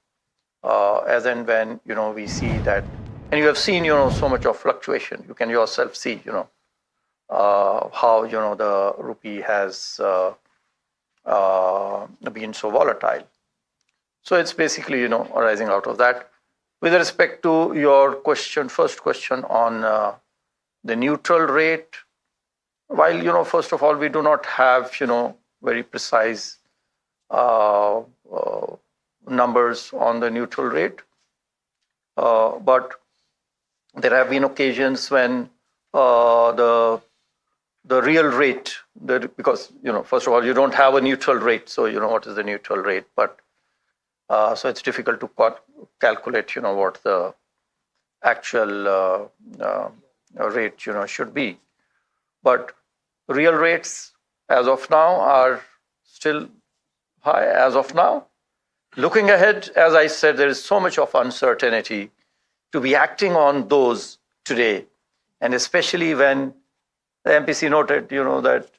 As and when, we see that, and you have seen, so much of fluctuation. You can yourself see, how, the rupee has been so volatile. So it's basically, arising out of that. With respect to your first question on the neutral rate, while, first of all, we do not have, very precise numbers on the neutral rate, but there have been occasions when the real rate, because, first of all, you don't have a neutral rate, so what is the neutral rate? But So it's difficult to calculate, what the actual rate, should be. But real rates as of now are still high as of now. Looking ahead, as I said, there is so much of uncertainty to be acting on those today. And especially when the MPC noted, that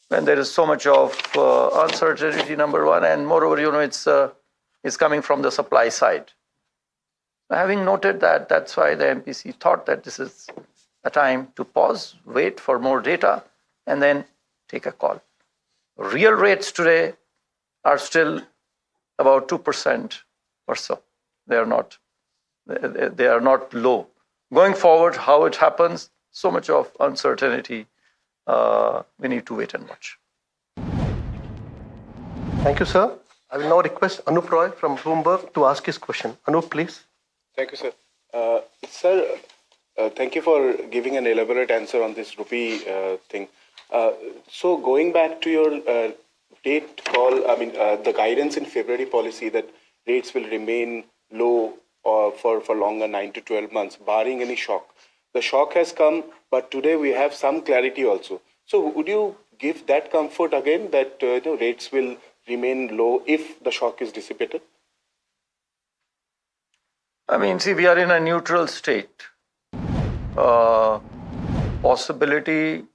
when there is so much of uncertainty, number one, and moreover, it's coming from the supply side. Having noted that, that's why the MPC thought that this is a time to pause, wait for more data, and then take a call. Real rates today are still about 2% or so. They are not low. Going forward, how it happens, so much of uncertainty, we need to wait and watch. Thank you, sir. I will now request Anup Roy from Bloomberg to ask his question. Anup, please. Thank you, sir. Sir, thank you for giving an elaborate answer on this Rupee thing. So going back to your rate call, the guidance in February policy that rates will remain low for longer, 9 to 12 months, barring any shock. The shock has come, but today we have some clarity also. So would you give that comfort again that rates will remain low if the shock is dissipated? We are in a neutral state. Possibility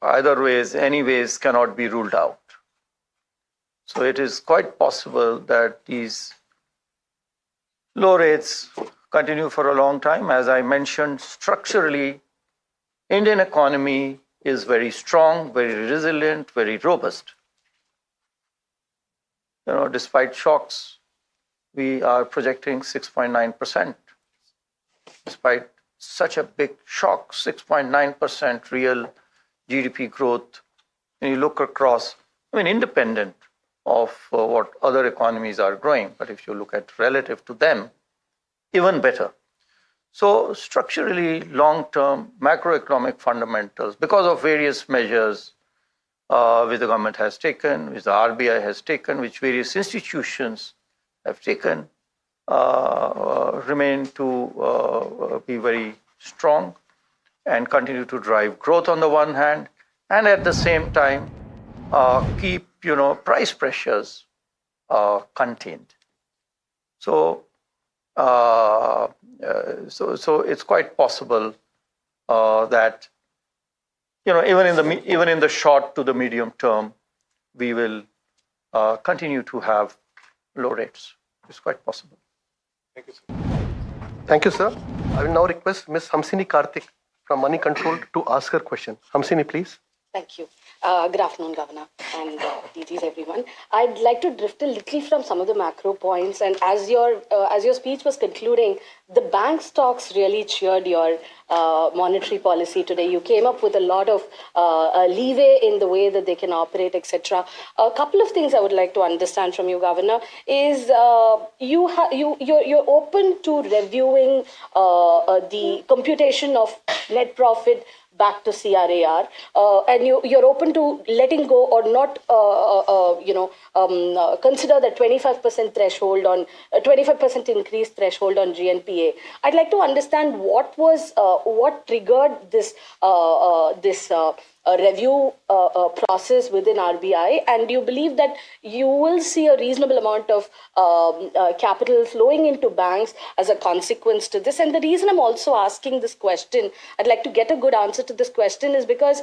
either ways, anyways, cannot be ruled out. So it is quite possible that these low rates continue for a long time. As I mentioned, structurally, Indian economy is very strong, very resilient, very robust. Despite shocks, we are projecting 6.9%. Despite such a big shock, 6.9% real GDP growth. When you look across, independent of what other economies are growing, but if you look at relative to them, even better. So structurally, long-term macroeconomic fundamentals, because of various measures which the government has taken, which the RBI has taken, which various institutions have taken, remain to be very strong and continue to drive growth on the one hand, and at the same time keep price pressures contained. So it's quite possible that even in the short to the medium term, we will continue to have low rates. It's quite possible. Thank you, sir. Thank you, sir. I will now request Ms. Hamsini Karthik from Money Control to ask her question. Hamsini, please. Thank you. Good afternoon, Governor, and DGs, everyone. I'd like to drift a little from some of the macro points. And as your speech was concluding, the bank stocks really cheered your monetary policy today. You came up with a lot of leeway in the way that they can operate, etc. A couple of things I would like to understand from you, Governor, is you're open to reviewing the computation of net profit back to CRAR, and you're open to letting go or not, consider the 25% threshold on 25% increase threshold on GNPA. I'd like to understand what triggered this review process within RBI, and do you believe that you will see a reasonable amount of capital flowing into banks as a consequence to this? And the reason I'm also asking this question, I'd like to get a good answer to this question, is because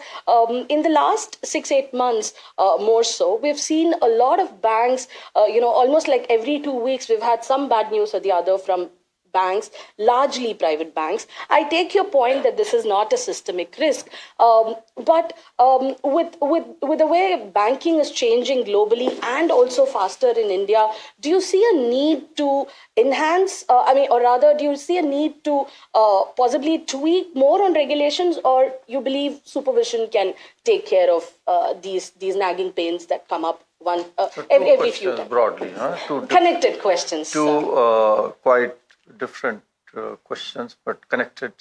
in the last 6-8 months more so, we've seen a lot of banks, almost like every 2 weeks, we've had some bad news or the other from banks, largely private banks. I take your point that this is not a systemic risk, but with the way banking is changing globally and also faster in India, do you see a need to enhance, or rather, do you see a need to possibly tweak more on regulations, or you believe supervision can take care of these nagging pains that come up every few times? Broadly, connected questions. Two quite different questions, but connected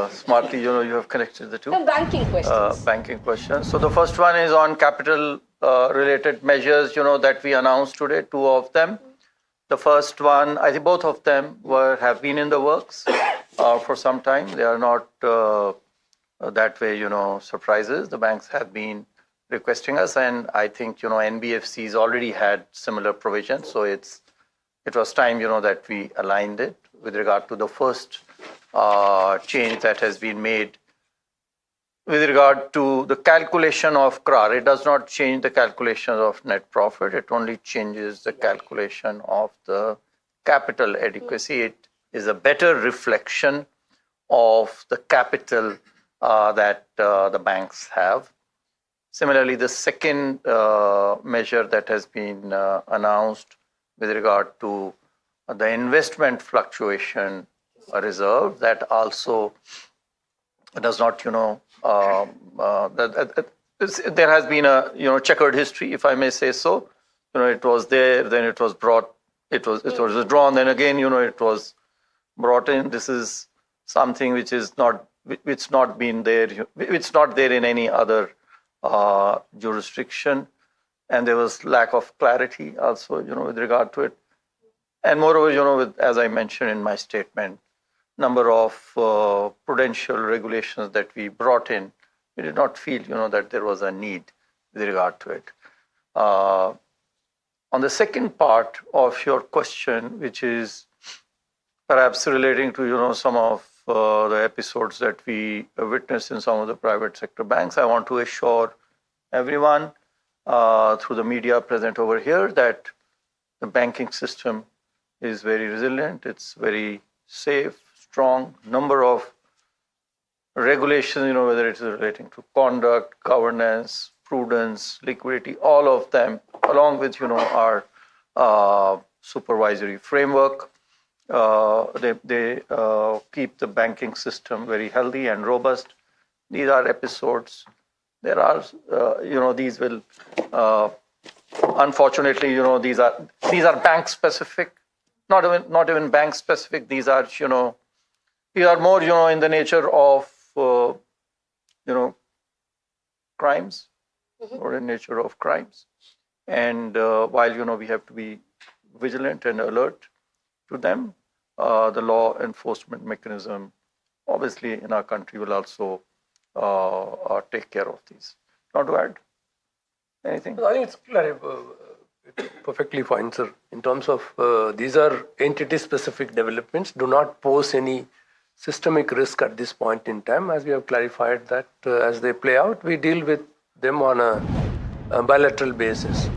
smartly. You have connected the two. No, banking questions. Banking questions. So the first one is on capital related measures, that we announced today, 2 of them. The first one, I think both of them have been in the works for some time. They are not that way, surprises. The banks have been requesting us, and I think, NBFCs already had similar provisions. So it was time, that we aligned it with regard to the first change that has been made with regard to the calculation of CRAR. It does not change the calculation of net profit. It only changes the calculation of the capital adequacy. It is a better reflection of the capital that the banks have. Similarly, the second measure that has been announced with regard to the investment fluctuation reserve, that also does not, there has been a checkered history, if I may say so. It was there, then it was brought, it was withdrawn, then again, it was brought in. This is something which is not been there, it's not there in any other jurisdiction, and there was lack of clarity also, with regard to it. And moreover, as I mentioned in my statement, number of prudential regulations that we brought in, we did not feel, that there was a need with regard to it. On the second part of your question, which is perhaps relating to, some of the episodes that we witnessed in some of the private sector banks, I want to assure everyone through the media present over here that the banking system is very resilient, it's very safe, strong. Number of regulations, whether it's relating to conduct, governance, prudence, liquidity, all of them, along with, our supervisory framework, they keep the banking system very healthy and robust. These are episodes. There are, these will, unfortunately, these are bank specific, not even bank specific. These are, these are more, in the nature of, crimes, or in nature of crimes. And while, we have to be vigilant and alert to them, the law enforcement mechanism, obviously, in our country will also take care of these. Not to add anything? I think it's perfectly fine, sir. In terms of these are entity-specific developments, do not pose any systemic risk at this point in time. As we have clarified that as they play out, we deal with them on a bilateral basis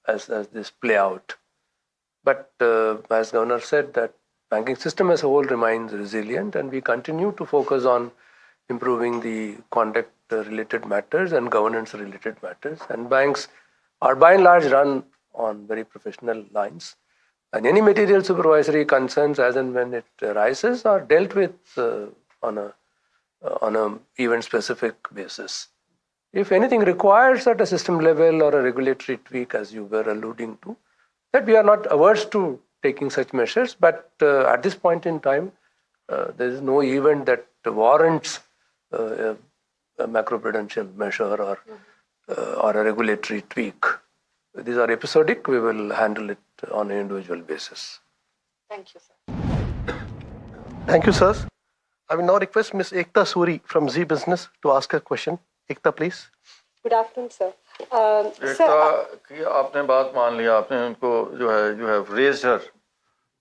as this play out. But as Governor said, that banking system as a whole remains resilient, and we continue to focus on improving the conduct-related matters and governance-related matters. And banks are by and large run on very professional lines. And any material supervisory concerns, as and when it arises, are dealt with on a event-specific basis. If anything requires at a system level or a regulatory tweak, as you were alluding to, that we are not averse to taking such measures, but at this point in time, there is no event that warrants a macroprudential measure or a regulatory tweak. These are episodic. We will handle it on an individual basis. Thank you, sir. Thank you, sir. I will now request Ms. Ekta Suri from Z Business to ask a question. Ekta, please. Good afternoon, sir. आपने बात मान लिया, आपने उनको जो है, you have raised her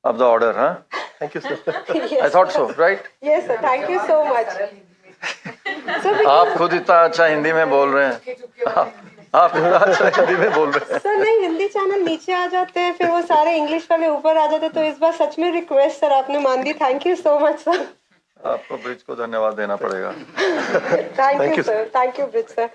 up the order, huh? Thank you, sir. Yes. I thought so, right? Yes, sir. Thank you so much. आप खुद इतना अच्छा हिंदी में बोल रहे हैं, आप इतना अच्छा हिंदी में बोल रहे हैं। सर नहीं, हिंदी चैनल नीचे आ जाते हैं, फिर वो सारे इंग्लिश वाले ऊपर आ जाते हैं, तो इस बार सच में रिक्वेस्ट सर आपने मान दी। Thank you so much sir. आपको ब्रिज को धन्यवाद देना पड़ेगा। Thank you sir, thank you Brij sir.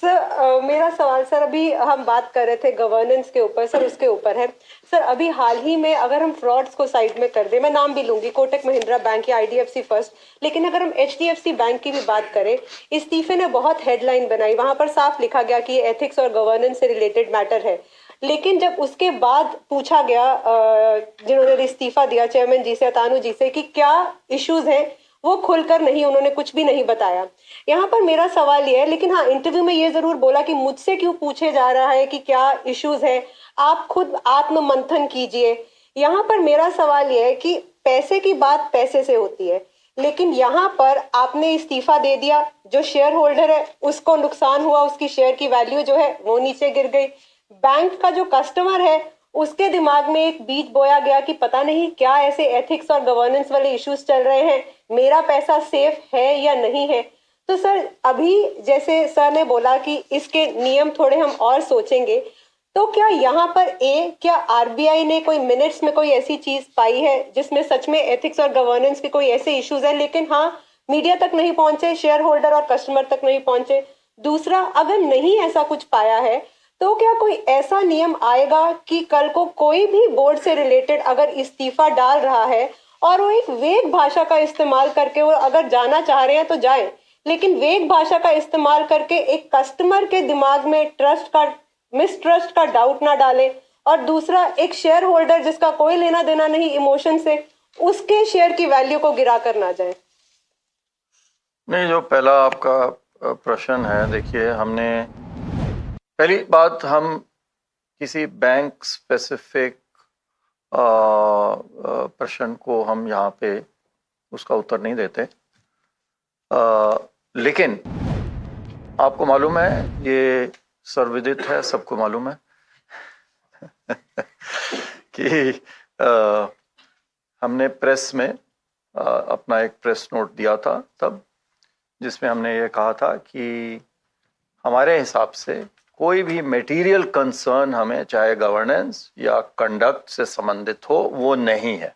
Sir मेरा सवाल सर, अभी हम बात कर रहे थे गवर्नेंस के ऊपर, सर उसके ऊपर है सर। अभी हाल ही में अगर हम फ्रॉड्स को साइड में कर दें, मैं नाम भी लूंगी, कोटक महिंद्रा बैंक या IDFC फर्स्ट, लेकिन अगर हम HDFC बैंक की भी बात करें, इस्तीफे ने बहुत हेडलाइन बनाई, वहां पर साफ लिखा गया कि एथिक्स और गवर्नेंस से रिलेटेड मैटर है। लेकिन जब उसके बाद पूछा गया जिन्होंने इस्तीफा दिया चेयरमैन जी से, तानू जी से, कि क्या इश्यूज हैं, वो खुलकर नहीं, उन्होंने कुछ भी नहीं बताया। यहाँ पर मेरा सवाल ये है, लेकिन हाँ इंटरव्यू में ये जरूर बोला कि मुझसे क्यों पूछे जा रहा है कि क्या इश्यूज है, आप खुद आत्म मंथन कीजिए। यहाँ पर मेरा सवाल ये है कि पैसे की बात पैसे से होती है, लेकिन यहाँ पर आपने इस्तीफा दे दिया, जो शेयर होल्डर है उसको नुकसान हुआ, उसकी शेयर की वैल्यू जो है वो नीचे गिर गई। बैंक का जो कस्टमर है उसके दिमाग में एक बीज बोया गया कि पता नहीं क्या ऐसे एथिक्स और गवर्नेंस वाले इश्यूज चल रहे हैं, मेरा पैसा सेफ है या नहीं है। तो सर अभी जैसे सर ने बोला कि इसके नियम थोड़े हम और सोचेंगे, तो क्या यहाँ पर क्या आरबीआई ने कोई मिनट्स में कोई ऐसी चीज पाई है जिसमें सच में एथिक्स और गवर्नेंस के कोई ऐसे इश्यूज हैं, लेकिन हाँ मीडिया तक नहीं पहुंचे, शेयर होल्डर और कस्टमर तक नहीं पहुंचे। दूसरा, अगर नहीं ऐसा कुछ पाया है तो क्या कोई ऐसा नियम आएगा कि कल को कोई भी बोर्ड से रिलेटेड अगर इस्तीफा डाल रहा है और वो एक वेग भाषा का इस्तेमाल करके वो अगर जाना चाह रहे हैं तो जाए, लेकिन वेग भाषा का इस्तेमाल करके एक कस्टमर के दिमाग में मिसट्रस्ट का डाउट ना डाले, और दूसरा एक शेयर होल्डर जिसका कोई लेना देना नहीं इमोशन से, उसके शेयर की वैल्यू को गिरा कर ना जाए। नहीं, जो पहला आपका प्रश्न है, देखिए हमने पहली बात, हम किसी बैंक स्पेसिफिक प्रश्न को हम यहाँ पे उसका उत्तर नहीं देते, लेकिन आपको मालूम है, ये सर्वविदित है, सबको मालूम है कि हमने प्रेस में अपना एक प्रेस नोट दिया था तब, जिसमें हमने ये कहा था कि हमारे हिसाब से कोई भी मटेरियल कंसर्न हमें, चाहे गवर्नेंस या कंडक्ट से संबंधित हो, वो नहीं है।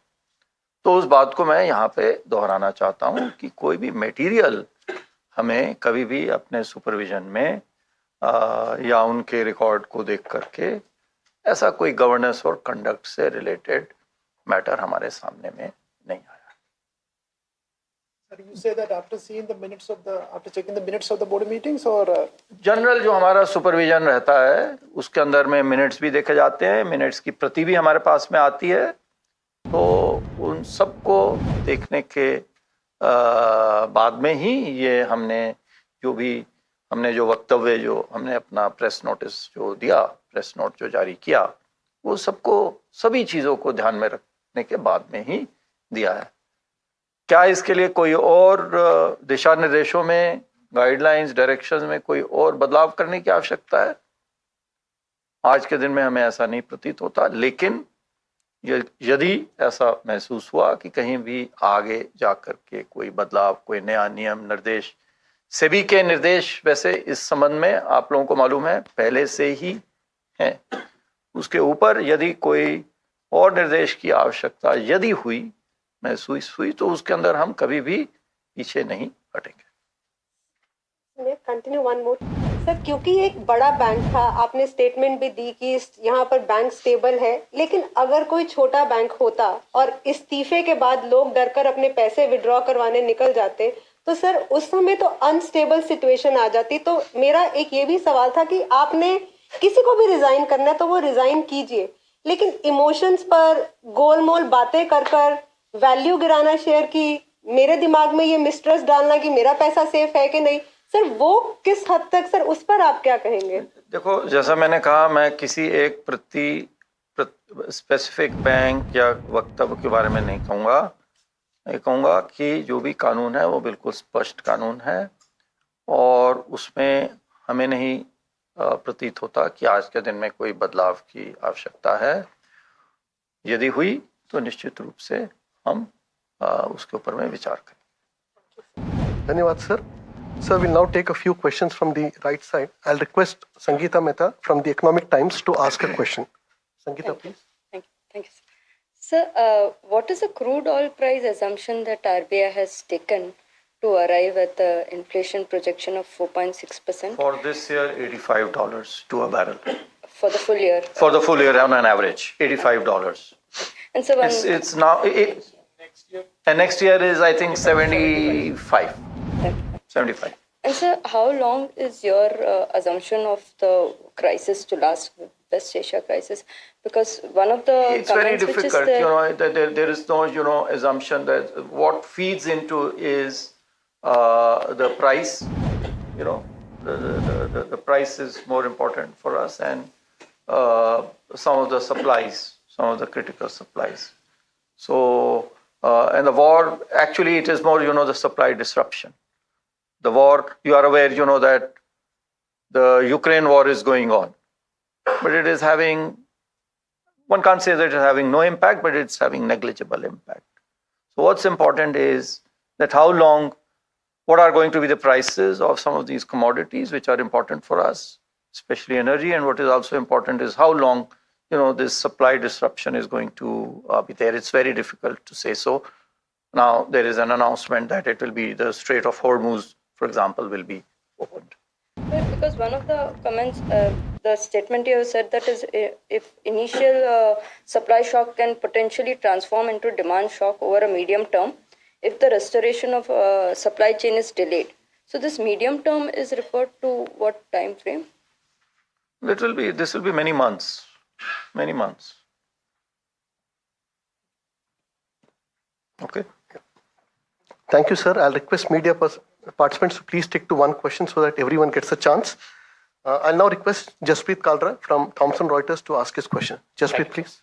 तो उस बात को मैं यहाँ पे दोहराना चाहता हूँ कि कोई भी मटेरियल हमें कभी भी अपने सुपरविजन में या उनके रिकॉर्ड को देख करके ऐसा कोई गवर्नेंस और कंडक्ट से रिलेटेड मैटर हमारे सामने में नहीं आया। You say that after seeing the minutes of after checking the minutes of the board meetings, or general जो हमारा सुपरविजन रहता है उसके अंदर में मिनट्स भी देखे जाते हैं, मिनट्स की प्रति भी हमारे पास में आती है, तो उन सबको देखने के बाद में ही ये हमने जो वक्तव्य जो हमने अपना प्रेस नोटिस जो दिया, प्रेस नोट जो जारी किया, वो सभी चीज़ों को ध्यान में रखने के बाद में ही दिया है। क्या इसके लिए कोई और दिशा निर्देशों में, गाइडलाइंस, डायरेक्शंस में कोई और बदलाव करने की आवश्यकता है? आज के दिन में हमें ऐसा नहीं प्रतीत होता, लेकिन यदि ऐसा महसूस हुआ कि कहीं भी आगे जाकर के कोई बदलाव, कोई नया नियम, निर्देश, सेबी के निर्देश वैसे इस संबंध में आप लोगों को मालूम है पहले से ही है, उसके ऊपर यदि कोई और निर्देश की आवश्यकता यदि हुई, महसूस हुई, तो उसके अंदर हम कभी भी पीछे नहीं हटेंगे। मैं कंटिन्यू वन मोर सर, क्योंकि एक बड़ा बैंक था, आपने स्टेटमेंट भी दी कि यहाँ पर बैंक स्टेबल है, लेकिन अगर कोई छोटा बैंक होता और इस्तीफे के बाद लोग डरकर अपने पैसे विड्रॉ करवाने निकल जाते, तो सर उस समय तो अनस्टेबल सिचुएशन आ जाती। तो मेरा एक ये भी सवाल था कि आपने किसी को भी रिजाइन करना है तो वो रिजाइन कीजिए, लेकिन इमोशंस पर गोलमोल बातें कर कर वैल्यू गिराना शेयर की, मेरे दिमाग में ये मिसट्रस्ट डालना कि मेरा पैसा सेफ है कि नहीं, सर वो किस हद तक, सर उस पर आप क्या कहेंगे? देखो, जैसा मैंने कहा, मैं किसी एक स्पेसिफिक बैंक या वक्तव्य के बारे में नहीं कहूँगा। मैं कहूँगा कि जो भी कानून है वो बिल्कुल स्पष्ट कानून है, और उसमें हमें नहीं प्रतीत होता कि आज के दिन में कोई बदलाव की आवश्यकता है। यदि हुई तो निश्चित रूप से हम उसके ऊपर में विचार करें। धन्यवाद sir. Sir, we'll now take a few questions from the right side. I'll request Sangeeta Mehta from the Economic Times to ask a question. Sangeeta, please. Thank you, sir. Sir, what is the crude oil price assumption that RBI has taken to arrive at the inflation projection of 4.6%? For this year, $85 to a barrel. For the full year? For the full year, on an average, $85. And so it's now, and next year is, I think, 75. 75. And sir, how long is your assumption of the crisis to last? West Asia crisis? Because one of the it's very comments which is difficult. there, There is no assumption that what feeds into is the price. The price is more important for us, and some of the supplies, some of the critical supplies. So, and the war, actually it is more, the supply disruption. The war, you are aware, that the Ukraine war is going on, but it is having, one can't say that it is having no impact, but it's having negligible impact. So what's important is that how long, what are going to be the prices of some of these commodities which are important for us, especially energy, and what is also important is how long, this supply disruption is going to be there. It's very difficult to say so. Now there is an announcement that it will be the Strait of Hormuz, for example, will be opened. because one of the comments, the statement you have said that is if initial supply shock can potentially transform into demand shock over a medium term, if the restoration of supply chain is delayed. So this medium term is referred to what time frame? This will be many months, many months. Okay. Thank you, sir. I'll request media participants to please stick to one question so that everyone gets a chance. I'll now request Jasprit Kalra from Thomson Reuters to ask his question. Jasprit, please.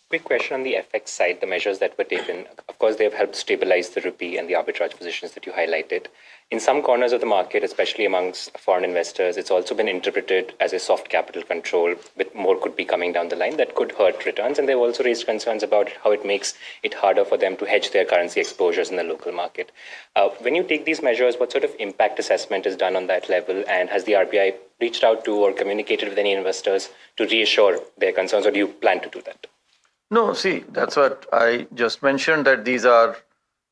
Quick question on the FX side, the measures that were taken. Of course, they've helped stabilize the rupee and the arbitrage positions that you highlighted. In some corners of the market, especially amongst foreign investors, it's also been interpreted as a soft capital control, with more could be coming down the line that could hurt returns. And they've also raised concerns about how it makes it harder for them to hedge their currency exposures in the local market. When you take these measures, what sort of impact assessment is done on that level? And has the RBI reached out to or communicated with any investors to reassure their concerns, or do you plan to do that? No, see, that's what I just mentioned, that these are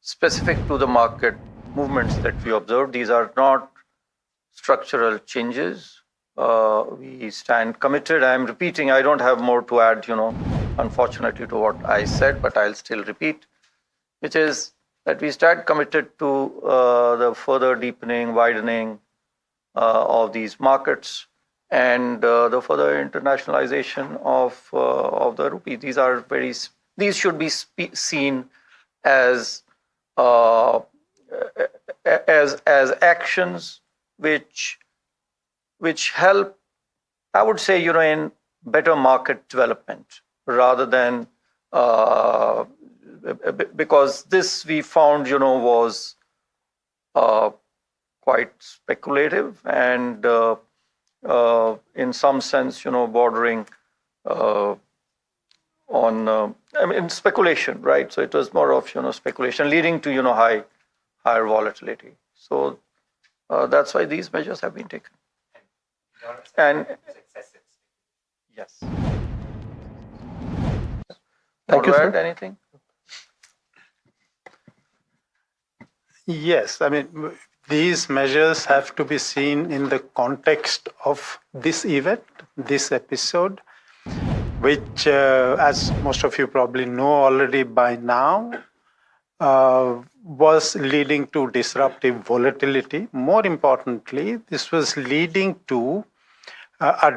specific to the market movements that we observed. These are not structural changes. We stand committed. I'm repeating, I don't have more to add, unfortunately, to what I said, but I'll still repeat, which is that we stand committed to the further deepening, widening of these markets, and the further internationalization of the rupee. These should be seen as actions which help, I would say, in better market development, rather than because this we found, was quite speculative and in some sense, bordering on speculation, right? So it was more of speculation leading to higher volatility. So that's why these measures have been taken. And yes. Thank you, sir. Anything? Yes, these measures have to be seen in the context of this event, this episode, which, as most of you probably know already by now, was leading to disruptive volatility. More importantly, this was leading to a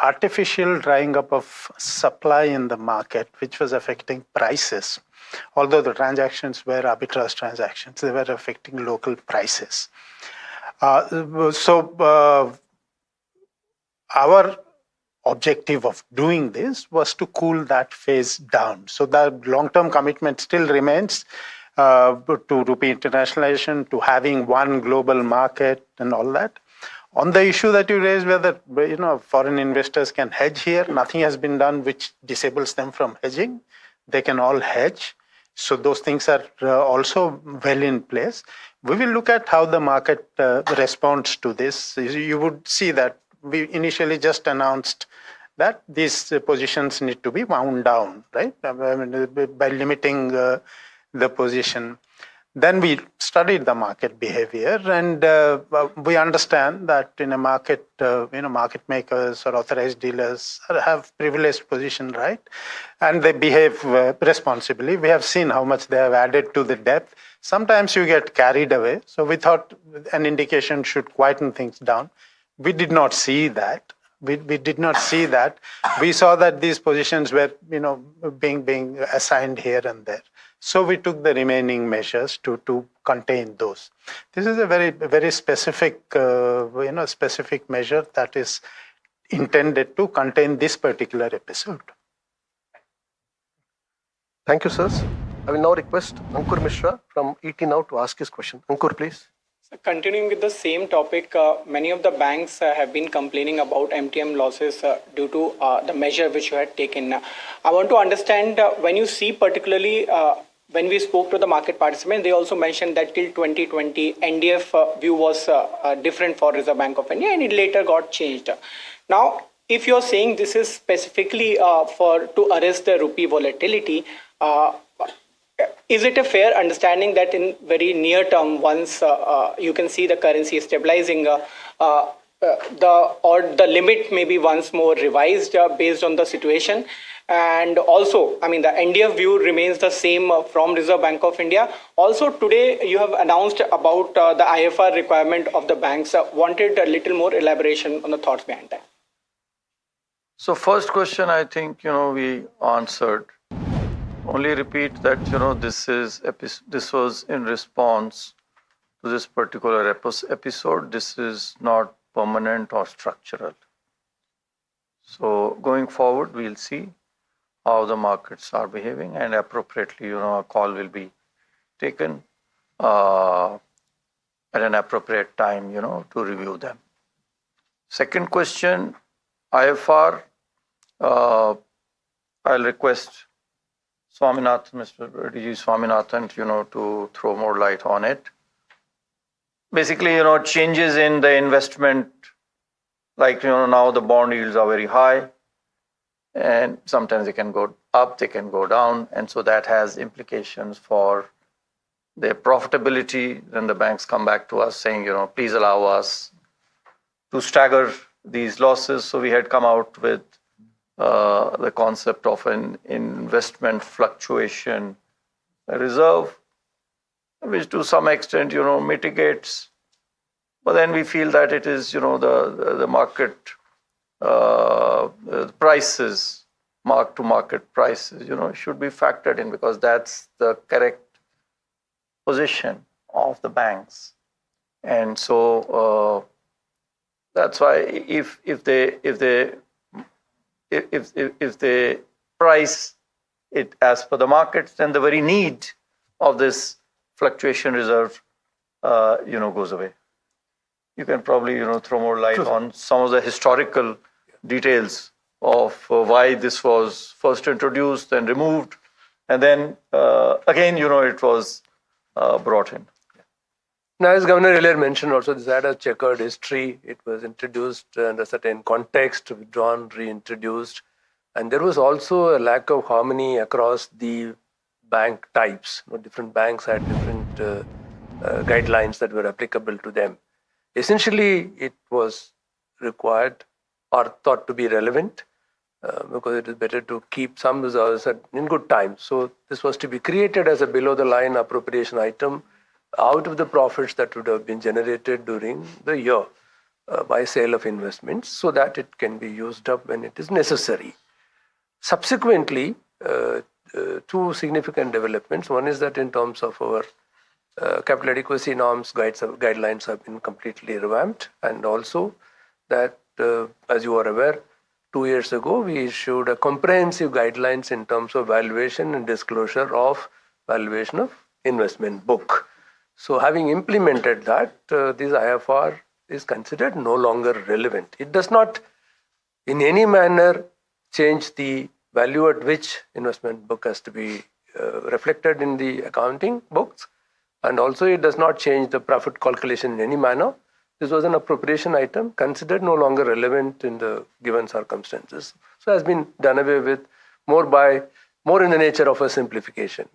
artificial drying up of supply in the market, which was affecting prices. Although the transactions were arbitrage transactions, they were affecting local prices. So our objective of doing this was to cool that phase down. So the long-term commitment still remains to rupee internationalization, to having one global market and all that. On the issue that you raised, whether foreign investors can hedge here, nothing has been done which disables them from hedging. They can all hedge. So those things are also well in place. We will look at how the market responds to this. You would see that we initially just announced that these positions need to be wound down, right? By limiting the position. Then we studied the market behavior, and we understand that in a market, market makers or authorized dealers have privileged position, right? And they behave responsibly. We have seen how much they have added to the depth. Sometimes you get carried away. So we thought an indication should quieten things down. We did not see that. we did not see that. We saw that these positions were, being assigned here and there. So we took the remaining measures to contain those. This is a very specific, specific measure that is intended to contain this particular episode. Thank you, sirs. I will now request Ankur Mishra from ET Now to ask his question. Ankur, please. Continuing with the same topic, many of the banks have been complaining about MTM losses due to the measure which you had taken. I want to understand when you see particularly when we spoke to the market participants, they also mentioned that till 2020, NDF view was different for Reserve Bank of India and it later got changed. Now, if you're saying this is specifically to arrest the rupee volatility, is it a fair understanding that in very near term, once you can see the currency stabilizing, the limit may be once more revised based on the situation? And also, I mean, the NDF view remains the same from Reserve Bank of India. Also, today you have announced about the IFR requirement of the banks. Wanted a little more elaboration on the thoughts behind that. So first question, I think, we answered. Only repeat that, this was in response to this particular episode. This is not permanent or structural. So going forward, we'll see how the markets are behaving, and appropriately, a call will be taken at an appropriate time, to review them. Second question, IFR, I'll request Swaminathan, Mr. D.G. Swaminathan, to throw more light on it. Basically, changes in the investment, like, now the bond yields are very high, and sometimes they can go up, they can go down, and so that has implications for their profitability. Then the banks come back to us saying, please allow us to stagger these losses. So we had come out with the concept of an investment fluctuation reserve, which to some extent, mitigates. But then we feel that it is, the market prices, mark-to-market prices, should be factored in, because that's the correct position of the banks. And so that's why if they price it as per the markets, then the very need of this fluctuation reserve, goes away. You can probably, throw more light on some of the historical details of why this was first introduced and removed, and then again, it was brought in. Now, as Governor earlier mentioned, also this had a checkered history. It was introduced in a certain context, withdrawn, reintroduced, and there was also a lack of harmony across the bank types. Different banks had different guidelines that were applicable to them. Essentially, it was required or thought to be relevant because it is better to keep some reserves in good times. So this was to be created as a below-the-line appropriation item out of the profits that would have been generated during the year by sale of investments, so that it can be used up when it is necessary. Subsequently, two significant developments. One is that in terms of our capital adequacy norms, guidelines have been completely revamped, and also that, as you are aware, 2 years ago, we issued a comprehensive guidelines in terms of valuation and disclosure of valuation of investment book. So having implemented that, this IFR is considered no longer relevant. It does not in any manner change the value at which investment book has to be reflected in the accounting books, and also it does not change the profit calculation in any manner. This was an appropriation item considered no longer relevant in the given circumstances. So has been done away with more in the nature of a simplification.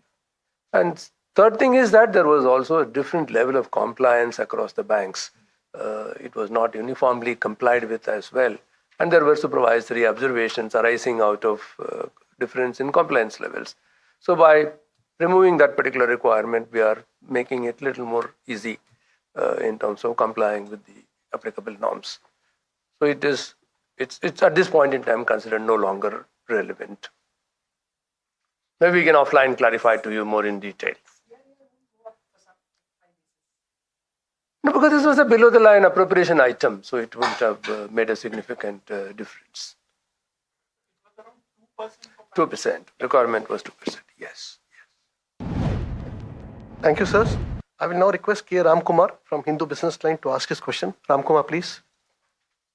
And third thing is that there was also a different level of compliance across the banks. It was not uniformly complied with as well. And there were supervisory observations arising out of difference in compliance levels. So by removing that particular requirement, we are making it a little more easy in terms of complying with the applicable norms. So it is it's at this point in time considered no longer relevant. Maybe we can offline clarify to you more in detail. No, because this was a below the line appropriation item, so it wouldn't have made a significant difference. 2%. Requirement was 2%. Yes. Thank you, sir. I will now request K. Ramkumar from Hindu Business Line to ask his question. Ramkumar, please.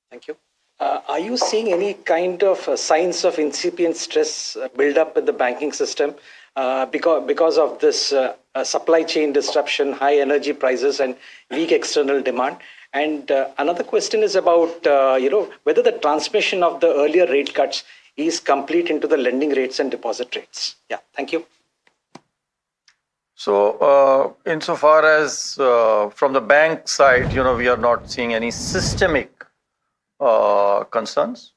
Thank you. Are you seeing any kind of signs of incipient stress build up in the banking system because of this supply chain disruption, high energy prices, and weak external demand? And another question is about whether the transmission of the earlier rate cuts is complete into the lending rates and deposit rates. Yeah, thank you. So, insofar as from the bank side, we are not seeing any systemic concerns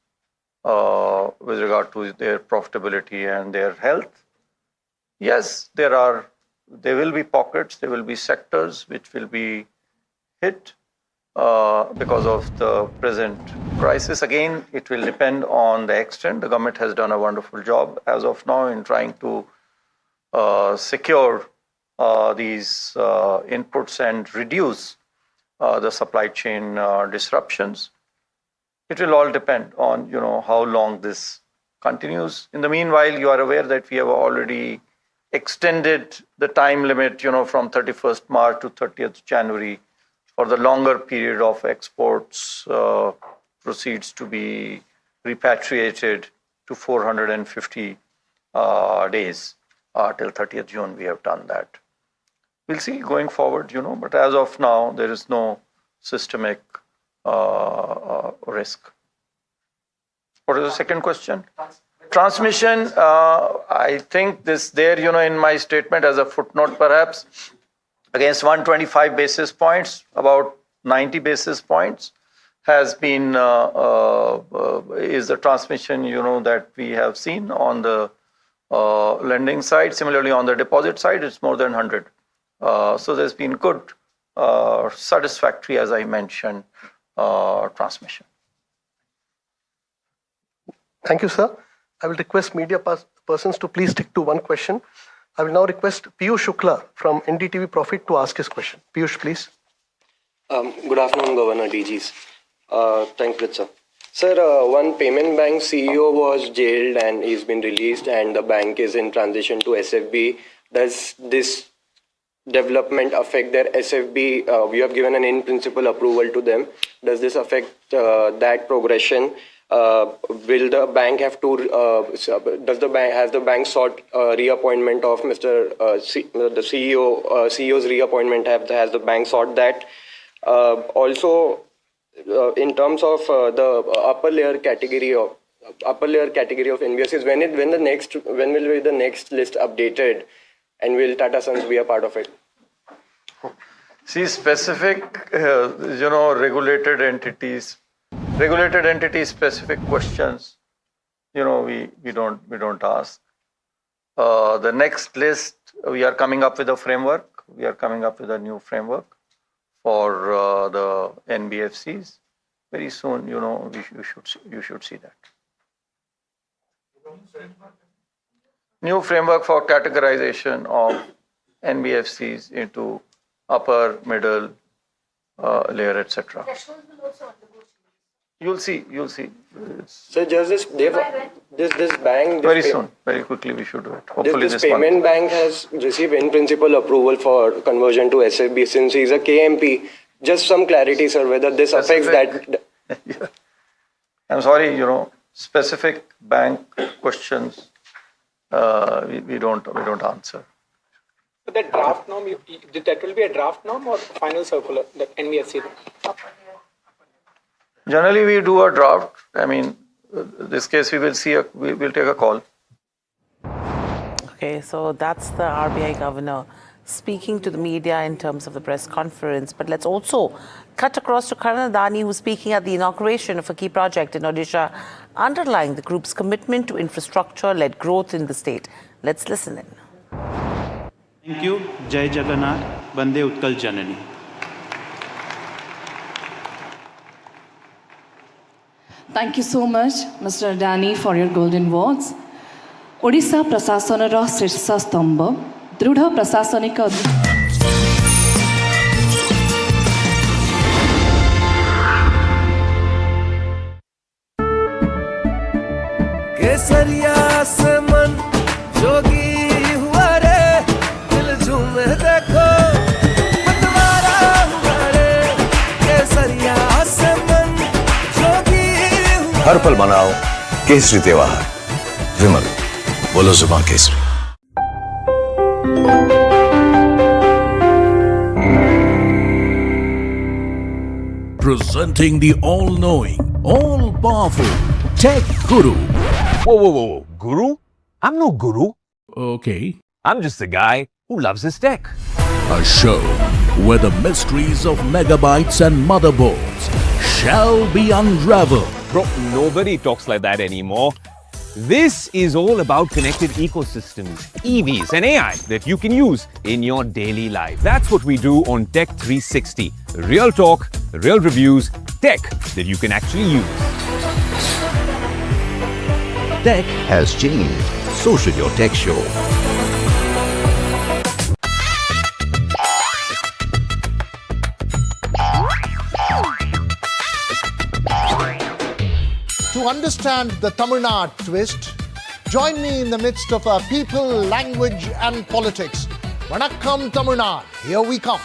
with regard to their profitability and their health. Yes, there will be pockets, there will be sectors which will be hit because of the present crisis. Again, it will depend on the extent. The government has done a wonderful job as of now in trying to secure these inputs and reduce the supply chain disruptions. It will all depend on how long this continues. In the meanwhile, you are aware that we have already extended the time limit from 31st March to 30th January for the longer period of exports proceeds to be repatriated to 450 days. Till 30th June we have done that. We'll see going forward, but as of now there is no systemic risk. What is the second question? Transmission, I think this there, in my statement as a footnote perhaps, against 125 basis points, about 90 basis points has been, is the transmission, that we have seen on the lending side. Similarly, on the deposit side, it's more than 100. So there's been good, satisfactory, as I mentioned, transmission. Thank you, sir. I will request media persons to please stick to one question. I will now request Piyush Shukla from NDTV Profit to ask his question. Piyush, please. Good afternoon, Governor DGs. Thank you, sir. Sir, one payment bank CEO was jailed and he's been released, and the bank is in transition to SFB. Does this development affect their SFB? We have given an in-principle approval to them. Does this affect that progression? Will the bank have to? Has the bank sought reappointment of the CEO? CEO's reappointment. Has the bank sought that? Also, in terms of the upper layer category of NBFCs, when will be the next list updated, and will Tata Sons be a part of it? See, specific, regulated entities specific questions, we don't ask. The next list, we are coming up with a framework. We are coming up with a new framework for the NBFCs. Very soon, you should see that. New framework for categorization of NBFCs into upper, middle layer, etc. You'll see. So just this bank. Very soon, very quickly we should do it. Hopefully this payment month. bank has received in-principle approval for conversion to SFB since he's a KMP. Just some clarity, sir, whether this affects that. I'm sorry, specific bank questions we don't answer. But that draft norm, that will be a draft norm or final circular, that NBFC? Generally, we do a draft. I mean, this case we will see. We'll take a call. Okay, so that's the RBI Governor speaking to the media in terms of the press conference. But let's also cut across to Karan Adani, who's speaking at the inauguration of a key project in Odisha, underlying the group's commitment to infrastructure-led growth in the state. Let's listen in. Thank you. Jai Jagannath, Vande Utkal Janani. Thank you so much, Mr. Adani, for your golden words. Odisha Prasasanara Shirsa Stamba, Drudha Prasasanika. केसरिया से मन जोगी हुआ रे, दिल झूमे देखो मतवारा हुआ रे, केसरिया से मन जोगी हुआ। हर पल मनाओ केसरी त्योहार। विमल, बोलो जुबान Kesari. Presenting the all-knowing, all-powerful Tech Guru. Whoa. Guru? I'm no guru. Okay. I'm just a guy who loves his tech. A show where the mysteries of megabytes and motherboards shall be unraveled. Bro, nobody talks like that anymore. This is all about connected ecosystems, EVs and AI that you can use in your daily life. That's what we do on Tech 360. Real talk, real reviews, tech that you can actually use. Tech has changed. So should your tech show. To understand the Tamil Nadu twist, join me in the midst of our people, language and politics. Vanakkam Tamil Nadu, here we come.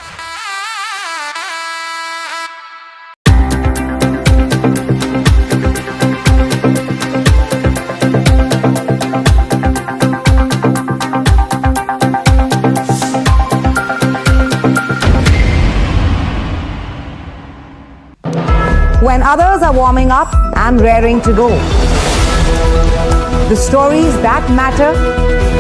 When others are warming up, I'm raring to go. The stories that matter,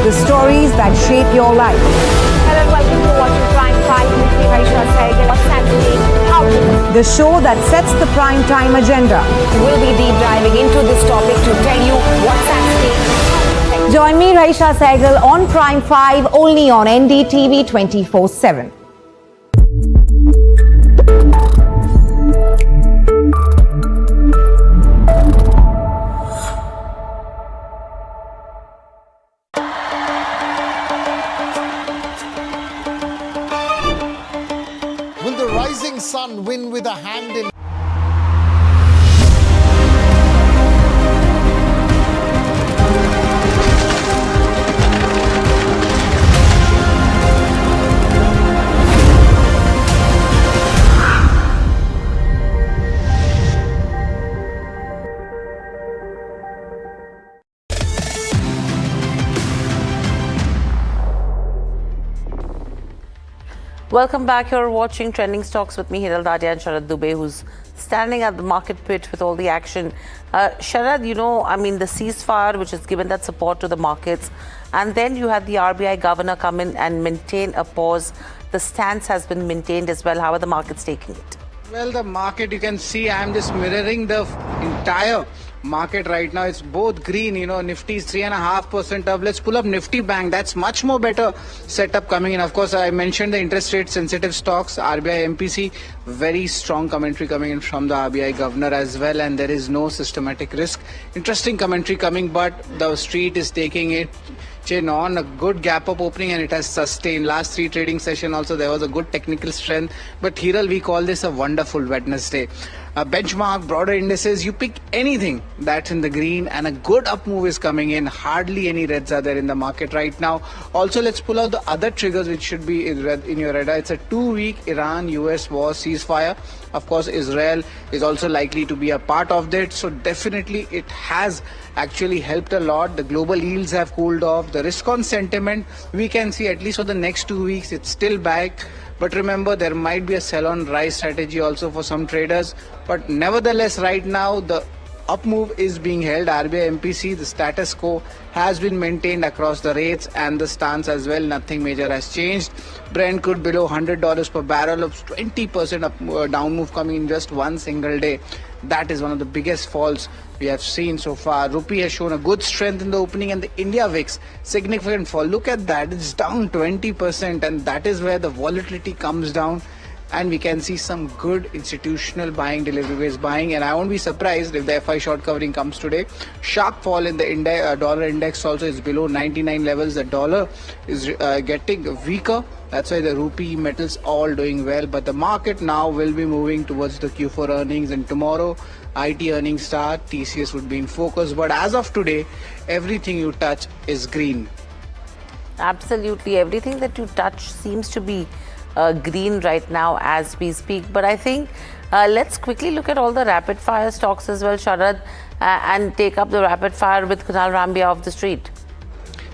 the stories that shape your life. Hello and welcome to watching Prime 5 with me, Raisha Saigal. What's happening? How to The show that sets the prime time agenda. We'll be deep diving into this topic to tell you what's happening. Join me, Raisha Saigal, on Prime 5, only on NDTV 24/7. Will the rising sun win with a hand in Welcome back. You're watching Trending Stocks with me, Hiral Dadia and Sharad Dubey, who's standing at the market pit with all the action. Sharad, the ceasefire, which has given that support to the markets, and then you had the RBI Governor come in and maintain a pause. The stance has been maintained as well. How are the markets taking it? Well, the market, you can see I'm just mirroring the entire market right now. It's both green, Nifty is 3.5% up. Let's pull up Nifty Bank. That's much more better setup coming in. Of course, I mentioned the interest rate sensitive stocks, RBI MPC, very strong commentary coming in from the RBI Governor as well, and there is no systematic risk. Interesting commentary coming, but the street is taking it on a good gap up opening, and it has sustained. Last 3 trading session also there was a good technical strength, but Hiral, we call this a wonderful Wednesday. Benchmark, broader indices, you pick anything that's in the green, and a good up move is coming in. Hardly any reds are there in the market right now. Also, let's pull out the other triggers which should be in your radar. It's a 2-week Iran-US war ceasefire. Of course, Israel is also likely to be a part of that. So definitely it has actually helped a lot. The global yields have cooled off. The risk on sentiment, we can see at least for the next 2 weeks, it's still back. But remember, there might be a sell on rise strategy also for some traders. But nevertheless, right now, the up move is being held. RBI MPC, the status quo has been maintained across the rates and the stance as well. Nothing major has changed. Brent crude below $100 per barrel, of 20% up, down move coming in just one single day. That is one of the biggest falls we have seen so far. Rupee has shown a good strength in the opening, and the India VIX, significant fall. Look at that, it's down 20%, and that is where the volatility comes down. and we can see some good institutional buying, delivery-based buying, and I won't be surprised if the FI short covering comes today. Sharp fall in the dollar index also is below 99 levels. The dollar is getting weaker. That's why the rupee metals all doing well, but the market now will be moving towards the Q4 earnings, and tomorrow IT earnings start, TCS would be in focus, but as of today, everything you touch is green. Absolutely, everything that you touch seems to be green right now as we speak. But I think let's quickly look at all the rapid fire stocks as well, Sharad, and take up the rapid fire with Kunal Rambia off the street.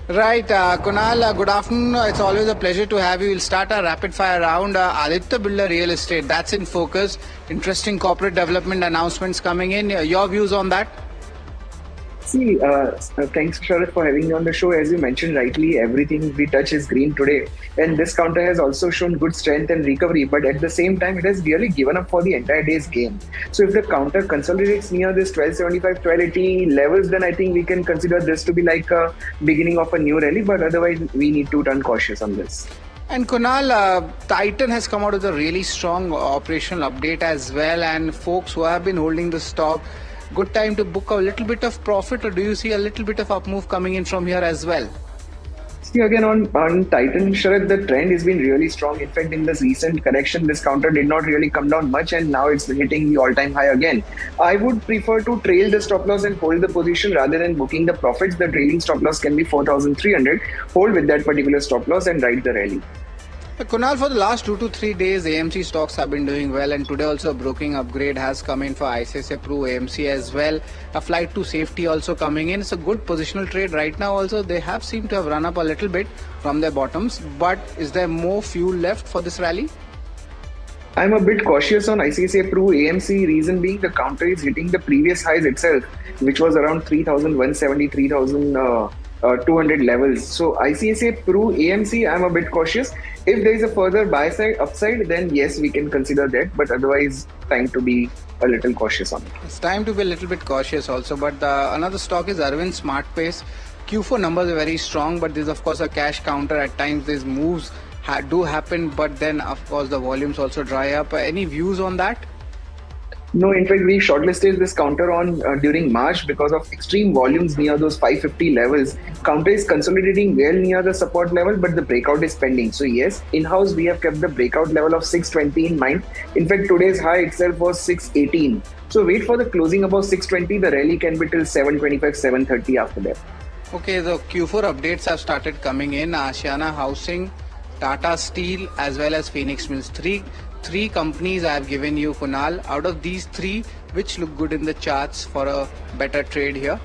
Right, Kunal, good afternoon. It's always a pleasure to have you. We'll start our rapid fire round. Aditya Birla Real Estate, that's in focus. Interesting corporate development announcements coming in. Your views on that? See, thanks, Sharad, for having me on the show. As you mentioned rightly, everything we touch is green today. And this counter has also shown good strength and recovery, but at the same time, it has really given up for the entire day's gain. So if the counter consolidates near this 1275, 1280 levels, then I think we can consider this to be like a beginning of a new rally, but otherwise we need to turn cautious on this. And Kunal, Titan has come out with a really strong operational update as well, and folks who have been holding the stock, good time to book a little bit of profit, or do you see a little bit of up move coming in from here as well? See, again on Titan, Sharad, the trend has been really strong. In fact, in this recent correction, this counter did not really come down much, and now it's hitting the all-time high again. I would prefer to trail the stop loss and hold the position rather than booking the profits. The trailing stop loss can be 4,300. Hold with that particular stop loss and ride the rally. Kunal, for the last 2 to 3 days, AMC stocks have been doing well, and today also a broking upgrade has come in for ICICI Pru AMC as well. A flight to safety also coming in. It's a good positional trade right now also. They have seemed to have run up a little bit from their bottoms, but is there more fuel left for this rally? I'm a bit cautious on ICICI Pru AMC, reason being the counter is hitting the previous highs itself, which was around 3,170, 3,200 levels. So ICICI Pru AMC, I'm a bit cautious. If there is a further buy side upside, then yes, we can consider that, but otherwise time to be a little cautious on it. It's time to be a little bit cautious also, but another stock is Arvind SmartPace. Q4 numbers are very strong, but there's of course a cash counter. At times these moves do happen, but then of course the volumes also dry up. Any views on that? No, in fact, we shortlisted this counter on during March because of extreme volumes near those 550 levels. Counter is consolidating well near the support level, but the breakout is pending. So yes, in-house we have kept the breakout level of 620 in mind. In fact, today's high itself was 618. So wait for the closing above 620. The rally can be till 725, 730 after that. Okay, the Q4 updates have started coming in. Ashiana Housing, Tata Steel, as well as Phoenix Mills. Three companies I have given you, Kunal. Out of these three, which look good in the charts for a better trade here?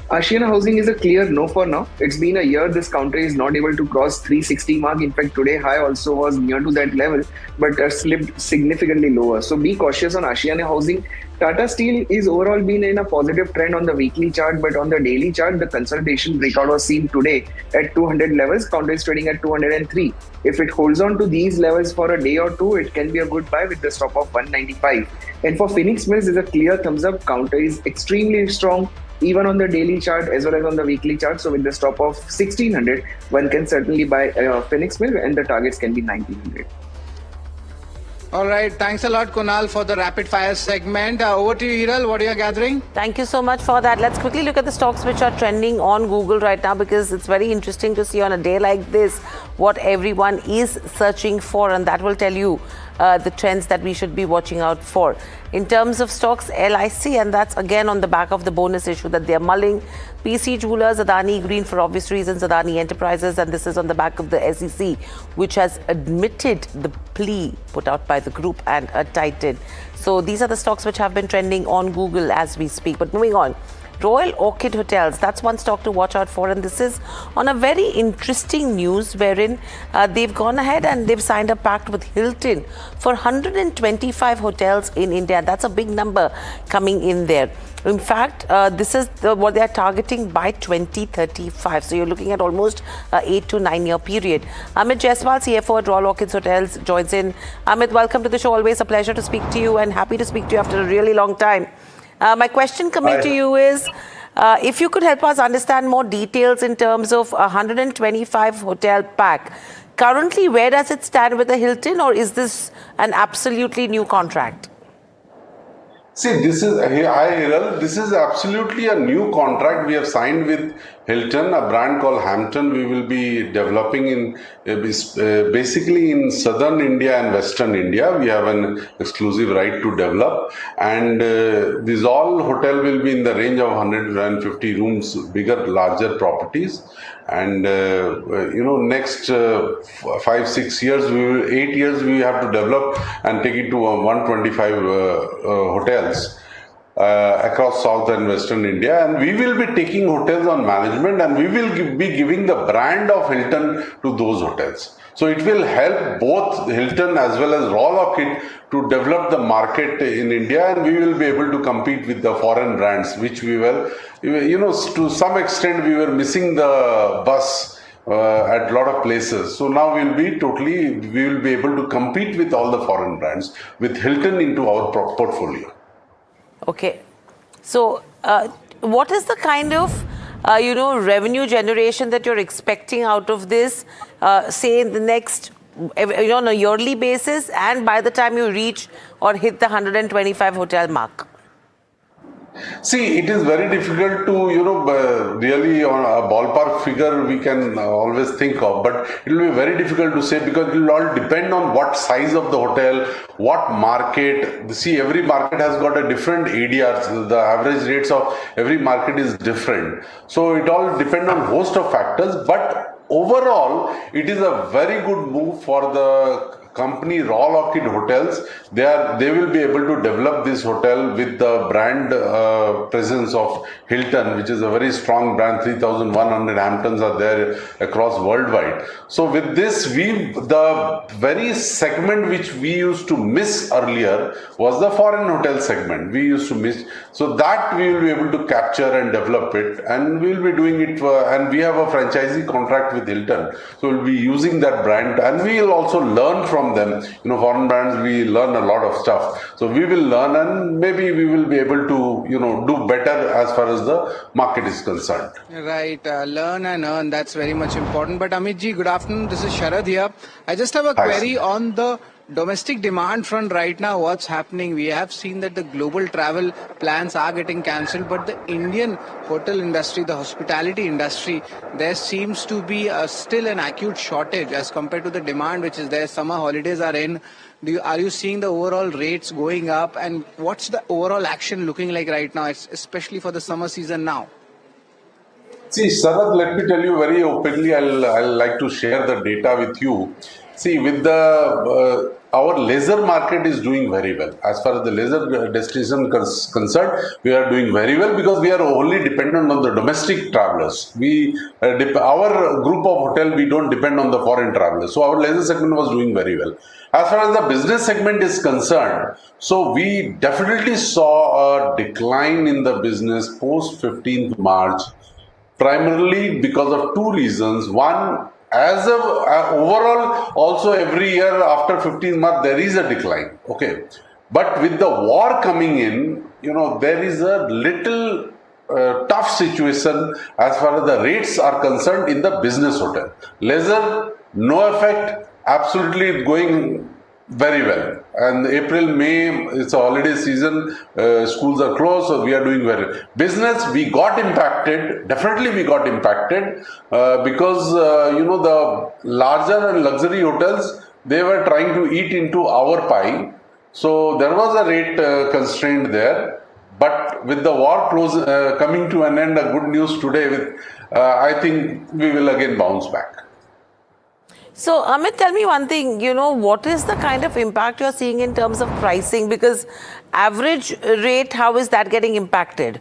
Ashiana Housing is a clear no for now. It's been a year this counter is not able to cross 360 mark. In fact, today high also was near to that level, but slipped significantly lower. So be cautious on Ashiana Housing. Tata Steel is overall been in a positive trend on the weekly chart, but on the daily chart, the consolidation breakout was seen today at 200 levels. Counter is trading at 203. If it holds on to these levels for a day or two, it can be a good buy with the stop of 195. And for Phoenix Mills, is a clear thumbs up. Counter is extremely strong, even on the daily chart as well as on the weekly chart. So with the stop of 1600, one can certainly buy Phoenix Mills, and the targets can be 1900. All right. Thanks a lot, Kunal, for the rapid fire segment. Over to you, Hiral. What are you gathering? Thank you so much for that. Let's quickly look at the stocks which are trending on Google right now, because it's very interesting to see on a day like this what everyone is searching for, and that will tell you the trends that we should be watching out for. In terms of stocks, LIC, and that's again on the back of the bonus issue that they're mulling. PC Jewelers, Adani Green for obvious reasons, Adani Enterprises, and this is on the back of the SEC, which has admitted the plea put out by the group and a Titan. So these are the stocks which have been trending on Google as we speak. But moving on, Royal Orchid Hotels, that's one stock to watch out for, and this is on a very interesting news wherein they've gone ahead and they've signed a pact with Hilton for 125 hotels in India. That's a big number coming in there. In fact, this is what they're targeting by 2035. So you're looking at almost an 8 to 9 year period. Amit Jaiswal, CFO at Royal Orchid Hotels, joins in. Amit, welcome to the show. Always a pleasure to speak to you, and happy to speak to you after a really long time. My question coming to you is, if you could help us understand more details in terms of 125 hotel pack. Currently, where does it stand with the Hilton, or is this an absolutely new contract? See, this is this is absolutely a new contract we have signed with Hilton, a brand called Hampton. We will be developing in basically in southern India and western India. We have an exclusive right to develop, and this all hotel will be in the range of 150 rooms, bigger, larger properties. And next 5-6 years, 8 years, we have to develop and take it to 125 hotels across South and Western India. And we will be taking hotels on management, and we will be giving the brand of Hilton to those hotels. So it will help both Hilton as well as Royal Lockheed to develop the market in India, and we will be able to compete with the foreign brands, which we will, to some extent we were missing the bus at a lot of places. So now we will be able to compete with all the foreign brands with Hilton into our portfolio. Okay. So what is the kind of revenue generation that you're expecting out of this, say in the next, on a yearly basis, and by the time you reach or hit the 125 hotel mark? See, it is very difficult to, really on a ballpark figure we can always think of, but it will be very difficult to say because it will all depend on what size of the hotel, what market. See, every market has got a different ADRs. The average rates of every market is different. So it all depends on host of factors, but overall, it is a very good move for the company Royal Lockheed Hotels. They will be able to develop this hotel with the brand presence of Hilton, which is a very strong brand. 3,100 Hamptons are there across worldwide. So with this, the very segment which we used to miss earlier was the foreign hotel segment. We used to miss. So that we will be able to capture and develop it, and we will be doing it. And we have a franchisee contract with Hilton, so we'll be using that brand, and we will also learn from them. Foreign brands, we learn a lot of stuff. So we will learn, and maybe we will be able to, do better as far as the market is concerned. Right. Learn and earn. That's very much important. But Amit ji, good afternoon. This is Sharad here. I just have a query on the domestic demand front right now. What's happening? We have seen that the global travel plans are getting cancelled, but the Indian hotel industry, the hospitality industry, there seems to be still an acute shortage as compared to the demand which is there. Summer holidays are in. Are you seeing the overall rates going up, and what's the overall action looking like right now, especially for the summer season now? See, Sharad, let me tell you very openly, I'll like to share the data with you. See, with our leisure market is doing very well. As far as the leisure destination concerned, we are doing very well because we are only dependent on the domestic travelers. Our group of hotel, we don't depend on the foreign travelers. So our leisure segment was doing very well. As far as the business segment is concerned, so we definitely saw a decline in the business post 15th March, primarily because of two reasons. One, as of overall, also every year after 15th March, there is a decline. Okay. But with the war coming in, there is a little tough situation as far as the rates are concerned in the business hotel. Leisure, no effect, absolutely going very well. And April, May, it's a holiday season, schools are closed, so we are doing very well. Business, we got impacted, definitely we got impacted because, the larger and luxury hotels, they were trying to eat into our pie. So there was a rate constraint there. But with the war coming to an end, a good news today, I think we will again bounce back. So, Amit, tell me one thing, what is the kind of impact you're seeing in terms of pricing? Because average rate, how is that getting impacted?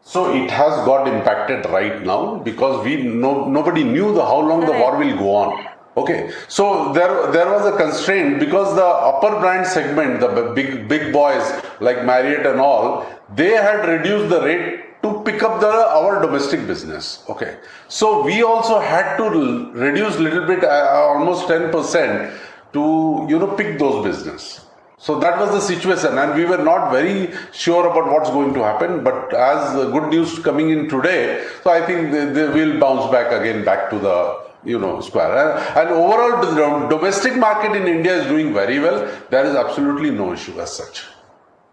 So it has got impacted right now because nobody knew how long the war will go on. Okay, so there was a constraint because the upper brand segment, the big boys like Marriott and all, they had reduced the rate to pick up our domestic business. Okay, so we also had to reduce a little bit, almost 10% to pick those business. So that was the situation, and we were not very sure about what's going to happen. But as the good news coming in today, so I think they will bounce back again back to the square. And overall, the domestic market in India is doing very well. There is absolutely no issue as such.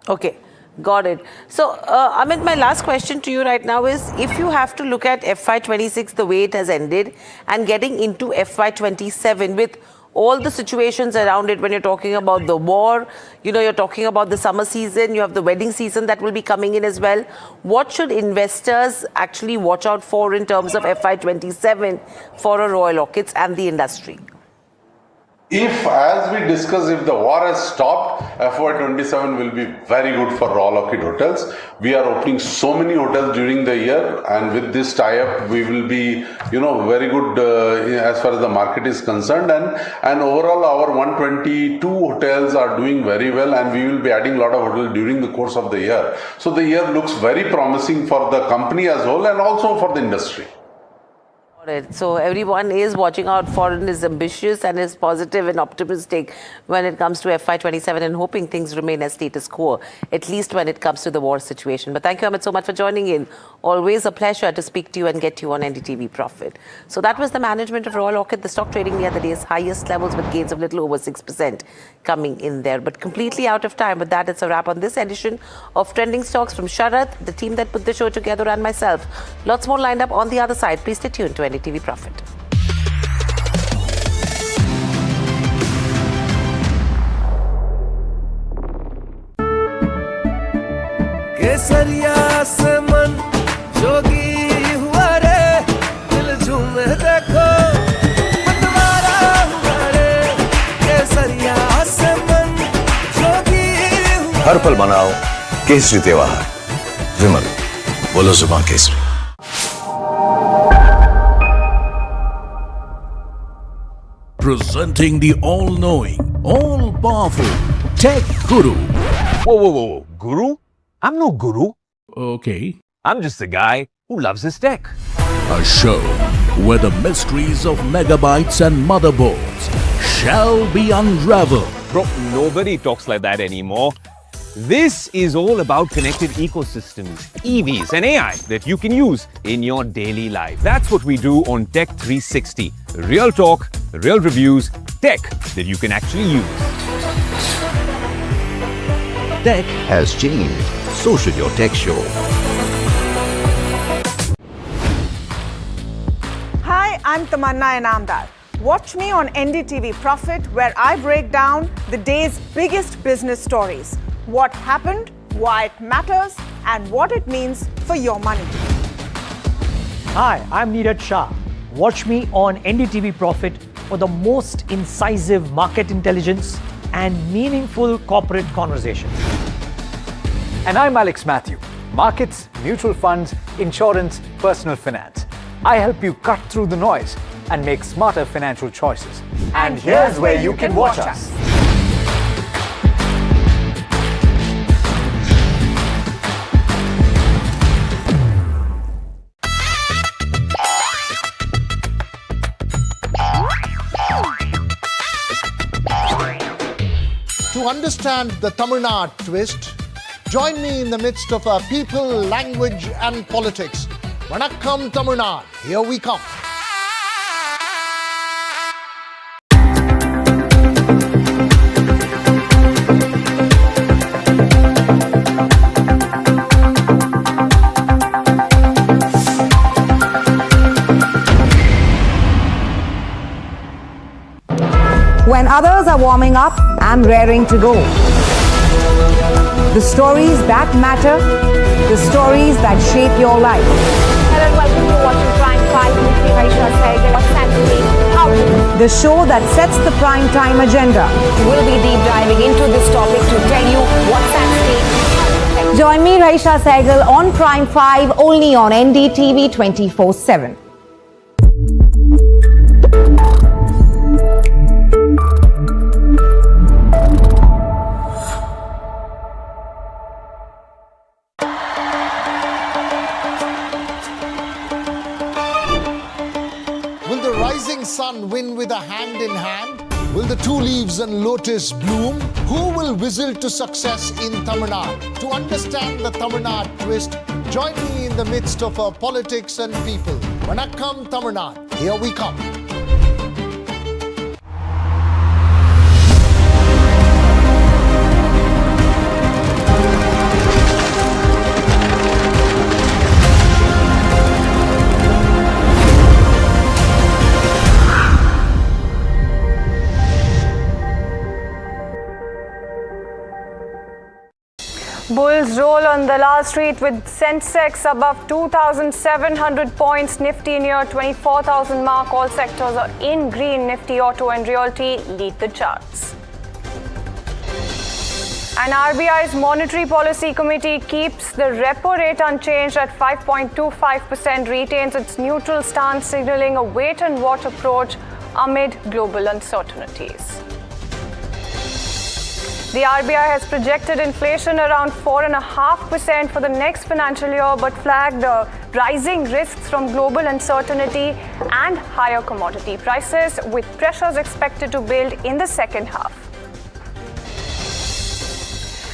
Okay. Got it. So, Amit, my last question to you right now is, if you have to look at FY26 the way it has ended and getting into FY27 with all the situations around it, when you're talking about the war, you're talking about the summer season, you have the wedding season that will be coming in as well. What should investors actually watch out for in terms of FY27 for a Royal Orchids and the industry? If, as we discussed, if the war has stopped, FY27 will be very good for Royal Orchid hotels. We are opening so many hotels during the year, and with this tie-up, we will be, very good as far as the market is concerned. And overall, our 122 hotels are doing very well, and we will be adding a lot of hotels during the course of the year. So the year looks very promising for the company as whole and also for the industry. So everyone is watching out for and is ambitious and is positive and optimistic when it comes to FY27 and hoping things remain as status quo, at least when it comes to the war situation. But thank you, Amit, so much for joining in. Always a pleasure to speak to you and get you on NDTV Profit. So that was the management of Royal Orchid, the stock trading near the day's highest levels with gains of little over 6% coming in there. But completely out of time. With that, it's a wrap on this edition of Trending Stocks from Sharath, the team that put the show together, and myself. Lots more lined up on the other side. Please stay tuned to NDTV Profit. केसरिया से मन जोगी हुआ रे दिल झूमे देखो पतवारा हुआ रे केसरिया से मन जोगी हुआ हर पल मनाओ केसरी त्योहार विमल बोलो जुबान Kesari Presenting the all-knowing, all-powerful Tech Guru. Whoa. Guru? I'm no guru. Okay. I'm just a guy who loves his tech. A show where the mysteries of megabytes and motherboards shall be unraveled. Bro, nobody talks like that anymore. This is all about connected ecosystems, EVs and AI that you can use in your daily life. That's what we do on Tech 360. Real talk, real reviews, tech that you can actually use. Tech has changed. So should your tech show. Hi, I'm Tamanna Inamdar. Watch me on NDTV Profit, where I break down the day's biggest business stories. What happened, why it matters, and what it means for your money. Hi, I'm Neeraj Shah. Watch me on NDTV Profit for the most incisive market intelligence and meaningful corporate conversation. And I'm Alex Matthew. Markets, mutual funds, insurance, personal finance. I help you cut through the noise and make smarter financial choices. And here's where you can watch us. To understand the Tamil Nadu twist, join me in the midst of our people, language and politics. Vanakkam Tamil Nadu, here we come. When others are warming up, I'm raring to go. The stories that matter, the stories that shape your life. Hello and welcome to watching Prime 5 with me, Raisha Saigal. What's happening? How? The show that sets the prime time agenda. We'll be deep diving into this topic to tell you what's at stake. Join me, Raisha Saigal, on Prime 5 only on NDTV 24/7. Sun win with a hand in hand? Will the two leaves and lotus bloom? Who will whistle to success in Tamil Nadu? To understand the Tamil Nadu twist, join me in the midst of our politics and people. Vanakkam Tamil Nadu, here we come. Bulls roll on the last street with Sensex above 2,700 points, Nifty near 24,000 mark. All sectors are in green. Nifty, auto and realty lead the charts. And RBI's Monetary Policy Committee keeps the repo rate unchanged at 5.25%, retains its neutral stance, signaling a wait-and-watch approach amid global uncertainties. The RBI has projected inflation around 4.5% for the next financial year, but flagged the rising risks from global uncertainty and higher commodity prices, with pressures expected to build in the second half.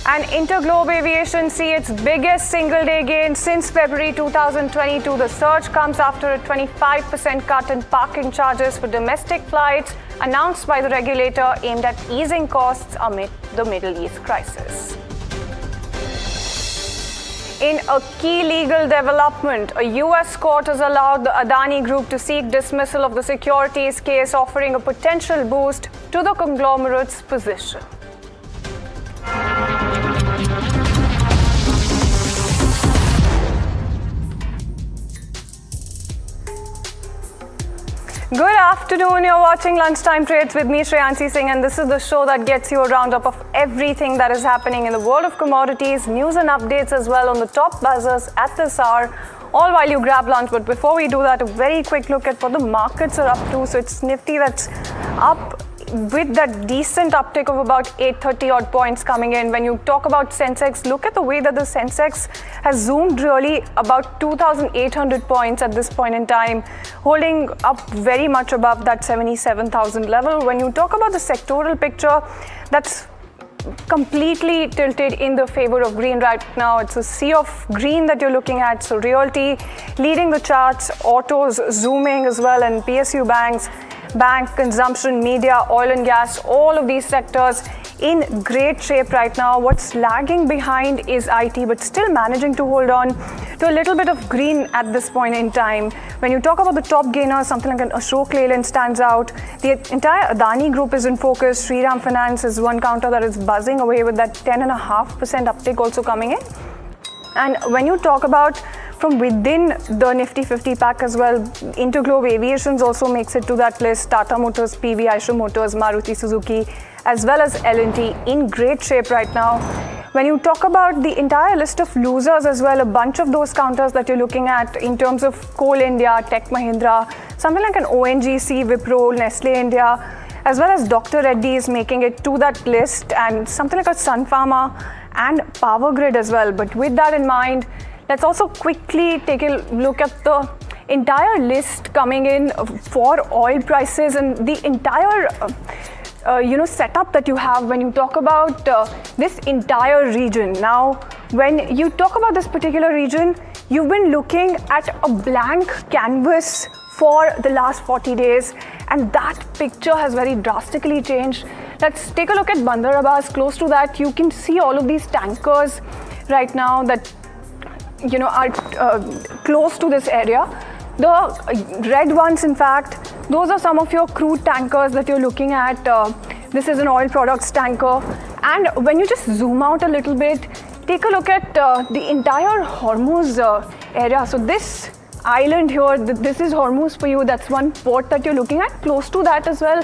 And Interglobe Aviation see its biggest single-day gain since February 2022. The surge comes after a 25% cut in parking charges for domestic flights announced by the regulator, aimed at easing costs amid the Middle East crisis. In a key legal development, a US court has allowed the Adani Group to seek dismissal of the securities case, offering a potential boost to the conglomerate's position. Good afternoon, you're watching Lunchtime Trades with me, Shreyansi Singh, and this is the show that gets you a roundup of everything that is happening in the world of commodities, news and updates as well on the top buzzers at this hour, all while you grab lunch. But before we do that, a very quick look at what the markets are up to. So it's Nifty that's up with that decent uptick of about 830 odd points coming in. When you talk about Sensex, look at the way that the Sensex has zoomed really about 2,800 points at this point in time, holding up very much above that 77,000 level. When you talk about the sectoral picture, that's completely tilted in the favor of green right now. It's a sea of green that you're looking at. So realty leading the charts, autos zooming as well, and PSU banks, bank, consumption, media, oil and gas, all of these sectors in great shape right now. What's lagging behind is IT, but still managing to hold on to a little bit of green at this point in time. When you talk about the top gainers, something like an Ashok Leyland stands out. The entire Adani Group is in focus. Shriram Finance is one counter that is buzzing away with that 10.5% uptick also coming in. And when you talk about from within the Nifty 50 pack as well, Interglobe Aviations also makes it to that list. Tata Motors, PV, Eicher Motors, Maruti Suzuki, as well as L&T in great shape right now. When you talk about the entire list of losers as well, a bunch of those counters that you're looking at in terms of Coal India, Tech Mahindra, something like an ONGC, Wipro, Nestle India, as well as Dr. Reddy's making it to that list, and something like a Sun Pharma and Power Grid as well. But with that in mind, let's also quickly take a look at the entire list coming in for oil prices and the entire setup that you have when you talk about this entire region. Now, when you talk about this particular region, you've been looking at a blank canvas for the last 40 days, and that picture has very drastically changed. Let's take a look at Bandar Abbas. Close to that, you can see all of these tankers right now that are close to this area. The red ones, in fact, those are some of your crude tankers that you're looking at. This is an oil products tanker. And when you just zoom out a little bit, take a look at the entire Hormuz area. So this island here, this is Hormuz for you. That's one port that you're looking at. Close to that as well,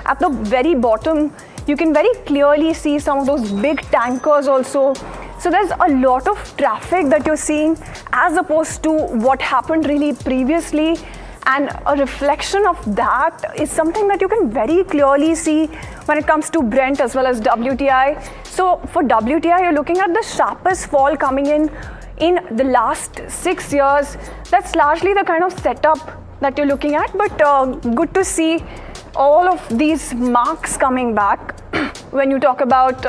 at the very bottom, you can very clearly see some of those big tankers also. So there's a lot of traffic that you're seeing as opposed to what happened really previously. And a reflection of that is something that you can very clearly see when it comes to Brent as well as WTI. So for WTI, you're looking at the sharpest fall coming in the last 6 years. That's largely the kind of setup that you're looking at, but good to see all of these marks coming back when you talk about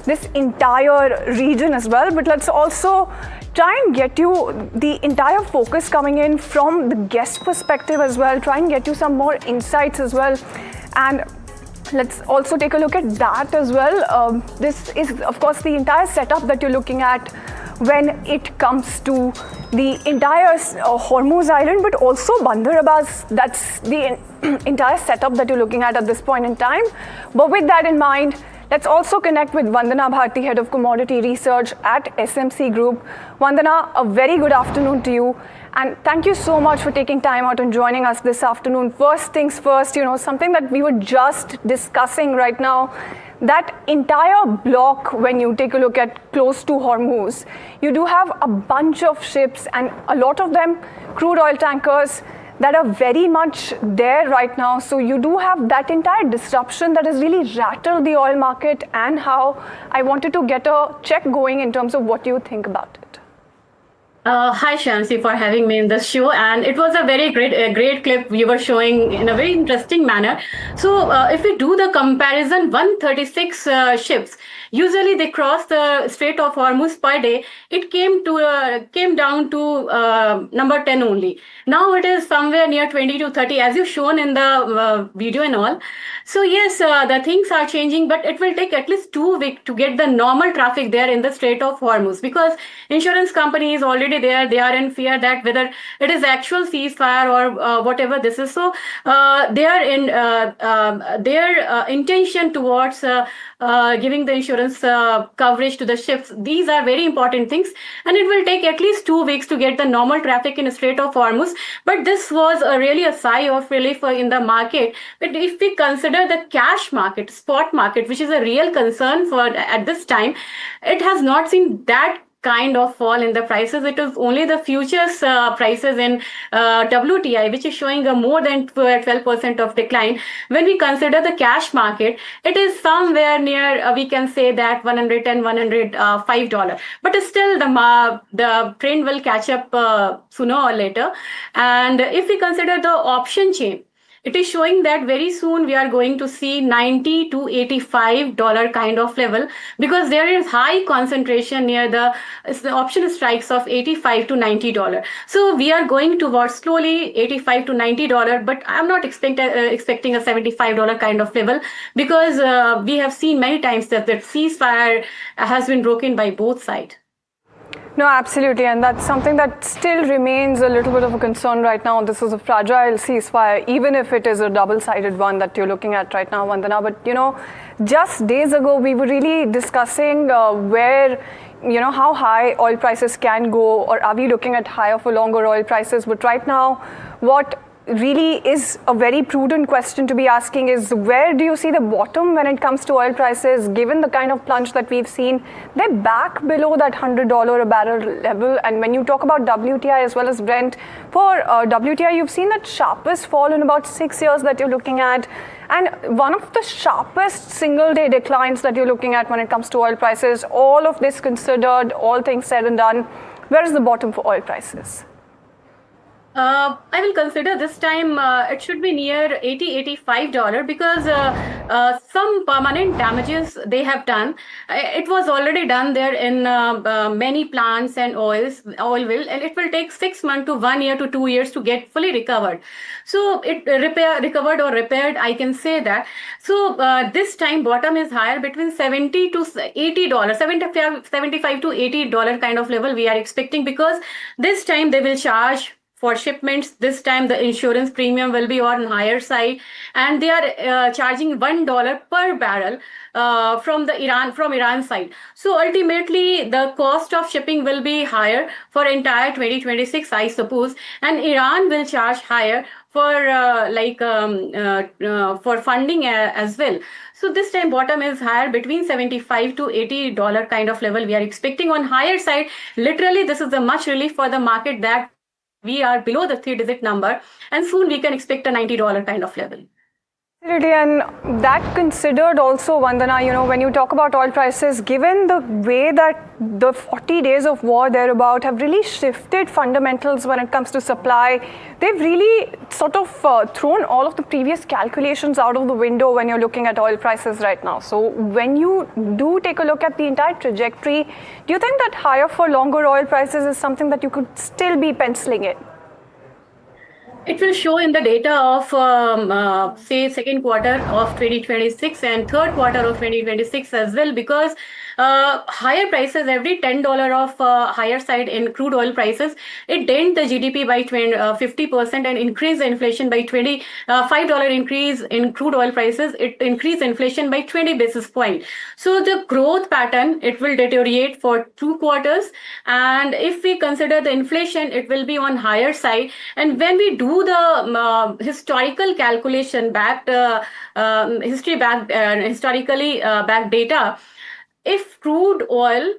this entire region as well. But let's also try and get you the entire focus coming in from the guest perspective as well, try and get you some more insights as well. And let's also take a look at that as well. This is, of course, the entire setup that you're looking at when it comes to the entire Hormuz Island, but also Bandar Abbas. That's the entire setup that you're looking at this point in time. But with that in mind, Let's also connect with Vandana Bharti, Head of Commodity Research at SMC Group. Vandana, a very good afternoon to you. And thank you so much for taking time out and joining us this afternoon. First things first, something that we were just discussing right now, that entire block, when you take a look at close to Hormuz, you do have a bunch of ships and a lot of them crude oil tankers that are very much there right now. So you do have that entire disruption that has really rattled the oil market, and how I wanted to get a check going in terms of what you think about it. Hi Shamsi, for having me in this show, and it was a very great clip you were showing in a very interesting manner. So if we do the comparison, 136 ships, usually they cross the Strait of Hormuz per day. It came down to number 10 only. Now it is somewhere near 20 to 30, as you've shown in the video and all. So yes, the things are changing, but it will take at least 2 weeks to get the normal traffic there in the Strait of Hormuz, because insurance companies already there, they are in fear that whether it is actual ceasefire or whatever this is. So they are in their intention towards giving the insurance coverage to the ships. These are very important things, and it will take at least 2 weeks to get the normal traffic in the Strait of Hormuz. But this was really a sigh of relief in the market. But if we consider the cash market, spot market, which is a real concern for at this time, it has not seen that kind of fall in the prices. It is only the futures prices in WTI, which is showing a more than 12% of decline. When we consider the cash market, it is somewhere near, we can say that $110, $105. But still the trend will catch up sooner or later. And if we consider the option chain, it is showing that very soon we are going to see $90 to $85 kind of level, because there is high concentration near the option strikes of $85 to $90. So we are going towards slowly $85 to $90, but I'm not expecting a $75 kind of level, because we have seen many times that the ceasefire has been broken by both sides. No, absolutely. And that's something that still remains a little bit of a concern right now. This is a fragile ceasefire, even if it is a double-sided one that you're looking at right now, Vandana. But, just days ago, we were really discussing where, how high oil prices can go, or are we looking at higher for longer oil prices? But right now, what really is a very prudent question to be asking is, where do you see the bottom when it comes to oil prices, given the kind of plunge that we've seen? They're back below that $100 a barrel level. And when you talk about WTI as well as Brent, for WTI, you've seen that sharpest fall in about 6 years that you're looking at, and one of the sharpest single-day declines that you're looking at when it comes to oil prices. All of this considered, all things said and done, where is the bottom for oil prices? I will consider this time it should be near $80, $85, because some permanent damages they have done. It was already done there in many plants and oil will, and it will take 6 months to 1 year to 2 years to get fully recovered. So it recovered or repaired, I can say that. So this time bottom is higher, between $70 to $80, $75 to $80 kind of level we are expecting, because this time they will charge for shipments. This time the insurance premium will be on higher side, and they are charging $1 per barrel from Iran side. So ultimately the cost of shipping will be higher for entire 2026, I suppose, and Iran will charge higher for for funding as well. So this time bottom is higher, between $75 to $80 kind of level we are expecting on higher side. Literally this is a much relief for the market that we are below the 3-digit number, and soon we can expect a $90 kind of level. Absolutely, and that considered also, Vandana, when you talk about oil prices, given the way that the 40 days of war thereabout have really shifted fundamentals when it comes to supply, they've really sort of thrown all of the previous calculations out of the window when you're looking at oil prices right now. So when you do take a look at the entire trajectory, do you think that higher for longer oil prices is something that you could still be penciling in? It will show in the data of, say, second quarter of 2026 and third quarter of 2026 as well, because higher prices, every $10 of higher side in crude oil prices, it dent the GDP by 50% and increase the inflation by $5 increase in crude oil prices. It increased inflation by 20 basis points. So the growth pattern, it will deteriorate for 2 quarters. And if we consider the inflation, it will be on higher side. And when we do the historical calculation backed, historically backed data, if crude oil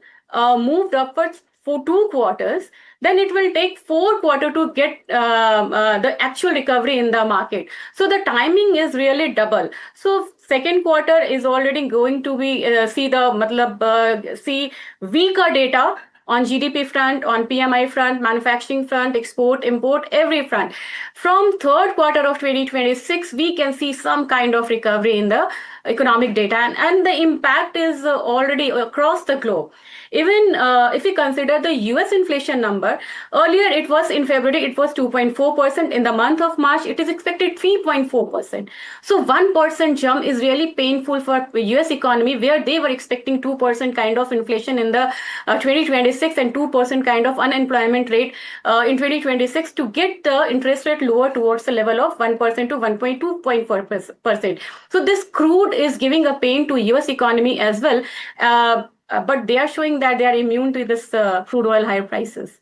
moved upwards for 2 quarters, then it will take 4 quarters to get the actual recovery in the market. So the timing is really double. So second quarter is already going to be see weaker data on GDP front, on PMI front, manufacturing front, export, import, every front. From third quarter of 2026, we can see some kind of recovery in the economic data, and the impact is already across the globe. Even if we consider the US inflation number, earlier it was in February, it was 2.4%. In the month of March, it is expected 3.4%. So 1% jump is really painful for the US economy, where they were expecting 2% kind of inflation in the 2026 and 2% kind of unemployment rate in 2026 to get the interest rate lower towards the level of 1% to 1.2%. So this crude is giving a pain to US economy as well. But they are showing that they are immune to this crude oil higher prices.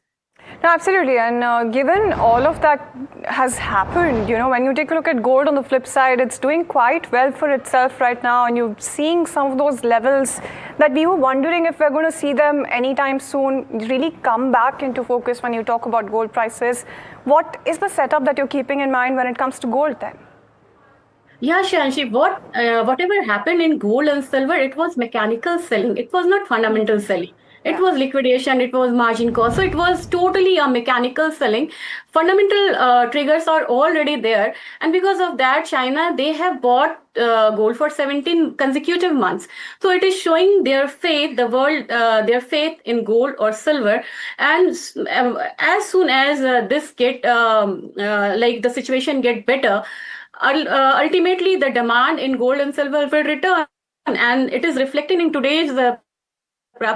No, absolutely. And given all of that has happened, when you take a look at gold on the flip side, it's doing quite well for itself right now. And you're seeing some of those levels that we were wondering if we're going to see them anytime soon really come back into focus when you talk about gold prices. What is the setup that you're keeping in mind when it comes to gold then? Yeah, Shanshi, whatever happened in gold and silver, it was mechanical selling. It was not fundamental selling. It was liquidation, it was margin call. So it was totally a mechanical selling. Fundamental triggers are already there. And because of that, China, they have bought gold for 17 consecutive months. So it is showing their faith, the world, their faith in gold or silver. And as soon as this the situation get better, ultimately the demand in gold and silver will return, and it is reflecting in today's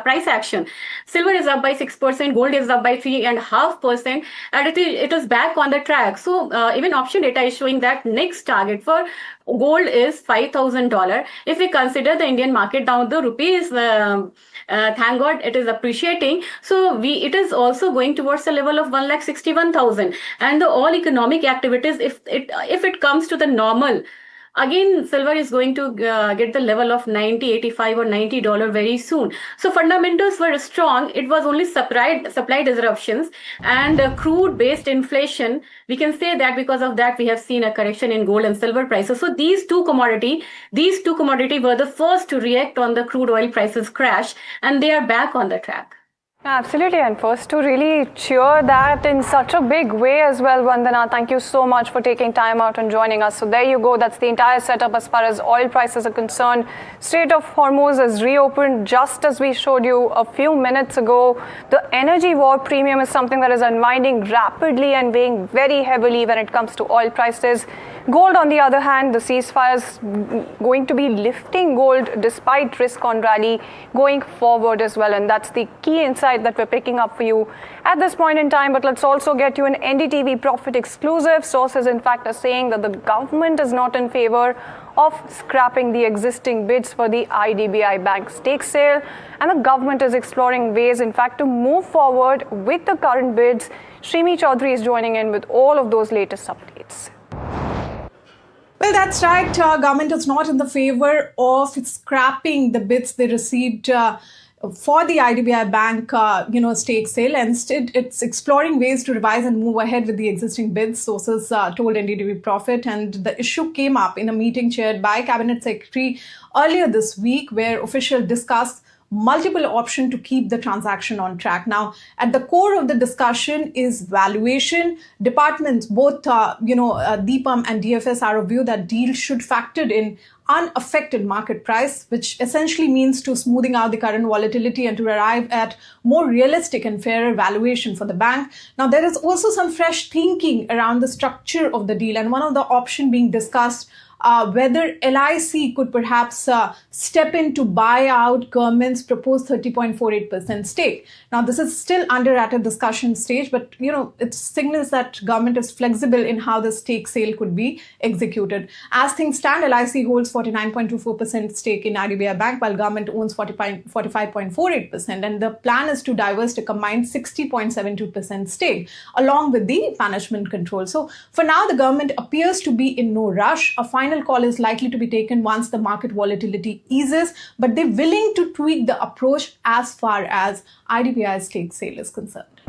price action. Silver is up by 6%, gold is up by 3.5%, and it is back on the track. So even option data is showing that next target for gold is $5,000. If we consider the Indian market now, the rupee is thank God it is appreciating. So it is also going towards the level of 1,61,000. And the all economic activities, if it comes to the normal, again, silver is going to get the level of 90, 85 or $90 very soon. So fundamentals were strong. It was only supply disruptions and crude-based inflation. We can say that because of that, we have seen a correction in gold and silver prices. So these two commodity were the first to react on the crude oil prices crash, and they are back on the track. Absolutely, and first to really cheer that in such a big way as well, Vandana. Thank you so much for taking time out and joining us. So there you go. That's the entire setup as far as oil prices are concerned. Strait of Hormuz has reopened just as we showed you a few minutes ago. The energy war premium is something that is unwinding rapidly and weighing very heavily when it comes to oil prices. Gold, on the other hand, the ceasefire is going to be lifting gold despite risk on rally going forward as well. And that's the key insight that we're picking up for you at this point in time. But let's also get you an NDTV Profit exclusive. Sources, in fact, are saying that the government is not in favor of scrapping the existing bids for the IDBI bank stake sale. And the government is exploring ways, in fact, to move forward with the current bids. Shrimi Chaudhary is joining in with all of those latest updates. Well, that's right. Government is not in the favor of scrapping the bids they received for the IDBI bank, stake sale. And instead, it's exploring ways to revise and move ahead with the existing bids, sources told NDTV Profit. And the issue came up in a meeting chaired by Cabinet Secretary earlier this week, where officials discussed multiple options to keep the transaction on track. Now, at the core of the discussion is valuation. Departments, both DPAM and DFS are of view that deals should factor in unaffected market price, which essentially means to smoothing out the current volatility and to arrive at more realistic and fairer valuation for the bank. Now, there is also some fresh thinking around the structure of the deal, and one of the options being discussed whether LIC could perhaps step in to buy out government's proposed 30.48% stake. Now, this is still under at a discussion stage, but it signals that government is flexible in how the stake sale could be executed. As things stand, LIC holds 49.24% stake in IDBI Bank, while government owns 45.48%, and the plan is to divest a combined 60.72% stake, along with the management control. So, for now, the government appears to be in no rush. A final call is likely to be taken once the market volatility eases, but they're willing to tweak the approach as far as IDBI stake sale is concerned.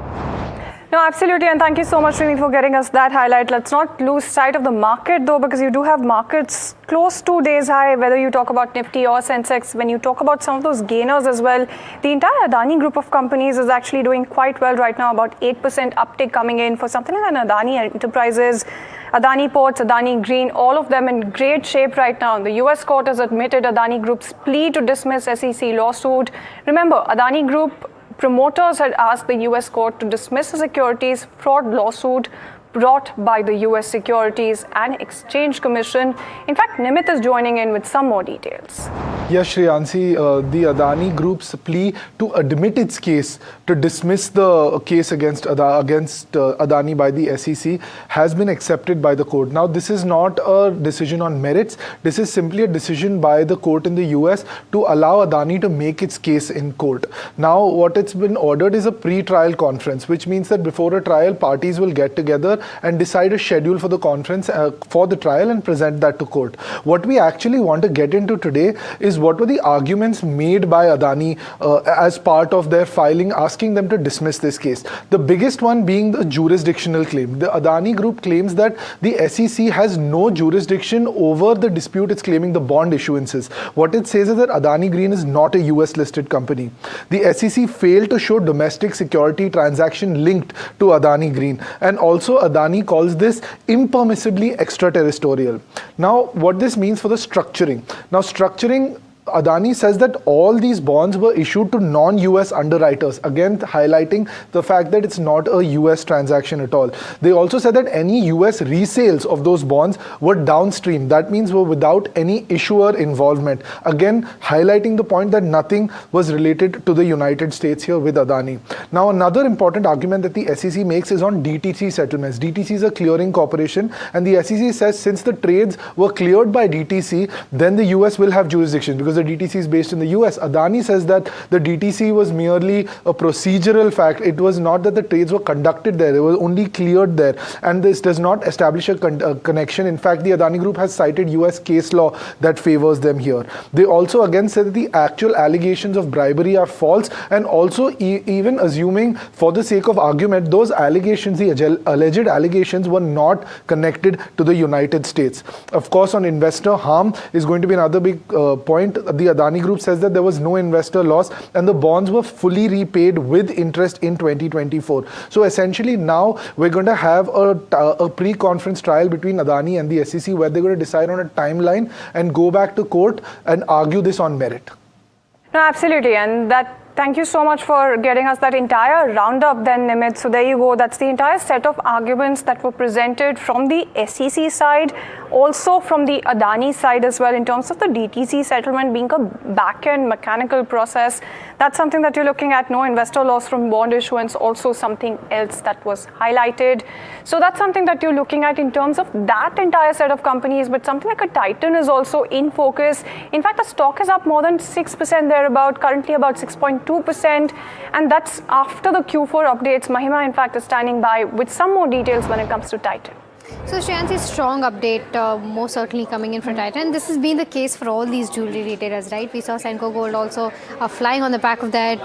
No, absolutely, and thank you so much, Srini, for getting us that highlight. Let's not lose sight of the market, though, because you do have markets close to days high, whether you talk about Nifty or Sensex. When you talk about some of those gainers as well, the entire Adani group of companies is actually doing quite well right now, about 8% uptick coming in for something like an Adani Enterprises, Adani Ports, Adani Green, all of them in great shape right now. The US court has admitted Adani Group's plea to dismiss SEC lawsuit. Remember, Adani Group promoters had asked the US court to dismiss the securities fraud lawsuit brought by the US Securities and Exchange Commission. In fact, Nimit is joining in with some more details. Yes, Shreyansi, the Adani Group's plea to admit its case to dismiss the case against Adani by the SEC has been accepted by the court. Now, this is not a decision on merits. This is simply a decision by the court in the US to allow Adani to make its case in court. Now, what it's been ordered is a pre-trial conference, which means that before a trial, parties will get together and decide a schedule for the conference for the trial and present that to court. What we actually want to get into today is what were the arguments made by Adani as part of their filing, asking them to dismiss this case. The biggest one being the jurisdictional claim. The Adani Group claims that the SEC has no jurisdiction over the dispute it's claiming, the bond issuances. What it says is that Adani Green is not a US listed company. The SEC failed to show domestic security transaction linked to Adani Green, and also Adani calls this impermissibly extraterritorial. Now, what this means for the structuring. Now, structuring, Adani says that all these bonds were issued to non-US underwriters, again highlighting the fact that it's not a US transaction at all. They also said that any US resales of those bonds were downstream. That means were without any issuer involvement. Again, highlighting the point that nothing was related to the United States here with Adani. Now, another important argument that the SEC makes is on DTC settlements. DTC is a clearing corporation, and the SEC says since the trades were cleared by DTC, then the US will have jurisdiction because the DTC is based in the US. Adani says that the DTC was merely a procedural fact. It was not that the trades were conducted there. It was only cleared there. And this does not establish a connection. In fact, the Adani Group has cited US case law that favors them here. They also again said that the actual allegations of bribery are false, and also even assuming for the sake of argument, those allegations, the alleged allegations, were not connected to the United States. Of course, on investor harm is going to be another big point. The Adani Group says that there was no investor loss and the bonds were fully repaid with interest in 2024. So essentially now we're going to have a pre-conference trial between Adani and the SEC where they're going to decide on a timeline and go back to court and argue this on merit. No, absolutely. And thank you so much for getting us that entire roundup then, Nimit. So there you go. That's the entire set of arguments that were presented from the SEC side, also from the Adani side as well, in terms of the DTC settlement being a back-end mechanical process. That's something that you're looking at. No investor loss from bond issuance, also something else that was highlighted. So that's something that you're looking at in terms of that entire set of companies. But something like a Titan is also in focus. In fact, the stock is up more than 6% thereabout, currently about 6.2%. And that's after the Q4 updates. Mahima, in fact, is standing by with some more details when it comes to Titan. So Shreyansi, strong update most certainly coming in for Titan. This has been the case for all these jewelry retailers, right? We saw Senco Gold also flying on the back of that,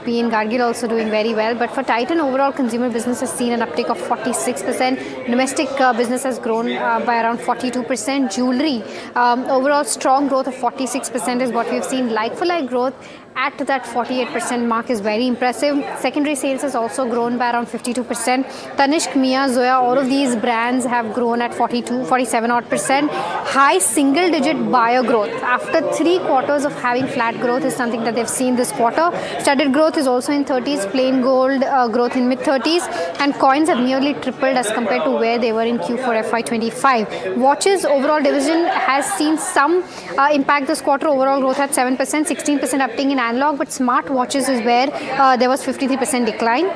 PN Gargil also doing very well. But for Titan, overall consumer business has seen an uptick of 46%. Domestic business has grown by around 42%. Jewelry, overall strong growth of 46% is what we've seen. Like-for-like growth at that 48% mark is very impressive. Secondary sales has also grown by around 52%. Tanishq, Mia, Zoya, all of these brands have grown at 47 odd percent. High single digit buyer growth after 3 quarters of having flat growth is something that they've seen this quarter. Studded growth is also in 30s, plain gold growth in mid 30s, and coins have nearly tripled as compared to where they were in Q4 FY25. Watches overall division has seen some impact this quarter. Overall growth at 7%, 16% uptick in analog, but smart watches is where there was 53% decline.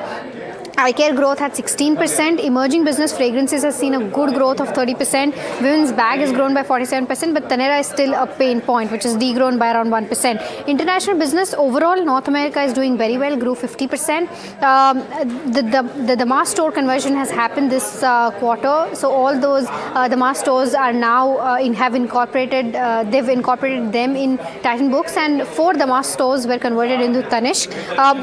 Eye care growth at 16%. Emerging business fragrances has seen a good growth of 30%. Women's bag has grown by 47%, but Taneira is still a pain point, which is degrown by around 1%. International business overall, North America is doing very well, grew 50%. The mass store conversion has happened this quarter, so all those the mass stores are now have incorporated. They've incorporated them in Titan Books, and 4 the mass stores were converted into Tanishq.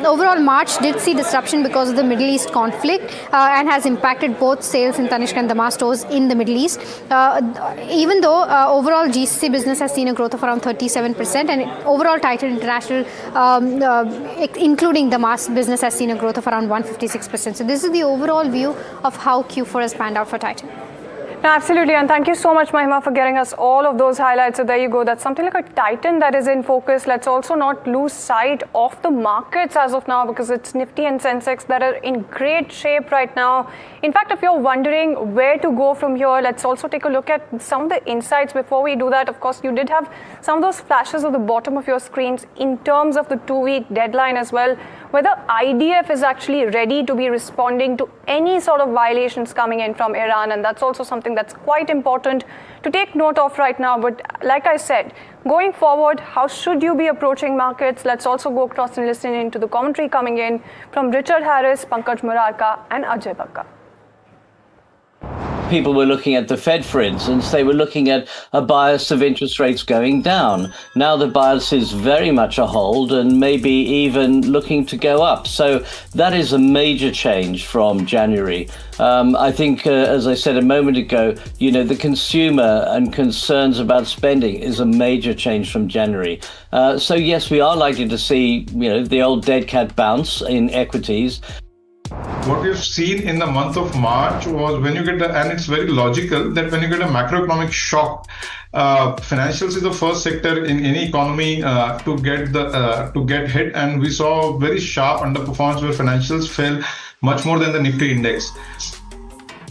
Overall, March did see disruption because of the Middle East conflict and has impacted both sales in Tanishq and the mass stores in the Middle East. Even though overall GCC business has seen a growth of around 37%, and overall Titan International, including the mass business, has seen a growth of around 156%. So this is the overall view of how Q4 has panned out for Titan. No, absolutely, and thank you so much, Mahima, for getting us all of those highlights. So there you go. That's something like a Titan that is in focus. Let's also not lose sight of the markets as of now, because it's Nifty and Sensex that are in great shape right now. In fact, if you're wondering where to go from here, let's also take a look at some of the insights. Before we do that, of course, you did have some of those flashes at the bottom of your screens in terms of the 2-week deadline as well, whether IDF is actually ready to be responding to any sort of violations coming in from Iran, and that's also something that's quite important to take note of right now. But like I said, going forward, how should you be approaching markets? Let's also go across and listen into the commentary coming in from Richard Harris, Pankaj Murarka and Ajay Bakka. People were looking at the Fed, for instance, they were looking at a bias of interest rates going down. Now the bias is very much a hold and maybe even looking to go up. So that is a major change from January. I think, as I said a moment ago, the consumer and concerns about spending is a major change from January. So yes, we are likely to see, the old dead cat bounce in equities. What we've seen in the month of March was when you get and it's very logical that when you get a macroeconomic shock, financials is the first sector in any economy to get hit, and we saw very sharp underperformance where financials fell much more than the Nifty index.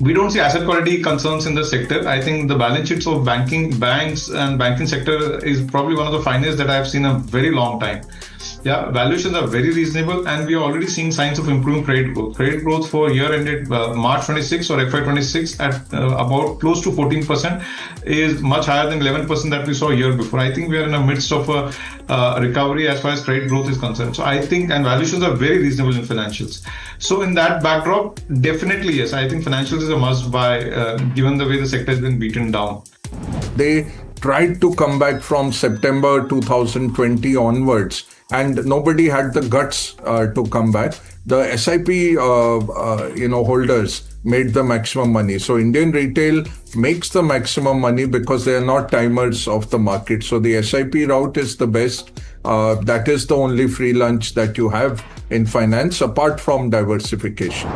We don't see asset quality concerns in the sector. I think the balance sheets of banks and banking sector is probably one of the finest that I've seen in a very long time. Yeah, valuations are very reasonable, and we are already seeing signs of improving credit growth. Credit growth for year ended March 26 or FY26 at about close to 14% is much higher than 11% that we saw a year before. I think we are in the midst of a recovery as far as credit growth is concerned. So I think, and valuations are very reasonable in financials. So in that backdrop, definitely yes, I think financials is a must buy given the way the sector has been beaten down. They tried to come back from September 2020 onwards, and nobody had the guts to come back. The SIP holders made the maximum money. So Indian retail makes the maximum money because they are not timers of the market. So the SIP route is the best. That is the only free lunch that you have in finance apart from diversification.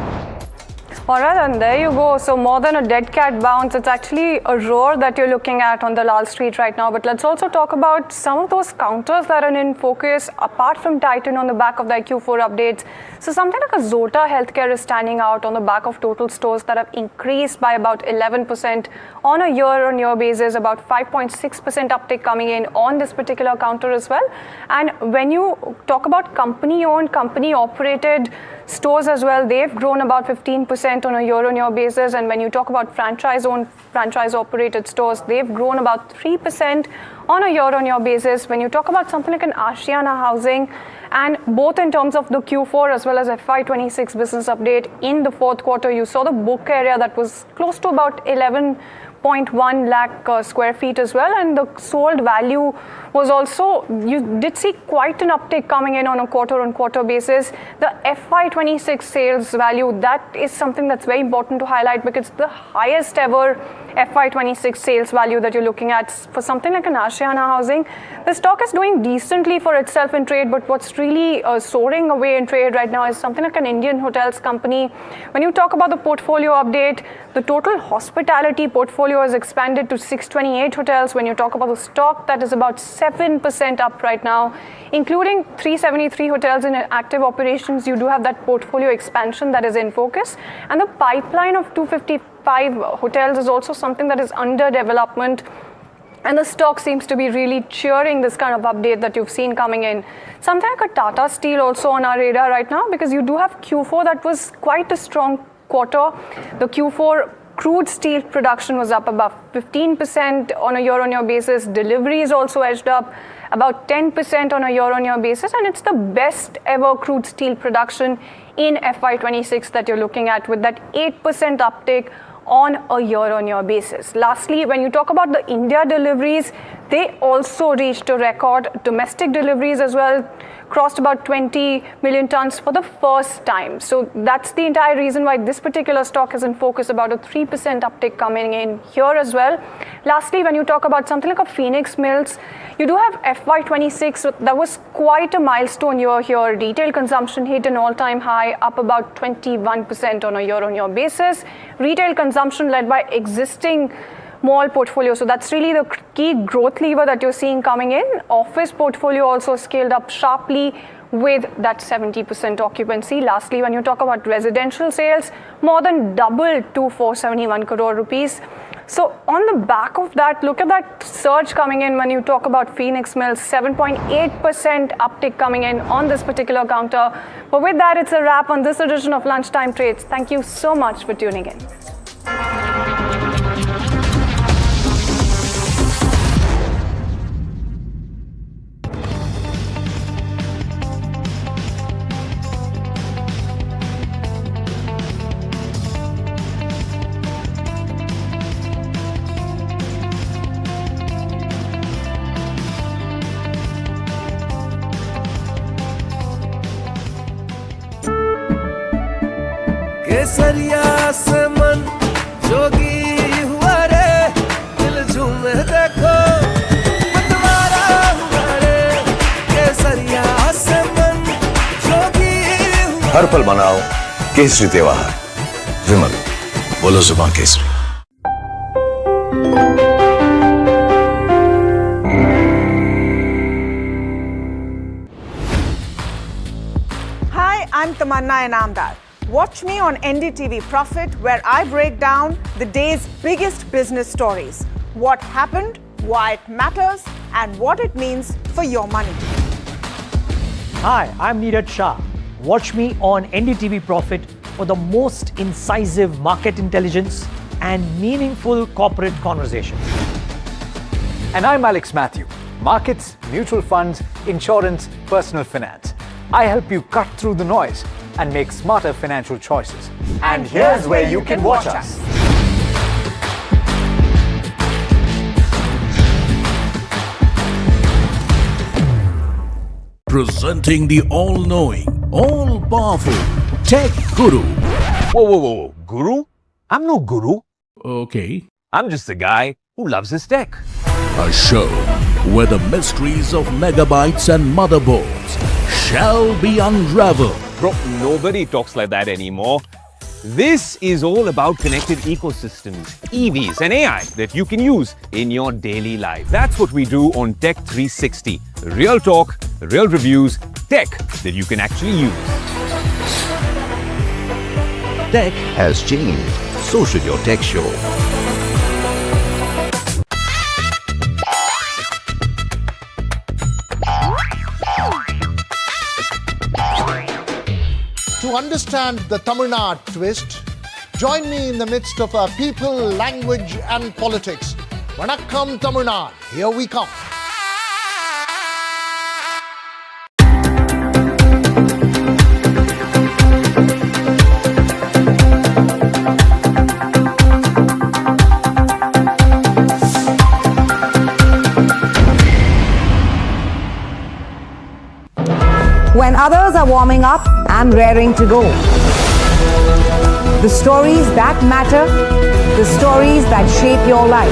All right, and there you go. So more than a dead cat bounce, it's actually a roar that you're looking at on the Lal Street right now. But let's also talk about some of those counters that are in focus apart from Titan on the back of their Q4 updates. So something like a Zota Healthcare is standing out on the back of total stores that have increased by about 11% on a year-on-year basis, about 5.6% uptick coming in on this particular counter as well. And when you talk about company-owned, company-operated stores as well, they've grown about 15% on a year-on-year basis. And when you talk about franchise-owned, franchise-operated stores, they've grown about 3% on a year-on-year basis. When you talk about something like an Ashiana Housing, and both in terms of the Q4 as well as FY26 business update, in the fourth quarter, you saw the book area that was close to about 11.1 lakh square feet as well, and the sold value was also, you did see quite an uptick coming in on a quarter-on-quarter basis. The FY26 sales value, that is something that's very important to highlight because it's the highest ever FY26 sales value that you're looking at for something like an Ashiana Housing. The stock is doing decently for itself in trade, but what's really soaring away in trade right now is something like an Indian hotels company. When you talk about the portfolio update, the total hospitality portfolio has expanded to 628 hotels. When you talk about the stock, that is about 7% up right now, including 373 hotels in active operations. You do have that portfolio expansion that is in focus, and the pipeline of 255 hotels is also something that is under development. And the stock seems to be really cheering this kind of update that you've seen coming in. Something like a Tata Steel also on our radar right now, because you do have Q4 that was quite a strong quarter. The Q4 crude steel production was up about 15% on a year-on-year basis. Deliveries also edged up about 10% on a year-on-year basis. And it's the best ever crude steel production in FY26 that you're looking at, with that 8% uptick on a year-on-year basis. Lastly, when you talk about the India deliveries, they also reached a record. Domestic deliveries as well crossed about 20 million tons for the first time. So that's the entire reason why this particular stock is in focus, about a 3% uptick coming in here as well. Lastly, when you talk about something like a Phoenix Mills, you do have FY26, so that was quite a milestone year here. Retail consumption hit an all-time high, up about 21% on a year-on-year basis. Retail consumption led by existing mall portfolio. So that's really the key growth lever that you're seeing coming in. Office portfolio also scaled up sharply with that 70% occupancy. Lastly, when you talk about residential sales, more than doubled to 471 crore rupees. So on the back of that, look at that surge coming in when you talk about Phoenix Mills, 7.8% uptick coming in on this particular counter. But with that, it's a wrap on this edition of Lunchtime Trades. Thank you so much for tuning in. केसरिया से मन जोगी हुआ रे दिल झूमे देखो मतवारा हुआ रे केसरिया से मन जोगी हुआ हर पल मनाओ केसरी त्योहार विमल बोलो जुबान Kesari Hi, I'm Tamanna Inamdar. Watch me on NDTV Profit, where I break down the day's biggest business stories. What happened, why it matters, and what it means for your money. Hi, I'm Neeraj Shah. Watch me on NDTV Profit for the most incisive market intelligence and meaningful corporate conversations. And I'm Alex Matthew. Markets, mutual funds, insurance, personal finance. I help you cut through the noise and make smarter financial choices. And here's where you can watch us. Presenting the all-knowing, all-powerful Tech Guru. Whoa. Guru? I'm no guru. Okay. I'm just a guy who loves his tech. A show where the mysteries of megabytes and motherboards shall be unraveled. Bro, nobody talks like that anymore. This is all about connected ecosystems, EVs and AI that you can use in your daily life. That's what we do on Tech 360. Real talk, real reviews, tech that you can actually use. Tech has changed. So should your tech show. To understand the Tamil Nadu twist, join me in the midst of our people, language, and politics. Vanakkam Tamil Nadu. Here we come. When others are warming up, I'm raring to go. The stories that matter, the stories that shape your life.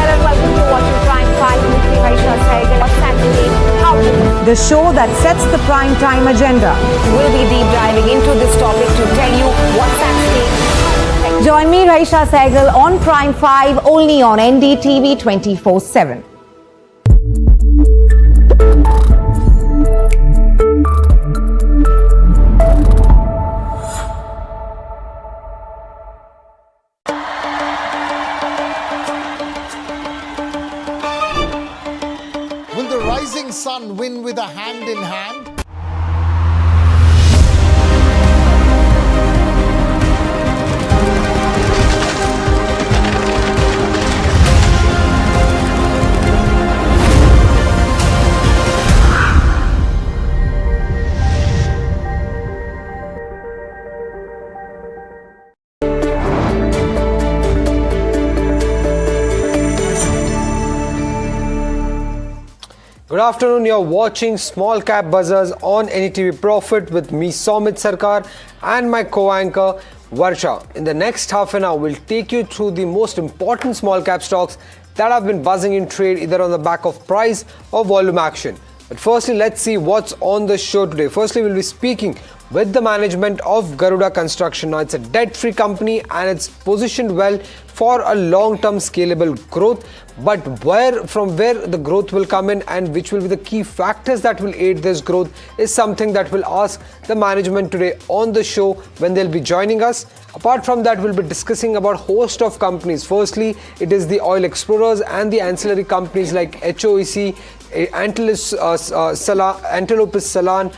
Hello and welcome to watching Prime 5 with me, Raisha Sehgal. What's happening? How to The show that sets the prime time agenda. We'll be deep diving into this topic to tell you what's at stake. Join me, Raisha Sehgal, on Prime 5, only on NDTV 24/7. Will the rising sun win with a hand in hand? Good afternoon, you're watching Small Cap Buzzers on NDTV Profit with me, Soumit Sarkar, and my co-anchor, Varsha. In the next half an hour, we'll take you through the most important small cap stocks that have been buzzing in trade either on the back of price or volume action. But firstly, let's see what's on the show today. Firstly, we'll be speaking with the management of Garuda Construction. Now, it's a debt-free company and it's positioned well for a long-term scalable growth. But from where the growth will come in and which will be the key factors that will aid this growth is something that we'll ask the management today on the show when they'll be joining us. Apart from that, we'll be discussing about a host of companies. Firstly, it is the oil explorers and the ancillary companies like HOEC, Antelope Salan,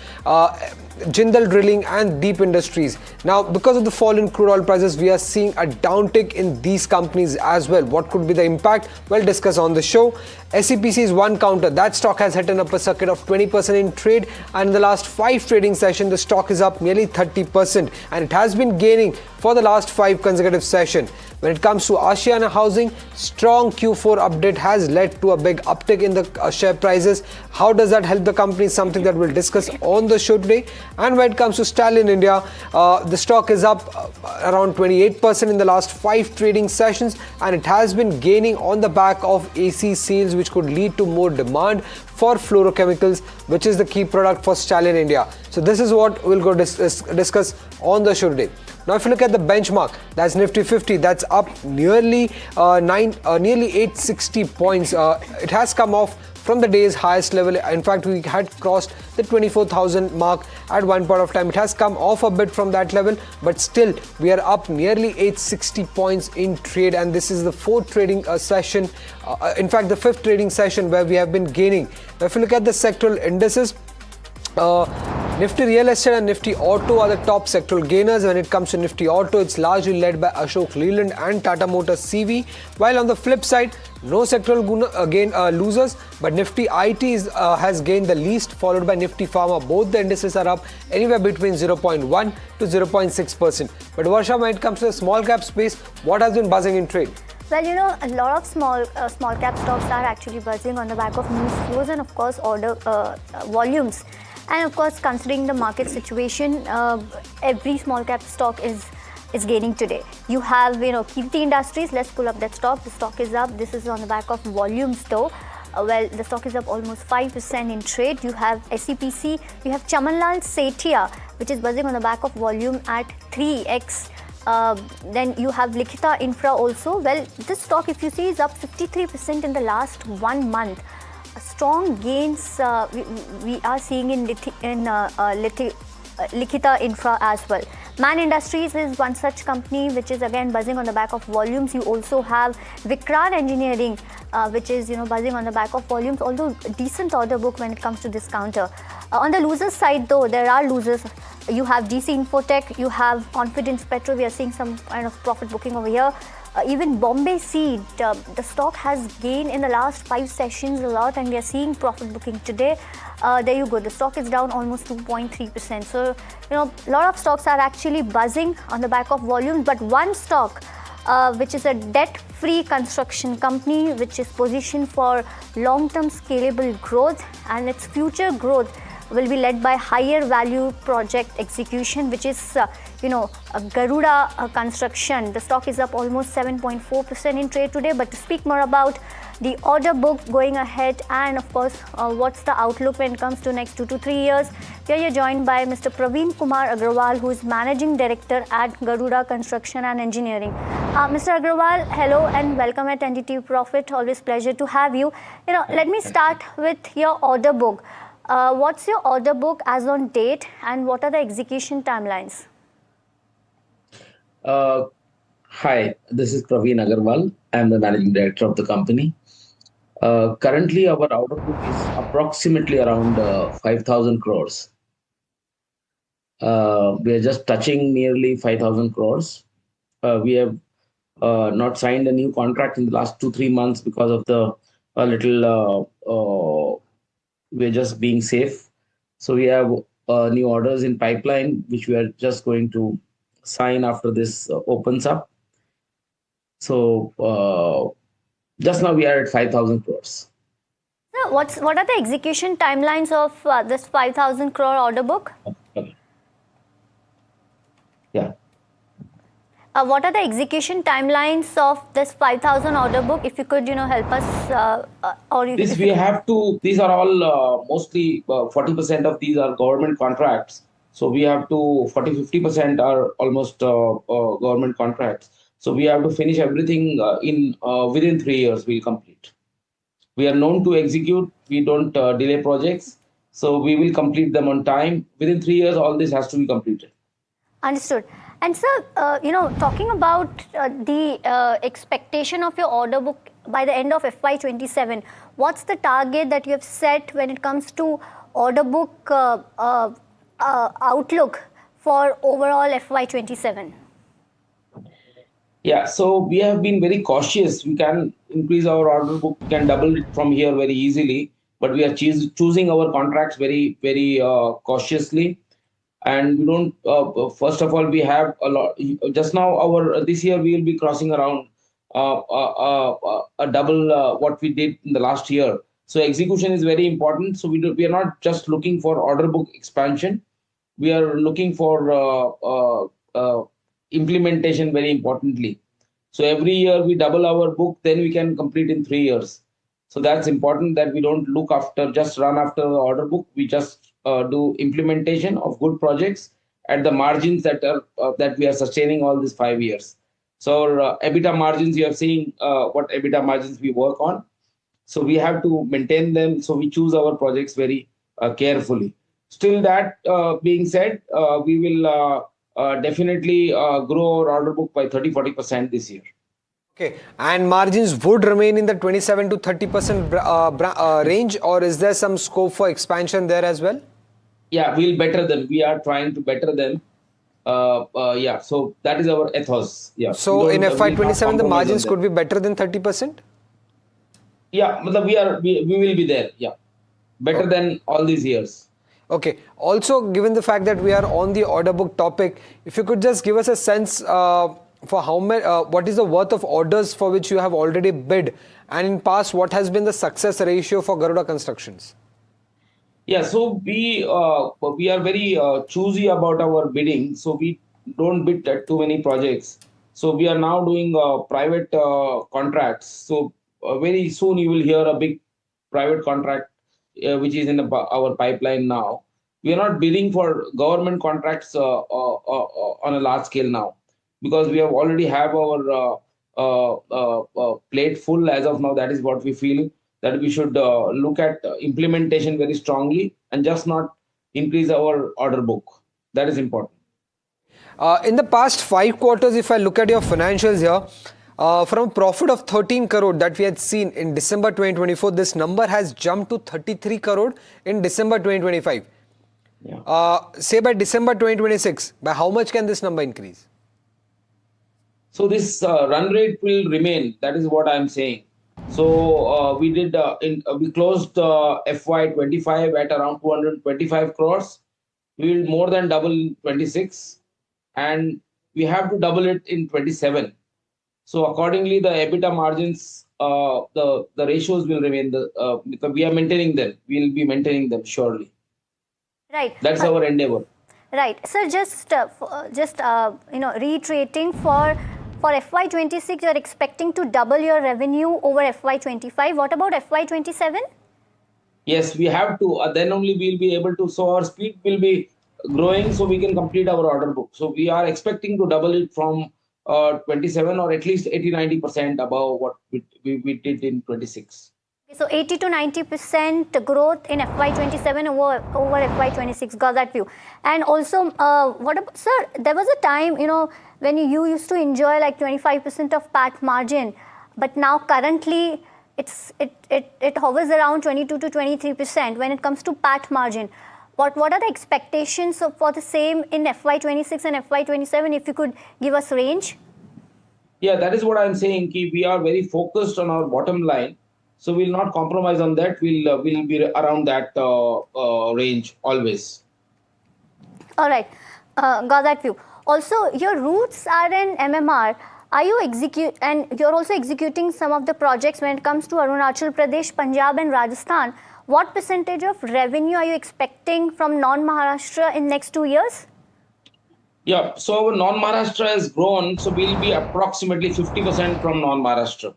Jindal Drilling and Deep Industries. Now, because of the fall in crude oil prices, we are seeing a downtick in these companies as well. What could be the impact? We'll discuss on the show. SEPC is one counter. That stock has hit an upper circuit of 20% in trade, and in the last 5 trading sessions, the stock is up nearly 30%, and it has been gaining for the last 5 consecutive sessions. When it comes to Ashiana Housing, strong Q4 update has led to a big uptick in the share prices. How does that help the company? Something that we'll discuss on the show today. And when it comes to Stallion India, the stock is up around 28% in the last 5 trading sessions, and it has been gaining on the back of AC sales, which could lead to more demand for fluorochemicals, which is the key product for Stallion India. So this is what we'll go discuss on the show today. Now, if you look at the benchmark, that's Nifty 50, that's up nearly 860 points. It has come off from the day's highest level. In fact, we had crossed the 24,000 mark at one point of time. It has come off a bit from that level, but still we are up nearly 860 points in trade, and this is the 4th trading session. In fact, the 5th trading session where we have been gaining. Now, if you look at the sectoral indices, Nifty Real Estate and Nifty Auto are the top sectoral gainers. When it comes to Nifty Auto, it's largely led by Ashok Leyland and Tata Motors CV. While on the flip side, no sectoral losers, but Nifty IT has gained the least, followed by Nifty Pharma. Both the indices are up anywhere between 0.1 to 0.6%. But Varsha, when it comes to the small cap space, what has been buzzing in trade? Well, you know, a lot of small cap stocks are actually buzzing on the back of news flows and, of course, order volumes. And of course, considering the market situation, every small cap stock is gaining today. You have, Nifty Industries. Let's pull up that stock. The stock is up. This is on the back of volumes, though. Well, the stock is up almost 5% in trade. You have SEPC. You have Chamanlal Sethia, which is buzzing on the back of volume at 3x. Then you have Liquidity Infra also. Well, this stock, if you see, is up 53% in the last 1 month. Strong gains we are seeing in Liquidity Infra as well. Man Industries is one such company which is again buzzing on the back of volumes. You also have Vikran Engineering, which is buzzing on the back of volumes, although decent order book when it comes to discounter. On the losers side, though, there are losers. You have DC Infotech, you have Confidence Petro. We are seeing some kind of profit booking over here. Even Bombay Seed, the stock has gained in the last 5 sessions a lot, and we are seeing profit booking today. There you go. The stock is down almost 2.3%. So, a lot of stocks are actually buzzing on the back of volumes, but one stock, which is a debt-free construction company, which is positioned for long-term scalable growth, and its future growth will be led by higher value project execution, which is, Garuda Construction. The stock is up almost 7.4% in trade today. But to speak more about the order book going ahead and of course what's the outlook when it comes to next 2 to 3 years, here you're joined by Mr. Praveen Kumar Agrawal, who is Managing Director at Garuda Construction and Engineering. Mr. Agrawal, hello and welcome at NDTV Profit. Always pleasure to have you. Let me start with your order book. What's your order book as on date and what are the execution timelines? Hi, this is Praveen Agarwal. I'm the Managing Director of the company. Currently, our order book is approximately around 5,000 crores. We are just touching nearly 5,000 crores. We have not signed a new contract in the last 2-3 months because of we're just being safe. So we have new orders in pipeline, which we are just going to sign after this opens up. So just now we are at 5,000 crores. So what are the execution timelines of this 5,000 crore order book? Yeah. What are the execution timelines of this 5,000 order book? If you could, help us. These are all mostly 40% of these are government contracts. So we have to 40-50% are almost government contracts. So we have to finish everything within 3 years. We'll complete. We are known to execute. We don't delay projects. So we will complete them on time. Within 3 years, all this has to be completed. Understood. And sir, talking about the expectation of your order book by the end of FY27, what's the target that you have set when it comes to order book outlook for overall FY27? Yeah, so we have been very cautious. We can increase our order book, we can double it from here very easily, but we are choosing our contracts very, very cautiously. And we don't, first of all, we have a lot, just now this year we will be crossing around a double what we did in the last year. So execution is very important. So we are not just looking for order book expansion. We are looking for implementation very importantly. So every year we double our book, then we can complete in 3 years. So that's important that we don't run after the order book. We just do implementation of good projects at the margins that we are sustaining all these 5 years. So our EBITDA margins, you are seeing what EBITDA margins we work on. So we have to maintain them. So we choose our projects very carefully. Still that being said, we will definitely grow our order book by 30-40% this year. Okay, and margins would remain in the 27 to 30% range, or is there some scope for expansion there as well? Yeah, we'll better them. We are trying to better them. Yeah, so that is our ethos. Yeah. So in FY27, the margins could be better than 30%? Yeah, we will be there. Yeah, better than all these years. Okay. Also, given the fact that we are on the order book topic, if you could just give us a sense for how many, what is the worth of orders for which you have already bid, and in past, what has been the success ratio for Garuda Constructions? Yeah, so we are very choosy about our bidding. So we don't bid at too many projects. So we are now doing private contracts. So very soon you will hear a big private contract which is in our pipeline now. We are not bidding for government contracts on a large scale now, because we have already have our plate full as of now. That is what we feel, that we should look at implementation very strongly and just not increase our order book. That is important. In the past 5 quarters, if I look at your financials here, from a profit of 13 crore that we had seen in December 2024, this number has jumped to 33 crore in December 2025. Yeah. Say by December 2026, by how much can this number increase? So this run rate will remain. That is what I am saying. So we closed FY25 at around 225 crores. We will more than double in 26, and we have to double it in 27. So accordingly, the EBITDA margins, the ratios will remain. We are maintaining them. We will be maintaining them surely. Right. That's our endeavor. Right. Sir, just reiterating for FY26, you're expecting to double your revenue over FY25. What about FY27? Yes, we have to. Then only we'll be able to. So our speed will be growing, so we can complete our order book. So we are expecting to double it from 27 or at least 80-90% above what we did in 26. So 80 to 90% growth in FY27 over FY26. Got that view. And also, what about, sir? There was a time, when you used to enjoy like 25% of PAT margin, but now currently it hovers around 22 to 23% when it comes to PAT margin. What are the expectations for the same in FY26 and FY27? If you could give us range. Yeah, that is what I'm saying. We are very focused on our bottom line. So we'll not compromise on that. We'll be around that range always. All right, got that view. Also, your roots are in MMR. Are you and you're also executing some of the projects when it comes to Arunachal Pradesh, Punjab, and Rajasthan. What percentage of revenue are you expecting from non-Maharashtra in next 2 years? Yeah, so our non-Maharashtra has grown. So we'll be approximately 50% from non-Maharashtra.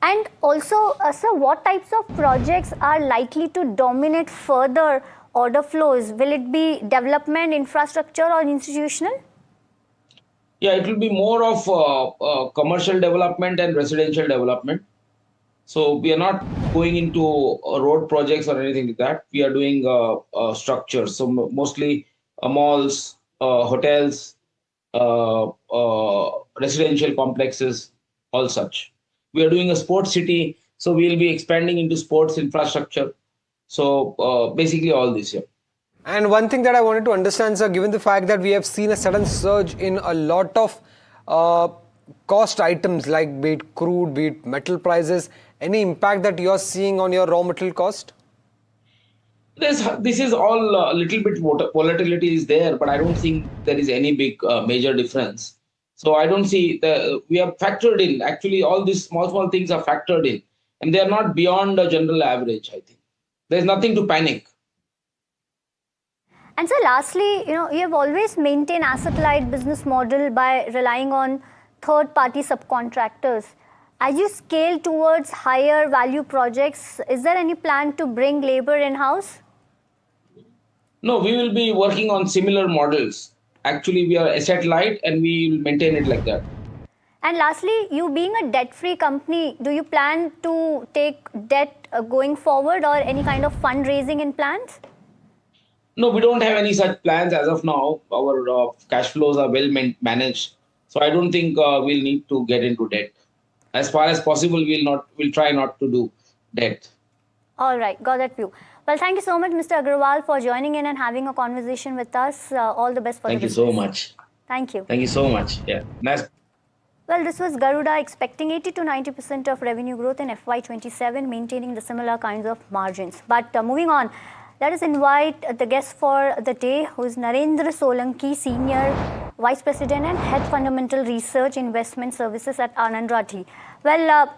And also, sir, what types of projects are likely to dominate further order flows? Will it be development, infrastructure, or institutional? Yeah, it will be more of commercial development and residential development. So we are not going into road projects or anything like that. We are doing structures. So mostly malls, hotels, residential complexes, all such. We are doing a sports city, so we will be expanding into sports infrastructure. So basically all this, yeah. And one thing that I wanted to understand, sir, given the fact that we have seen a sudden surge in a lot of cost items like be it crude, be it metal prices, any impact that you're seeing on your raw material cost? This is all a little bit volatility is there, but I don't think there is any big major difference. So I don't see we are factored in. Actually, all these small things are factored in, and they are not beyond the general average. I think there's nothing to panic. And so, lastly, you have always maintained asset-light business model by relying on third-party subcontractors. As you scale towards higher value projects, is there any plan to bring labor in-house? No, we will be working on similar models. Actually, we are asset light and we will maintain it like that. And lastly, you being a debt-free company, do you plan to take debt going forward or any kind of fundraising in plans? No, we don't have any such plans as of now. Our cash flows are well managed. So I don't think we'll need to get into debt. As far as possible, we'll try not to do debt. All right, got that view. Well, thank you so much, Mr. Agrawal, for joining in and having a conversation with us. All the best for the business. Thank you so much. Thank you. Thank you so much. Yeah. Nice. Well, this was Garuda expecting 80 to 90% of revenue growth in FY27, maintaining the similar kinds of margins. But moving on, let us invite the guest for the day, who is Narendra Solanki, Senior Vice President and Head Fundamental Research Investment Services at Anand Rathi. Well,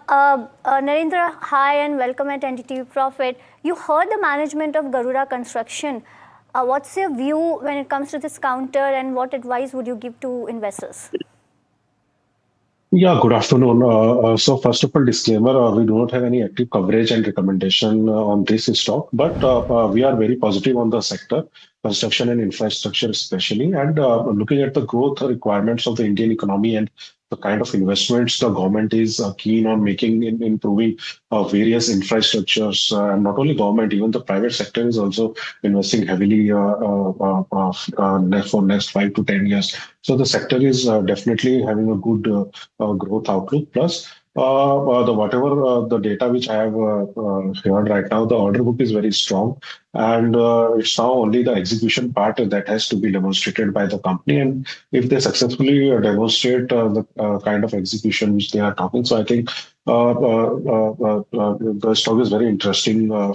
Narendra, hi and welcome at NDTV Profit. You heard the management of Garuda Construction. What's your view when it comes to this counter, and what advice would you give to investors? Yeah, good afternoon. So first of all, disclaimer, we do not have any active coverage and recommendation on this stock, but we are very positive on the sector, construction and infrastructure especially, and looking at the growth requirements of the Indian economy and the kind of investments the government is keen on making in improving various infrastructures. And not only government, even the private sector is also investing heavily for next 5 to 10 years. So the sector is definitely having a good growth outlook. Plus, whatever the data which I have heard right now, the order book is very strong, and it's now only the execution part that has to be demonstrated by the company. And if they successfully demonstrate the kind of execution which they are talking, so I think the stock is very interesting and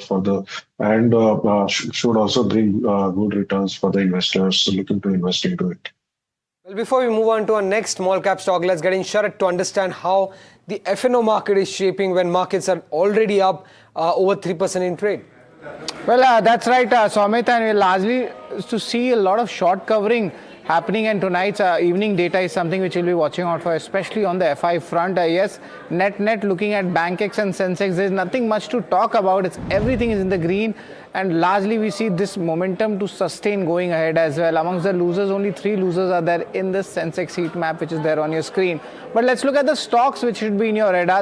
should also bring good returns for the investors looking to invest into it. Well, before we move on to our next small cap stock, let's get in Sharat to understand how the F&O market is shaping when markets are already up over 3% in trade. Well, that's right, Soumit, and we're largely to see a lot of short covering happening, and tonight's evening data is something which we'll be watching out for, especially on the FI front. Yes, net looking at Bankex and Sensex, there's nothing much to talk about. Everything is in the green, and largely we see this momentum to sustain going ahead as well. Amongst the losers, only 3 losers are there in this Sensex heat map, which is there on your screen. But let's look at the stocks which should be in your radar.